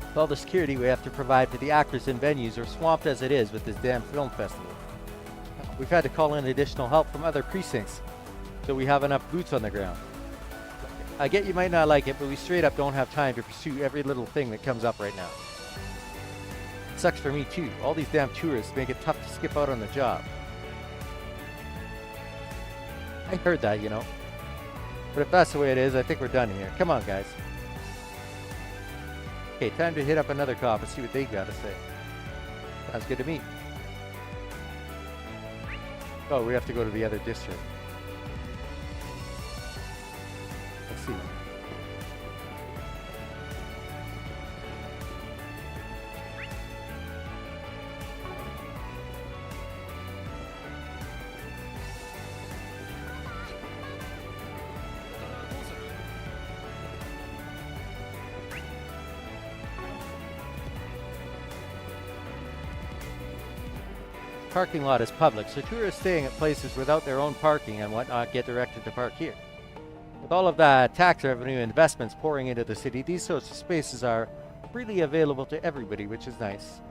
With all the security we have to provide for the actors and venues are swamped as it is with this damn film festival. We've had to call in additional help from other precincts, so we have enough boots on the ground. I get you might not like it, but we straight up don't have time to pursue every little thing that comes up right now. Sucks for me too. All these damn tourists make it tough to skip out on the job. I heard that, you know. But if that's the way it is, I think we're done here. Come on, guys. Okay, time to hit up another cop and see what they got to say. Sounds good to me. Oh, we have to go to the other district. Let's see. Parking lot is public, so tourists staying at places without their own parking and whatnot get directed to park here. With all of the tax revenue investments pouring into the city, these sorts of spaces are freely available to everybody, which is nice.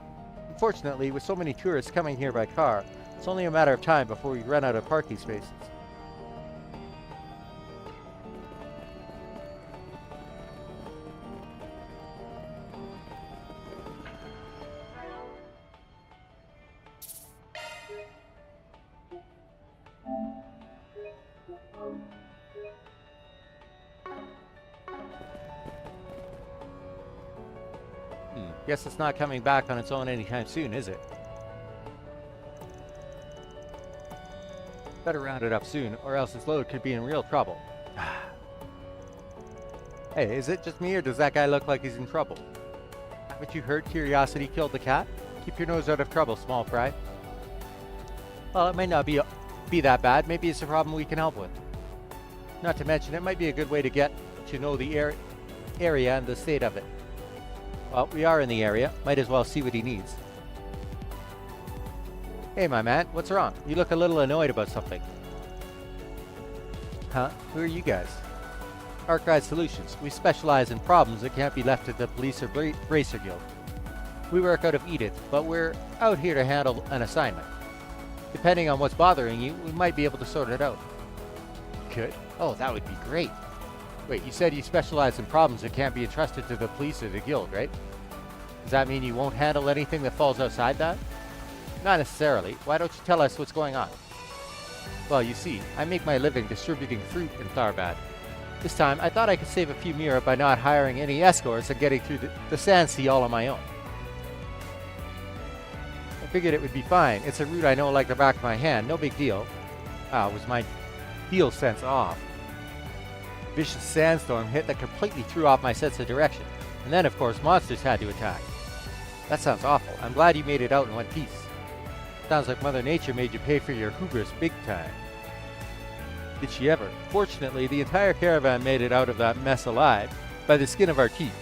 Unfortunately, with so many tourists coming here by car, it's only a matter of time before we run out of parking spaces. Guess it's not coming back on its own anytime soon, is it? Better round it up soon, or else its load could be in real trouble. Hey, is it just me, or does that guy look like he's in trouble? Haven't you heard curiosity killed the cat? Keep your nose out of trouble, small fry. Well, it might not be that bad. Maybe it's a problem we can help with. Not to mention, it might be a good way to get to know the area and the state of it. Well, we are in the area. Might as well see what he needs. Hey, my man, what's wrong? You look a little annoyed about something. Huh? Who are you guys? Archive Solutions. We specialize in problems that can't be left to the police or Bracer Guild. We work out of Edith, but we're out here to handle an assignment. Depending on what's bothering you, we might be able to sort it out. Good? Oh, that would be great. Wait, you said you specialize in problems that can't be entrusted to the police or the guild, right? Does that mean you won't handle anything that falls outside that? Not necessarily. Why don't you tell us what's going on? Well, you see, I make my living distributing fruit in Tharbad. This time, I thought I could save a few Mira by not hiring any escorts and getting through the Sand Sea all on my own. I figured it would be fine. It's a route I know like the back of my hand. No big deal. Was my deal sense off? Vicious sandstorm hit that completely threw off my sense of direction. And then, of course, monsters had to attack. That sounds awful. I'm glad you made it out in one piece. Sounds like Mother Nature made you pay for your hubris big time. Did she ever? Fortunately, the entire caravan made it out of that mess alive, by the skin of our teeth.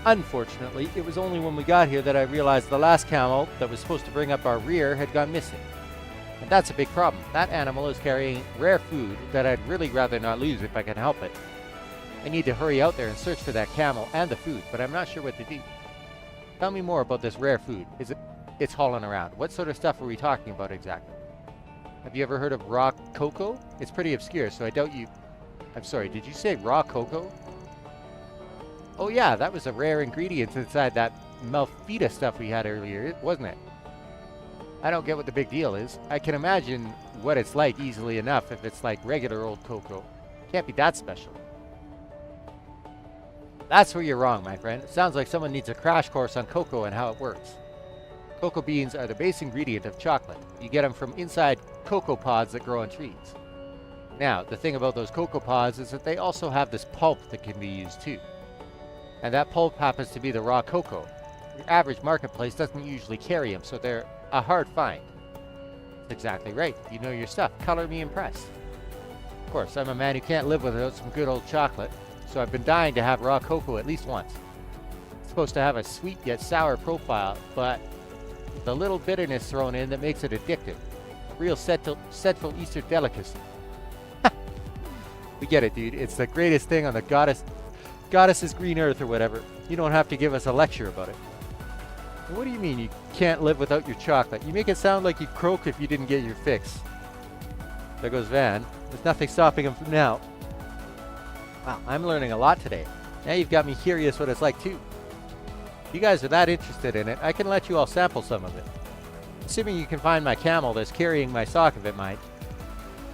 Unfortunately, it was only when we got here that I realized the last camel that was supposed to bring up our rear had gone missing. And that's a big problem. That animal is carrying rare food that I'd really rather not lose if I can help it. I need to hurry out there and search for that camel and the food, but I'm not sure what to do. Tell me more about this rare food. It's hauling around. What sort of stuff are we talking about exactly? Have you ever heard of raw cocoa? It's pretty obscure, so I doubt you... I'm sorry, did you say raw cocoa? Oh yeah, that was a rare ingredient inside that Malfita stuff we had earlier, wasn't it? I don't get what the big deal is. I can imagine what it's like easily enough if it's like regular old cocoa. Can't be that special. That's where you're wrong, my friend. It sounds like someone needs a crash course on cocoa and how it works. Cocoa beans are the base ingredient of chocolate. You get them from inside cocoa pods that grow on trees. Now, the thing about those cocoa pods is that they also have this pulp that can be used too. And that pulp happens to be the raw cocoa. Your average marketplace doesn't usually carry them, so they're a hard find. That's exactly right. You know your stuff. Color me impressed. Of course, I'm a man who can't live without some good old chocolate, so I've been dying to have raw cocoa at least once. It's supposed to have a sweet yet sour profile, but with a little bitterness thrown in that makes it addictive. A real Central Eastern delicacy. We get it, dude. It's the greatest thing on the goddess's green earth or whatever. You don't have to give us a lecture about it. And what do you mean you can't live without your chocolate? You make it sound like you'd croak if you didn't get your fix. There goes Van. There's nothing stopping him from now. Wow, I'm learning a lot today. Now you've got me curious what it's like too. If you guys are that interested in it, I can let you all sample some of it. Assuming you can find my camel that's carrying my stock of it, mind.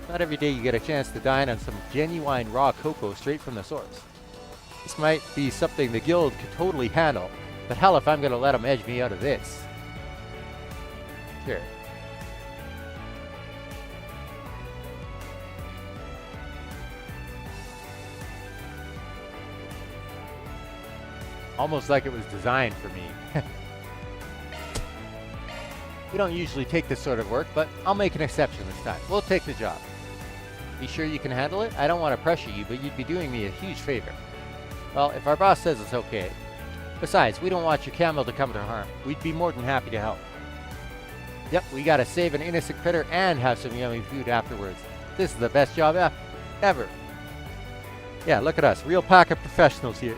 Not every day you get a chance to dine on some genuine raw cocoa straight from the source. This might be something the guild could totally handle, but hell if I'm gonna let them edge me out of this. Sure. Almost like it was designed for me. We don't usually take this sort of work, but I'll make an exception this time. We'll take the job. Be sure you can handle it? I don't want to pressure you, but you'd be doing me a huge favor. Well, if our boss says it's okay. Besides, we don't want your camel to come to harm. We'd be more than happy to help. Yep, we gotta save an innocent critter and have some yummy food afterwards. This is the best job ever. Yeah, look at us. Real pack of professionals here.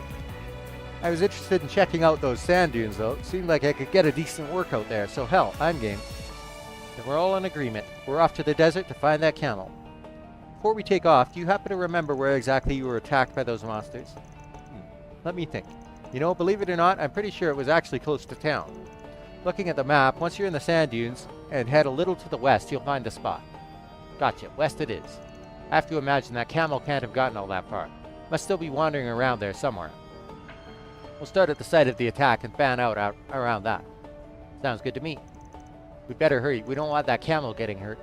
I was interested in checking out those sand dunes, though. It seemed like I could get a decent workout there, so hell, I'm game. Then we're all in agreement. We're off to the desert to find that camel. Before we take off, do you happen to remember where exactly you were attacked by those monsters? Let me think. You know, believe it or not, I'm pretty sure it was actually close to town. Looking at the map, once you're in the sand dunes and head a little to the west, you'll find the spot. Gotcha, west it is. I have to imagine that camel can't have gotten all that far. Must still be wandering around there somewhere. We'll start at the site of the attack and fan out around that. Sounds good to me. We better hurry. We don't want that camel getting hurt.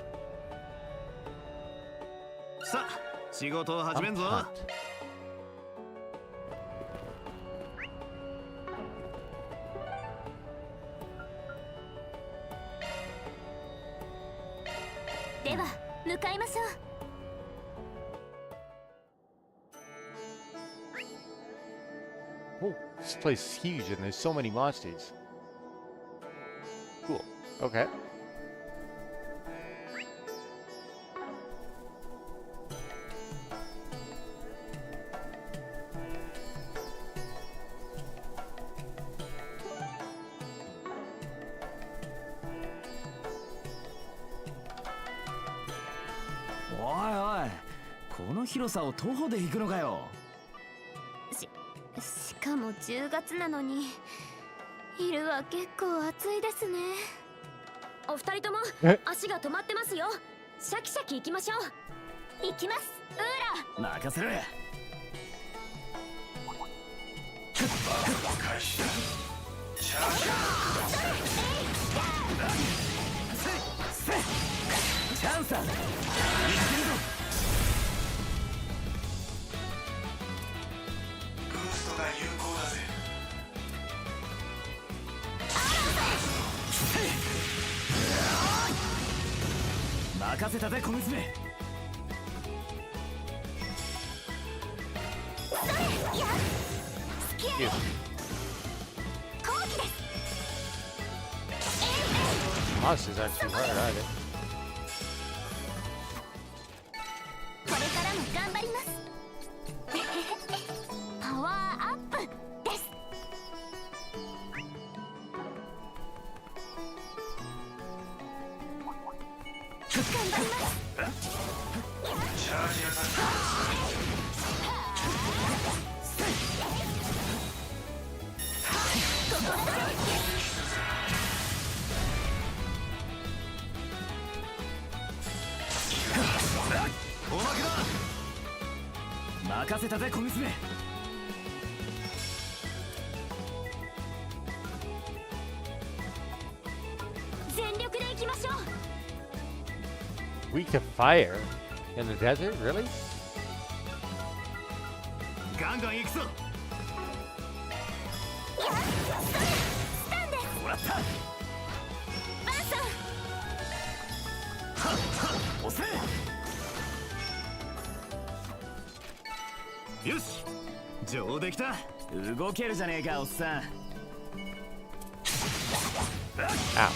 Oh, this place is huge and there's so many monsters. Cool. Okay.おいおい、この広さを徒歩で行くのかよ。しかも10月なのに昼は結構暑いですね。お二人とも足が止まってますよ。シャキシャキ行きましょう。行きます、ウーラ。任せろや。開始だ。チャージ。チャンスだ。有効だぜ。任せたぜ小娘。Monsters aren't too hard, are they? これからも頑張ります。パワーアップです。頑張ります。チャージアタック。おまけだ。任せたぜ小娘。全力で行きましょう。 Weak to fire? In the desert? Really? ガンガン行くぞ。スタンです。もらった。バンさん。はっはっ、押せ。よし、上できた。動けるじゃねえかおっさん。Ow.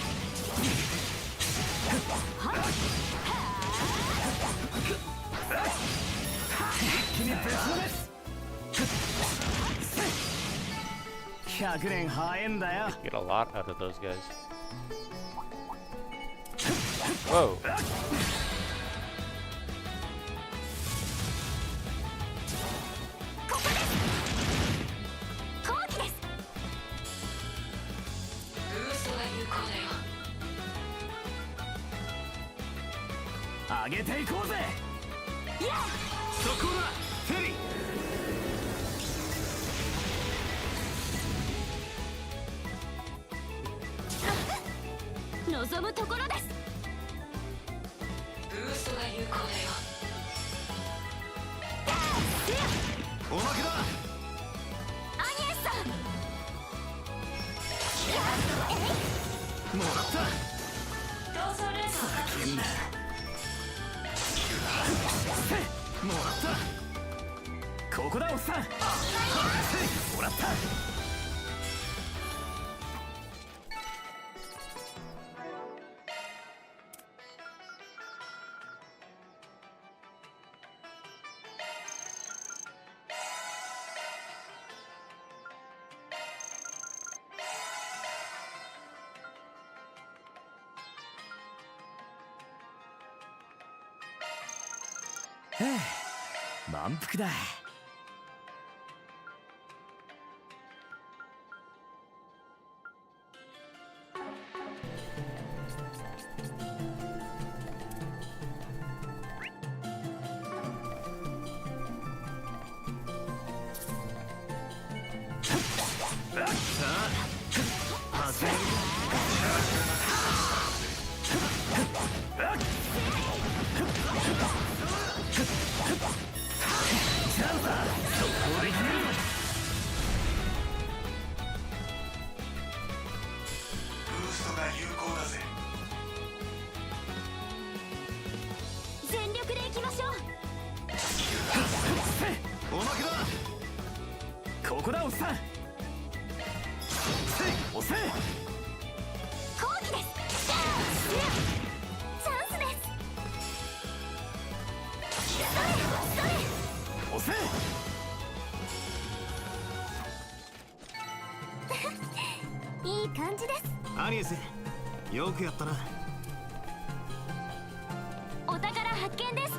一気に別のです。100年早えんだよ。 Get a lot out of those guys. Whoa. 上げていこうぜ。そこだフェリ望むところです。ブーストが有効だよ。おまけだ。アニエスさん。もらった。逃走ルートを確認しました。もらった。ここだおっさん。もらった。満腹だ。全力で行きましょう。おまけだ。ここだおっさん。押せ。後期です。チャンスです。押せ。いい感じです。アニエス、よくやったな。お宝発見です。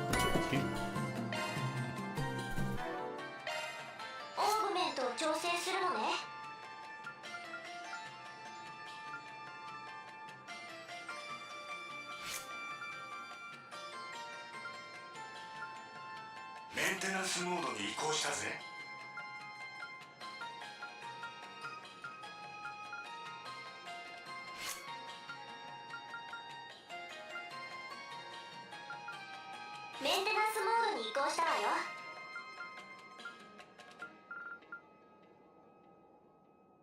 オーグメントを調整するのね。メンテナンスモードに移行したぜ。メンテナンスモードに移行したわよ。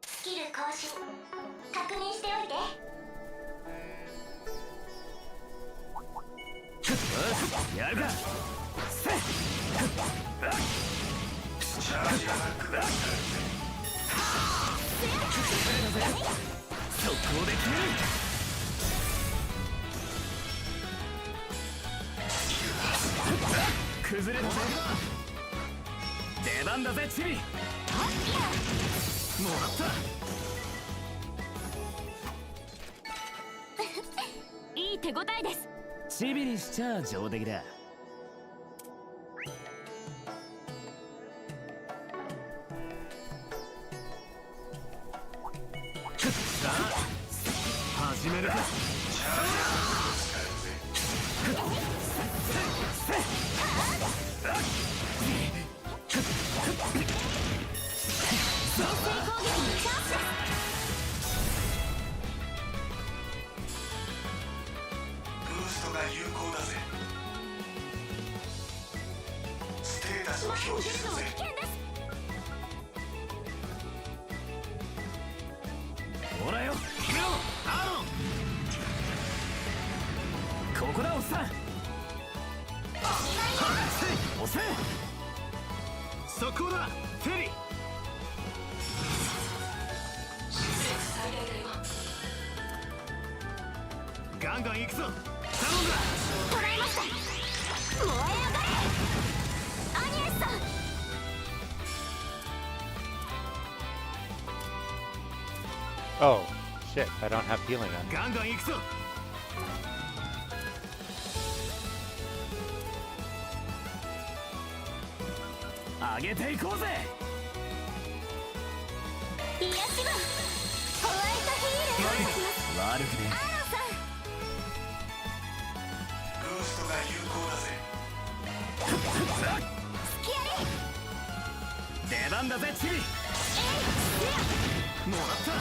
スキル更新確認しておいて。やるか。チャージアタックが速攻で決める。崩れたぜ。出番だぜチビ。もらった。いい手応えです。チビにしちゃ上出来だ。さあ始めるか。ブーストが有効だぜ。ステータスを表示するぜ。ほらよ決めろアロン。ここだおっさん。押せ。そこだフェリ最大だよ。ガンガン行くぞ。頼んだ。捉えました。燃え上がれアニエスさん。Oh, shit, I don't have healing on. ガンガン行くぞ。上げていこうぜ。癒し分ホワイトヒールを出します。悪くね。アーロンさん。ブーストがが有効だぜ。出番だぜチビ。もらった。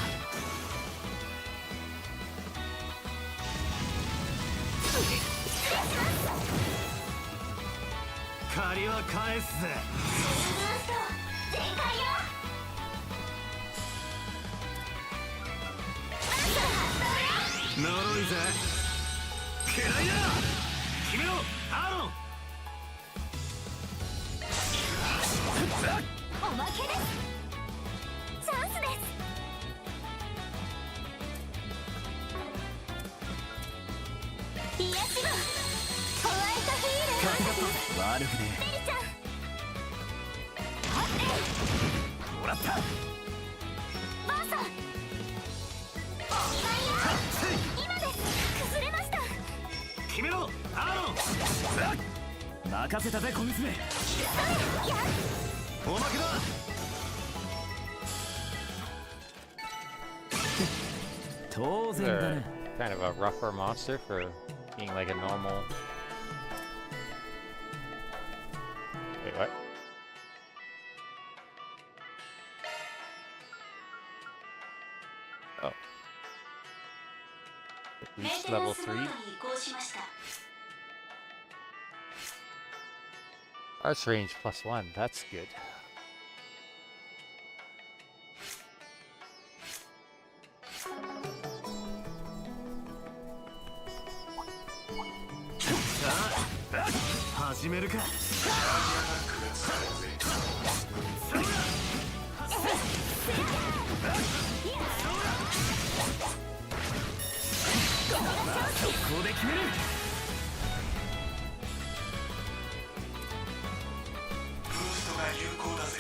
借りは返すぜ。呪いぜ。嫌いだ。決めろアーロン。おまけです。チャンスです。癒し分ホワイトヒール。悪くねベリちゃん。もらった。バーサお見舞いよ。今です。崩れました。決めろアーロン。任せたぜ小娘。おまけだ。当然だ They're ね。 kind of a rougher monster for being like a normal. Wait, what? Oh. It reached level 3. Arts range +1. That's good. Start. 始めるか。速攻で決める。ブーストが有効だぜ。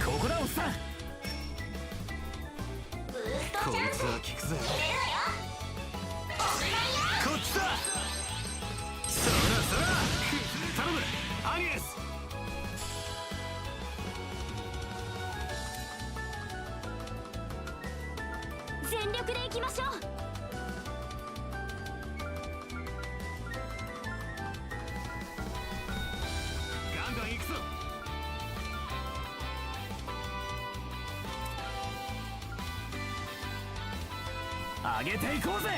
ここだおっさん。こいつは効くぜ。こっちだ。そらそら。頼むアニエス。全力で行きましょう。ガンガン行くぞ。上げていこうぜ。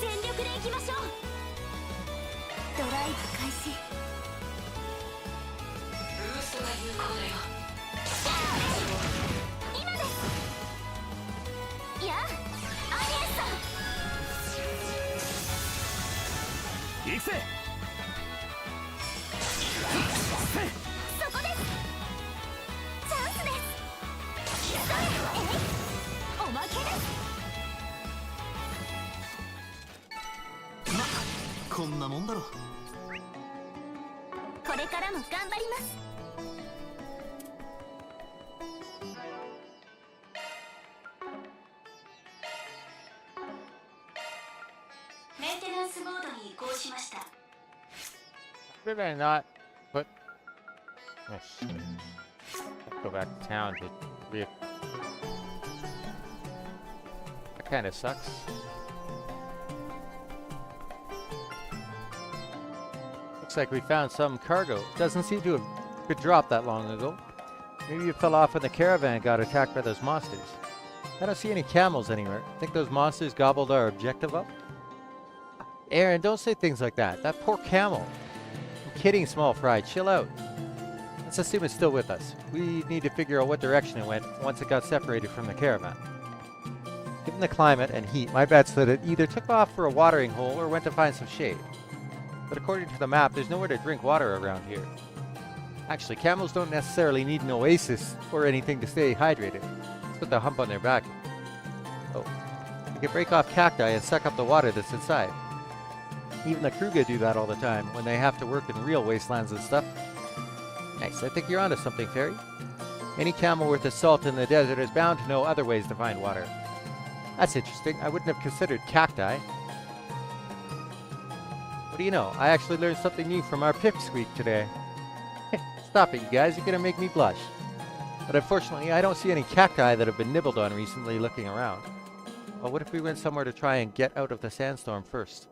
全力で行きましょう。ドライブ開始。ブーストが有効だよ。今です。やあ、アニエスさん。行くぜ。そこです。チャンスです。おまけです。ま、こんなもんだろ。これからも頑張ります。メンテナンスモードに移行しました。 Did I not put? Oh shit! Go back to town to re. That kind of sucks. Looks like we found some cargo. Doesn't seem to have been dropped that long ago. Maybe it fell off when the caravan got attacked by those monsters. I don't see any camels anywhere. Think those monsters gobbled our objective up? Aaron, don't say things like that. That poor camel. I'm kidding, Small Fry. Chill out. Let's assume it's still with us. We need to figure out what direction it went once it got separated from the caravan. Given the climate and heat, my bet's that it either took off for a watering hole or went to find some shade. But according to the map, there's nowhere to drink water around here. Actually, camels don't necessarily need an oasis or anything to stay hydrated. Let's put the hump on their back. Oh, they can break off cacti and suck up the water that's inside. Even the Kruga do that all the time when they have to work in real wastelands and stuff. Nice, I think you're onto something, Fairy. Any camel worth his salt in the desert is bound to know other ways to find water. That's interesting. I wouldn't have considered cacti. What do you know? I actually learned something new from our pipsqueak today. Stop it, you guys. You're gonna make me blush. But unfortunately, I don't see any cacti that have been nibbled on recently looking around. Well, what if we went somewhere to try and get out of the sandstorm first?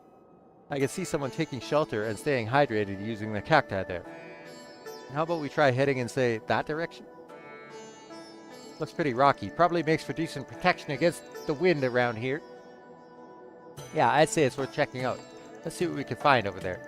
I could see someone taking shelter and staying hydrated using the cacti there. How about we try heading in, say, that direction? Looks pretty rocky. Probably makes for decent protection against the wind around here. Yeah, I'd say it's worth checking out. Let's see what we can find over there.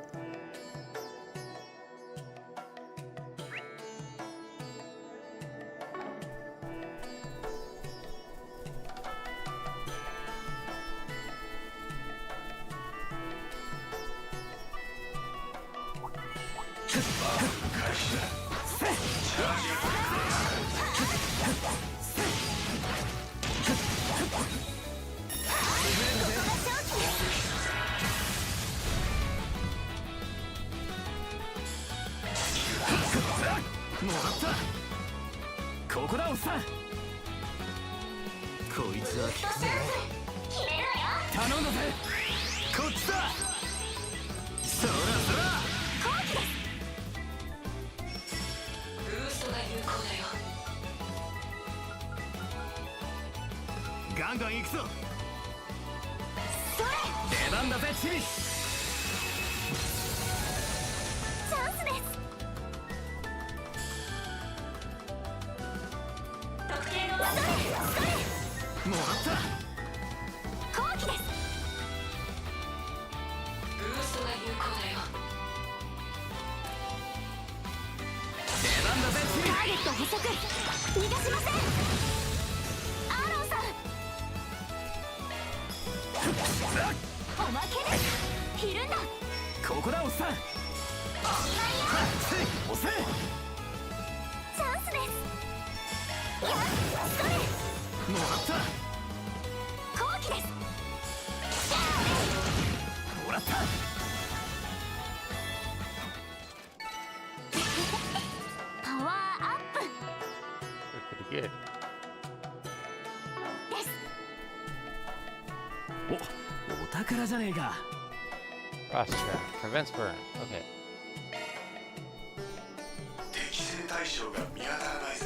Pretty good. Frost trap. Prevents burn. Okay. 適正対象が見当たらないぜ。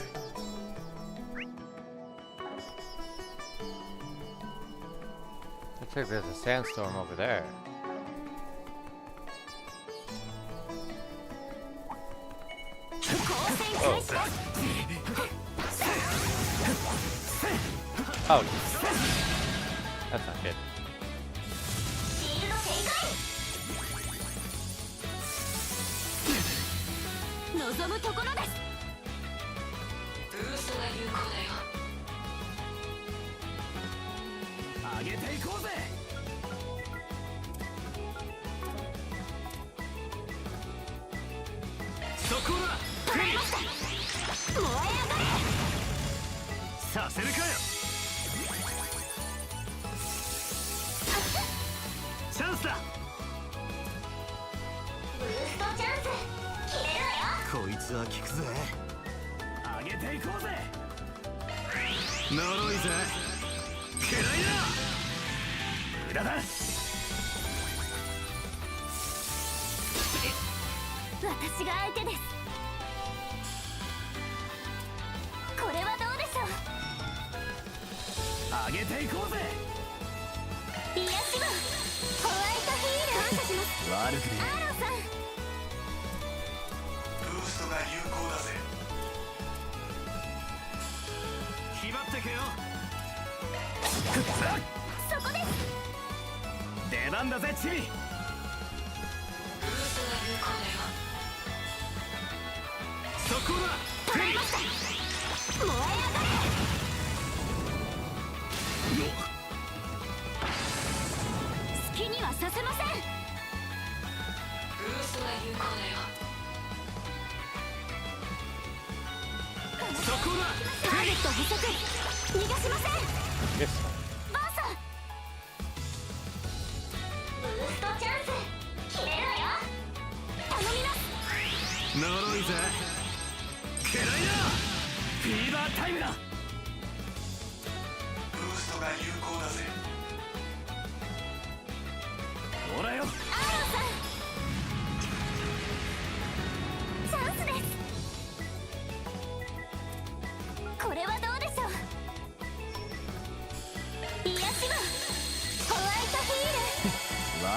Looks like there's a sandstorm over there. Oh. That's not good.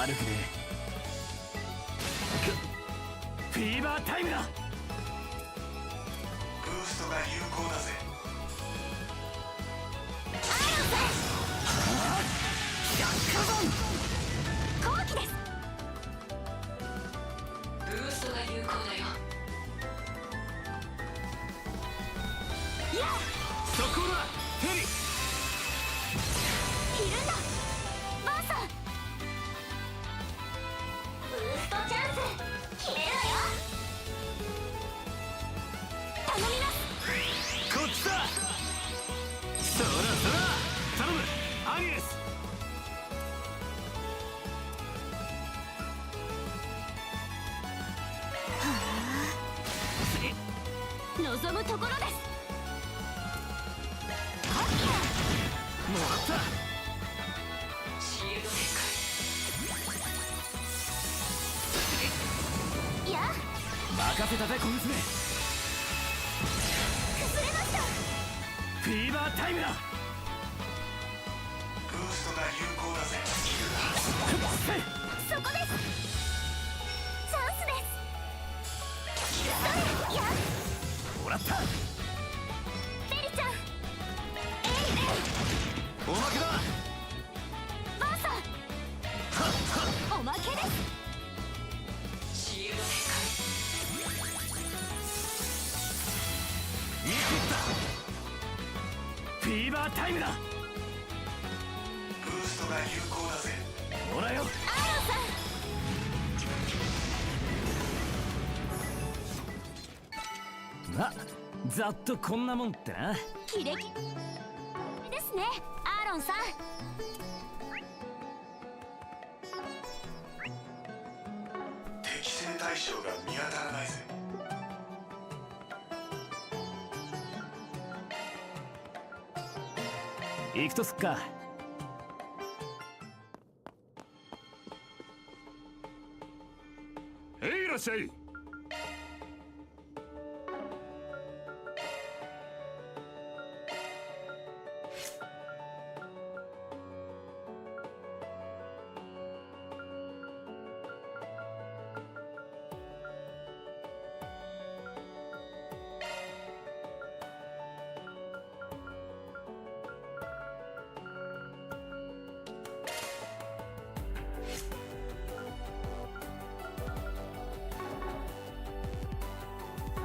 悪くねフィーバータイムだ。ブーストが有効だぜ。後期です。ブーストが有効だよ。いや速攻だヘリ。いるんだバーサー。ブーストチャンス決めるわよ。頼みます。こっちだ。そらそら頼むアニエス。望むところです。もらった。シールド展いや任せたぜ小娘。崩れました。フィーバータイムだ。ブーストが有効だぜ。そこです。チャンスです。いやもらった。ベリちゃん。おまけだ。バーサーおまけです。シールド見切った。フィーバータイムだ。ブーストが有効だぜ。もらよ。アーロンさん。まあざっとこんなもんってな。キレキですねアーロンさん。適正対象が見当たらないぜ。行くとすっか。へいらっしゃい。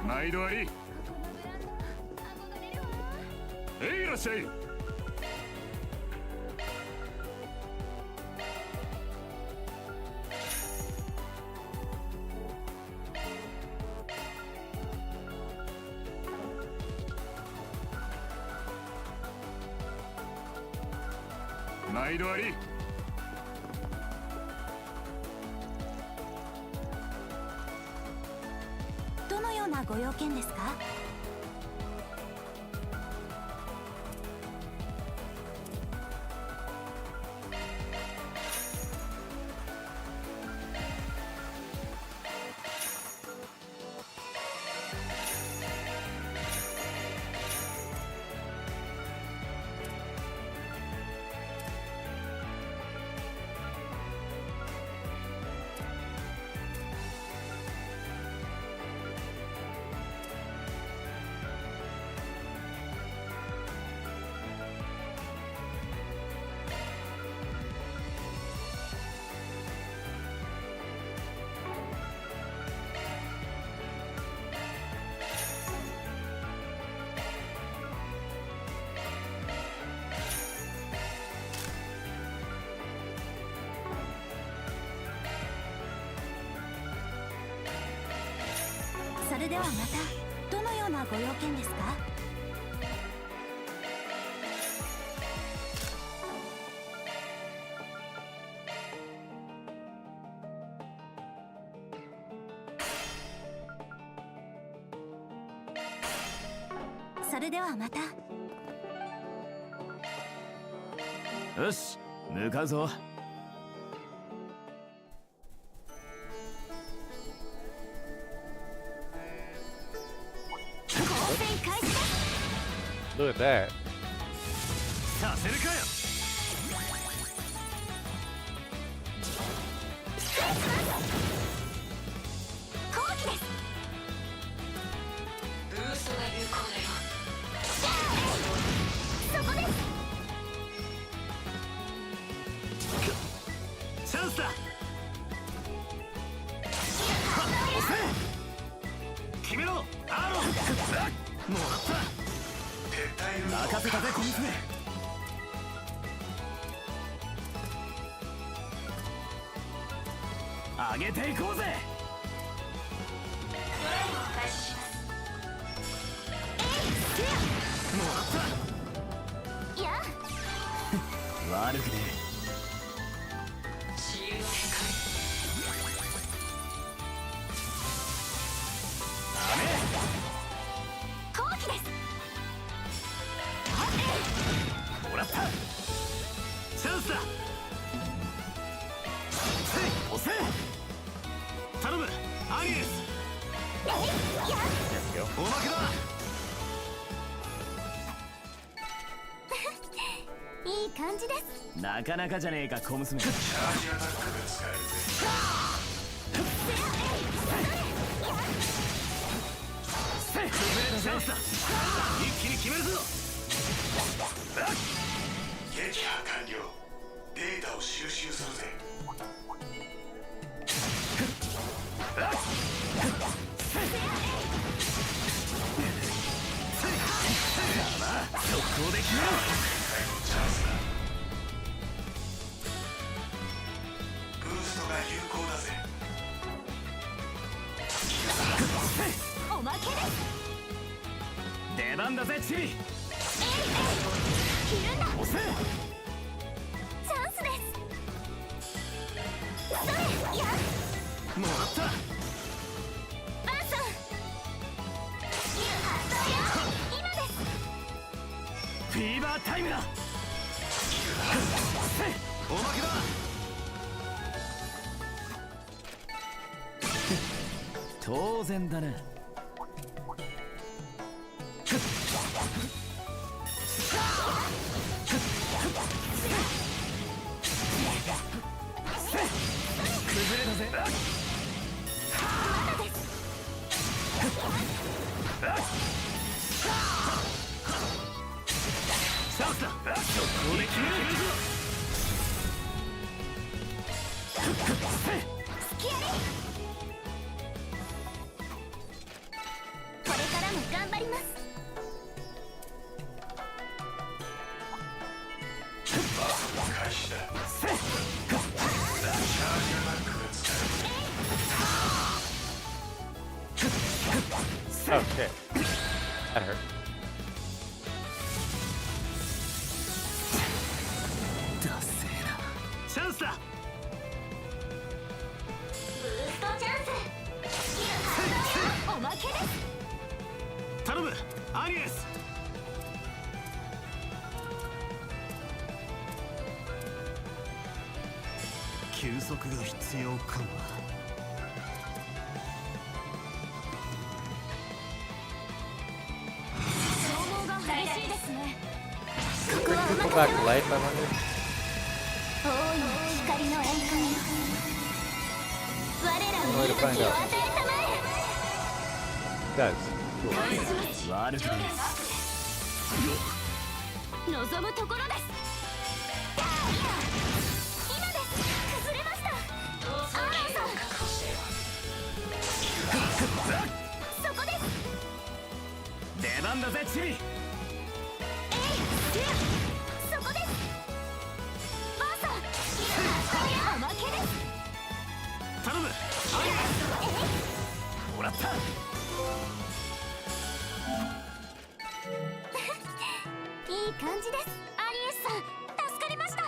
毎度あり。へいらっしゃい。毎度あり。どのようなご用件ですか。それではまたどのようなご用件ですか。それではまた。よし向かうぞ。Look at that. させるかよ。ストが有効だよ。そこです。チャンスだ。押せ。決めろアーロン。もらった。任せたぜ小娘。上げていこうぜ。ドライブを開始します。もらった。いや悪くね自由の変後期です。もらった。チャンスだ。押せ。頼むアニエス。おまけだ。いい感じです。なかなかじゃねえか小娘。チャージアタックが使えるぜ。崩れたチャンスだ。一気に決めるぞ。撃破完了。データを収集するぜ。速攻で決めろ。チャンスだ。ブーストが有効だぜ。おまけです。出番だぜチビ。切るんだ。押せ。チャンスです。それいやもらった。バンさん今です。フィーバータイムだ。おまけだ。当然だな。崩れたぜ。チャンスだ。速攻で決めるぞ。これからも頑張ります。開始だ。チャージアタックが使えるぜ。Oh shit. That hurt. ダセーな。チャンスだ。ブーストチャンス。おまけです。頼むアニエス。休息が必要かもな。消耗が激しいですね。 Could people back to life, I wonder? 大いな光の栄冠よ。我らに息吹を与えたまえ。 Does. Cool. 悪くね望むところです。今です。崩れました。同窓権を確保してよ。そこです。出番だぜチビ。そこです。バーサおまけです。頼むアニエス。もらった。いい感じです。アリエスさん、助かりました。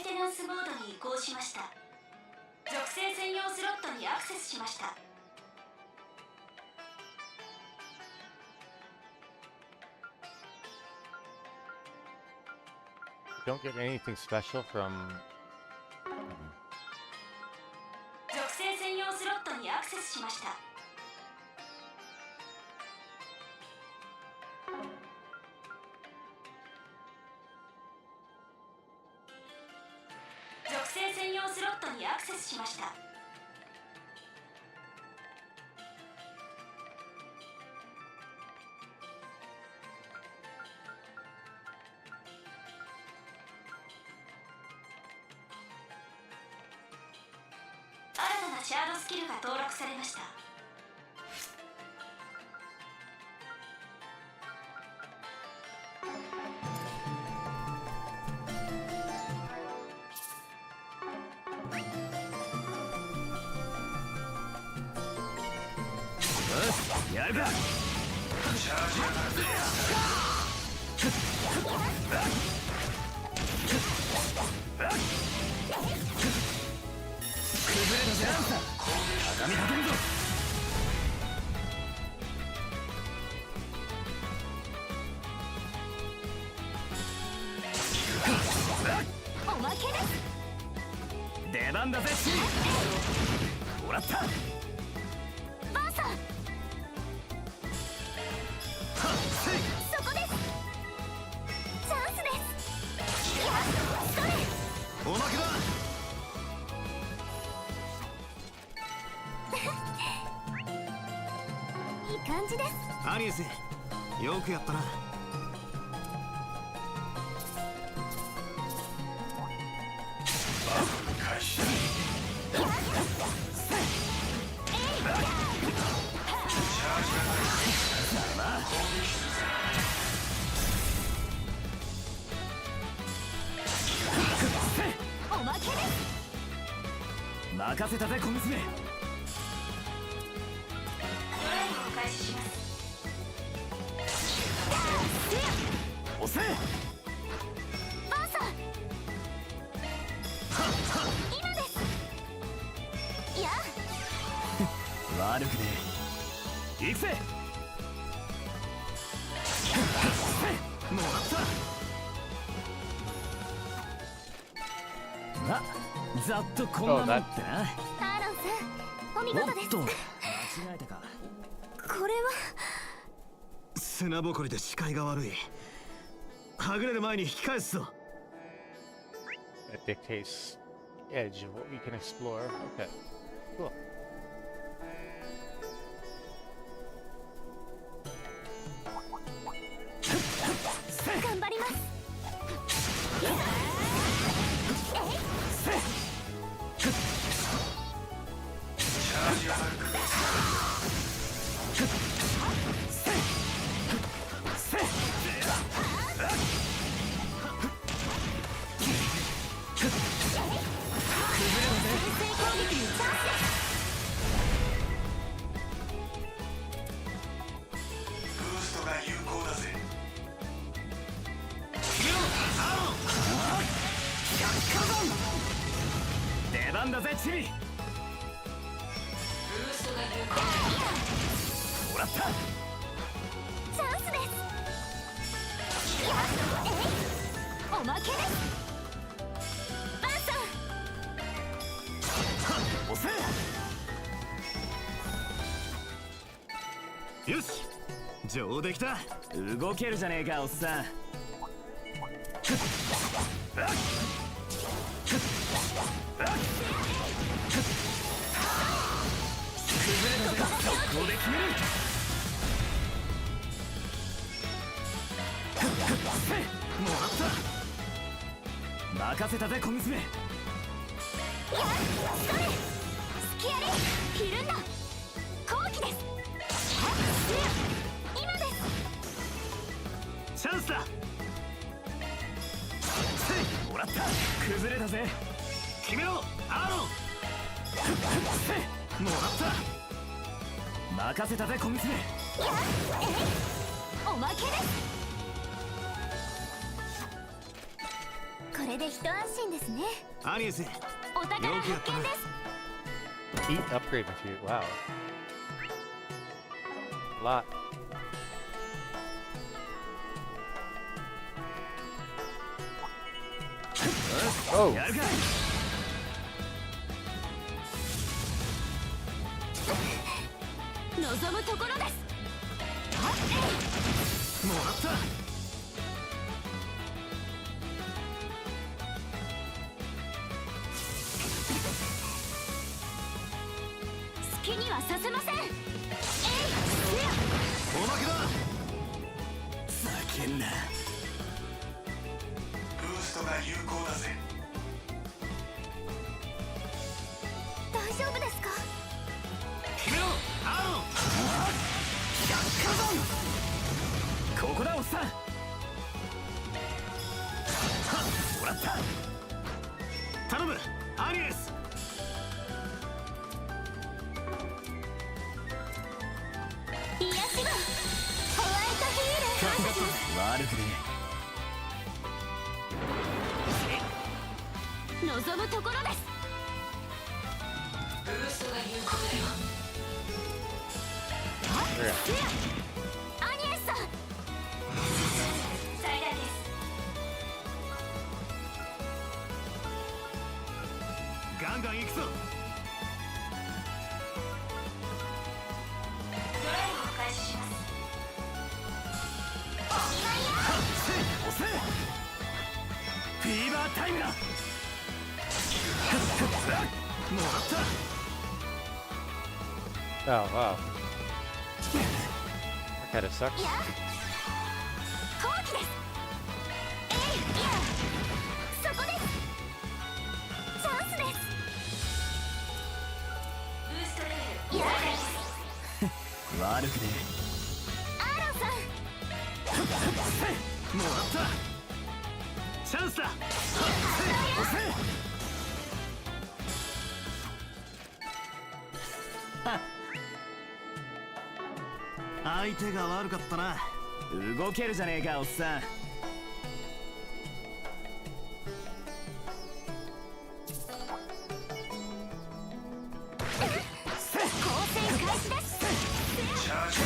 テナンスモードに移行しました。属性専用スロットにアクセスしました。Don't get anything special from 属性専用スロットにアクセスしました。属性専用スロットにアクセスしました。新たなシャードスキルが登録されました。やるか。チャージアタック。崩れたぜ。畳みかけるぞ。おまけです。出番だぜシー。もらった。バーサー。そこです。チャンスです。やっそれ。おまけだ。いい感じです。アニエス、よくやったな。開始。おまけです。任せたぜ小娘。ドライブを開始します。押せ。バーサー。今です。や悪くねえ。行くぜ。もらった。ま、ざっとこんなもんってな。アーロンさん、お見事です。おっと、間違えたか。これは砂ぼこりで視界が悪い。はぐれる前に引き返すぞ。 that dictates edge of what we can explore. Okay, cool. 頑張ります。チャージアタック。ブーストが有効だぜ。出番だぜチビ。ブーストが有効。もらった。チャンスです。おまけです。バーサー。押せ。よし、上出来だ。動けるじゃねえかおっさん。ここで決める。もらった。任せたぜ小娘。やっそれ。スキアレひるんだ。後期です。今です。チャンスだ。もらった。崩れたぜ。決めろアーロン。もらった。任せたぜ小娘。おまけです。これでで一安心ですね。アニエス、お宝発見です。 Eat upgrade material. Wow. A lot. Oh. やるか。望むところです。もらった。好きにはさせません。おまけだ。叫んな。ブーストが有効だぜ。大丈夫ですか？決めろ、アーロン。100ここだ、おっさん。もらった。頼む、アニエス。癒しはホワイトヒール発射。悪くね望むところです。ブーストが有効だよ。アニエスさん、最大です。ガンガン行くぞ。ドライブを開始します。押せ。フィーバータイムだ。もらった。 Oh wow. That kind of sucks. いや後期です。いやそこです。チャンスです。ブーストレベルいや悪くねアーロンさん、もらったチャンスだ押せ相手が悪かったな動けるじゃねえかおっさん構成開始です。チャージが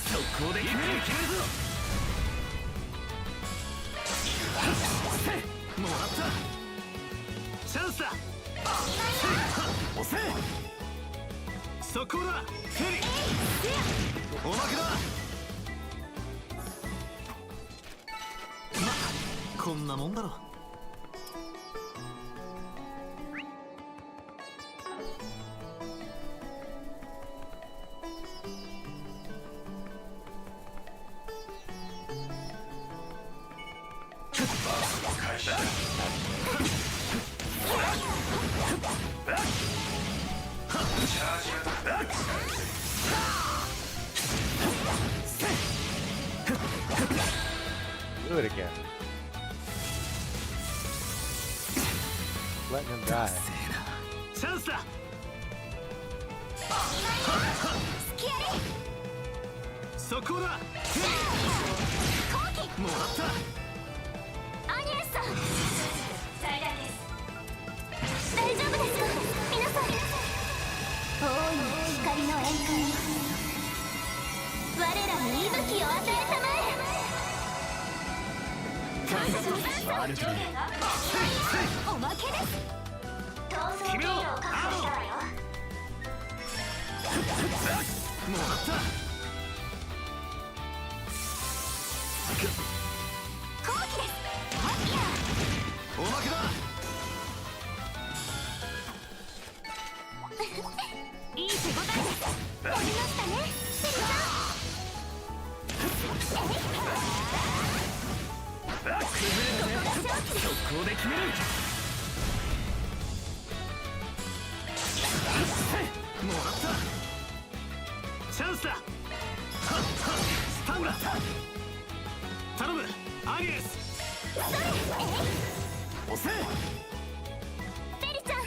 速攻で決めるぞもらったチャンスだ押せ速攻だフェリーおまけだまこんなもんだろDo it again. Letting him die. チャンスだ速攻だもらったアニエスさん、最大です。大丈夫ですか皆さん。大いに光の宴会に我らに息吹を与えたまえ。感謝します。おまけです。逃走経路を確保したわよ。もらった後期です。おまけだいい手応えです。やりましたね、セリさん。速攻で決めるもらったチャンスだスタンだ頼むアニエス押せベリちゃん。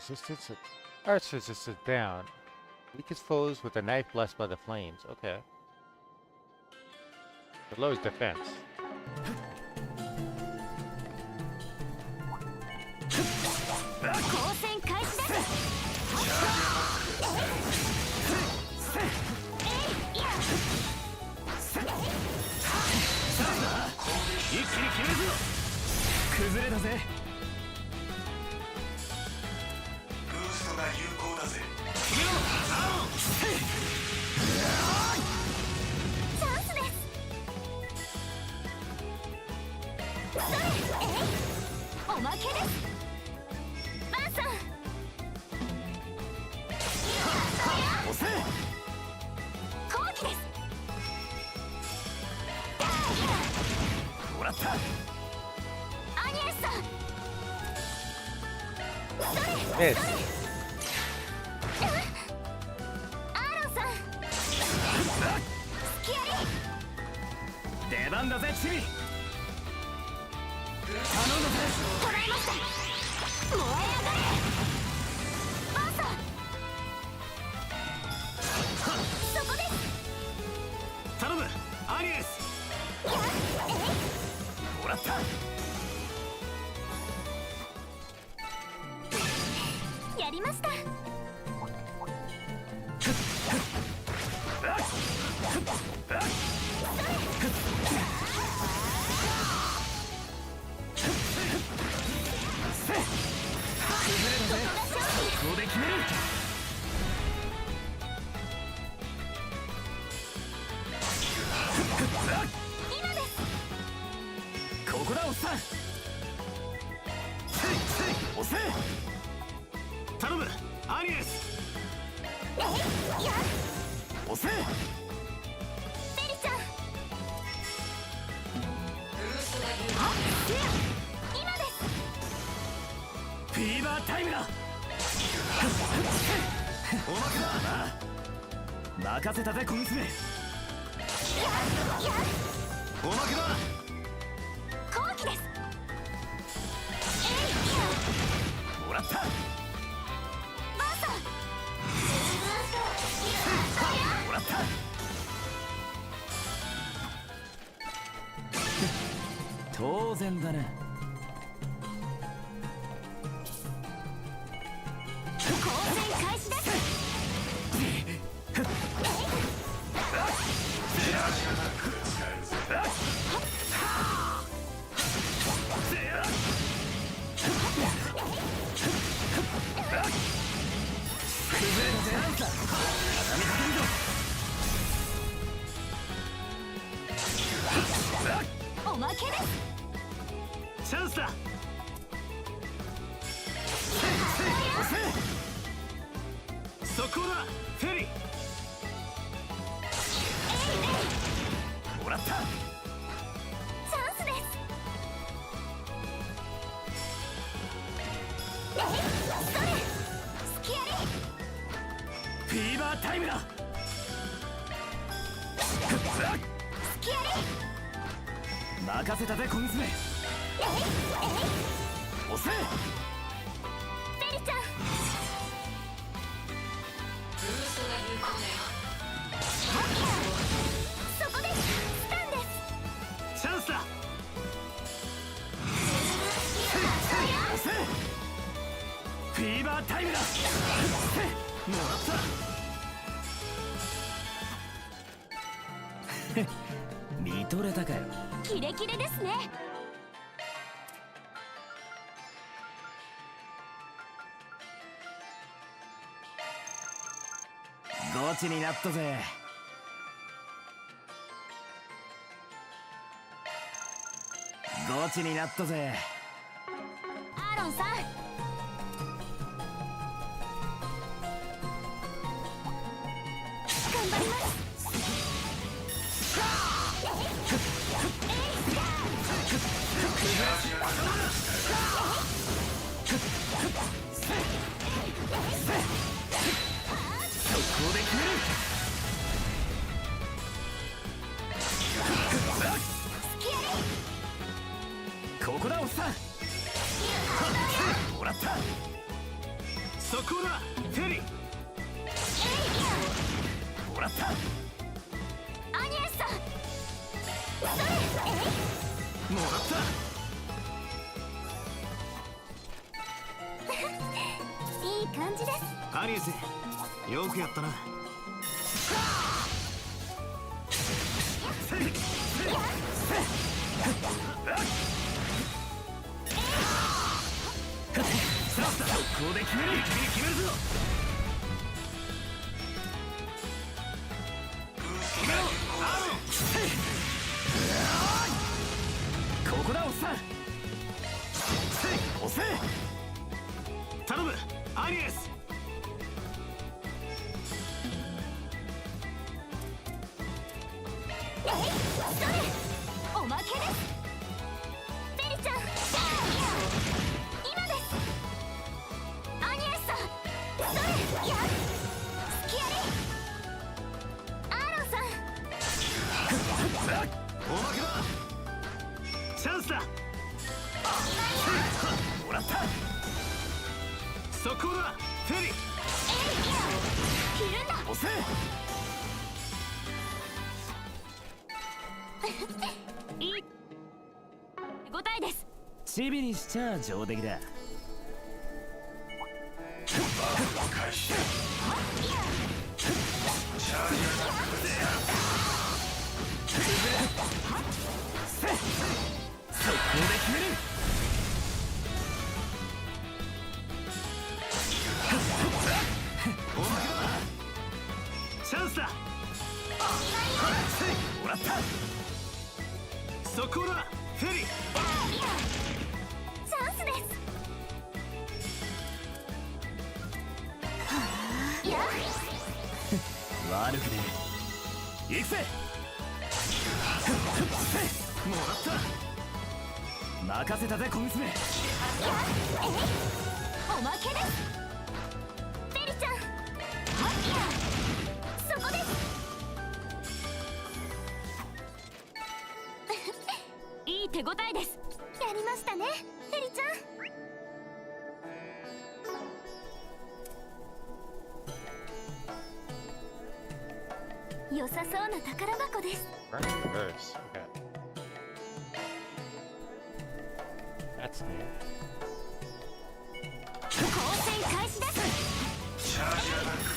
Resistance. Arch resistance down. Weakest foes with a knife blessed by the flames. Okay. It lowers defense. Miss. 出番だぜチビ。頼んだぜ。捉えました。燃え上がれ。バーサー。そこです。頼むアニエス。もらった。やりました。ここで決める。今です。ここだおっさん。押せ。頼むアニエス。押せ。ベリちゃん。今です。フィーバータイムだ。おまけだ。任せたぜ小娘。おまけだ。後期です。もらった。バーサー。もらった。当然だね。交戦開始です。おまけです。チャンスだ。そこだフェリー。もらった。チャンスです。それスキアリフィーバータイムだ。スキアリ任せたぜ小娘。押せ。ベリちゃん。ブーストが有効だよ。そこです。スタンです。チャンスだ。押せ。フィーバータイムだ。もらった。見とれたかよ。キレキレですね。ゴチになったぜ。ゴチになったぜ。アーロンさん。頑張ります。速攻で決める。ここだおっさん。もらった。そこだフェリー。もらった。アニエスさん、それ。もらった。いい感じです。アニエス、よくやったな。さあ速攻で決める。決めるぞ。決めろアーロン。ここだおっさん。押せ。頼むアニエス。おまけです。ベリちゃん、今です。アニエスさん、それ。やっスキアリ。アーロンさん。おまけだ。チャンスだ。もらった。そこだフェリー。ひるんだ。押せ。いい手応えです。チビにしちゃ上出来だ。開始。チャージアタックで速攻で決める。おまけだ。チャンスだ。もらった。そこだフェリー。チャンスです。や悪くね行くぜ。もらった。任せたぜ小娘。おまけです。ベリちゃん、そこです。いい手応えです。やりましたねベリちゃん。良さそうな宝箱です。 Reverse. Okay. That's neat. 交戦開始です。チャージアタック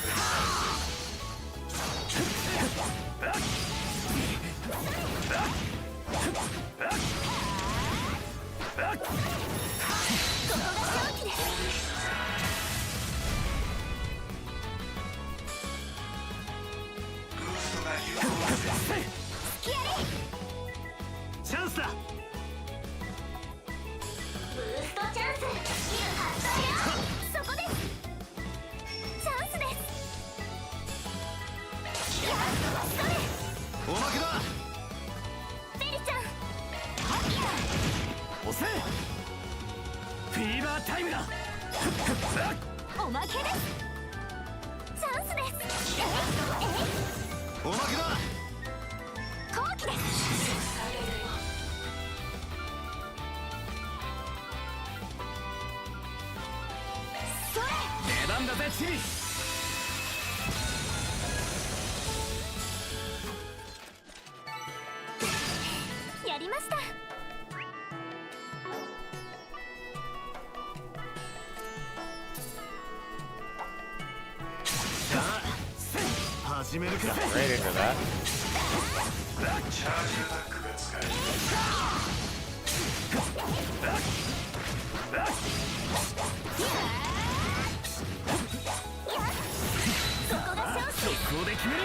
ここが勝機です。ブーストが有効です。スキアリ。チャンスだ。ブーストチャンス。そこです。チャンスです。それ。おまけだ。ベリちゃん。押せ。フィーバータイムだ。おまけです。チャンスです。おまけだ。後期です。それ。出番だぜチビ。やりました。始めるか。 Right into that. チャージアタックが使える。そこが勝機。速攻で決める。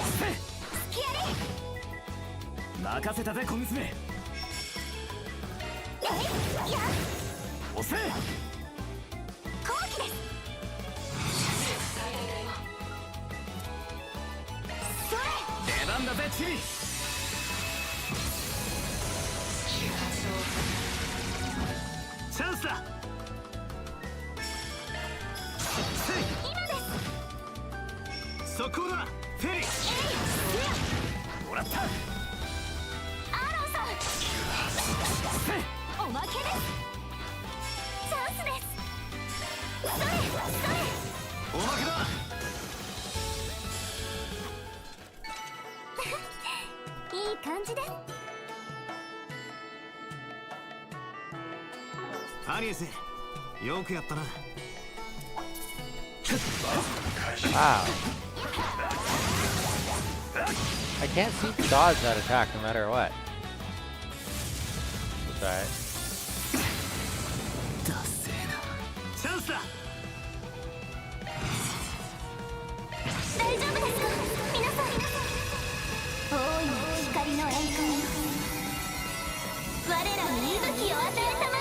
スキアリ。任せたぜ小娘。押せ。後期です。それ。出番だぜチビ。チャンスだ。今です。そこだフェリー。もらった。アーロンさん。おおまけです。チャンスです。それそれ、おまけだ。いい感じです。アニエス、よくやったな。Wow. I can't seem to dodge that attack no matter what. That's alright. チャンスだ。大丈夫ですか皆さん。大いな光の栄冠よ、我らに息吹を与えたま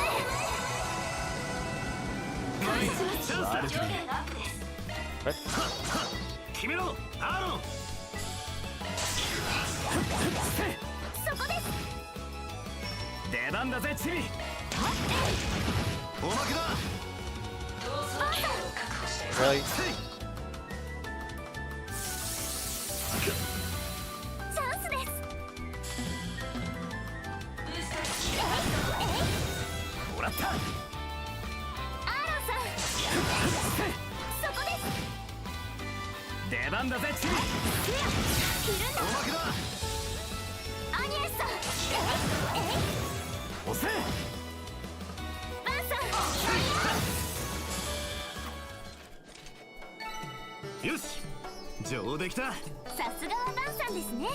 え。チャンスだ。上限アップです。決めろアーロン。そこです。出番だぜチビ。おまけだ。Really? チャンスです。もらった。アーロンさん、そこです。出番だぜチビ。いるんだ。おまけだ。アニエスさん、押せ。バンさん。よし、上出来た。さすがはバンさんですね。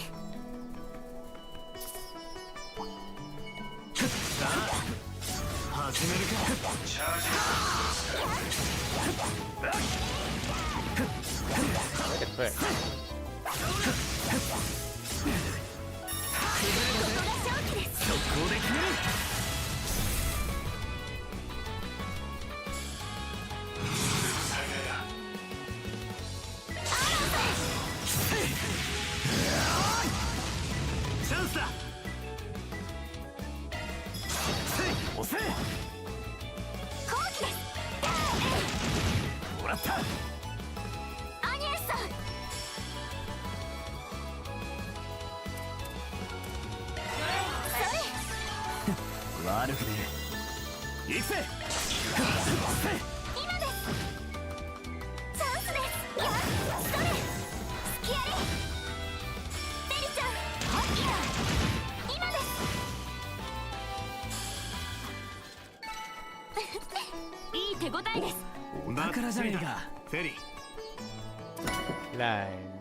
さあ始めるか。チャージ。Make it quick. 速攻で決める。チャンスだ。押せ。後期です。もらった。アニエスさん。悪くね行くぜ。今です。チャンスです。それ、スキアリ。ベリちゃん、今です。いい手応えです。お宝じゃねえかフェリー。 Line.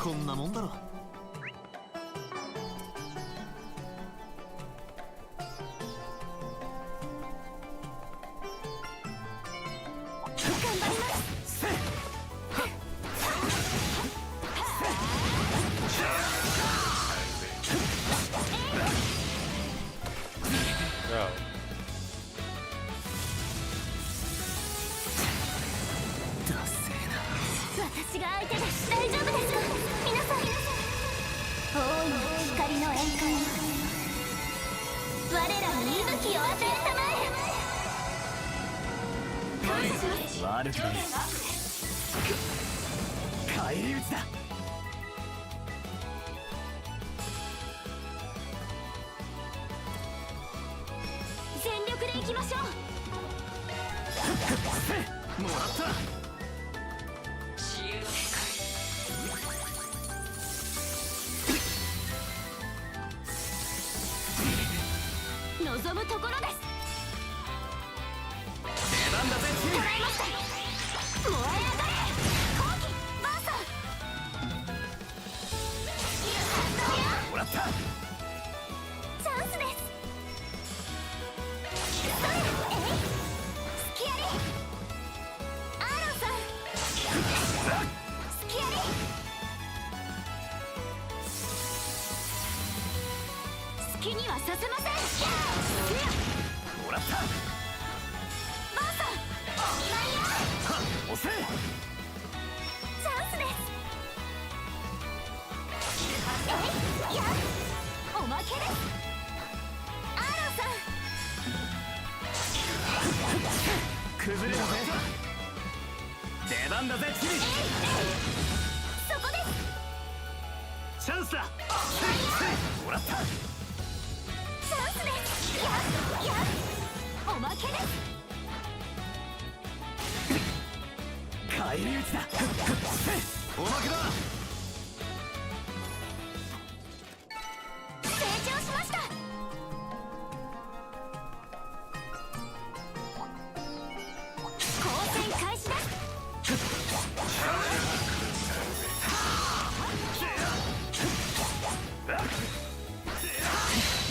こんなもんだろ。私が相手です。大丈夫ですか皆さん。大いな光の栄冠よ、我らに息吹を与えたまえ。悪くね返り討ちだ。全力で行きましょう。もらった。望むところです。出番だぜチーム。捉えました。燃え上がれ後期バーサー。もらった。チャンスです。スキアリアーロンさん、スキアリ好きにはさせません。もらった。バーサー、お見舞いよ。押せ。チャンスです。いや、おまけです。アーロンさん、崩れるぜ。出番だぜチリ。そこです。チャンスだ。もらった。チャンスです。いや、おまけです。返り討ちだ。おまけだ。成長しました。交戦開始です。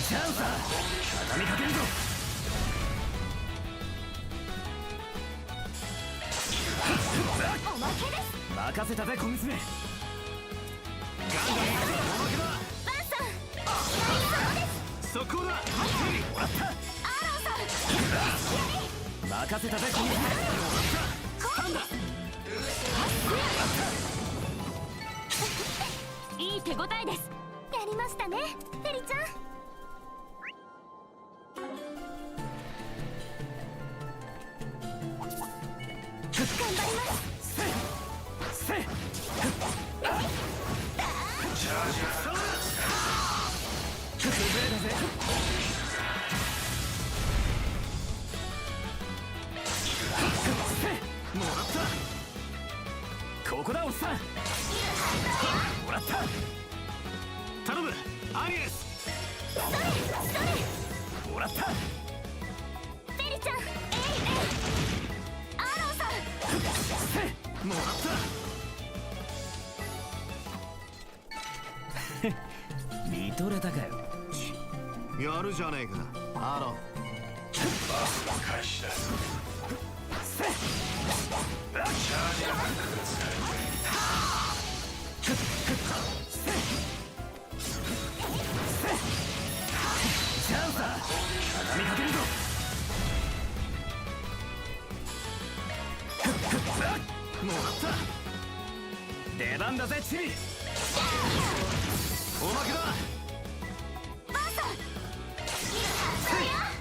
チャンスだ。畳みかけるぞ。おまけです。任せたぜ小娘。ガンガンいくぞ。おまけだ。バンさん、そこだ。もらった。アーロンさん、任せたぜ小娘。スタンだ。いい手応えです。やりましたね、フェリちゃん。頑張ります。崩れたぜ。もらった。ここだおっさん。もらった。頼むアニエス。もらった。フェリちゃん、アーロンさん、もらった。見とれたかよ。やるじゃねえかアロン。開始だ。チャンスだ。畳みかけるぞ。もらった。出番だぜチリ。おまけだ。バーサー、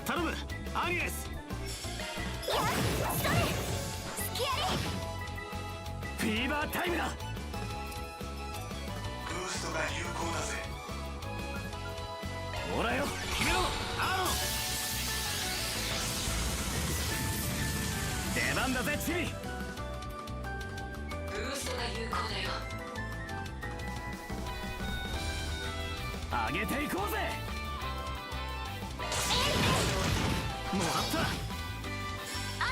頼むアニエス。いや、それ、スキアリフィーバータイムだ。ブーストが有効だぜ。ほらよ決めろアロン。出番だぜチリ。ブーストが有効だよ。上げていこうぜ。もらった。ア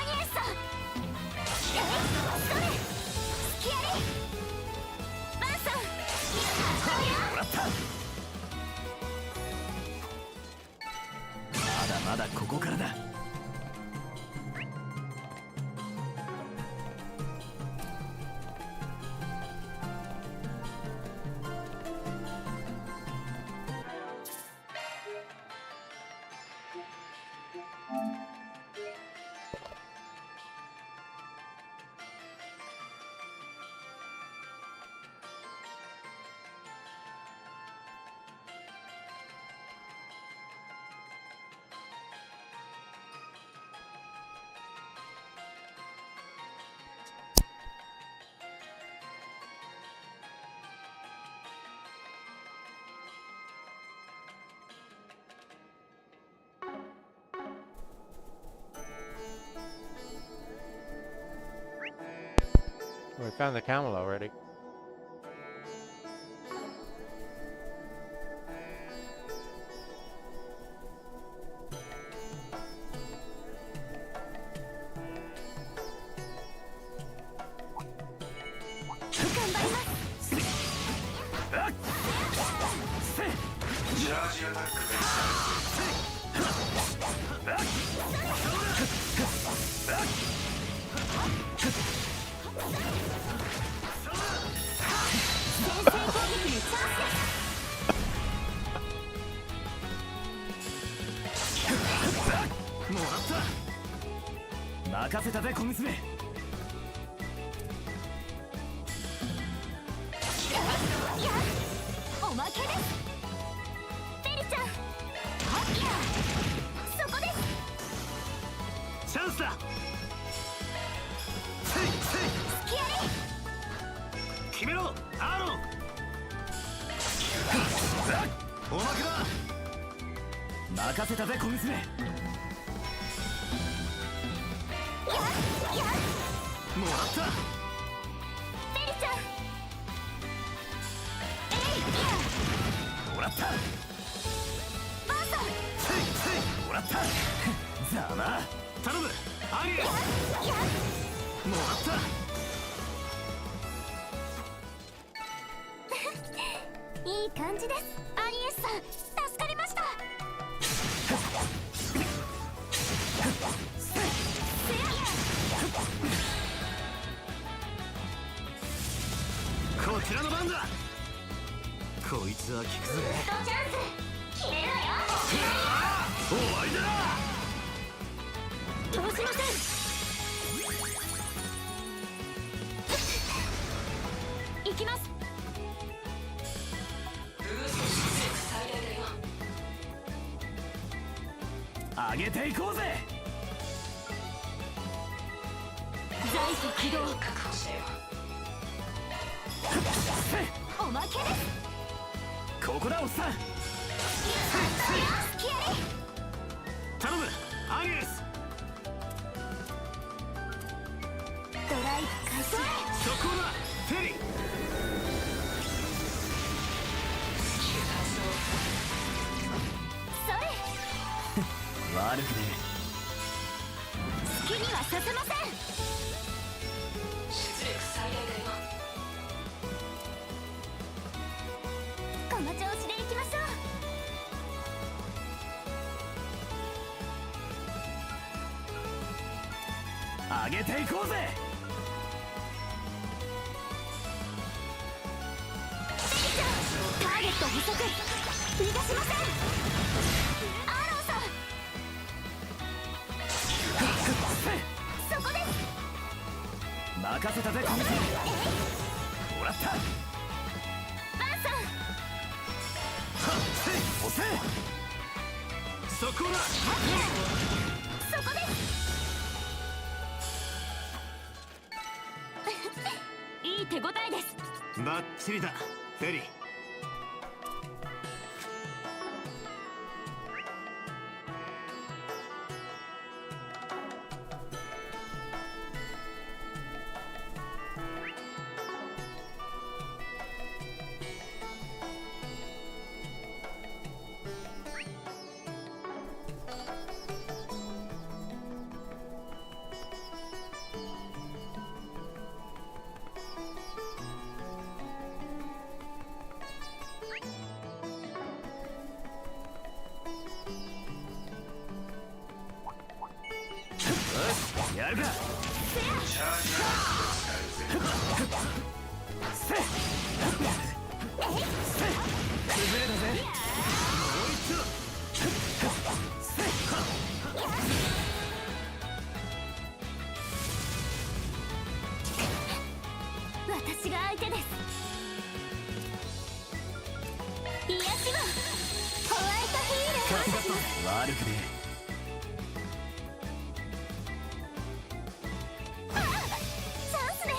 ニエスさん、それ、スキアリバンさん、もらった。まだまだここからだ。We found the camel already. タックがもらった任せたぜ小娘。おまけです。ベリちゃん、そこです。チャンスだ。スキアリ決めろアーロン。おまけだ。任せたぜ小娘。もらった。ベリちゃん、もらった。バーサもらった。ざま頼むアリエもらった。いい感じです。アニエスさん、助かりました。こちらの番だ。こいつは効くぜ。チャンス決めるわよ。終わりだ。どうしません。行きます。上げていこうぜ。在庫起動。おまけです。ここだおっさん。スキアリ頼むアニエス。ドライブ開始。そこだフェリー。それ悪くね好きにはさせません。出力最大だよ。この調子でいきましょう。上げていこうぜ。ターゲット捕捉。逃がしません。アーロンさん、そこです。任せたぜ小娘。もらった。バンさん、押せ。そこだ。そこです。いい手応えです。バッチリだフェリー。やるか。チャージが崩れたぜ。もう一度。私が相手です。癒しはホワイトヒールをします。悪くねチャンスです。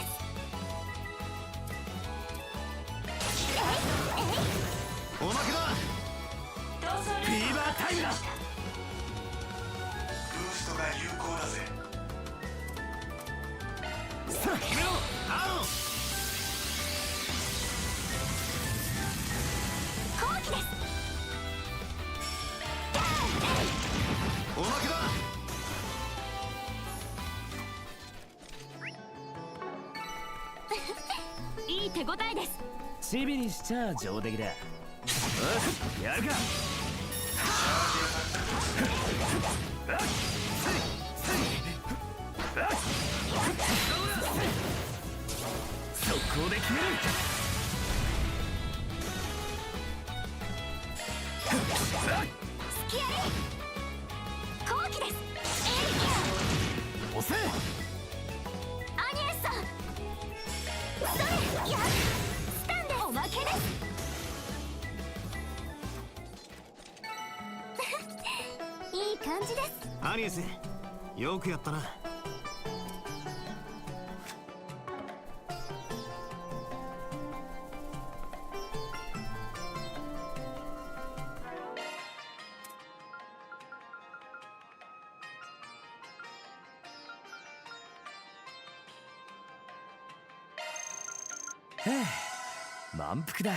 おまけだ。フィーバータイムだ。ブーストが有効だぜ。さあ決めろアーロン。後期です。おまけだ。いい手応えです。チビにしちゃ上出来だ。やるか。決める。スキアリ後期です。押せ。アニエスさんそれやスタンでおまけです。いい感じです。アニエスよくやったな。満腹だ。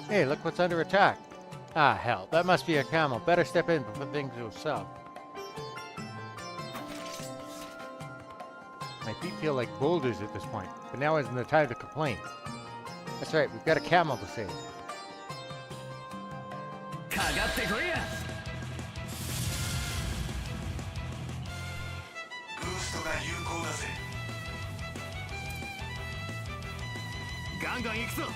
Hey, look what's under attack. Ah, hell, that must be a camel. Better step in before things go south. My feet feel like boulders at this point, but now isn't the time to complain. That's right, we've got a camel to save. かかってこいや。ブーストが有効だぜ。ガンガン行くぞ。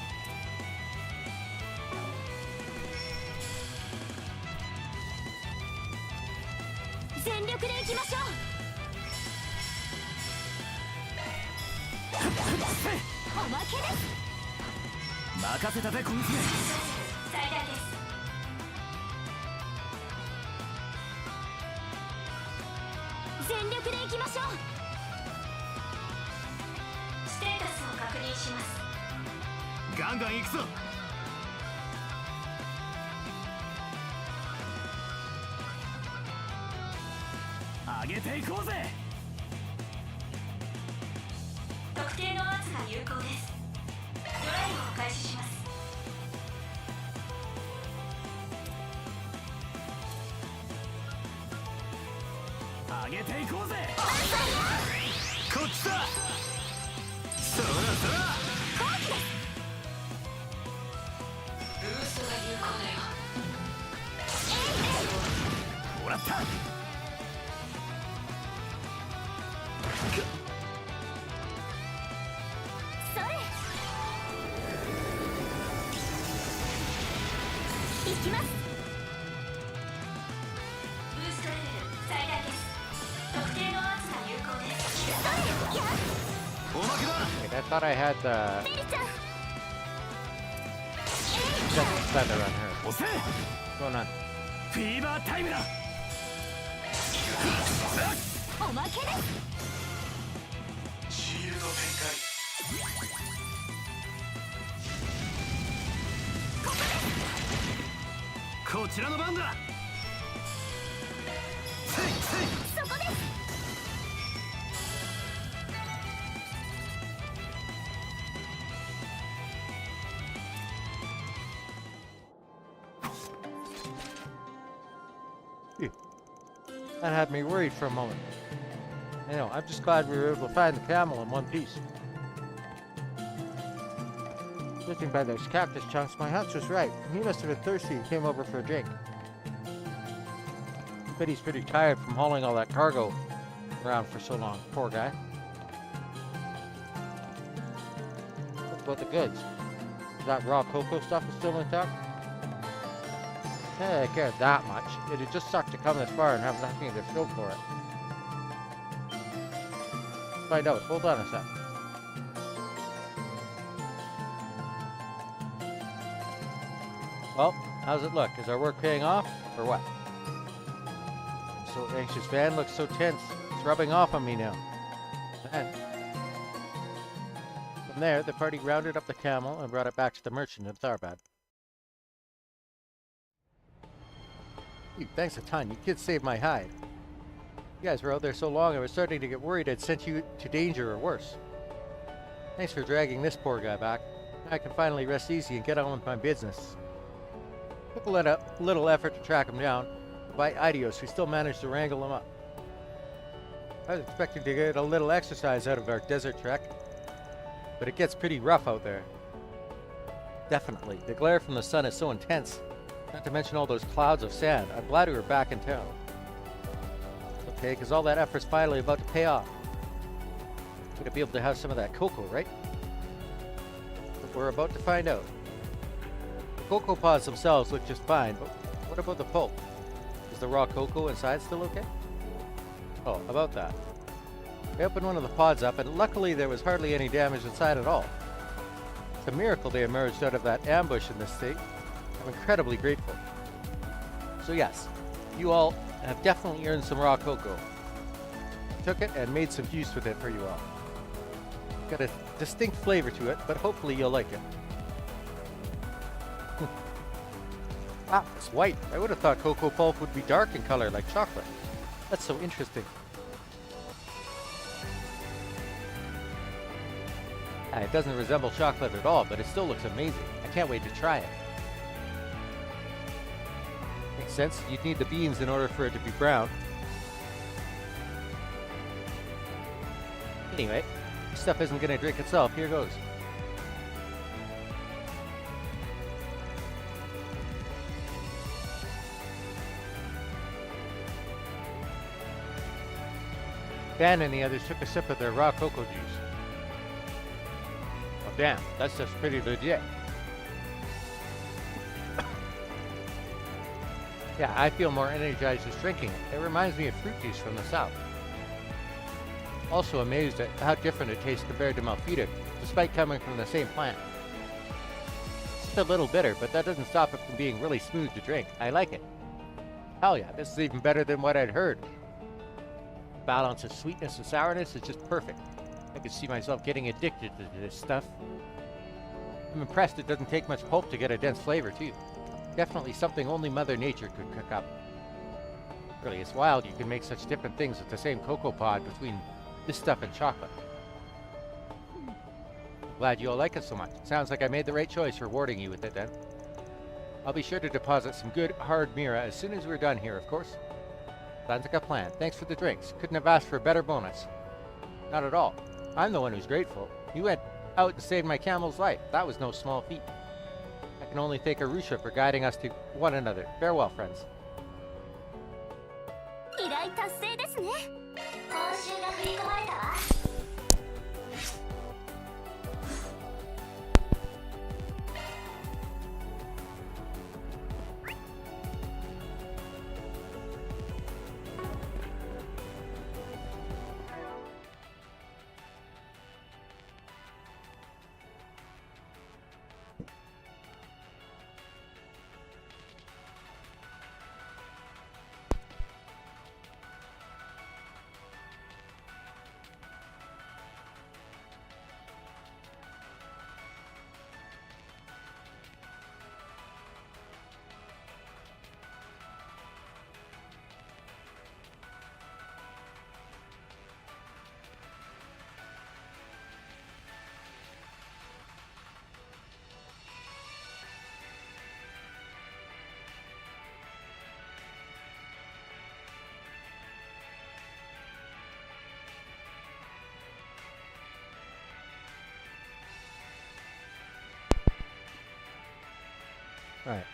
全力で行きましょう。おまけです。任せたぜ小娘。最大です。全力で行きましょう。ステータスを確認します。ガンガン行くぞ。上げていこうぜ。特定の圧が有効です。ドライブを開始します。上げていこうぜ。こっちだ。そらそら。ブーストが有効だよ。もらった。それ行きます。ブーストレベル最大です。I thought I had the just feather on her. What's going on? フィーバータイムだ。おまけです。シールド展こちらの番だ。そこです。That had me worried for a moment. You know, I'm just glad we were able to find the camel in one piece. Judging by those cactus chunks, my hunch was right. He must have been thirsty and came over for a drink. Bet he's pretty tired from hauling all that cargo around for so long. Poor guy. What about the goods? That raw cocoa stuff is still intact? I care that much. It'd just suck to come this far and have nothing to show for it. Find out. Hold on a sec. Well, how's it look? Is our work paying off, or what? I'm so anxious. Van looks so tense. It's rubbing off on me now. Man. From there, the party rounded up the camel and brought it back to the merchant in Tharbad. Thanks a ton. You kids saved my hide. You guys were out there so long I was starting to get worried I'd sent you to danger or worse. Thanks for dragging this poor guy back. Now I can finally rest easy and get on with my business. Took a little effort to track him down, but by Idios we still managed to wrangle him up. I was expecting to get a little exercise out of our desert trek, but it gets pretty rough out there. Definitely. The glare from the sun is so intense. Not to mention all those clouds of sand. I'm glad we were back in town. Okay, because all that effort's finally about to pay off. We're gonna be able to have some of that cocoa, right? But we're about to find out. The cocoa pods themselves look just fine, but what about the pulp? Is the raw cocoa inside still okay? Oh, about that. I opened one of the pods up, and luckily there was hardly any damage inside at all. It's a miracle they emerged out of that ambush in this state. I'm incredibly grateful. So yes, you all have definitely earned some raw cocoa. Took it and made some juice with it for you all. Got a distinct flavor to it, but hopefully you'll like it. Ah, it's white. I would have thought cocoa pulp would be dark in color like chocolate. That's so interesting. It doesn't resemble chocolate at all, but it still looks amazing. I can't wait to try it. Makes sense. You'd need the beans in order for it to be brown. Anyway, this stuff isn't going to drink itself. Here goes. Dan and the others took a sip of their raw cocoa juice. Oh damn, that's just pretty legit. Yeah, I feel more energized just drinking it. It reminds me of fruit juice from the south. Also amazed at how different it tastes compared to Malfita, despite coming from the same plant. It's just a little bitter, but that doesn't stop it from being really smooth to drink. I like it. Hell yeah, this is even better than what I'd heard. The balance of sweetness and sourness is just perfect. I could see myself getting addicted to this stuff. I'm impressed it doesn't take much pulp to get a dense flavor too. Definitely something only Mother Nature could cook up. Really, it's wild you can make such different things with the same cocoa pod between this stuff and chocolate. Glad you all like it so much. Sounds like I made the right choice rewarding you with it then. I'll be sure to deposit some good, hard Mira as soon as we're done here, of course. Sounds like a plan. Thanks for the drinks. Couldn't have asked for a better bonus. Not at all. I'm the one who's grateful. You went out and saved my camel's life. That was no small feat. I can only thank Arusha for guiding us to one another. Farewell, friends. 依頼達成ですね。報酬が振り込まれたわ。Alright.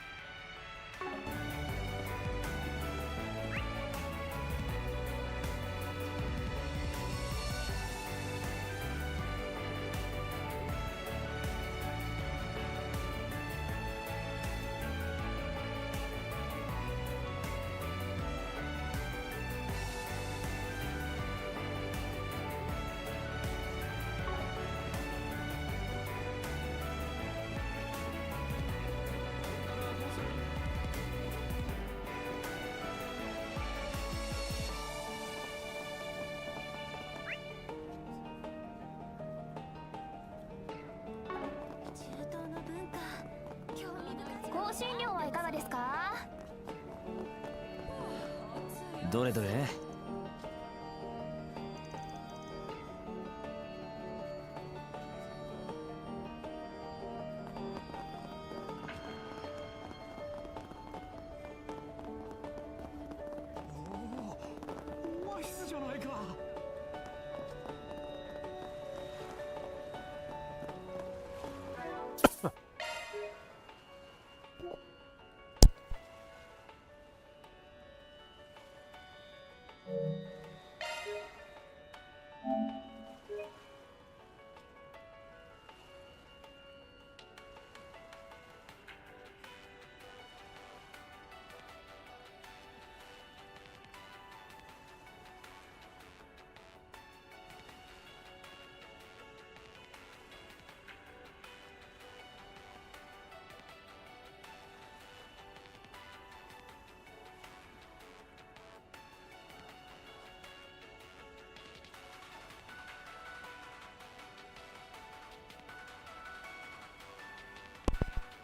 どれどれ。オアシスじゃないか。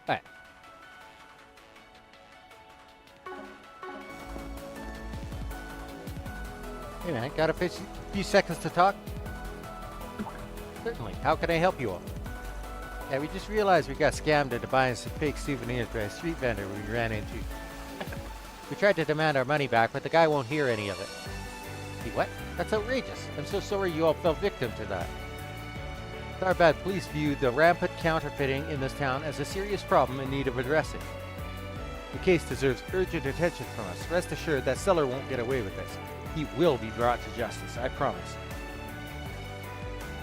Alright. Hey man, got a few seconds to talk? Certainly. How can I help you all? Yeah, we just realized we got scammed into buying some fake souvenirs by a street vendor we ran into. We tried to demand our money back, but the guy won't hear any of it. See what? That's outrageous. I'm so sorry you all fell victim to that. Tharbad police view the rampant counterfeiting in this town as a serious problem in need of addressing. The case deserves urgent attention from us. Rest assured that seller won't get away with this. He will be brought to justice, I promise.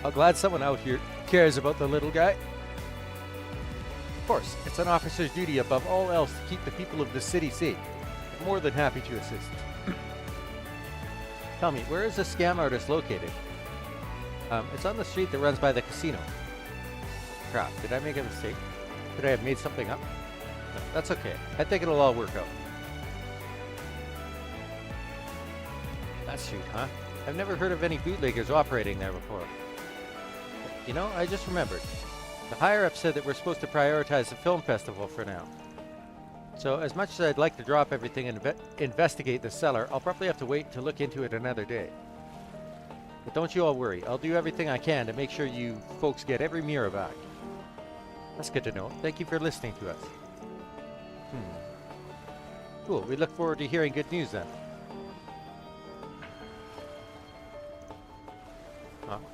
I'm glad someone out here cares about the little guy. Of course, it's an officer's duty above all else to keep the people of the city safe. I'm more than happy to assist. Tell me, where is the scam artist located? It's on the street that runs by the casino. Crap, did I make a mistake? Could I have made something up? No, that's okay. I think it'll all work out. That street, huh? I've never heard of any bootleggers operating there before. You know, I just remembered. The higher-up said that we're supposed to prioritize the film festival for now. So, as much as I'd like to drop everything and investigate the seller, I'll probably have to wait to look into it another day. But don't you all worry. I'll do everything I can to make sure you folks get every mirror back. That's good to know. Thank you for listening to us. Cool. We look forward to hearing good news then.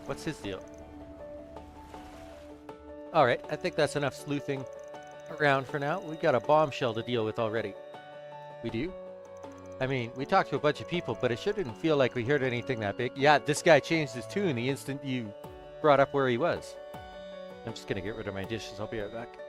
What's his deal? Alright, I think that's enough sleuthing around for now. We've got a bombshell to deal with already. We do? I mean, we talked to a bunch of people, but it shouldn't feel like we heard anything that big. Yeah, this guy changed his tune the instant you brought up where he was. I'm just gonna get rid of my dishes. I'll be right back.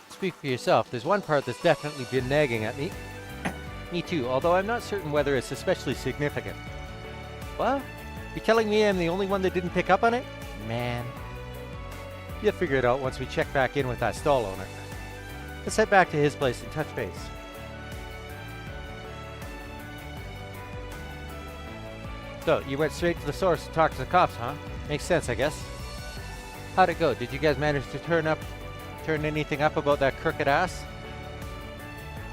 Speak for yourself. There's one part that's definitely been nagging at me. Me too, although I'm not certain whether it's especially significant. What? You telling me I'm the only one that didn't pick up on it? Man. You'll figure it out once we check back in with that stall owner. Let's head back to his place and touch base. So, you went straight to the source to talk to the cops, huh? Makes sense, I guess. How'd it go? Did you guys manage to turn anything up about that crooked ass?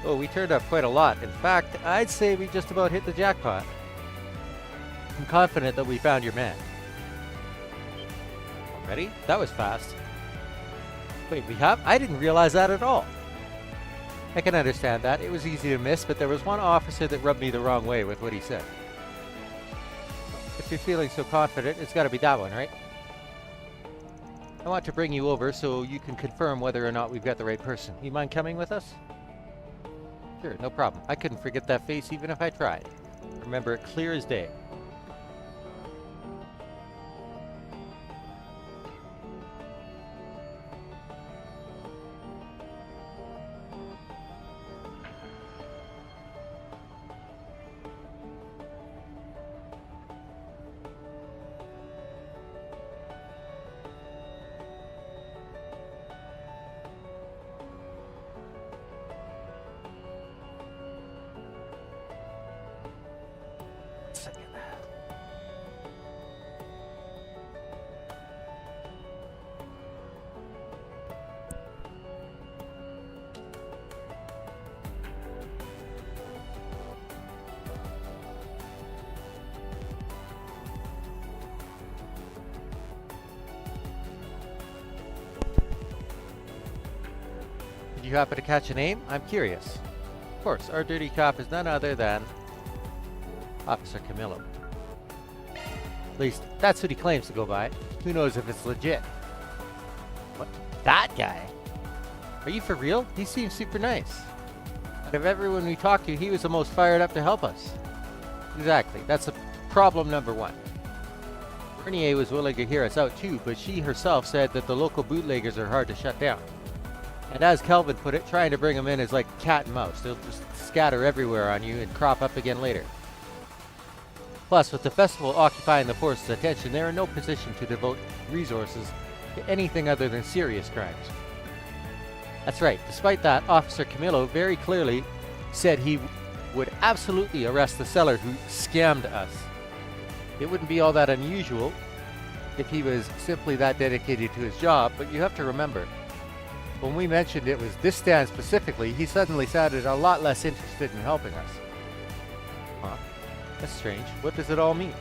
Oh, we turned up quite a lot. In fact, I'd say we just about hit the jackpot. I'm confident that we found your man. Ready? That was fast. Wait, we have? I didn't realize that at all. I can understand that. It was easy to miss, but there was one officer that rubbed me the wrong way with what he said. If you're feeling so confident, it's got to be that one, right? I want to bring you over so you can confirm whether or not we've got the right person. You mind coming with us? Sure, no problem. I couldn't forget that face even if I tried. Remember it clear as day. Did you happen to catch a name? I'm curious. Of course, our dirty cop is none other than Officer Camillo. At least, that's what he claims to go by. Who knows if it's legit? What? That guy? Are you for real? He seems super nice. Out of everyone we talked to, he was the most fired up to help us. Exactly. That's problem number one. Bernier was willing to hear us out too, but she herself said that the local bootleggers are hard to shut down. And as Kelvin put it, trying to bring them in is like cat and mouse. They'll just scatter everywhere on you and crop up again later. Plus, with the festival occupying the force's attention, they're in no position to devote resources to anything other than serious crimes. That's right. Despite that, Officer Camillo very clearly said he would absolutely arrest the seller who scammed us. It wouldn't be all that unusual if he was simply that dedicated to his job, but you have to remember, when we mentioned it was this stand specifically, he suddenly sounded a lot less interested in helping us. Huh. That's strange. What does it all mean?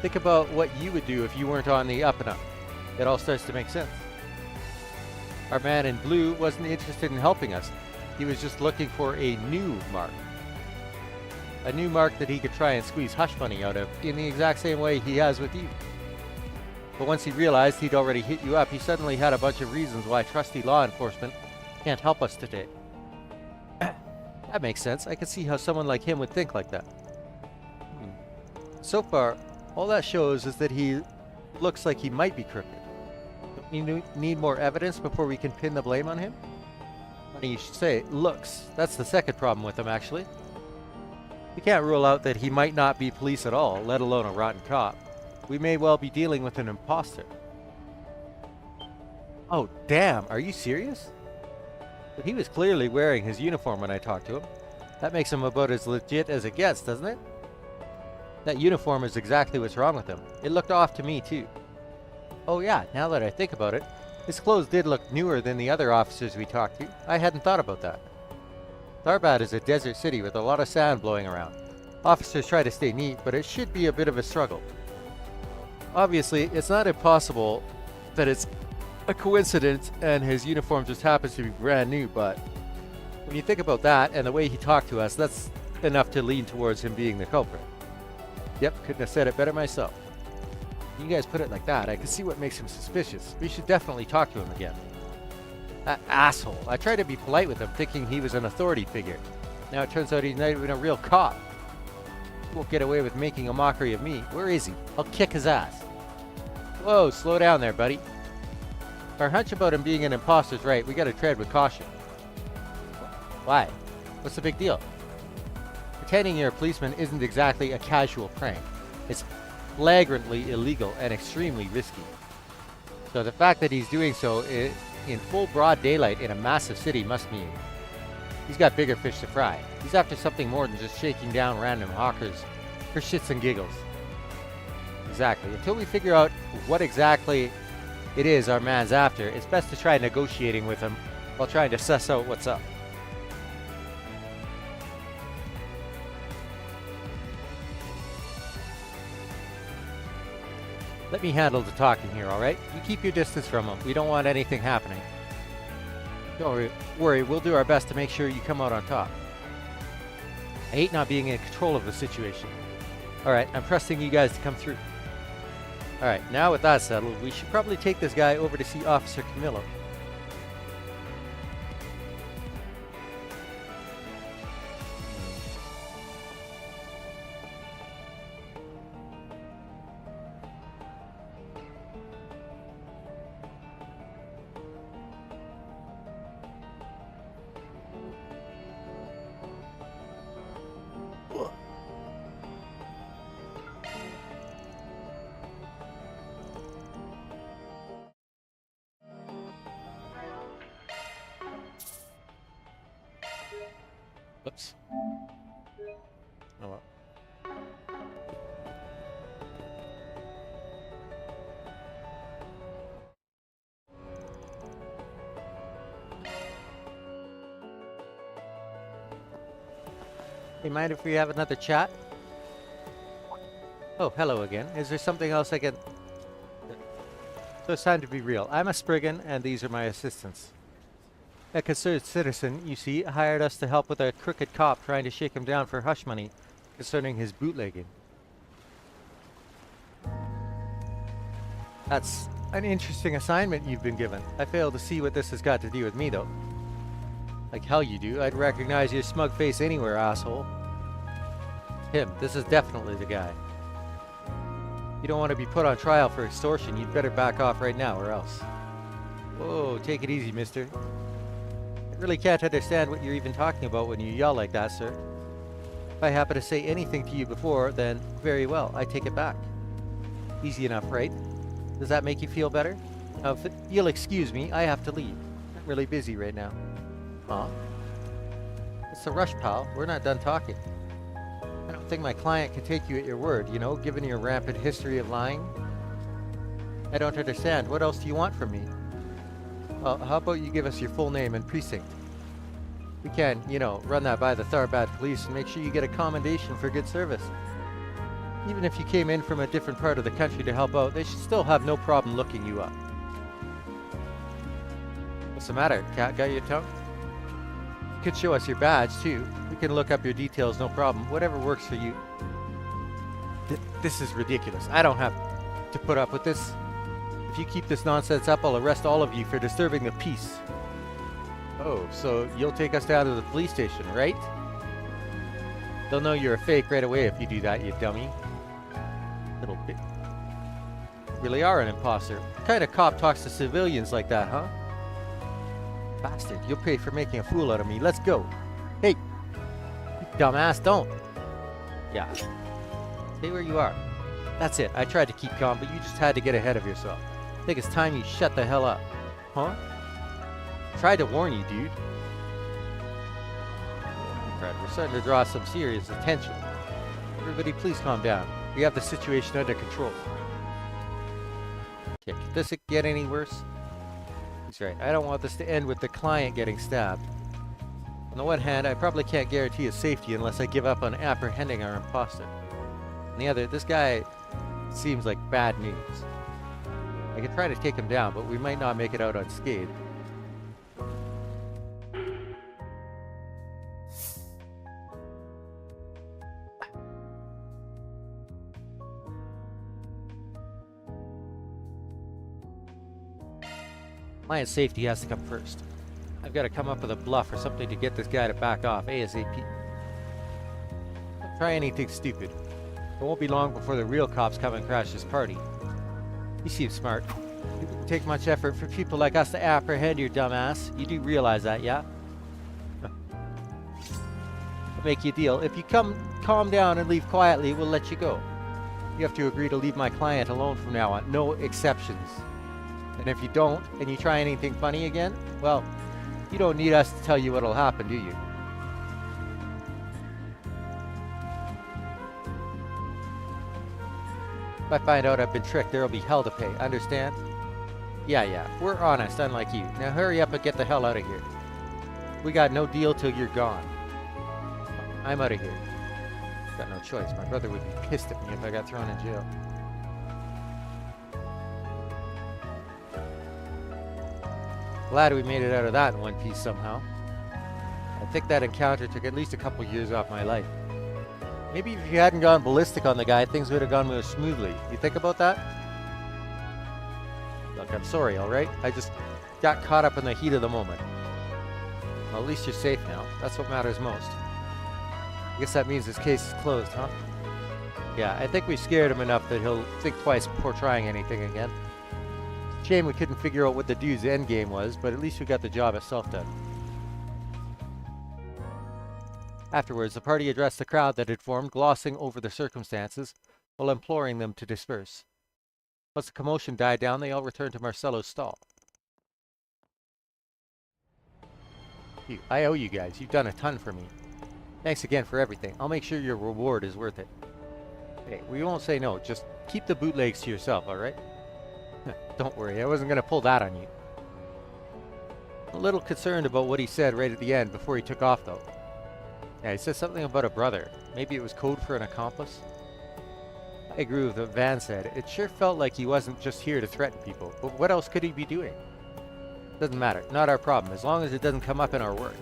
Think about what you would do if you weren't on the up and up. It all starts to make sense. Our man in blue wasn't interested in helping us. He was just looking for a new mark. A new mark that he could try and squeeze hush money out of in the exact same way he has with you. But once he realized he'd already hit you up, he suddenly had a bunch of reasons why trusty law enforcement can't help us today. That makes sense. I can see how someone like him would think like that. So far, all that shows is that he looks like he might be crooked. Don't we need more evidence before we can pin the blame on him? Funny you should say, looks. That's the second problem with him, actually. We can't rule out that he might not be police at all, let alone a rotten cop. We may well be dealing with an imposter. Oh, damn. Are you serious? But he was clearly wearing his uniform when I talked to him. That makes him about as legit as it gets, doesn't it? That uniform is exactly what's wrong with him. It looked off to me, too. Oh yeah, now that I think about it, his clothes did look newer than the other officers we talked to. I hadn't thought about that. Tharbad is a desert city with a lot of sand blowing around. Officers try to stay neat, but it should be a bit of a struggle. Obviously, it's not impossible that it's a coincidence and his uniform just happens to be brand new, but when you think about that and the way he talked to us, that's enough to lean towards him being the culprit. Yep, couldn't have said it better myself. You guys put it like that, I can see what makes him suspicious. We should definitely talk to him again. That asshole. I tried to be polite with him, thinking he was an authority figure. Now it turns out he's not even a real cop. He won't get away with making a mockery of me. Where is he? I'll kick his ass. Whoa, slow down there, buddy. Our hunch about him being an imposter's right. We gotta tread with caution. Why? What's the big deal? Pretending you're a policeman isn't exactly a casual prank. It's flagrantly illegal and extremely risky. So the fact that he's doing so in full broad daylight in a massive city must mean he's got bigger fish to fry. He's after something more than just shaking down random hawkers for shits and giggles. Exactly. Until we figure out what exactly it is our man's after, it's best to try negotiating with him while trying to suss out what's up. Let me handle the talking here, alright? You keep your distance from him. We don't want anything happening. Don't worry, we'll do our best to make sure you come out on top. I hate not being in control of the situation. Alright, I'm trusting you guys to come through. Alright, now with that settled, we should probably take this guy over to see Officer Camillo. Oops. Oh well. Hey, mind if we have another chat? Oh, hello again. Is there something else I can... So it's time to be real. I'm a Spriggan, and these are my assistants. A concerned citizen, you see, hired us to help with a crooked cop trying to shake him down for hush money concerning his bootlegging. That's an interesting assignment you've been given. I fail to see what this has got to do with me, though. Like hell you do. I'd recognize your smug face anywhere, asshole. Him. This is definitely the guy. You don't want to be put on trial for extortion. You'd better back off right now, or else. Whoa, take it easy, mister. I really can't understand what you're even talking about when you yell like that, sir. If I happen to say anything to you before, then very well, I take it back. Easy enough, right? Does that make you feel better? Now, if you'll excuse me, I have to leave. I'm really busy right now. Huh? What's the rush, pal? We're not done talking. I don't think my client can take you at your word, you know, given your rampant history of lying. I don't understand. What else do you want from me? Well, how about you give us your full name and precinct? We can, you know, run that by the Tharbad police and make sure you get a commendation for good service. Even if you came in from a different part of the country to help out, they should still have no problem looking you up. What's the matter? Cat got your tongue? You could show us your badge, too. We can look up your details, no problem. Whatever works for you. This is ridiculous. I don't have to put up with this. If you keep this nonsense up, I'll arrest all of you for disturbing the peace. Oh, so you'll take us down to the police station, right? They'll know you're a fake right away if you do that, you dummy. Little bit. You really are an imposter. What kind of cop talks to civilians like that, huh? Bastard, you'll pay for making a fool out of me. Let's go. Hey! You dumbass, don't. Yeah. Stay where you are. That's it. I tried to keep calm, but you just had to get ahead of yourself. I think it's time you shut the hell up. Huh? Tried to warn you, dude. Fred, we're starting to draw some serious attention. Everybody, please calm down. We have the situation under control. Okay, can this get any worse? He's right. I don't want this to end with the client getting stabbed. On the one hand, I probably can't guarantee his safety unless I give up on apprehending our imposter. On the other, this guy seems like bad news. I could try to take him down, but we might not make it out unscathed. Client safety has to come first. I've got to come up with a bluff or something to get this guy to back off ASAP. Don't try anything stupid. It won't be long before the real cops come and crash this party. You seem smart. It wouldn't take much effort for people like us to apprehend your dumbass. You do realize that, yeah? We'll make you a deal. If you calm down and leave quietly, we'll let you go. You have to agree to leave my client alone from now on. No exceptions. And if you don't, and you try anything funny again, well, you don't need us to tell you what'll happen, do you? If I find out I've been tricked, there'll be hell to pay. Understand? Yeah. We're honest, unlike you. Now hurry up and get the hell out of here. We got no deal till you're gone. I'm out of here. Got no choice. My brother would be pissed at me if I got thrown in jail. Glad we made it out of that in one piece somehow. I think that encounter took at least a couple years off my life. Maybe if you hadn't gone ballistic on the guy, things would have gone more smoothly. You think about that? Look, I'm sorry, alright? I just got caught up in the heat of the moment. Well, at least you're safe now. That's what matters most. I guess that means this case is closed, huh? Yeah, I think we scared him enough that he'll think twice before trying anything again. Shame we couldn't figure out what the dude's endgame was, but at least we got the job itself done. Afterwards, the party addressed the crowd that had formed, glossing over the circumstances while imploring them to disperse. Once the commotion died down, they all returned to Marcello's stall. I owe you guys. You've done a ton for me. Thanks again for everything. I'll make sure your reward is worth it. Hey, we won't say no. Just keep the bootlegs to yourself, alright? Don't worry, I wasn't going to pull that on you. I'm a little concerned about what he said right at the end before he took off, though. Yeah, he said something about a brother. Maybe it was code for an accomplice? I agree with what Van said. It sure felt like he wasn't just here to threaten people. But what else could he be doing? Doesn't matter. Not our problem, as long as it doesn't come up in our work.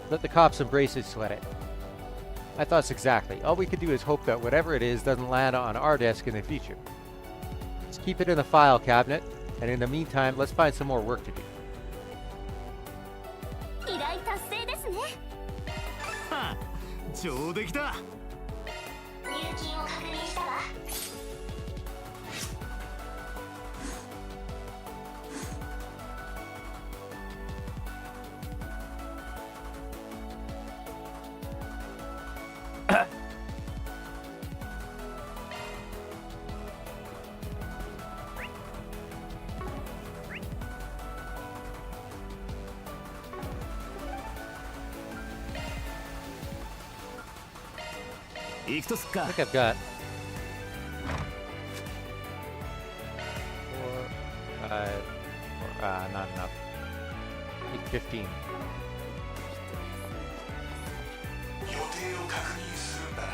Let the cops embrace it, sweat it. My thoughts exactly. All we can do is hope that whatever it is doesn't land on our desk in the future. Let's keep it in the file cabinet, and in the meantime, let's find some more work to do. 依頼達成ですね。はあ、上出来だ。入金を確認したわ。行くとすっか。 I think I've got 4, 5, not enough. I think 15. 予定を確認するんだな。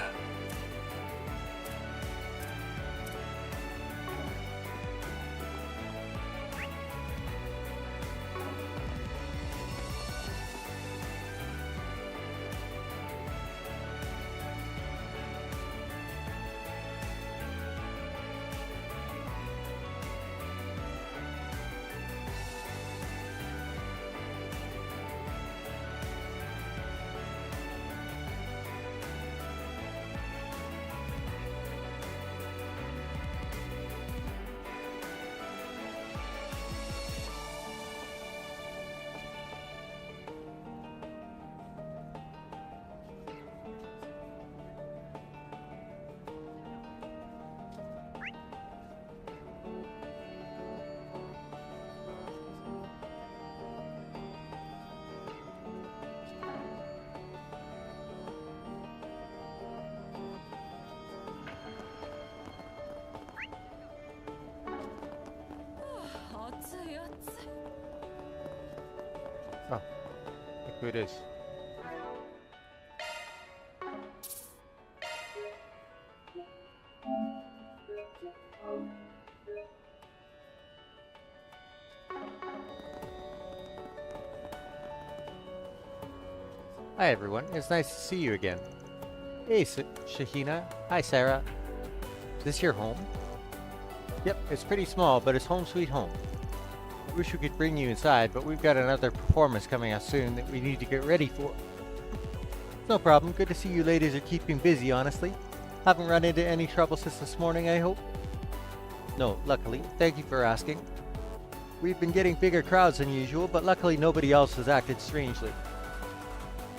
Oh, look who it is. Hi everyone, it's nice to see you again. Hey Shahina. Hi Sarah. Is this your home? Yep, it's pretty small, but it's home sweet home. Wish we could bring you inside, but we've got another performance coming up soon that we need to get ready for. No problem. Good to see you ladies are keeping busy, honestly. Haven't run into any trouble since this morning, I hope? No, luckily. Thank you for asking. We've been getting bigger crowds than usual, but luckily nobody else has acted strangely.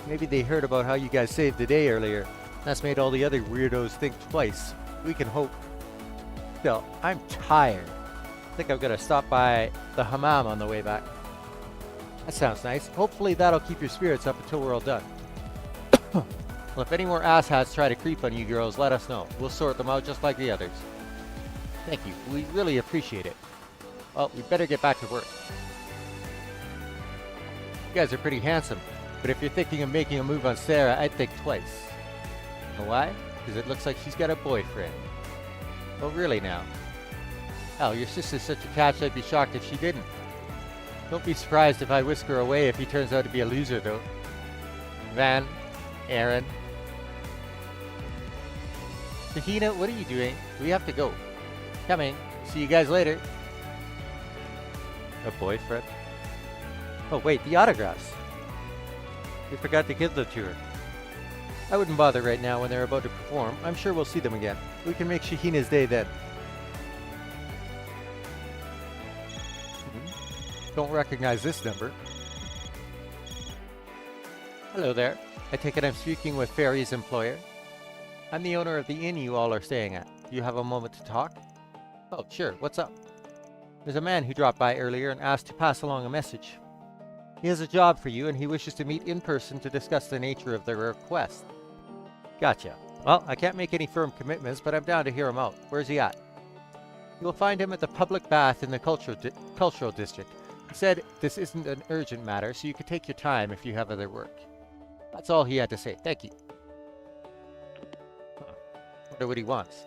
Maybe they heard about how you guys saved the day earlier. That's made all the other weirdos think twice. We can hope. Still, I'm tired. I think I'm gonna stop by the hammam on the way back. That sounds nice. Hopefully that'll keep your spirits up until we're all done. Well, if any more asshats try to creep on you girls, let us know. We'll sort them out just like the others. Thank you. We really appreciate it. Well, we better get back to work. You guys are pretty handsome, but if you're thinking of making a move on Sarah, I'd think twice. Know why? Because it looks like she's got a boyfriend. Well, really now. Hell, your sister's such a catch, I'd be shocked if she didn't. Don't be surprised if I whisk her away if he turns out to be a loser, though. Van, Aaron. Shahina, what are you doing? We have to go. Coming. See you guys later. A boyfriend? Oh wait, the autographs. You forgot to give them to her. I wouldn't bother right now when they're about to perform. I'm sure we'll see them again. We can make Shahina's day then. Don't recognize this number. Hello there. I take it I'm speaking with Fairy's employer. I'm the owner of the inn you all are staying at. Do you have a moment to talk? Oh, sure. What's up? There's a man who dropped by earlier and asked to pass along a message. He has a job for you and he wishes to meet in person to discuss the nature of the request. Gotcha. Well, I can't make any firm commitments, but I'm down to hear him out. Where's he at? You will find him at the public bath in the cultural district. He said this isn't an urgent matter, so you could take your time if you have other work. That's all he had to say. Thank you. Wonder what he wants.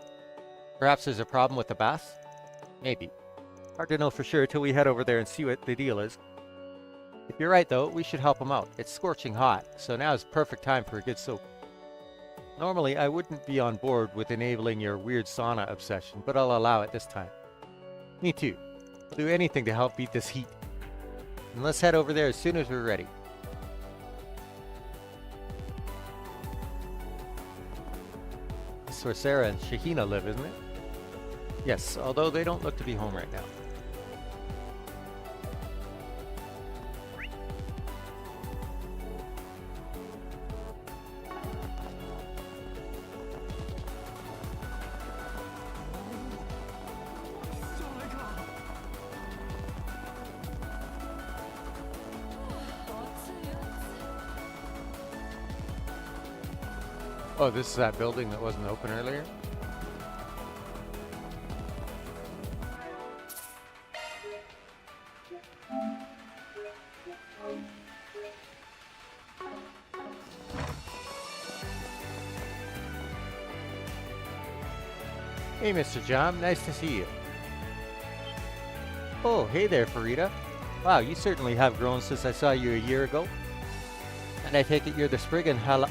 Perhaps there's a problem with the bath? Maybe. Hard to know for sure till we head over there and see what the deal is. If you're right though, we should help him out. It's scorching hot, so now is the perfect time for a good soak. Normally, I wouldn't be on board with enabling your weird sauna obsession, but I'll allow it this time. Me too. I'll do anything to help beat this heat. And let's head over there as soon as we're ready. This is where Sarah and Shahina live, isn't it? Yes, although they don't look to be home right now. Oh, this is that building that wasn't open earlier? Hey, Mr. Jam, nice to see you. Oh, hey there, Farida. Wow, you certainly have grown since I saw you a year ago. And I take it you're the Spriggan Hala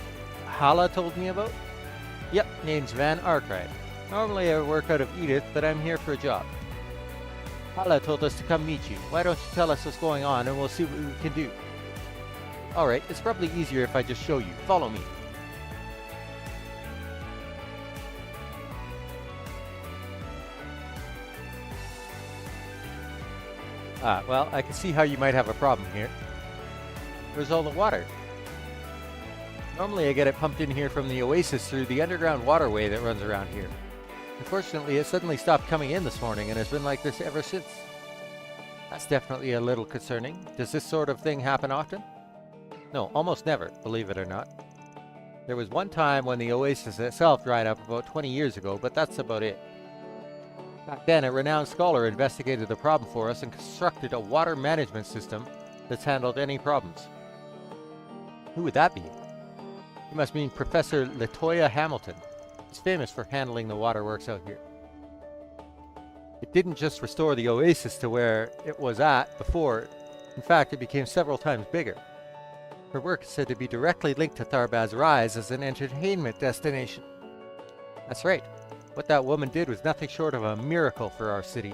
told me about? Yep, name's Van Arkwright. Normally I work out of Edith, but I'm here for a job. Hala told us to come meet you. Why don't you tell us what's going on and we'll see what we can do. Alright, it's probably easier if I just show you. Follow me. Ah, well, I can see how you might have a problem here. Where's all the water? Normally I get it pumped in here from the oasis through the underground waterway that runs around here. Unfortunately, it suddenly stopped coming in this morning and has been like this ever since. That's definitely a little concerning. Does this sort of thing happen often? No, almost never, believe it or not. There was one time when the oasis itself dried up about 20 years ago, but that's about it. Back then, a renowned scholar investigated the problem for us and constructed a water management system that's handled any problems. Who would that be? You must mean Professor Latoya Hamilton. He's famous for handling the waterworks out here. It didn't just restore the oasis to where it was at before. In fact, it became several times bigger. Her work is said to be directly linked to Tharbad's rise as an entertainment destination. That's right. What that woman did was nothing short of a miracle for our city.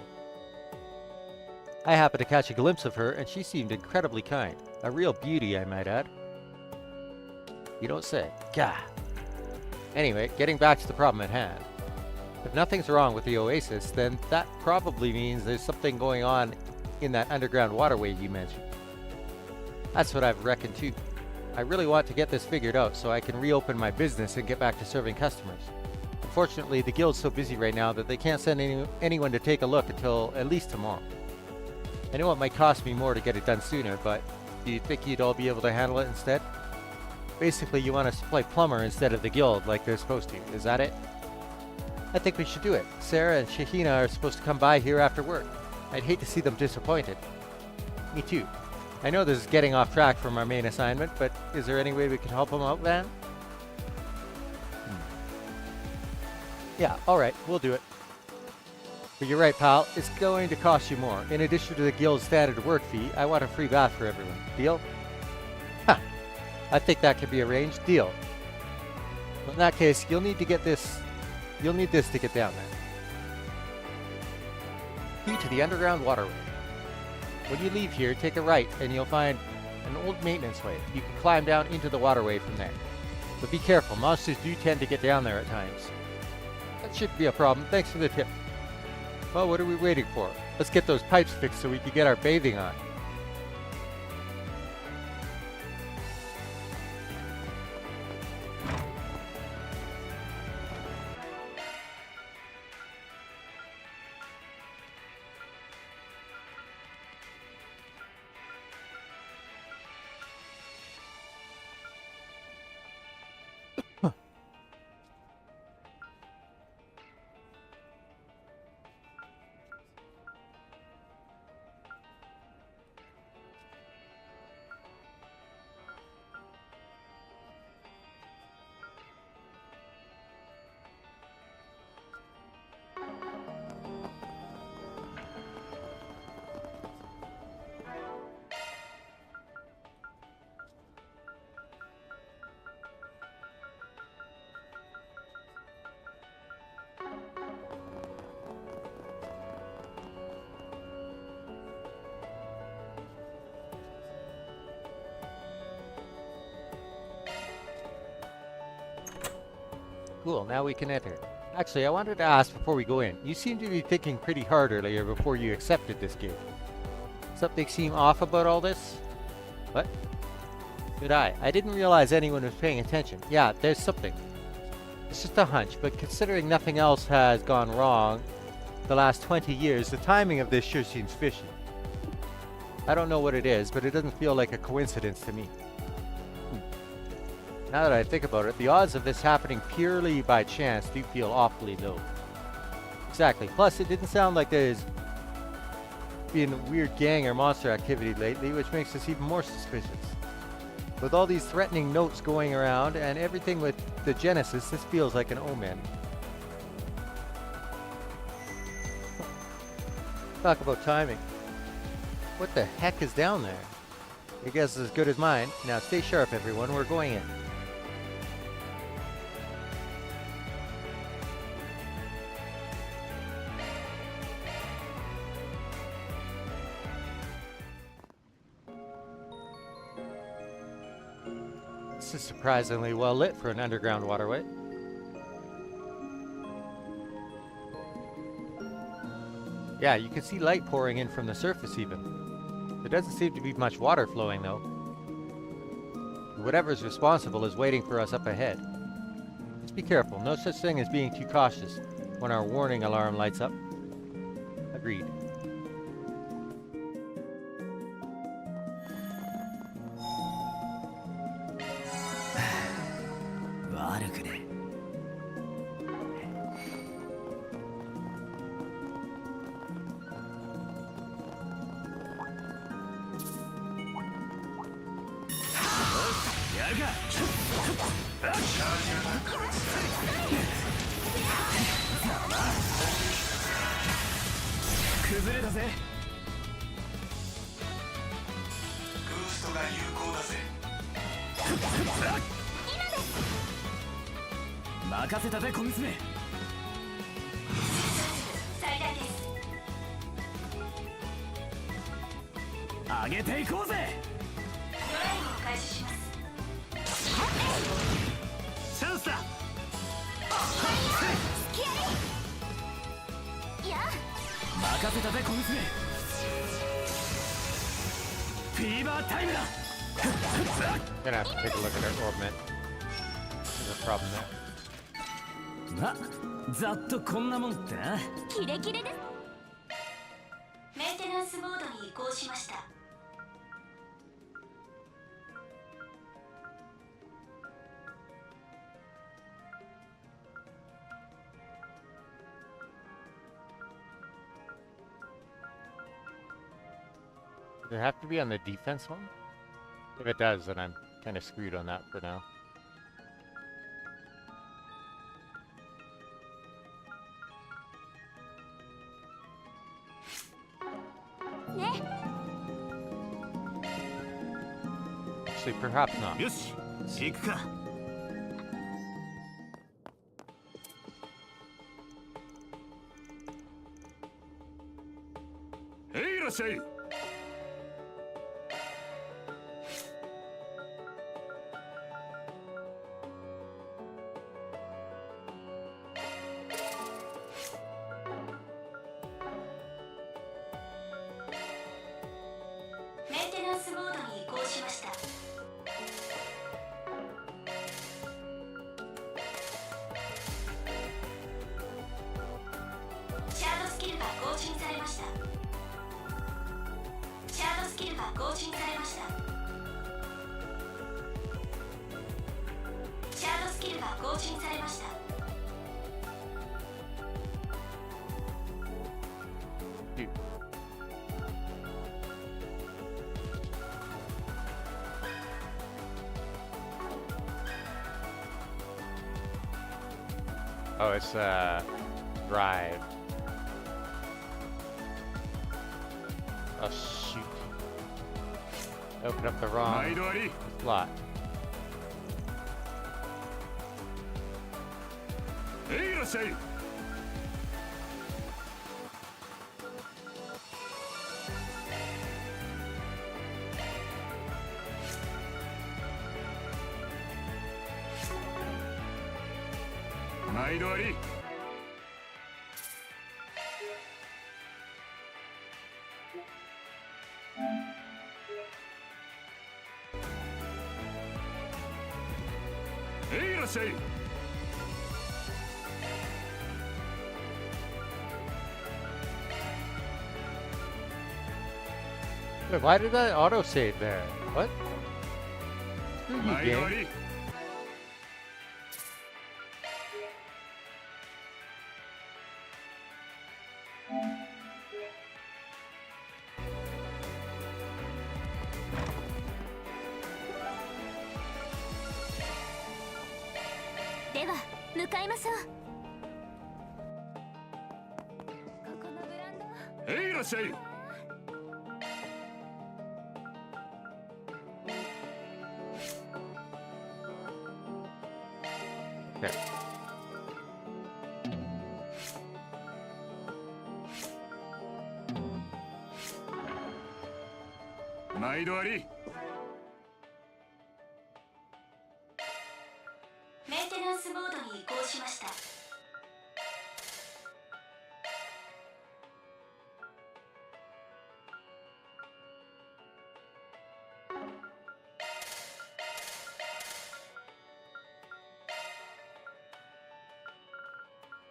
I happened to catch a glimpse of her, and she seemed incredibly kind. A real beauty, I might add. You don't say. Gah! Anyway, getting back to the problem at hand. If nothing's wrong with the oasis, then that probably means there's something going on in that underground waterway you mentioned. That's what I've reckoned too. I really want to get this figured out so I can reopen my business and get back to serving customers. Unfortunately, the guild's so busy right now that they can't send anyone to take a look until at least tomorrow. I know it might cost me more to get it done sooner, but do you think you'd all be able to handle it instead? Basically, you want us to play plumber instead of the guild like they're supposed to. Is that it? I think we should do it. Sarah and Shahina are supposed to come by here after work. I'd hate to see them disappointed. Me too. I know this is getting off track from our main assignment, but is there any way we can help them out, Van? Yeah, alright, we'll do it. But you're right, pal. It's going to cost you more. In addition to the guild's standard work fee, I want a free bath for everyone. Deal? Ha! I think that can be arranged. Deal. Well, in that case, you'll need this to get down there. Key to the underground waterway. When you leave here, take a right and you'll find an old maintenance way. You can climb down into the waterway from there. But be careful, monsters do tend to get down there at times. That shouldn't be a problem. Thanks for the tip. Well, what are we waiting for? Let's get those pipes fixed so we can get our bathing on. Cool, now we can enter. Actually, I wanted to ask before we go in. You seem to be thinking pretty hard earlier before you accepted this gig. Something seem off about all this? What? Did I? I didn't realize anyone was paying attention. Yeah, there's something. It's just a hunch, but considering nothing else has gone wrong the last 20 years, the timing of this sure seems fishy. I don't know what it is, but it doesn't feel like a coincidence to me. Now that I think about it, the odds of this happening purely by chance do feel awfully low. Exactly. Plus, it didn't sound like there's been weird gang or monster activity lately, which makes us even more suspicious. With all these threatening notes going around and everything with the Genesis, this feels like an omen. Talk about timing. What the heck is down there? Your guess is as good as mine. Now stay sharp, everyone. We're going in. This is surprisingly well lit for an underground waterway. Yeah, you can see light pouring in from the surface even. There doesn't seem to be much water flowing though. Whatever's responsible is waiting for us up ahead. Just be careful, no such thing as being too cautious when our warning alarm lights up. Agreed. Gonna have to take a look at our augment. There's a problem there. ま、ざっとこんなもんってな。キレキレです。メンテナンスモードに移行しました。Does it have to be on the defense one? If it does, then I'm kind of screwed on that for now. Actually, perhaps not. よし、行くか。いらっしゃい。メンテナンスモードに移行しました。シャードスキルが更新されました。シャードスキルが更新されました。シャードスキルが更新されました。Oh, it's drive. Oh shoot! Open up the wrong slot. いらっしゃい。毎度あり。いらっしゃい。Wait, why did that auto save there? What? Screw you, 毎度あ game. り。では向かいましょう。ここのブランドいらっしゃい。Okay. 毎度あり。メンテナンスモードに移行しました。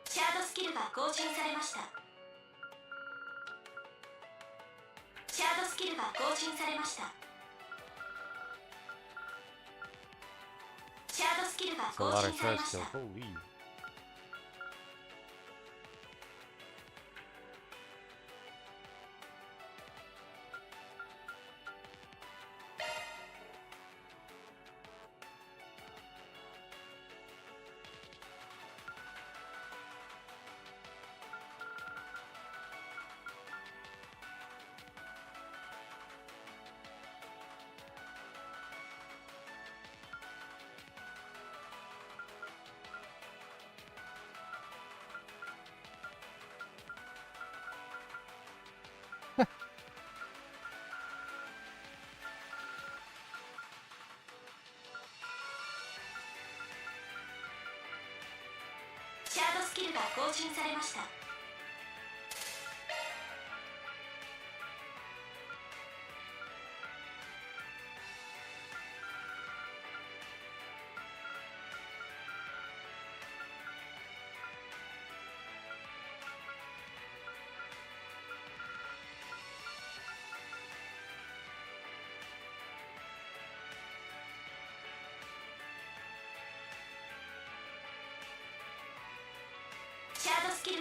シャードスキルが更新されました。シャードスキルが更新されました。シャードスキルが That's a 更 lot 新 of され charge まし still. た。 Holy.シャードスキルが更新されました。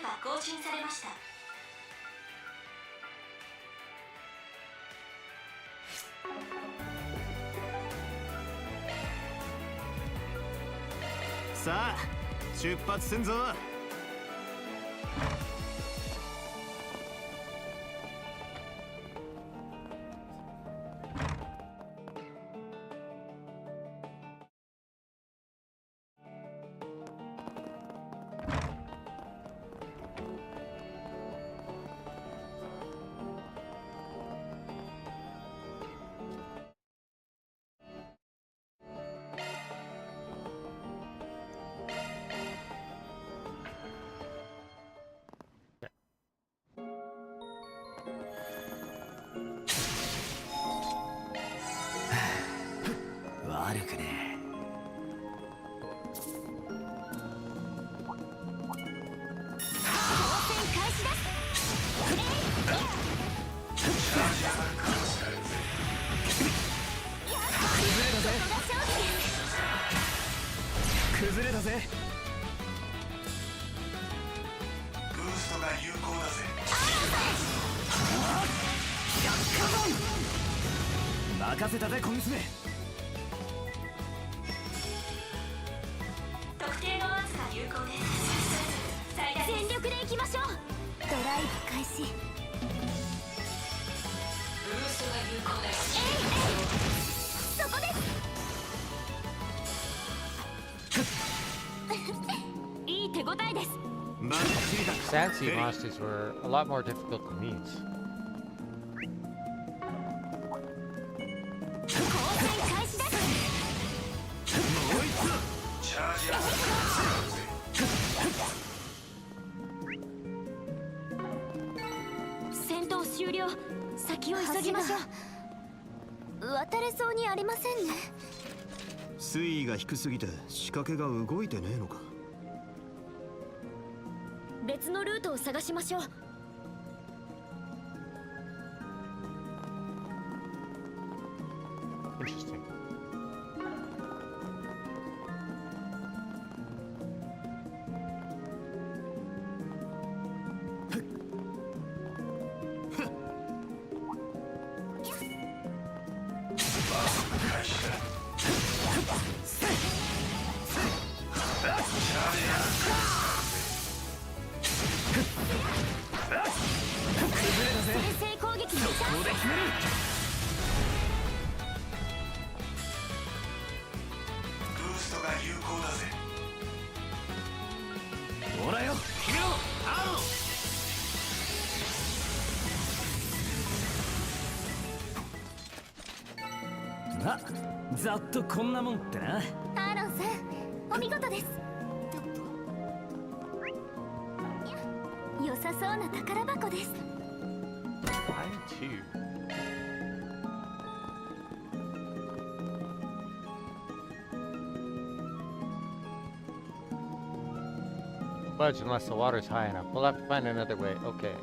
が更新されました。さあ出発すんぞ。悪くね崩れだぜ。ブーストが有効だぜ。任せたぜ小娘。特定の圧が有効です。最大全力で行きましょう。ドライブ開始。ブーストが有効です。そこです。いい手応えです。 Sansi monsters were a lot more difficult than these. 交戦開始です。もう一度チャージアタック。戦闘終了。先を急ぎましょう。渡れそうにありませんね。水位が低すぎて仕掛けが動いてねえのか。別のルートを探しましょう。Interesting. Huh? ざっとこんなもんってな。アーロンさん、お見事です。良さそうな宝箱です。Mine too. Budge unless the water's high enough. We'll have to find another way. Okay.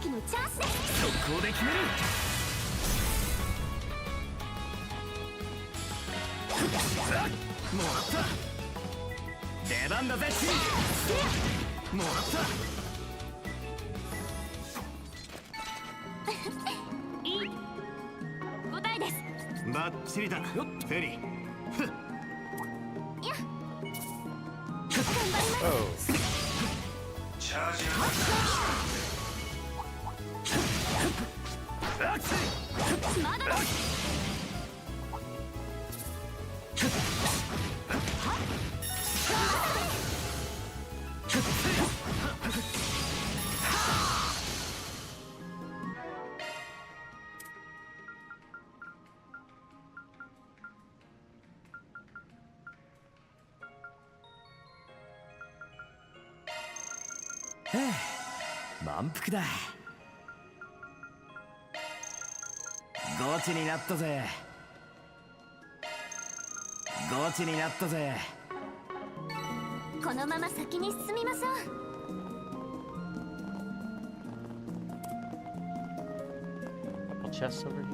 撃のチャンスです。速攻で決める。もらった。出番だぜチー。もらった。いい答えです。バッチリだ。フェリー。いや、頑張ります。チャージまだだ。満腹だ。ゴチになったぜ。ゴチになったぜ。このまま先に進みましょう。Couple chests over here.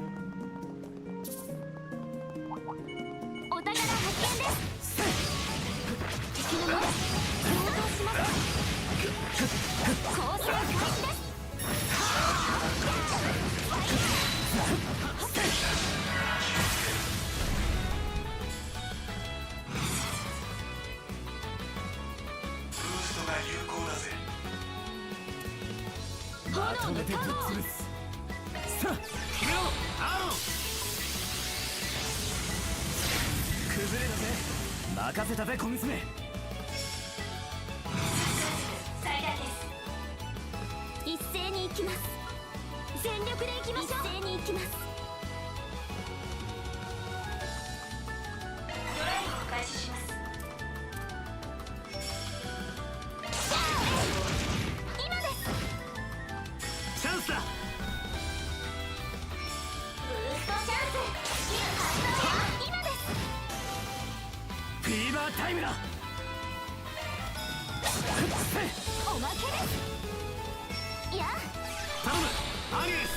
お宝発見です。敵の目、行動します。構成開始です。ブーストが有効だぜ。まとめてぶっ潰す。さあ決めろアーロン。崩れだぜ。任せたぜ小娘。最大です。一斉に行きます。全力で行きましょう。一斉に行きます。ドライブを開始します。今です。チャンスだ。ブーストチャンス。スキル発動よ。今です。フィーバータイムだ。おまけです。いや、頼むアニエス。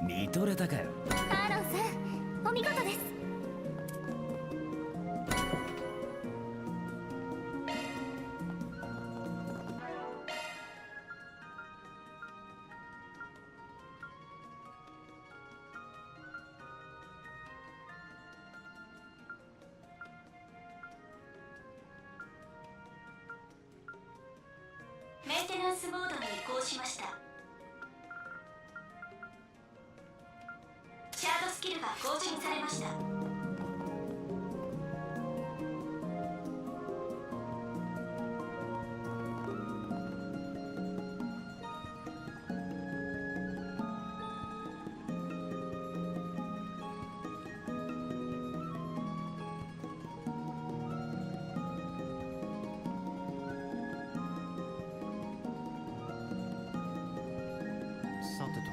見とれたかよ。アーロンさん、お見事です。メンテナンスモードに移行しました。シャードスキルが更新されました。さてと。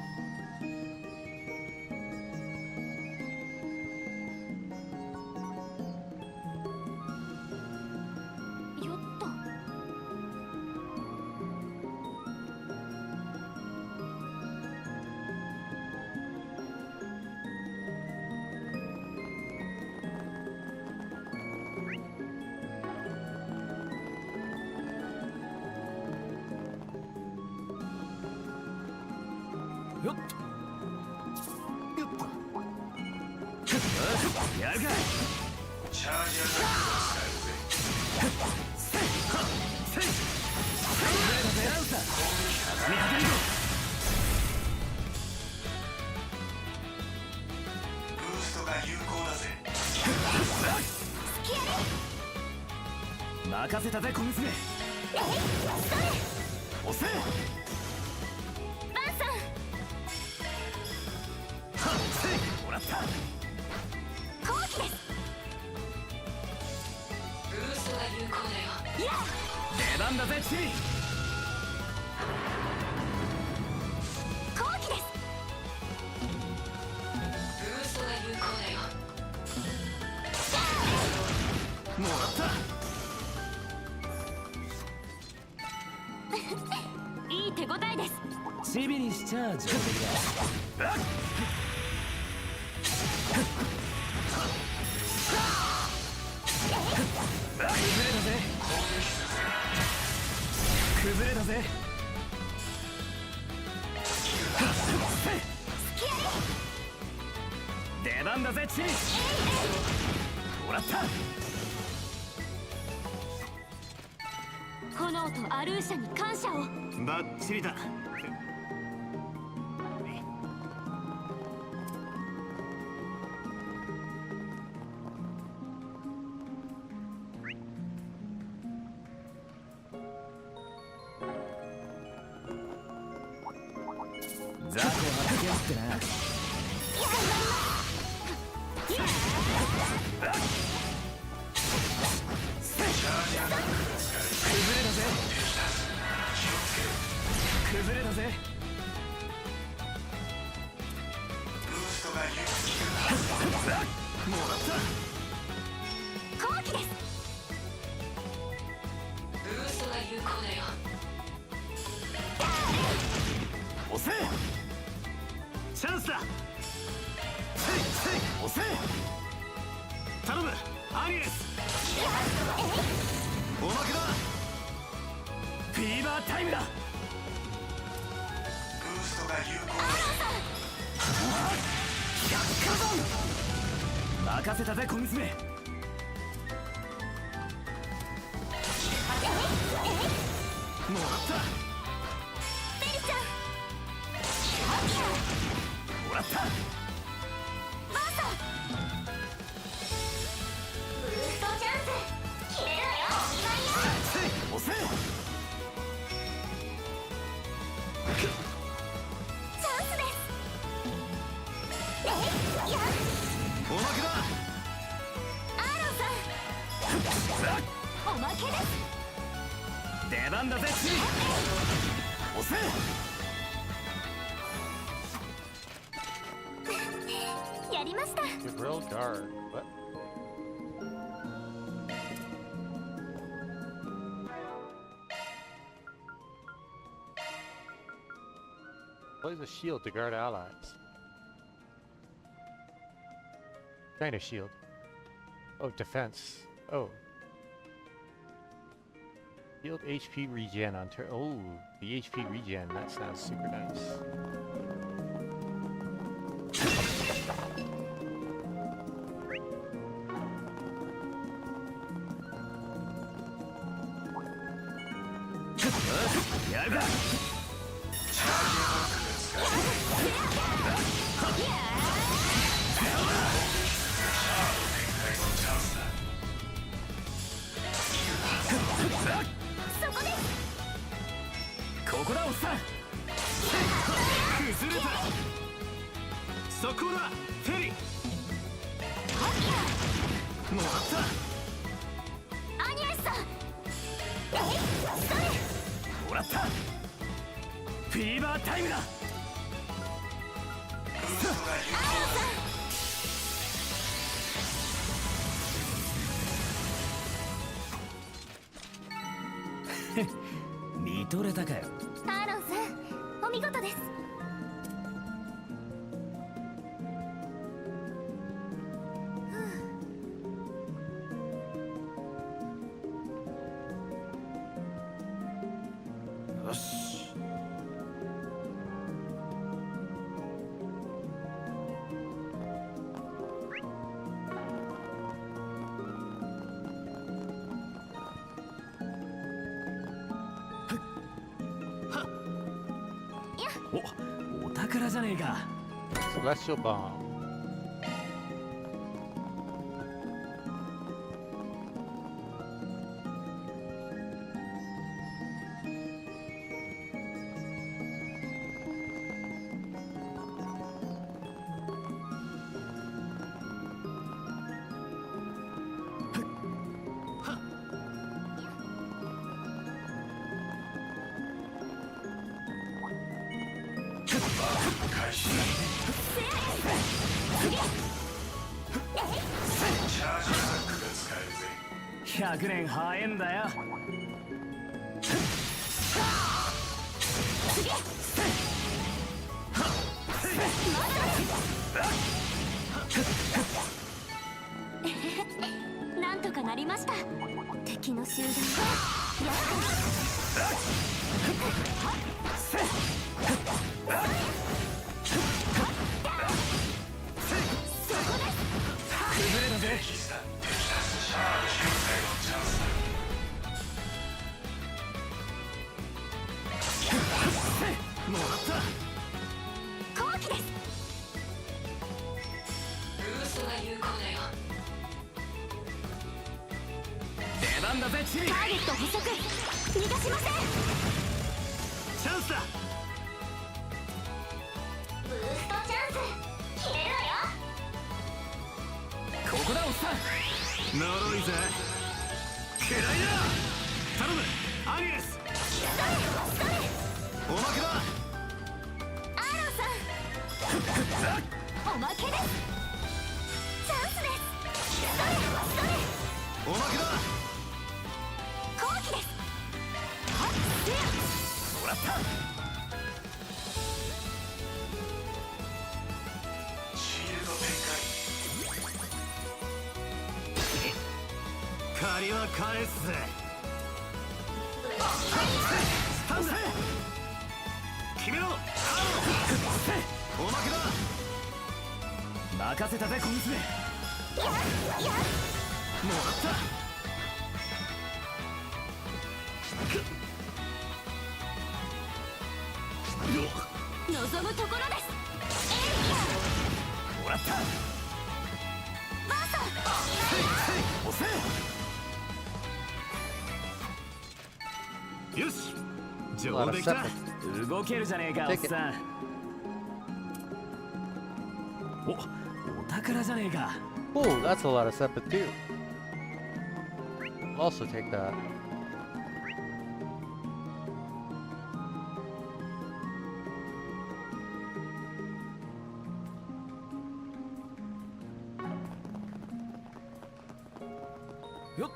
よっと。よっよっと。やるか。チャージアタックを使うぜ。ブーストが有効だぜ。任せたぜ小娘。押せ。バンさん、もらった。後期です。ブーストが有効だよ。いや、出番だぜチー。後期です。ブーストが有効だよ。いい手応えです。チビにしちゃ上出来だ。崩れたぜ。出番だぜチビ。もらった。炎とアルーシャに感謝を。バッチリだ。ザコはつけ合ってな。崩れたぜ。ブーストが有もらった。後期です。ブーストが有効だよ。押せ。チャンスだ。押せ。頼むアニエス。おまけだ。フィーバータイムだ。ブーストが有効百科山任せたぜ小娘。もらった。ベリちゃん。もらった。バーサブーストチャンス。決めるわよ。押せ。チャンスです。おまけだ。アーロンさん。おまけです。出番だぜチビ。押せ。やりました。 You're real dark. What? What is a shield to guard allies? Kind of shield. Oh, defense. Oh. Shield HP regen on turn. Oh, the HP regen. That sounds super nice.見とれたかよ。アーロンさん、お見事です。よし。お宝じゃねえか。Celestial Bomb. 100年早えんだよ。なんとかなりました。敵の集団もらった。後期です。ブーストが有効だよ。出番だぜチリ。ターゲット捕捉、逃がしません。チャンスだ。ブーストチャンス決めるわよ。ここだおっさん。呪いぜ。嫌いだ。頼むアニエス。おまけだ。アーロンさんおまけです。チャンスです。おまけだ。後期です。もらった。シールド展借りは返すぜ。スタンド決めろ。おまけだ。任せたぜ小娘。もらった。望むところです。もらった。バーサ押せ。よし上出来だ。動けるじゃねえかおっさん。お宝じゃねえか。 Oh, that's a lot of seppa too. Also take that. Yup.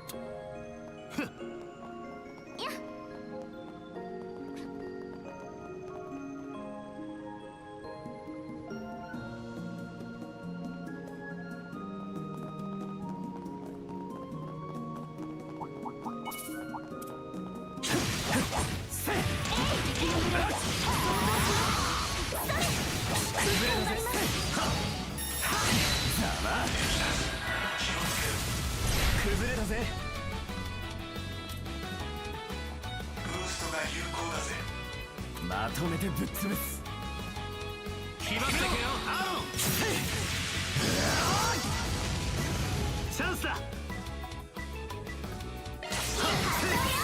崩れだぜ。ブーストが有効だぜ。まとめてぶっ潰す。決まってけよアロン。チャンスだ。も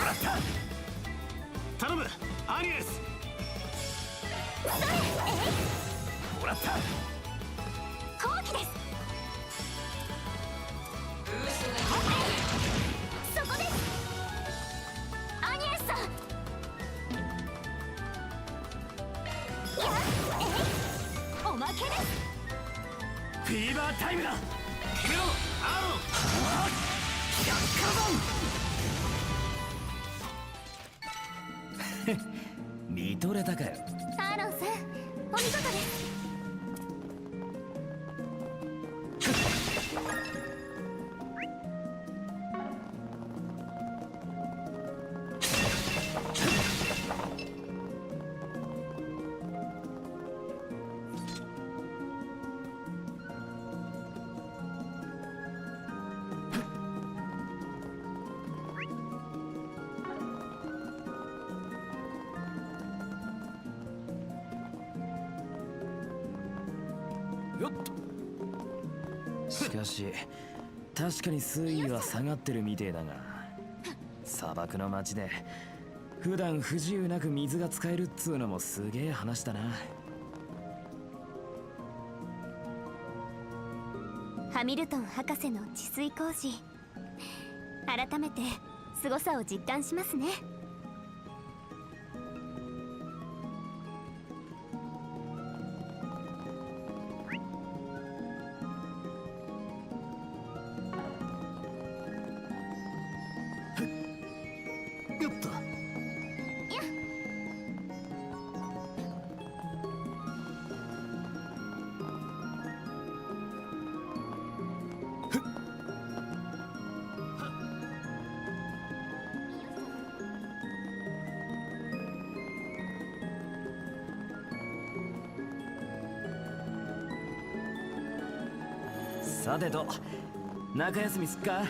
らった。頼むアニエス。もらった。後期です。ブーストが有効だよ。そこです。アニエスさん。おまけです。フィーバータイムだ。決めろアロン。見とれたかよ。アーロンさんお見事です。よっ。しかし確かに水位は下がってるみてえだが、砂漠の町で普段不自由なく水が使えるっつうのもすげえ話だな。ハミルトン博士の治水工事、改めて凄さを実感しますね。さてと中休みすっか。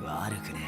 悪くね。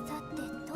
さてと。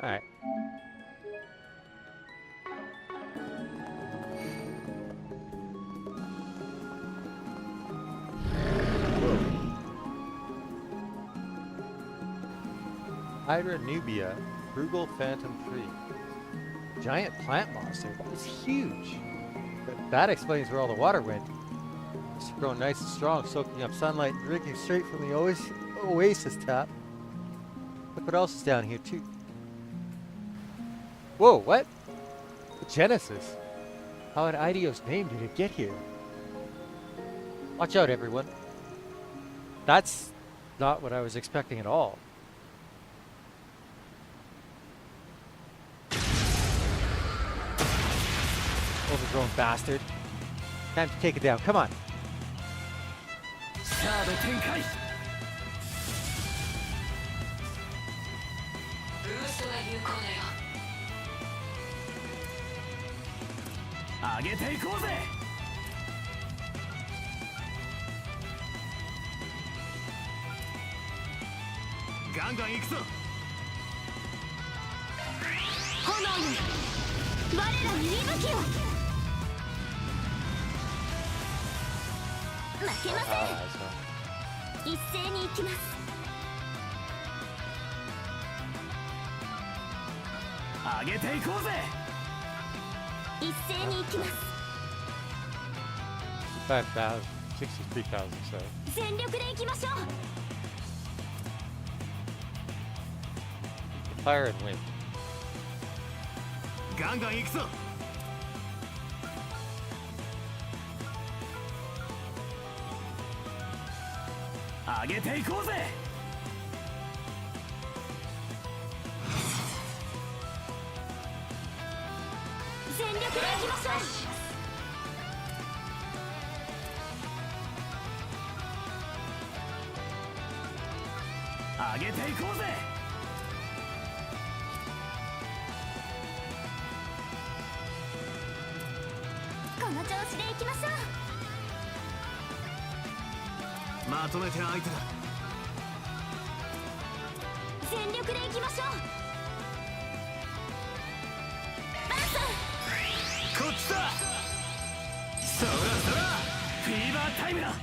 All right. Hydra nubia, frugal phantom tree. Giant plant monster. It's huge. But that explains where all the water went. It's grown nice and strong, soaking up sunlight and drinking straight from the oasis tap. Look what else is down here too. Whoa, what? The Genesis. How in Ideo's name did it get here? Watch out, everyone. That's not what I was expecting at all. Overgrown bastard. Time to take it down. Come on. サード展開。ブーストが有効だよ。上げていこうぜ。ガンガン行くぞ。炎に我らに息吹を。負けません。一斉に行きます。上げていこうぜ。一斉に行きます。5,000, 63,000 so. 全力で行きましょう。Fire and wind. ガンガン行くぞ。上げていこうぜ。全力で行きましょう。上げていこうぜ。この調子で行きましょう。まとめて相手だ。全力で行きましょう。バンさん、こっちだ。そらそらフィーバータイムだ。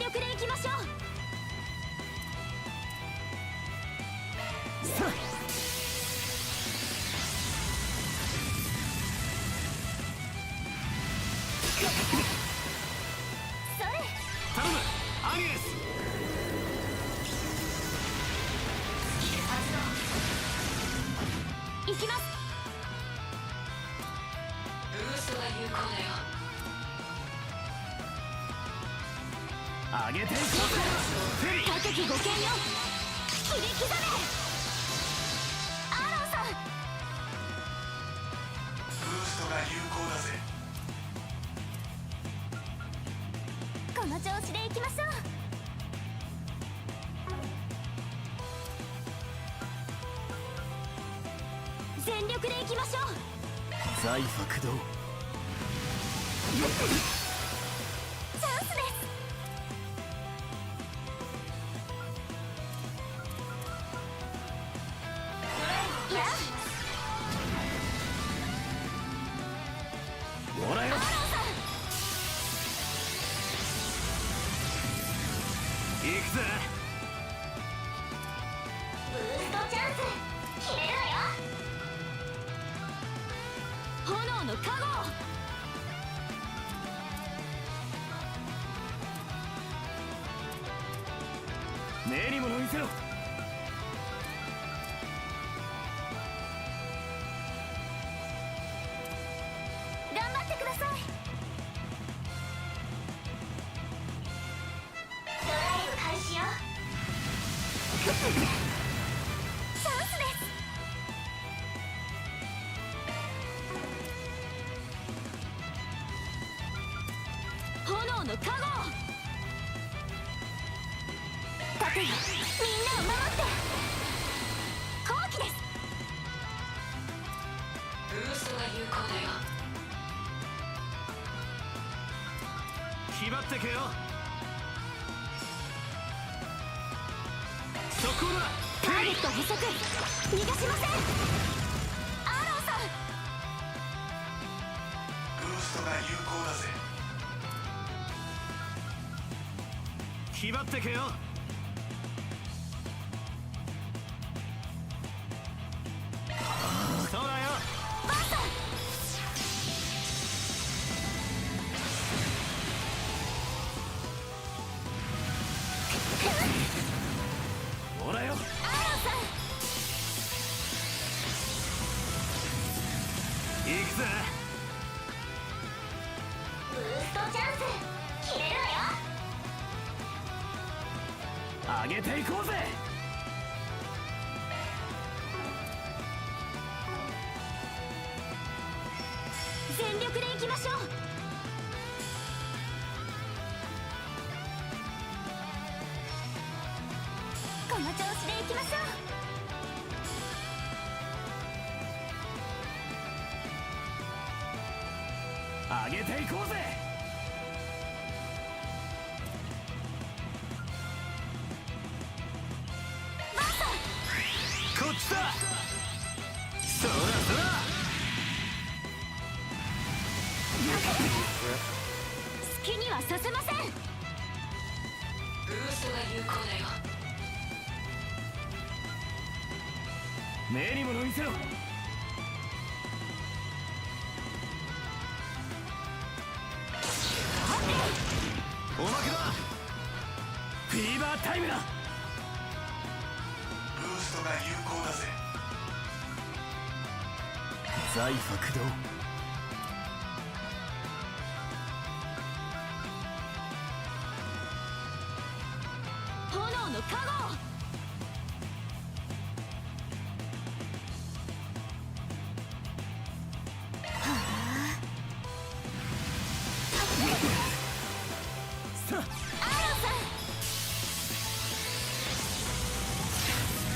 力でいきましょう。それ頼むアニエス。行きます。ブーストが有効だよ。上げていこうぜ。高きご剣よ、切り刻め。アロンさん、ブーストが有効だぜ。この調子でいきましょう。全力でいきましょう。財帛堂。チャンスです。いや、もらえよ。アロンさん、行くぜ。ブーストチャンス決めるわよ。炎の加護。目に物見せろ。頑張ってください。ドライブ開始よ。チャンスです。炎の加護。盾よ、みんなを守って。好機です。ブーストが有効だよ。決まってけよ。そこだ。ターゲット捕捉、逃がしません。アロンさん、ブーストが有効だぜ。決まってけよ。そうだよ。バーサほらよ。アロンさん、行くぜ。ブーストチャンス決めるわよ。上げていこうぜ。全力でいきましょう。この調子でいきましょう。上げていこうぜ。バーサこっちだ。そらそら。好きにはさせません。ブーストが有効だよ。目に物見せろ。おまけだ。フィーバータイムだ。ブーストが有効だぜ。財帛堂。炎の加護。さあ、アロンさん、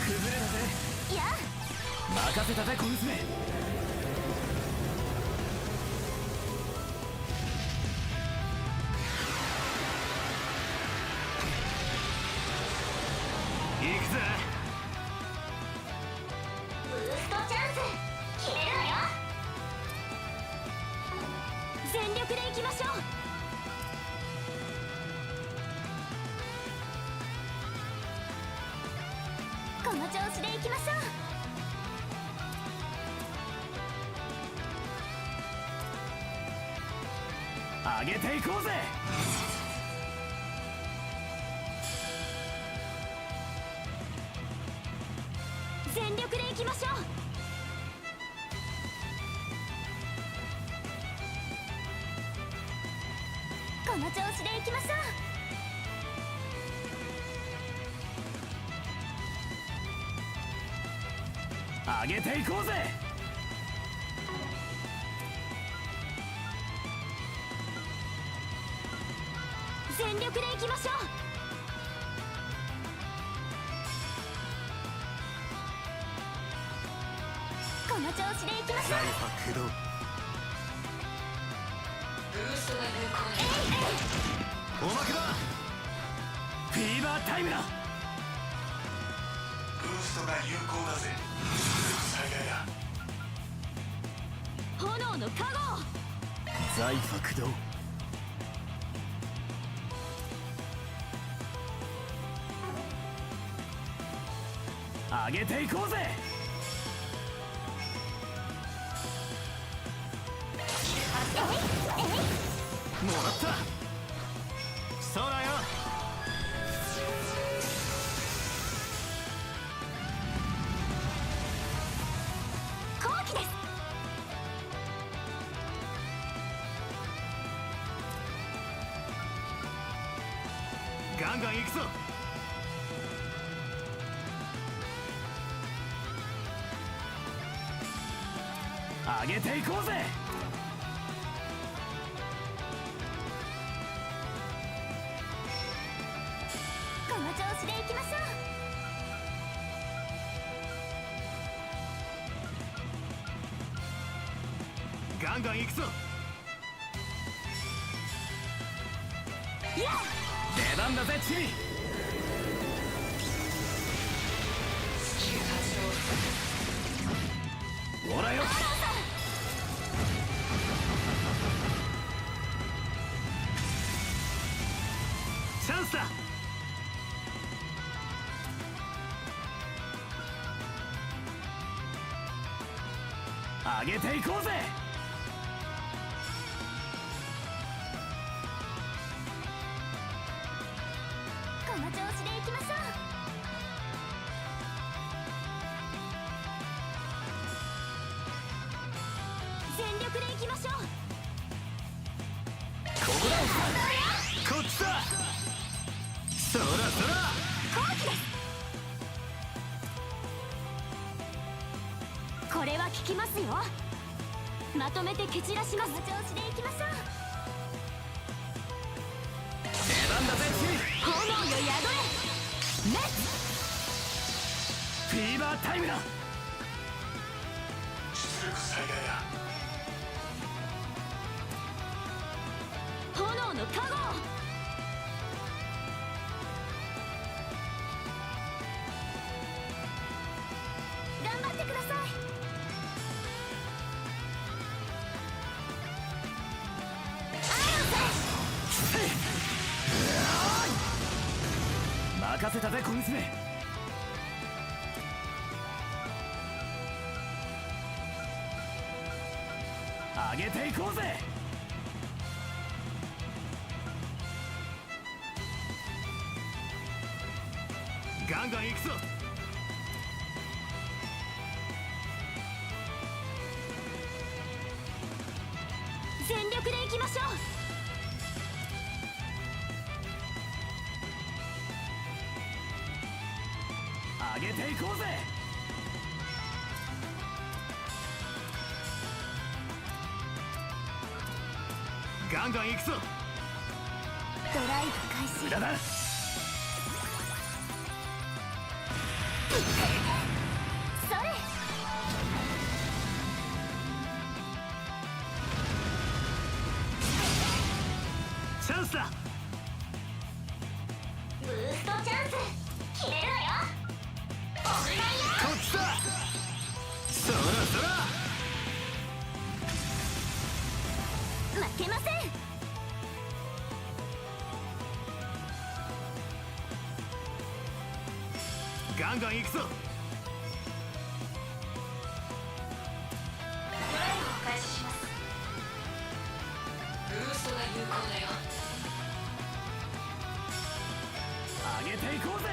崩れだぜ。いや、任せたぜ小娘。行くぜ。ブーストチャンス決めるわよ。全力でいきましょう。いきましょう。上げていこうぜ。全力でいきましょう。この調子でいきましょ上げていこうぜ。う。全力でいきましょう。この調子でいきましょう。駆動。ブーストが有効おまけだ。フィーバータイムだ。ブーストが有効だぜ。最大だ。炎の加護。財駆動。上げていこうぜ。もらった。そうだよ。後期です。ガンガン行くぞ。上げていこうぜ。この調子でいきましょう。ガンガン行くぞ。出番だぜチミ。ほらよ。チャンスだ。上げていこうぜ。この調子でいきましょう。全力でいきましょう。ここだ。こっちだ。そらそら。後期です。これは効きますよ。まとめて蹴散らします。この調子でいきましょう。出番だぜチミ。炎よ宿れ。メッフィーバータイムだ。出力最大だ。炎の加護。頑張ってください。任せたぜ小娘。上げていこうぜ。ガンガン行くぞ。全力でいきましょう。上げていこうぜ。ガンガン行くぞ。ドライブ開始。無駄だ。それ。チャンスだ。ブーストチャンス。決めるわよ。お願いよ。こっちだ。そらそら。負けません。ガンガン行くぞ。だよ。上げていこうぜ。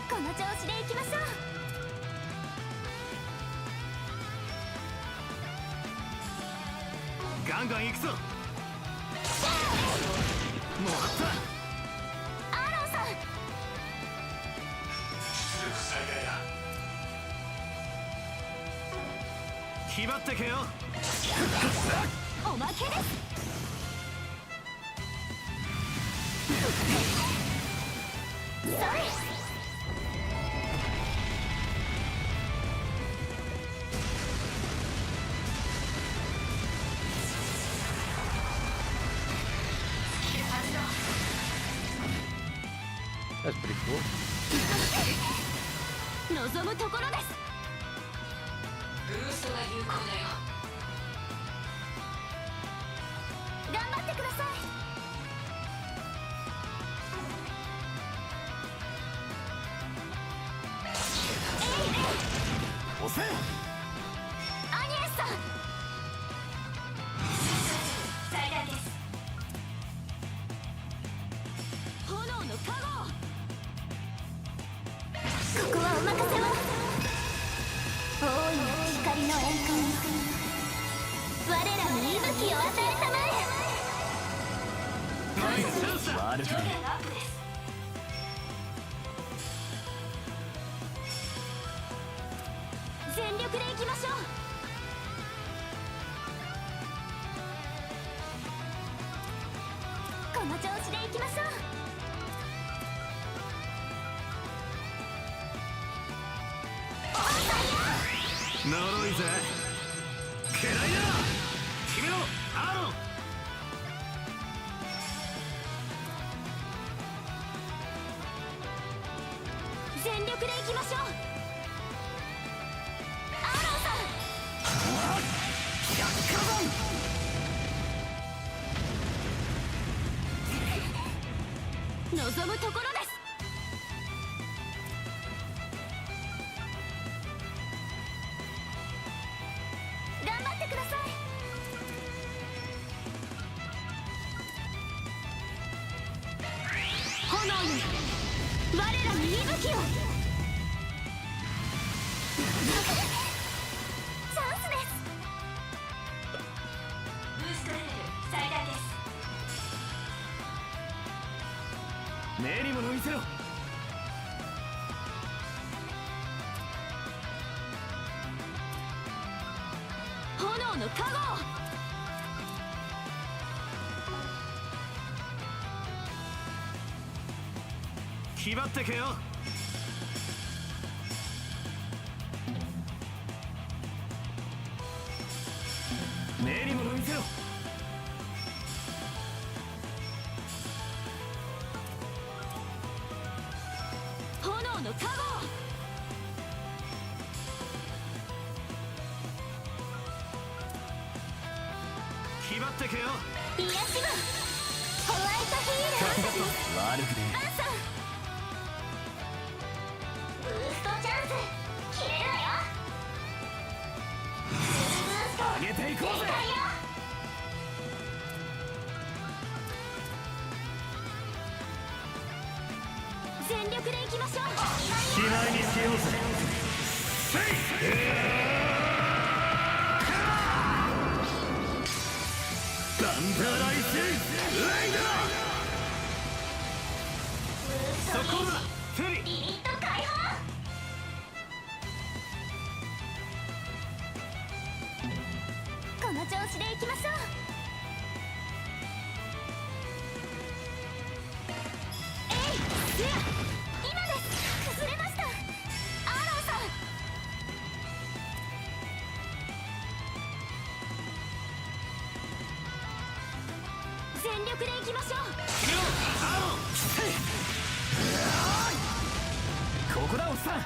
この調子でいきましょう。ガンガン行くぞ。もらった。アーロンさん、出力最大だ。気張ってけよ。おまけです。それ。That's pretty cool. 望むところです。ブーストが有効だよ。頑張ってください。押せ。アニエスさん、最大です。炎の加護。ここはお任せを。大いな光の栄光に我らに息吹を与えたまえ。ナイスチャンスだ。条件がアップです。全力でいきましょう。この調子でいきましょう。呪いぜ。ケライヤー。決めろアーロン。全力でいきましょう。アーロンさん、百花弾。望むところです。頑張ってください。炎に我らに息吹を。チャンスです。ブーストレベル最大です。目にもの見せろ。炎の加護。気張ってけよ。目にもの見せろ。炎の加護。気張ってけよ。癒し分ホワイトヒール。悪くね。バンさん、ブーストチャンス切れるわよ。ブースト上げていこうぜ。全開よ。全力でいきましょう。しないにしようぜ。サンダーライスレイダー。そこだフェリ。リミット解放。この調子でいきましょう。せや、今です。崩れました。アーロンさん、全力でいきましょう。決めろアーロン。ここだおっさん。ク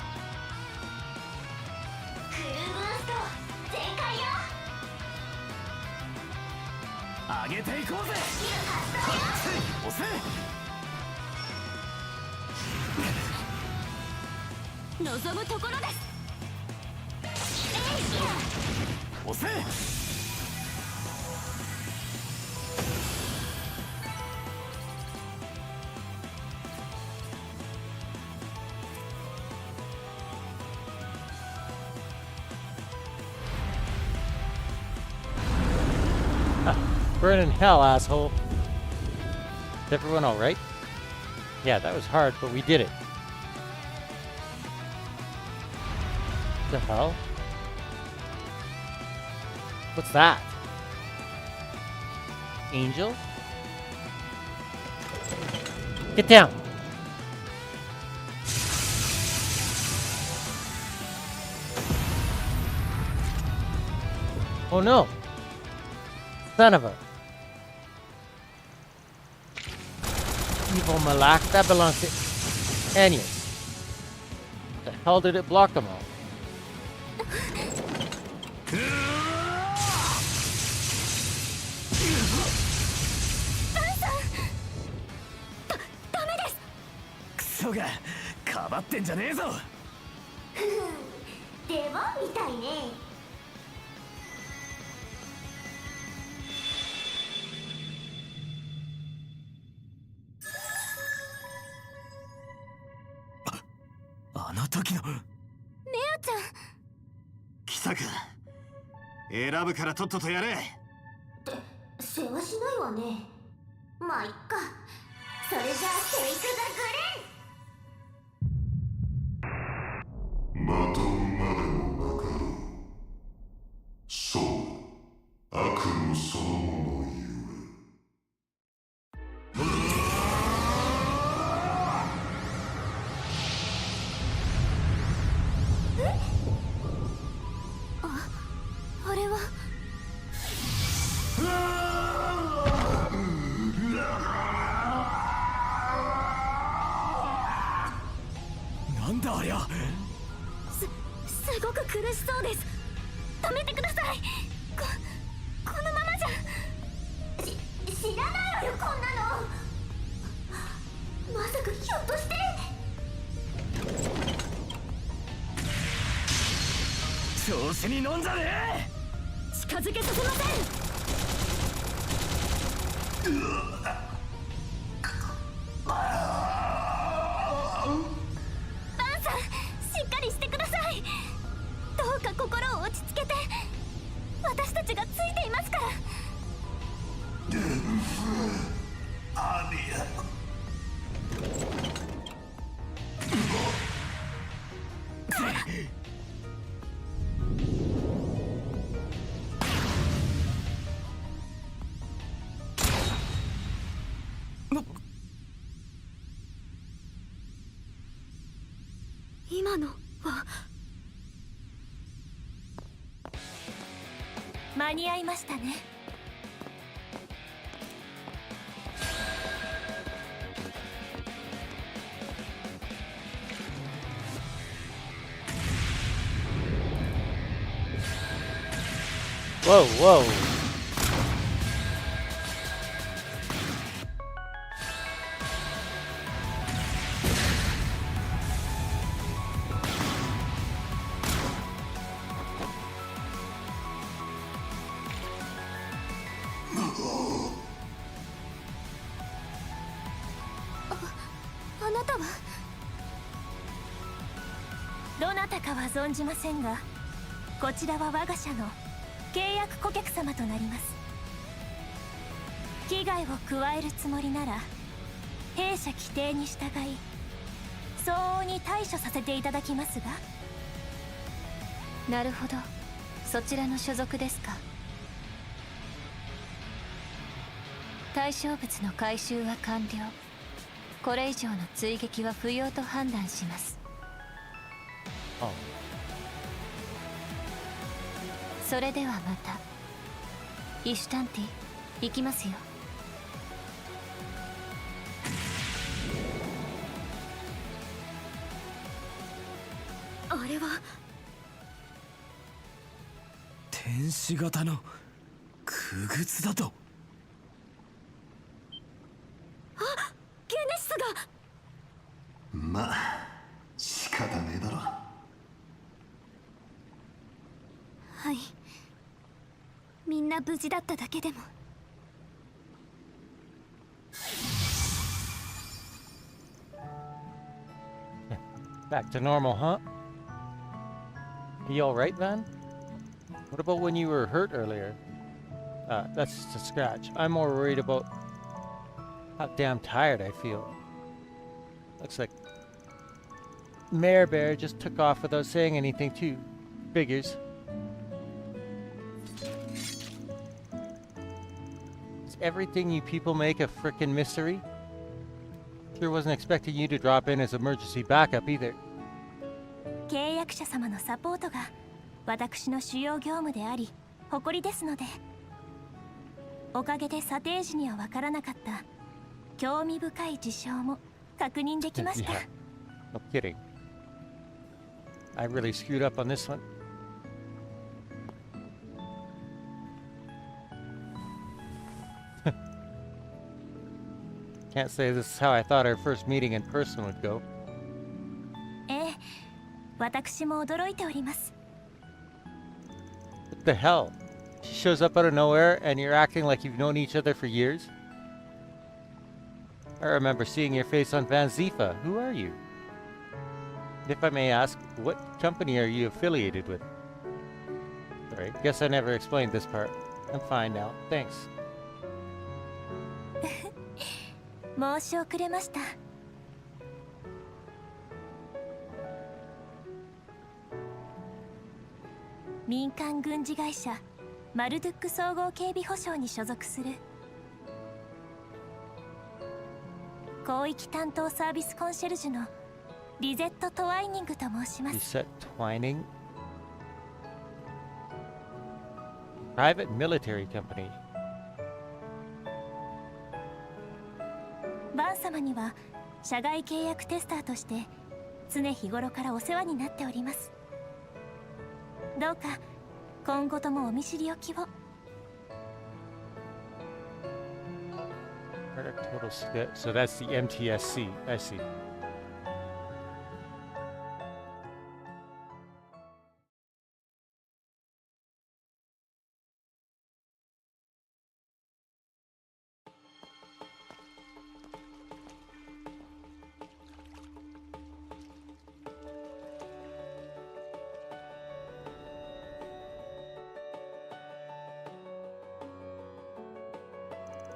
ルーブースト全開よ。上げていこうぜ。押せ。望むところです。押せ。Burn in hell, asshole. Is everyone alright? Yeah, that was hard, but we did it. What the hell? What's that? Angel? Get down! Oh no! Son of a... Evil Malak, that belongs to Anius. The hell did it block them all?クソがかばってんじゃねえぞ。出番みたいね。あの時のレアちゃん。来たか。選ぶからとっととやれ。世話しないわね。まあいっか。それじゃあテイクザグレン。バトンまでもなかろう。そう、悪夢そのものゆえ。あれは。なんだありゃ。すごく苦しそうです。止めてください。このままじゃ。知らないわよ、こんなの。まさかひょっとして。調子に乗んじゃねえ。近づけさせません。バンさん、しっかりしてください。どうか心を落ち着けて。私たちがついていますから。アニア。今のは。間に合いましたね。Whoa, whoa.あなたは。どなたかは存じませんが、こちらは我が社の契約顧客様となります。危害を加えるつもりなら弊社規定に従い相応に対処させていただきますが。なるほど、そちらの所属ですか。対象物の回収は完了。これ以上の追撃は不要と判断します。それではまた。イシュタンティ、行きますよ。あれは天使型の傀儡だと。あ、ゲネシスが。まあ仕方ねえだろ。な無事だっただけでも。 Back to normal, huh? You alright, Van? What about when you were hurt earlier? That's just a scratch. I'm more worried about how damn tired I feel. Looks like Mare Bear just took off without saying anything too. Figures. Is everything you people make a frickin' mystery? Sure wasn't expecting you to drop in as emergency backup either. 契約者様のサポートが私の主要業務であり誇りですので、おかげで査定時には分からなかった興味深い事象も確認できました。 Yeah, no kidding. I really screwed up on this one. Can't say this is how I thought our first meeting in person would go. ええ、私も驚いております。 What the hell? She shows up out of nowhere and you're acting like you've known each other for years? I remember seeing your face on Van Zifa. Who are you? If I may ask, what company are you affiliated with? Sorry, guess I never explained this part. I'm fine now. Thanks. 申し遅れました。民間軍事会社マルドゥック総合警備保障に所属する広域担当サービスコンシェルジュのリゼット・トワイニングと申します。 Reset Twining? Private military company. バン様には社外契約テスターとして常日頃からお世話になっております。どうか今後ともお見知りおきを。 Total so that's the MTSC. I see.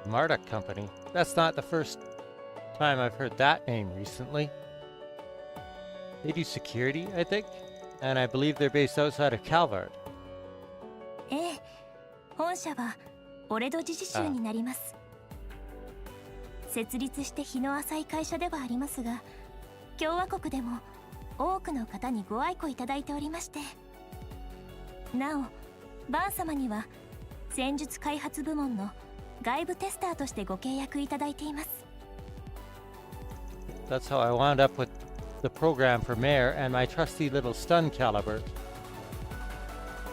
Marduk Company. That's not the first time I've heard that name recently. They do security, I think, and I believe they're based outside of Calvard. ええ、本社はオレド自治州になります。設立して日の浅い会社ではありますが、共和国でも多くの方にご愛顧いただいておりまして、なおバン様には戦術開発部門の外部テスターとしてご契約いただいています。 That's how I wound up with the program for Mayor and my trusty little stun caliber.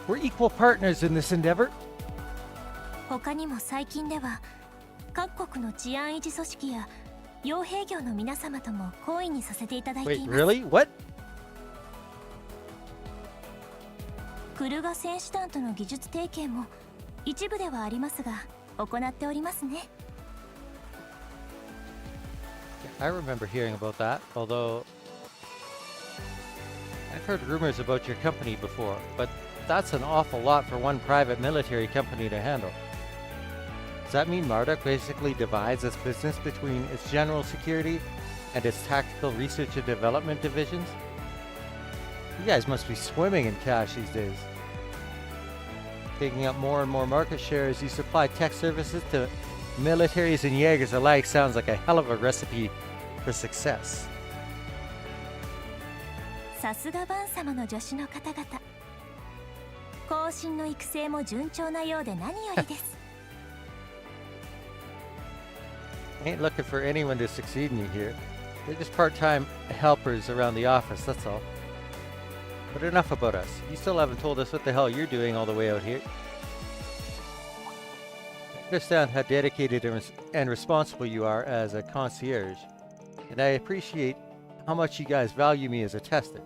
We're equal partners in this endeavor. 他にも最近では各国の治安維持組織や傭兵業の皆様とも懇意にさせていただいています。 Wait, really? What? クルガ戦士団との技術提携も一部ではありますが行っておりますね。 I remember hearing about that, although I've heard rumors about your company before, but that's an awful lot for one private military company to handle. Does that mean Marduk basically divides its business between its general security and its tactical research and development divisions? You guys must be swimming in cash these days. Taking up more and more market share as you supply tech services to militaries and Jaegers alike sounds like a hell of a recipe for success. さすがバン様の助手の方々。後進の育成も順調なようで何よりです。Ain't looking for anyone to succeed me here. They're just part-time helpers around the office, that's all. But enough about us. You still haven't told us what the hell you're doing all the way out here. I understand how dedicated and responsible you are as a concierge, and I appreciate how much you guys value me as a tester.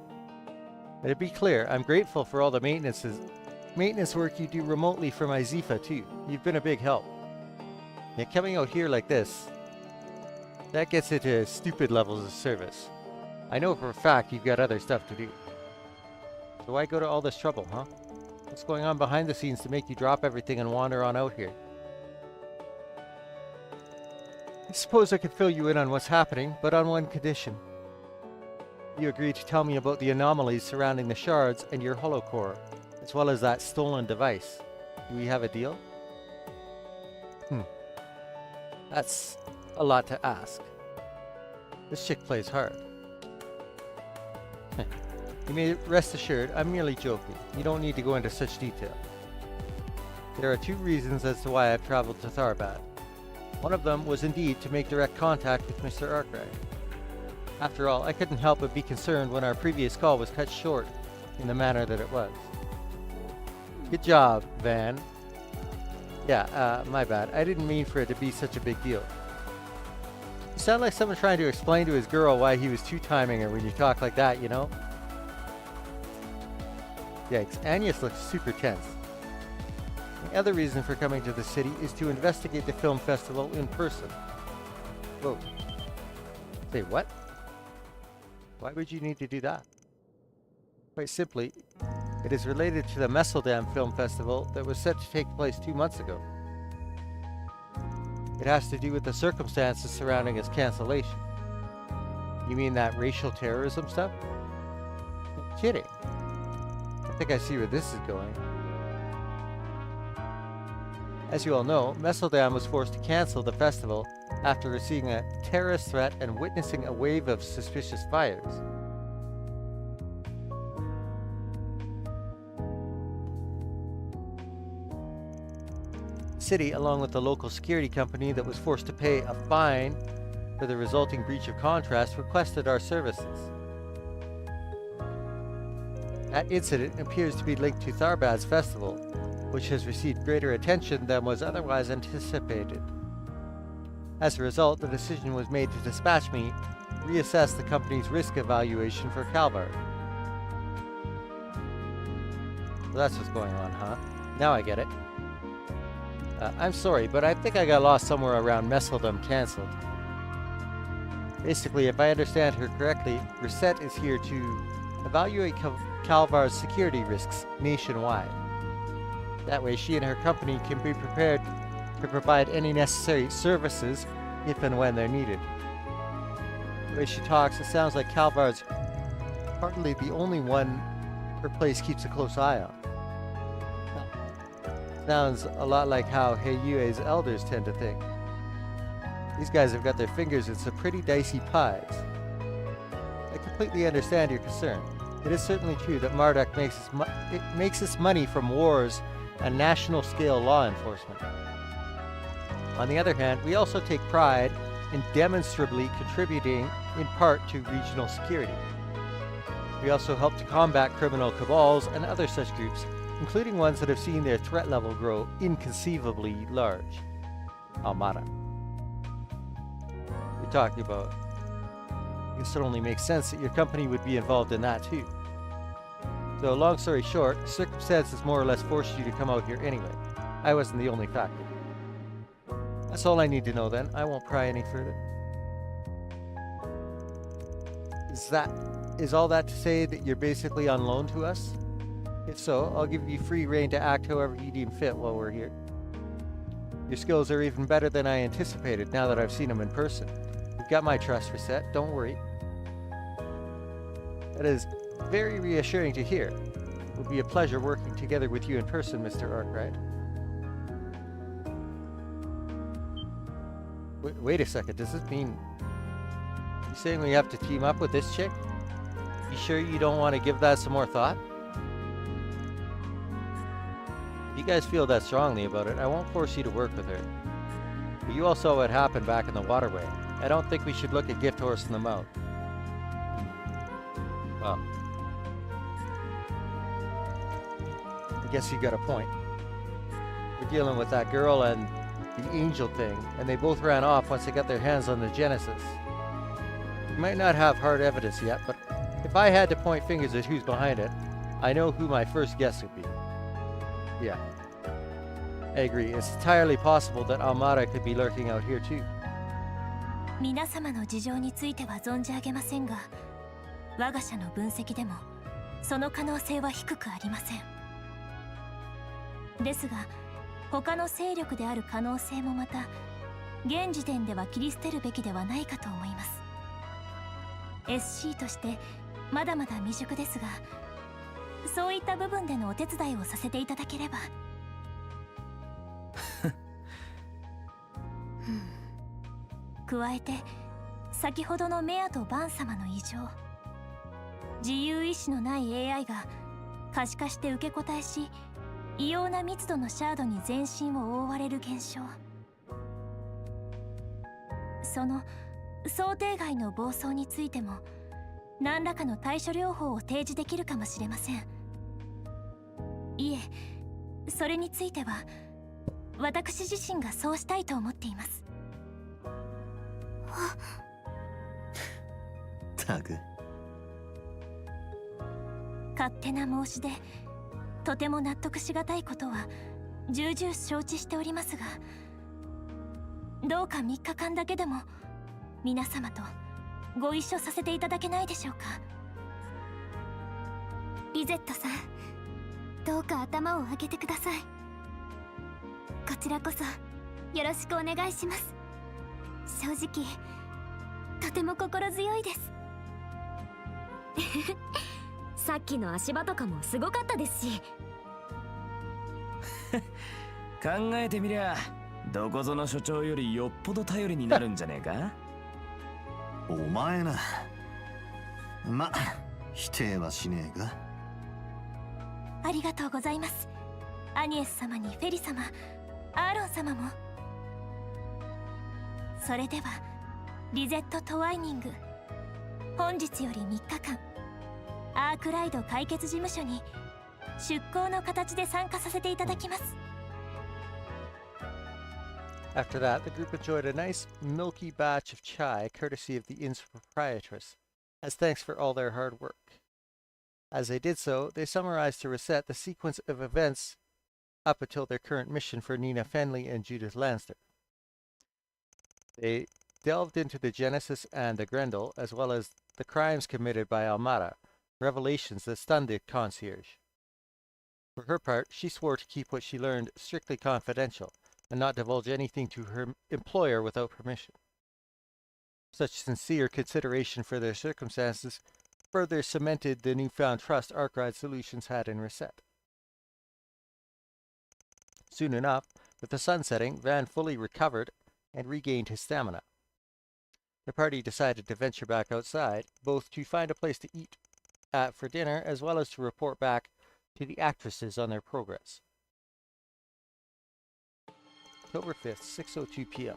But to be clear, I'm grateful for all the maintenance maintenance work you do remotely for my Zifa too. You've been a big help. Yeah, coming out here like this, that gets into stupid levels of service. I know for a fact you've got other stuff to do. So why go to all this trouble, huh? What's going on behind the scenes to make you drop everything and wander on out here? I suppose I could fill you in on what's happening, but on one condition. You agree to tell me about the anomalies surrounding the shards and your holocore, as well as that stolen device. Do we have a deal? That's a lot to ask. This chick plays hard. You may rest assured, I'm merely joking. You don't need to go into such detail. There are 2 reasons as to why I've traveled to Tharbad. One of them was indeed to make direct contact with Mr. Arkwright. After all, I couldn't help but be concerned when our previous call was cut short in the manner that it was. Good job, Van. Yeah, my bad. I didn't mean for it to be such a big deal. You sound like someone trying to explain to his girl why he was two-timing her when you talk like that, you know? Yikes, Agnes looks super tense. The other reason for coming to the city is to investigate the film festival in person. Whoa. Say what? Why would you need to do that? Quite simply, it is related to the Messeldam Film Festival that was set to take place 2 months ago. It has to do with the circumstances surrounding its cancellation. You mean that racial terrorism stuff? I'm kidding. I think I see where this is going. As you all know, Messeldam was forced to cancel the festival after receiving a terrorist threat and witnessing a wave of suspicious fires. The city, along with the local security company that was forced to pay a fine for the resulting breach of contract, requested our services. That incident appears to be linked to Tharbad's festival, which has received greater attention than was otherwise anticipated. As a result, the decision was made to dispatch me, reassess the company's risk evaluation for Calvard. So that's what's going on, huh? Now I get it. I'm sorry, but I think I got lost somewhere around Messeldam cancelled. Basically, if I understand her correctly, Reset is here to evaluate Calvar's security risks nationwide. That way she and her company can be prepared to provide any necessary services if and when they're needed. The way she talks, it sounds like Calvar's hardly the only one her place keeps a close eye on. Sounds a lot like how Heiyue's elders tend to think. These guys have got their fingers in some pretty dicey pies. I completely understand your concern. It is certainly true that Marduk makes its money from wars and national-scale law enforcement. On the other hand, we also take pride in demonstrably contributing in part to regional security. We also help to combat criminal cabals and other such groups, including ones that have seen their threat level grow inconceivably large. Almada. You're talking about. I guess it only makes sense that your company would be involved in that too. So, long story short, circumstances more or less forced you to come out here anyway. I wasn't the only factor. That's all I need to know then. I won't pry any further. Is all that to say that you're basically on loan to us? If so, I'll give you free rein to act however you deem fit while we're here. Your skills are even better than I anticipated now that I've seen them in person. You've got my trust, Reset. Don't worry. That is very reassuring to hear. It will be a pleasure working together with you in person, Mr. Arkwright. Wait a second, does this mean... You saying we have to team up with this chick? You sure you don't want to give that some more thought? If you guys feel that strongly about it, I won't force you to work with her. But you all saw what happened back in the waterway. I don't think we should look a gift horse in the mouth. Well... I guess you got a point. We're dealing with that girl and the angel thing, and they both ran off once they got their hands on the Genesis. We might not have hard evidence yet, but if I had to point fingers at who's behind it, I know who my first guess would be. Yeah. I agree. It's entirely possible that Almara could be lurking out here too. 皆様の事情については存じ上げませんが、我が社の分析でもその可能性は低くありません。ですが、他の勢力である可能性もまた現時点では切り捨てるべきではないかと思います。SC としてまだまだ未熟ですが、そういった部分でのお手伝いをさせていただければ。加えて先ほどのメアとバン様の異常、自由意志のない AI が可視化して受け答えし、異様な密度のシャードに全身を覆われる現象、その想定外の暴走についても何らかの対処療法を提示できるかもしれません。いえ、それについては私自身がそうしたいと思っています。たく勝手な申し出、とても納得しがたいことは重々承知しておりますが、どうか3日間だけでも皆様とご一緒させていただけないでしょうか。リゼットさん、どうか頭を上げてください。こちらこそよろしくお願いします。正直とても心強いです。さっきの足場とかもすごかったですし。考えてみりゃどこぞの所長よりよっぽど頼りになるんじゃねえか。お前な。ま、否定はしねえが。ありがとうございます。アニエス様にフェリ様、アーロン様も。それではリゼット・トワイニング、本日より3日間アークライド解決事務所に出向の形で参加させていただきます。 After that, the group enjoyed a nice milky batch of chai courtesy of the inn's proprietress, as thanks for all their hard work. As they did so, they summarized to Reset the sequence of events up until their current mission for Nina Fenley and Judith Lanster. They delved into the Genesis and the Grendel, as well as the crimes committed by Almara, revelations that stunned the concierge. For her part, she swore to keep what she learned strictly confidential, and not divulge anything to her employer without permission. Such sincere consideration for their circumstances further cemented the newfound trust Arkwright Solutions had in Reset. Soon enough, with the sun setting, Van fully recovered and regained his stamina. The party decided to venture back outside, both to find a place to eat at for dinner, as well as to report back to the actresses on their progress. October 5th, 6:02 p.m.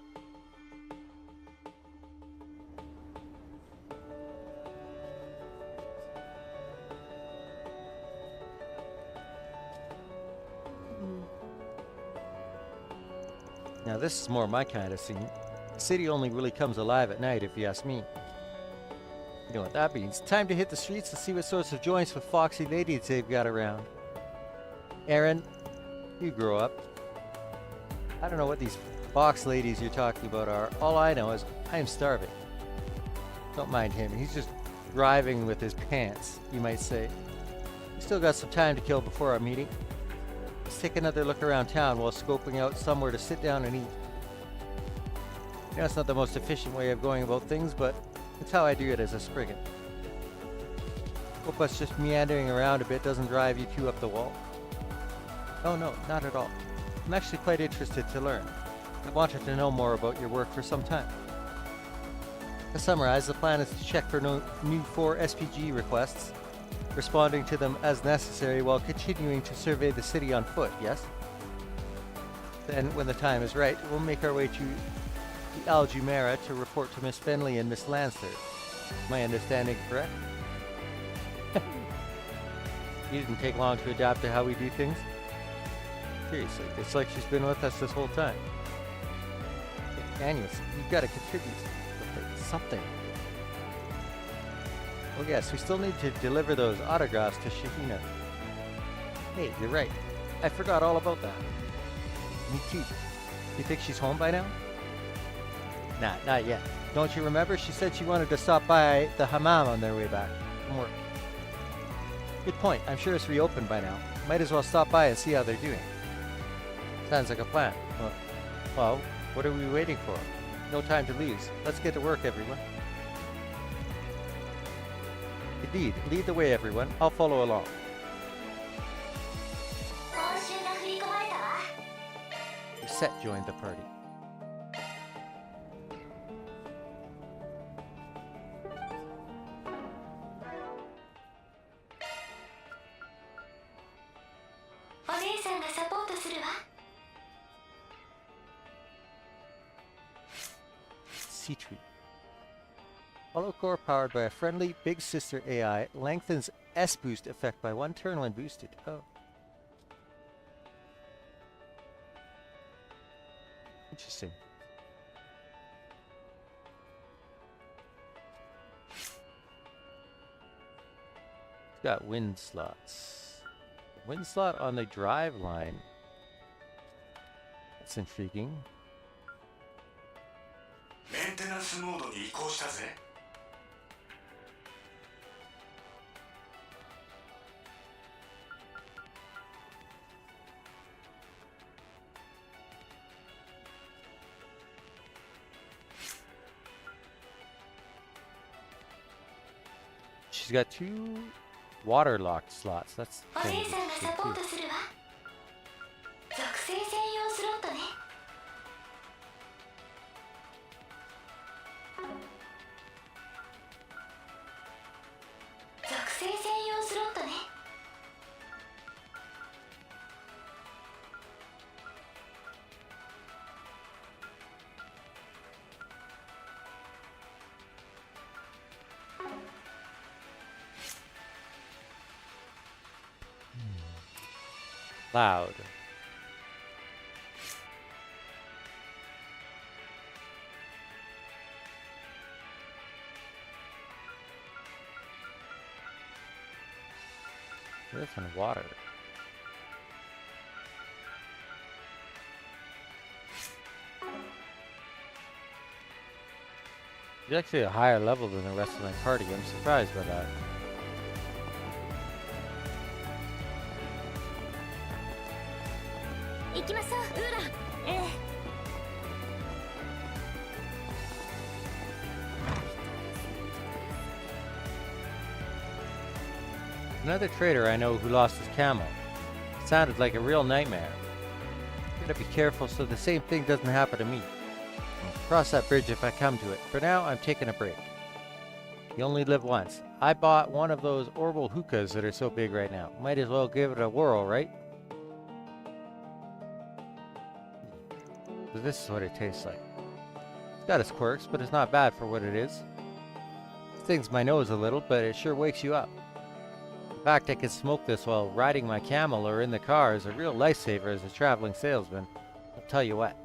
Now this is more my kind of scene. The city only really comes alive at night, if you ask me. You know what that means. Time to hit the streets and see what sorts of joints with foxy ladies they've got around. Aaron, you grow up. I don't know what these fox ladies you're talking about are. All I know is I am starving. Don't mind him. He's just driving with his pants, you might say. We still got some time to kill before our meeting. Let's take another look around town while scoping out somewhere to sit down and eat. You know, it's not the most efficient way of going about things, but it's how I do it as a Spriggan. Hope us just meandering around a bit doesn't drive you two up the wall. Oh no, not at all. I'm actually quite interested to learn. I've wanted to know more about your work for some time. To summarize, the plan is to check for new 4 SPG requests, responding to them as necessary while continuing to survey the city on foot, yes? Then, when the time is right, we'll make our way to the Al Jumeirah to report to Miss Fenley and Miss Lancer. My understanding correct? You didn't take long to adapt to how we do things? Seriously, it's like she's been with us this whole time. Daniels, you've got to contribute something. Oh yes, we still need to deliver those autographs to Shahina. Hey, you're right. I forgot all about that. Me too. You think she's home by now? Nah, not yet. Don't you remember? She said she wanted to stop by the hammam on their way back from work. Good point. I'm sure it's reopened by now. Might as well stop by and see how they're doing. Sounds like a plan. Well, what are we waiting for? No time to lose. Let's get to work, everyone. Indeed. Lead the way, everyone. I'll follow along. 報酬が振り込まれたわ。 Set joined the party. Sea tree. Hollow core powered by a friendly big sister AI lengthens S boost effect by 1 turn when boosted. Oh. Interesting. It's got wind slots. Wind slot on the drive line. That's intriguing. Maintenance mode に移行したぜ。She's got 2 water-locked slots. That's お姉さんがサポートするわ。属性専用スロットね。属性専用スロットね。Loud. Earth and water. She's actually a higher level than the rest of my party. I'm surprised by that. Another trader I know who lost his camel. It sounded like a real nightmare. Gotta be careful so the same thing doesn't happen to me. I'll cross that bridge if I come to it. For now, I'm taking a break. You only live once. I bought one of those orbital hookahs that are so big right now. Might as well give it a whirl, right? So this is what it tastes like. It's got its quirks, but it's not bad for what it is. It stings my nose a little, but it sure wakes you up. The fact I can smoke this while riding my camel or in the car is a real lifesaver as a traveling salesman. I'll tell you what.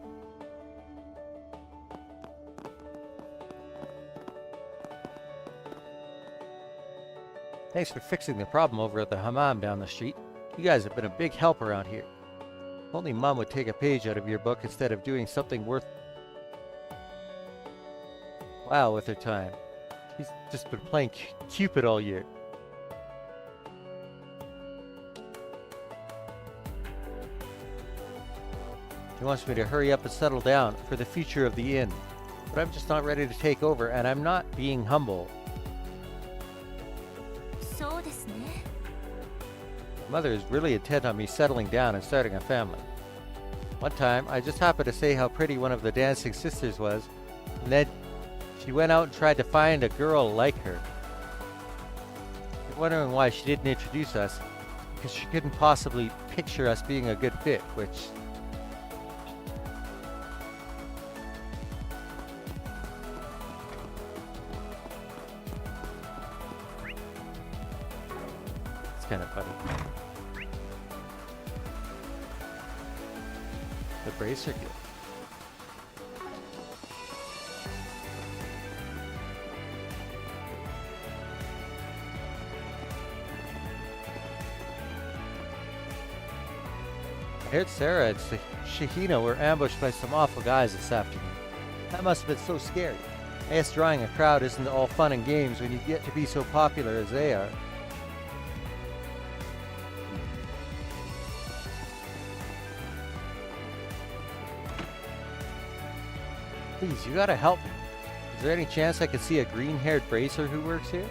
Thanks for fixing the problem over at the hammam down the street. You guys have been a big help around here. If only Mom would take a page out of your book instead of doing something worth wow with her time. She's just been playing Cupid all year. He wants me to hurry up and settle down for the future of the inn. But I'm just not ready to take over, and I'm not being humble. Mother is really intent on me settling down and starting a family. One time, I just happened to say how pretty one of the dancing sisters was, and then she went out and tried to find a girl like her. You're wondering why she didn't introduce us, because she couldn't possibly picture us being a good fit, which... it's kind of funny. The bracer gift. I heard Sarah and Shahina were ambushed by some awful guys this afternoon. That must have been so scary. I guess drawing a crowd isn't all fun and games when you get to be so popular as they are. Please, you gotta help me. Is there any chance I could see a green-haired bracer who works here?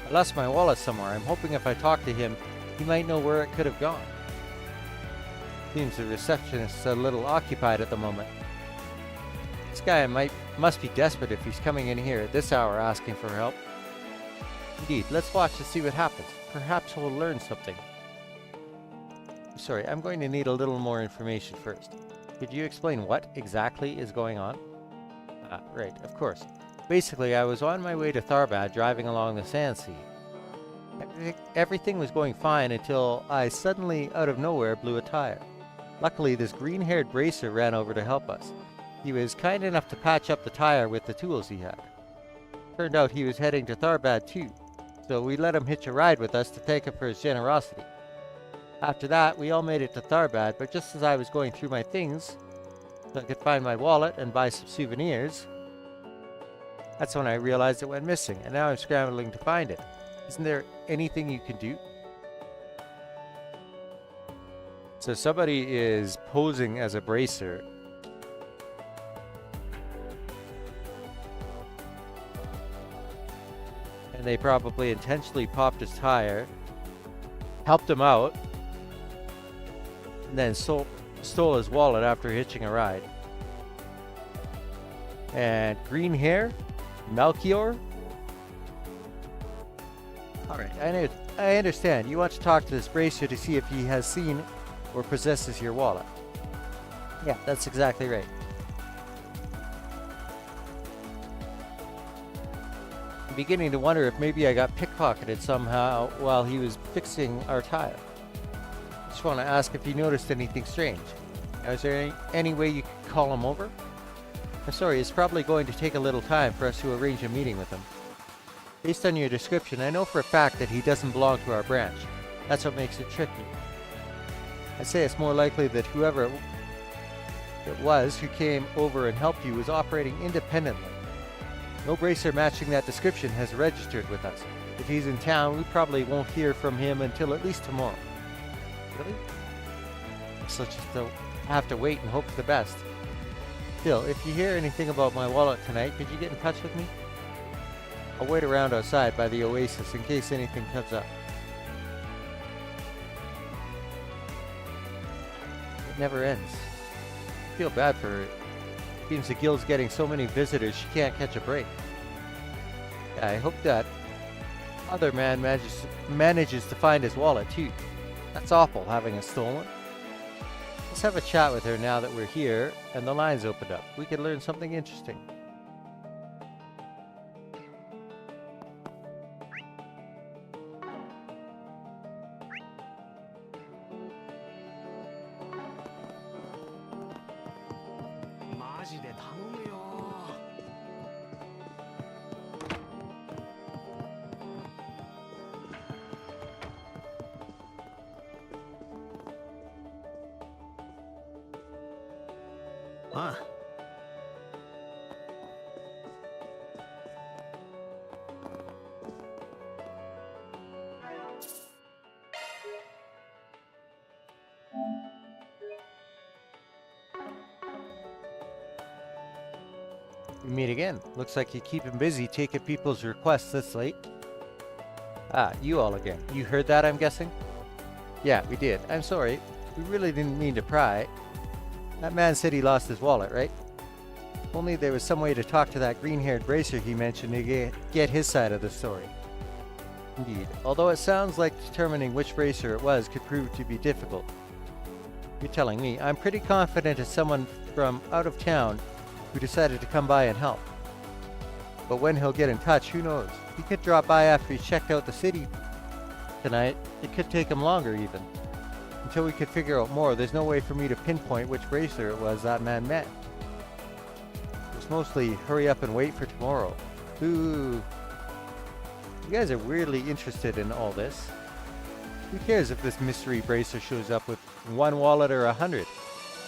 I lost my wallet somewhere. I'm hoping if I talk to him, he might know where it could have gone. Seems the receptionist's a little occupied at the moment. This guy must be desperate if he's coming in here at this hour asking for help. Indeed, let's watch to see what happens. Perhaps we'll learn something. Sorry, I'm going to need a little more information first. Could you explain what exactly is going on? Ah, right, of course. Basically, I was on my way to Tharbad driving along the Sand Sea. Everything was going fine until I suddenly, out of nowhere, blew a tire. Luckily, this green-haired bracer ran over to help us. He was kind enough to patch up the tire with the tools he had. Turned out he was heading to Tharbad too, so we let him hitch a ride with us to thank him for his generosity. After that, we all made it to Tharbad, but just as I was going through my things, so I could find my wallet and buy some souvenirs, that's when I realized it went missing, and now I'm scrambling to find it. Isn't there anything you can do? So somebody is posing as a bracer. And they probably intentionally popped his tire, helped him out, and then stole his wallet after hitching a ride. And green hair? Melchior? Alright, I understand. You want to talk to this bracer to see if he has seen or possesses your wallet. Yeah, that's exactly right. I'm beginning to wonder if maybe I got pickpocketed somehow while he was fixing our tire. Just want to ask if you noticed anything strange. Now, is there any way you could call him over? I'm sorry, it's probably going to take a little time for us to arrange a meeting with him. Based on your description, I know for a fact that he doesn't belong to our branch. That's what makes it tricky. I'd say it's more likely that whoever it was who came over and helped you was operating independently. No bracer matching that description has registered with us. If he's in town, we probably won't hear from him until at least tomorrow. Really? So just have to wait and hope for the best. Still, if you hear anything about my wallet tonight, could you get in touch with me? I'll wait around outside by the oasis in case anything comes up. It never ends. I feel bad for her. Seems the guild's getting so many visitors she can't catch a break. Yeah, I hope that other man manages to find his wallet too. That's awful, having it stolen. Let's have a chat with her now that we're here and the line's opened up. We could learn something interesting. Ah. We meet again. Looks like you keep him busy taking people's requests this late. Ah, you all again. You heard that, I'm guessing? Yeah, we did. I'm sorry. We really didn't mean to pry. That man said he lost his wallet, right? If only there was some way to talk to that green-haired bracer he mentioned to get his side of the story. Indeed, although it sounds like determining which bracer it was could prove to be difficult. You're telling me. I'm pretty confident it's someone from out of town who decided to come by and help. But when he'll get in touch, who knows? He could drop by after he checked out the city tonight. It could take him longer even. Until we could figure out more, there's no way for me to pinpoint which bracer it was that man met. It's mostly hurry up and wait for tomorrow. Ooh. You guys are weirdly interested in all this. Who cares if this mystery bracer shows up with 1 wallet or 100?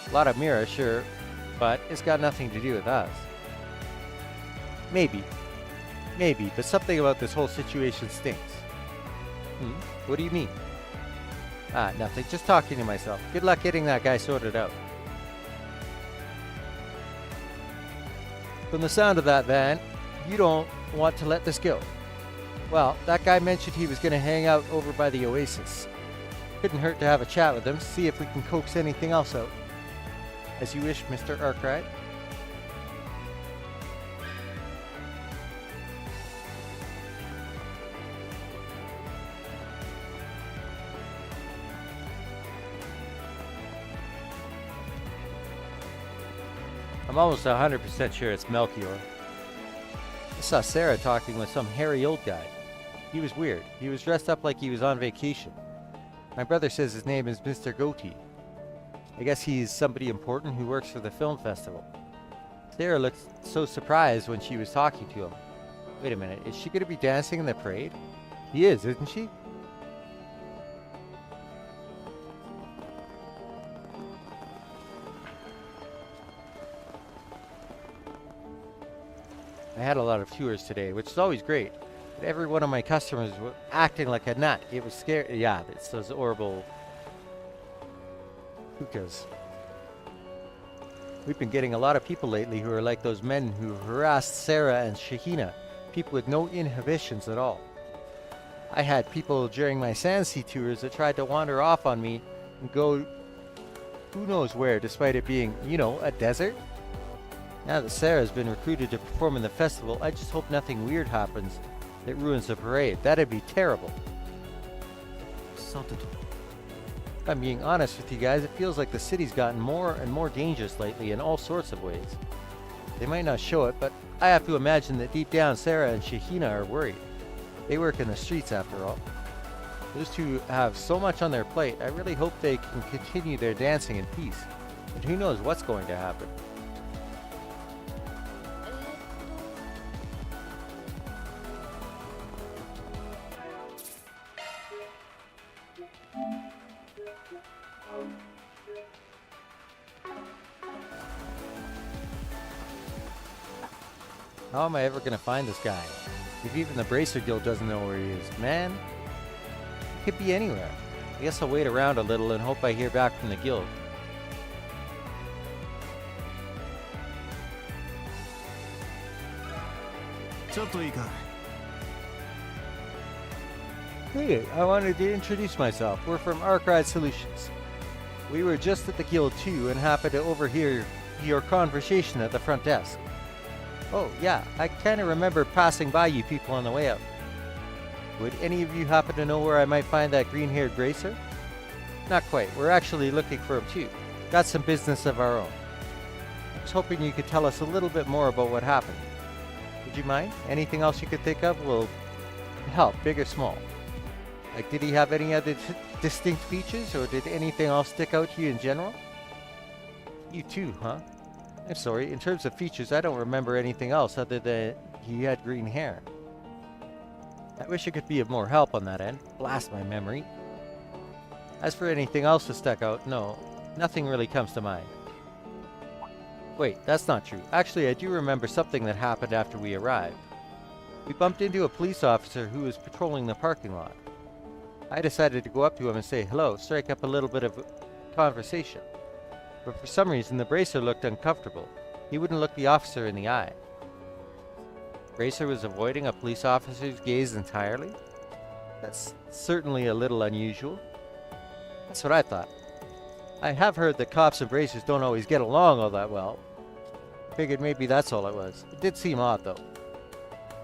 A lot of mirror, sure, but it's got nothing to do with us. Maybe, but something about this whole situation stinks. What do you mean? Nothing, just talking to myself. Good luck getting that guy sorted out. From the sound of that, Van, you don't want to let this go. Well, that guy mentioned he was going to hang out over by the Oasis. Couldn't hurt to have a chat with him, see if we can coax anything else out. As you wish, Mr. Arkwright. I'm almost 100% sure it's Melchior. I saw Sarah talking with some hairy old guy. He was weird. He was dressed up like he was on vacation. My brother says his name is Mr. Goatee. I guess he's somebody important who works for the film festival. Sarah looked so surprised when she was talking to him. Wait a minute, is she going to be dancing in the parade? He is, isn't she? I had a lot of tours today, which is always great. But every one of my customers was acting like a nut. It was scary. Yeah, it's those horrible hookahs. We've been getting a lot of people lately who are like those men who harassed Sarah and Shahina. People with no inhibitions at all. I had people during my Sandsea tours that tried to wander off on me and go who knows where, despite it being, you know, a desert. Now that Sarah's been recruited to perform in the festival, I just hope nothing weird happens that ruins the parade. That'd be terrible. If I'm being honest with you guys, it feels like the city's gotten more and more dangerous lately in all sorts of ways. They might not show it, but I have to imagine that deep down Sarah and Shahina are worried. They work in the streets after all. Those two have so much on their plate, I really hope they can continue their dancing in peace. But who knows what's going to happen. How am I ever going to find this guy? If even the Bracer Guild doesn't know where he is, man. He could be anywhere. I guess I'll wait around a little and hope I hear back from the guild. Hey, I wanted to introduce myself. We're from Arkwright Solutions. We were just at the guild too and happened to overhear your conversation at the front desk. Oh, yeah, I kind of remember passing by you people on the way up. Would any of you happen to know where I might find that green-haired bracer? Not quite. We're actually looking for him too. Got some business of our own. I was hoping you could tell us a little bit more about what happened. Would you mind? Anything else you could think of will help, big or small. Like, did he have any other distinct features, or did anything else stick out to you in general? You too, huh? I'm sorry, in terms of features, I don't remember anything else other than he had green hair. I wish I could be of more help on that end. Blast my memory. As for anything else that stuck out, no, nothing really comes to mind. Wait, that's not true. Actually, I do remember something that happened after we arrived. We bumped into a police officer who was patrolling the parking lot. I decided to go up to him and say hello, strike up a little bit of conversation. But for some reason, the Bracer looked uncomfortable. He wouldn't look the officer in the eye. Bracer was avoiding a police officer's gaze entirely? That's certainly a little unusual. That's what I thought. I have heard that cops and Bracers don't always get along all that well. Figured maybe that's all it was. It did seem odd, though.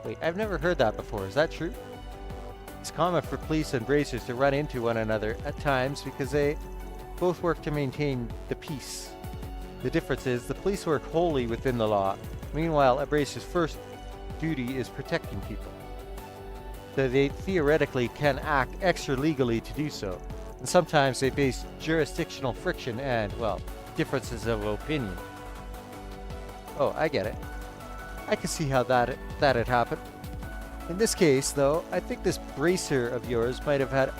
Wait, I've never heard that before. Is that true? It's common for police and Bracers to run into one another at times because they both work to maintain the peace. The difference is the police work wholly within the law. Meanwhile, a Bracer's first duty is protecting people. So they theoretically can act extra legally to do so. And sometimes they face jurisdictional friction and, well, differences of opinion. Oh, I get it. I can see how that had happened. In this case, though, I think this Bracer of yours might have had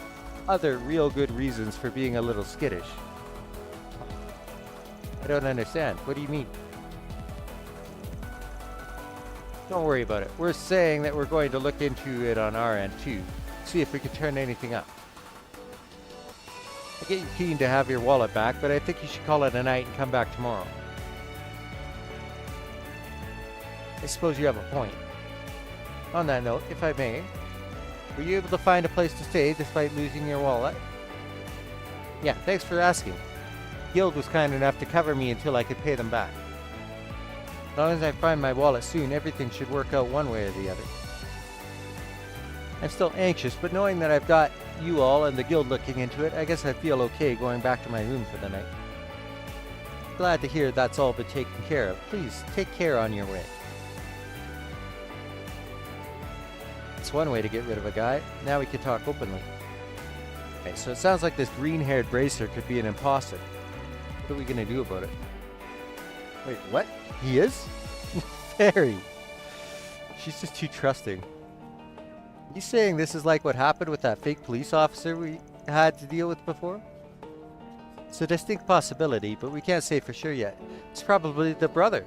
other real good reasons for being a little skittish. I don't understand. What do you mean? Don't worry about it. We're saying that we're going to look into it on our end too. See if we can turn anything up. I get you keen to have your wallet back, but I think you should call it a night and come back tomorrow. I suppose you have a point. On that note, if I may, were you able to find a place to stay despite losing your wallet? Yeah, thanks for asking. Guild was kind enough to cover me until I could pay them back. As long as I find my wallet soon, everything should work out one way or the other. I'm still anxious, but knowing that I've got you all and the guild looking into it, I guess I feel okay going back to my room for the night. Glad to hear that's all been taken care of. Please, take care on your way. It's one way to get rid of a guy. Now we can talk openly. Okay, so it sounds like this green-haired bracer could be an imposter. What are we gonna do about it? Wait, what? He is? Fairy. She's just too trusting. You saying this is like what happened with that fake police officer we had to deal with before? It's a distinct possibility, but we can't say for sure yet. It's probably the brother.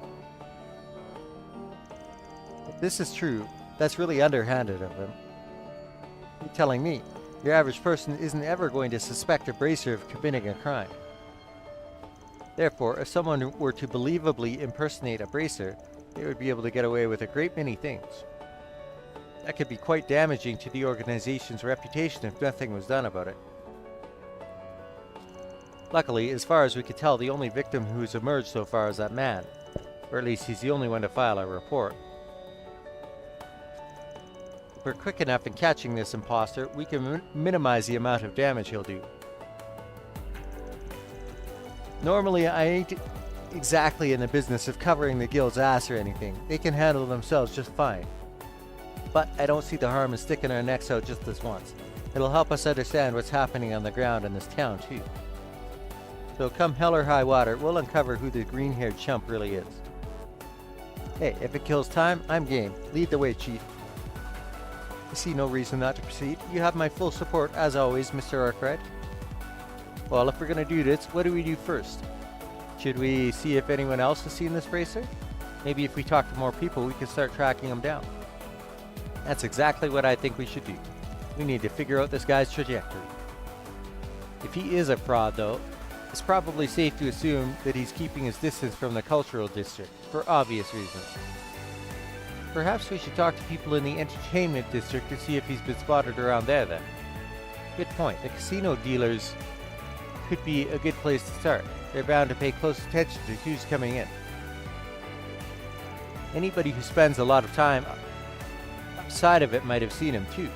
If this is true, that's really underhanded of him. You're telling me your average person isn't ever going to suspect a bracer of committing a crime. Therefore, if someone were to believably impersonate a bracer, they would be able to get away with a great many things. That could be quite damaging to the organization's reputation if nothing was done about it. Luckily, as far as we could tell, the only victim who has emerged so far is that man. Or at least he's the only one to file a report. If we're quick enough in catching this imposter, we can minimize the amount of damage he'll do. Normally, I ain't exactly in the business of covering the guild's ass or anything. They can handle themselves just fine. But I don't see the harm in sticking our necks out just this once. It'll help us understand what's happening on the ground in this town, too. So come hell or high water, we'll uncover who the green-haired chump really is. Hey, if it kills time, I'm game. Lead the way, Chief. I see no reason not to proceed. You have my full support, as always, Mr. Arkwright. Well, if we're gonna do this, what do we do first? Should we see if anyone else has seen this bracer? Maybe if we talk to more people, we can start tracking them down. That's exactly what I think we should do. We need to figure out this guy's trajectory. If he is a fraud, though, it's probably safe to assume that he's keeping his distance from the cultural district, for obvious reasons. Perhaps we should talk to people in the entertainment district to see if he's been spotted around there then. Good point. The casino dealers could be a good place to start. They're bound to pay close attention to who's coming in. Anybody who spends a lot of time outside of it might have seen him too.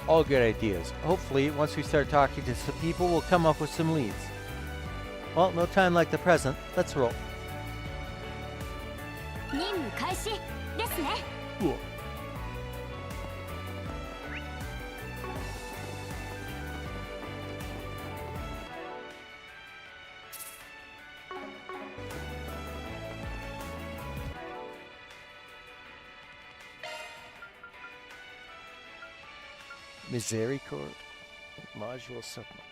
All good ideas. Hopefully, once we start talking to some people, we'll come up with some leads. Well, no time like the present. Let's roll. Cool. Misericord module supplement.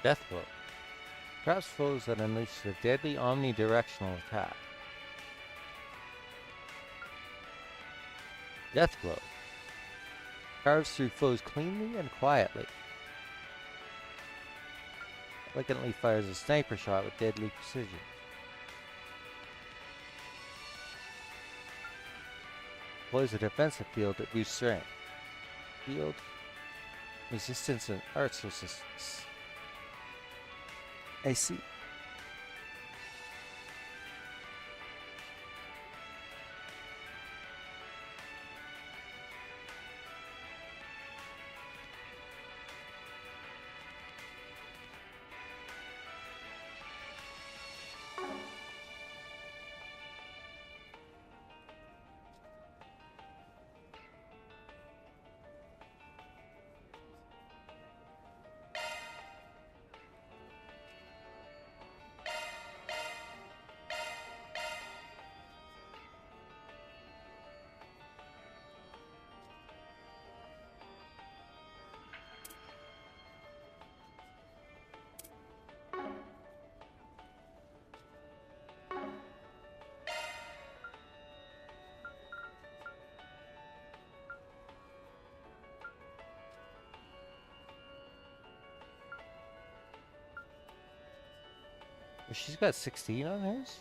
Death Blow. Traps foes that unleash a deadly omnidirectional attack. Death Blow. Carves through foes cleanly and quietly. Elegantly fires a sniper shot with deadly precision. Deploys a defensive field that boosts strength. Field, resistance, and arts resistance. I see. She's got 16 on hers?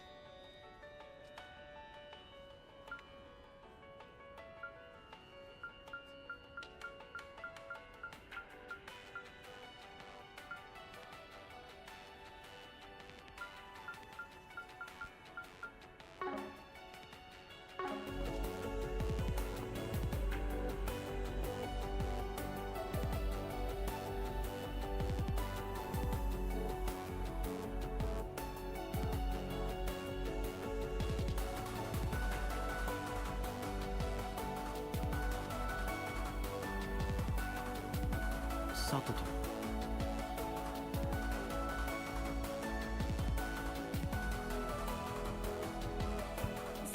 さてと。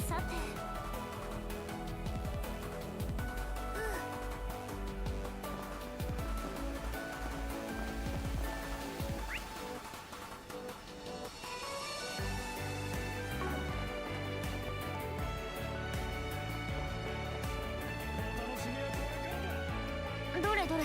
さて。どれどれ。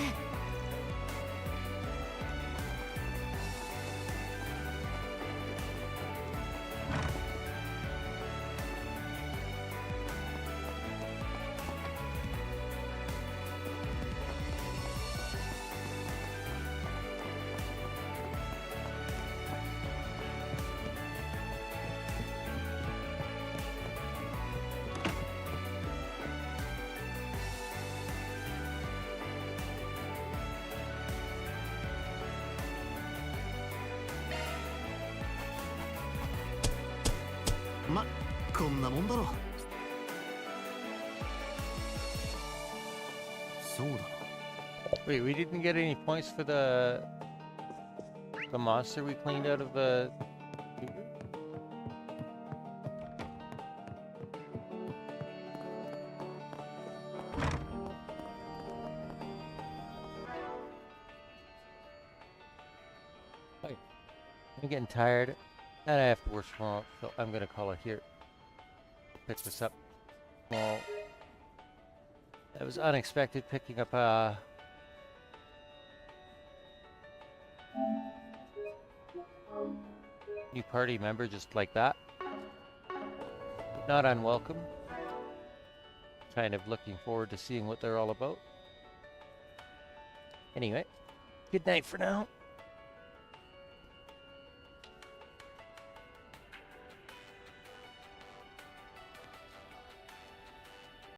ま、こんなもんだろ。そうだな。 Wait, we didn't get any points for the monster we cleaned out of the. I'm getting tired, and I have to work tomorrow, so I'm gonna call it here. Pick this up. Well, that was unexpected picking up a. New party member just like that. Not unwelcome. Kind of looking forward to seeing what they're all about. Anyway, good night for now.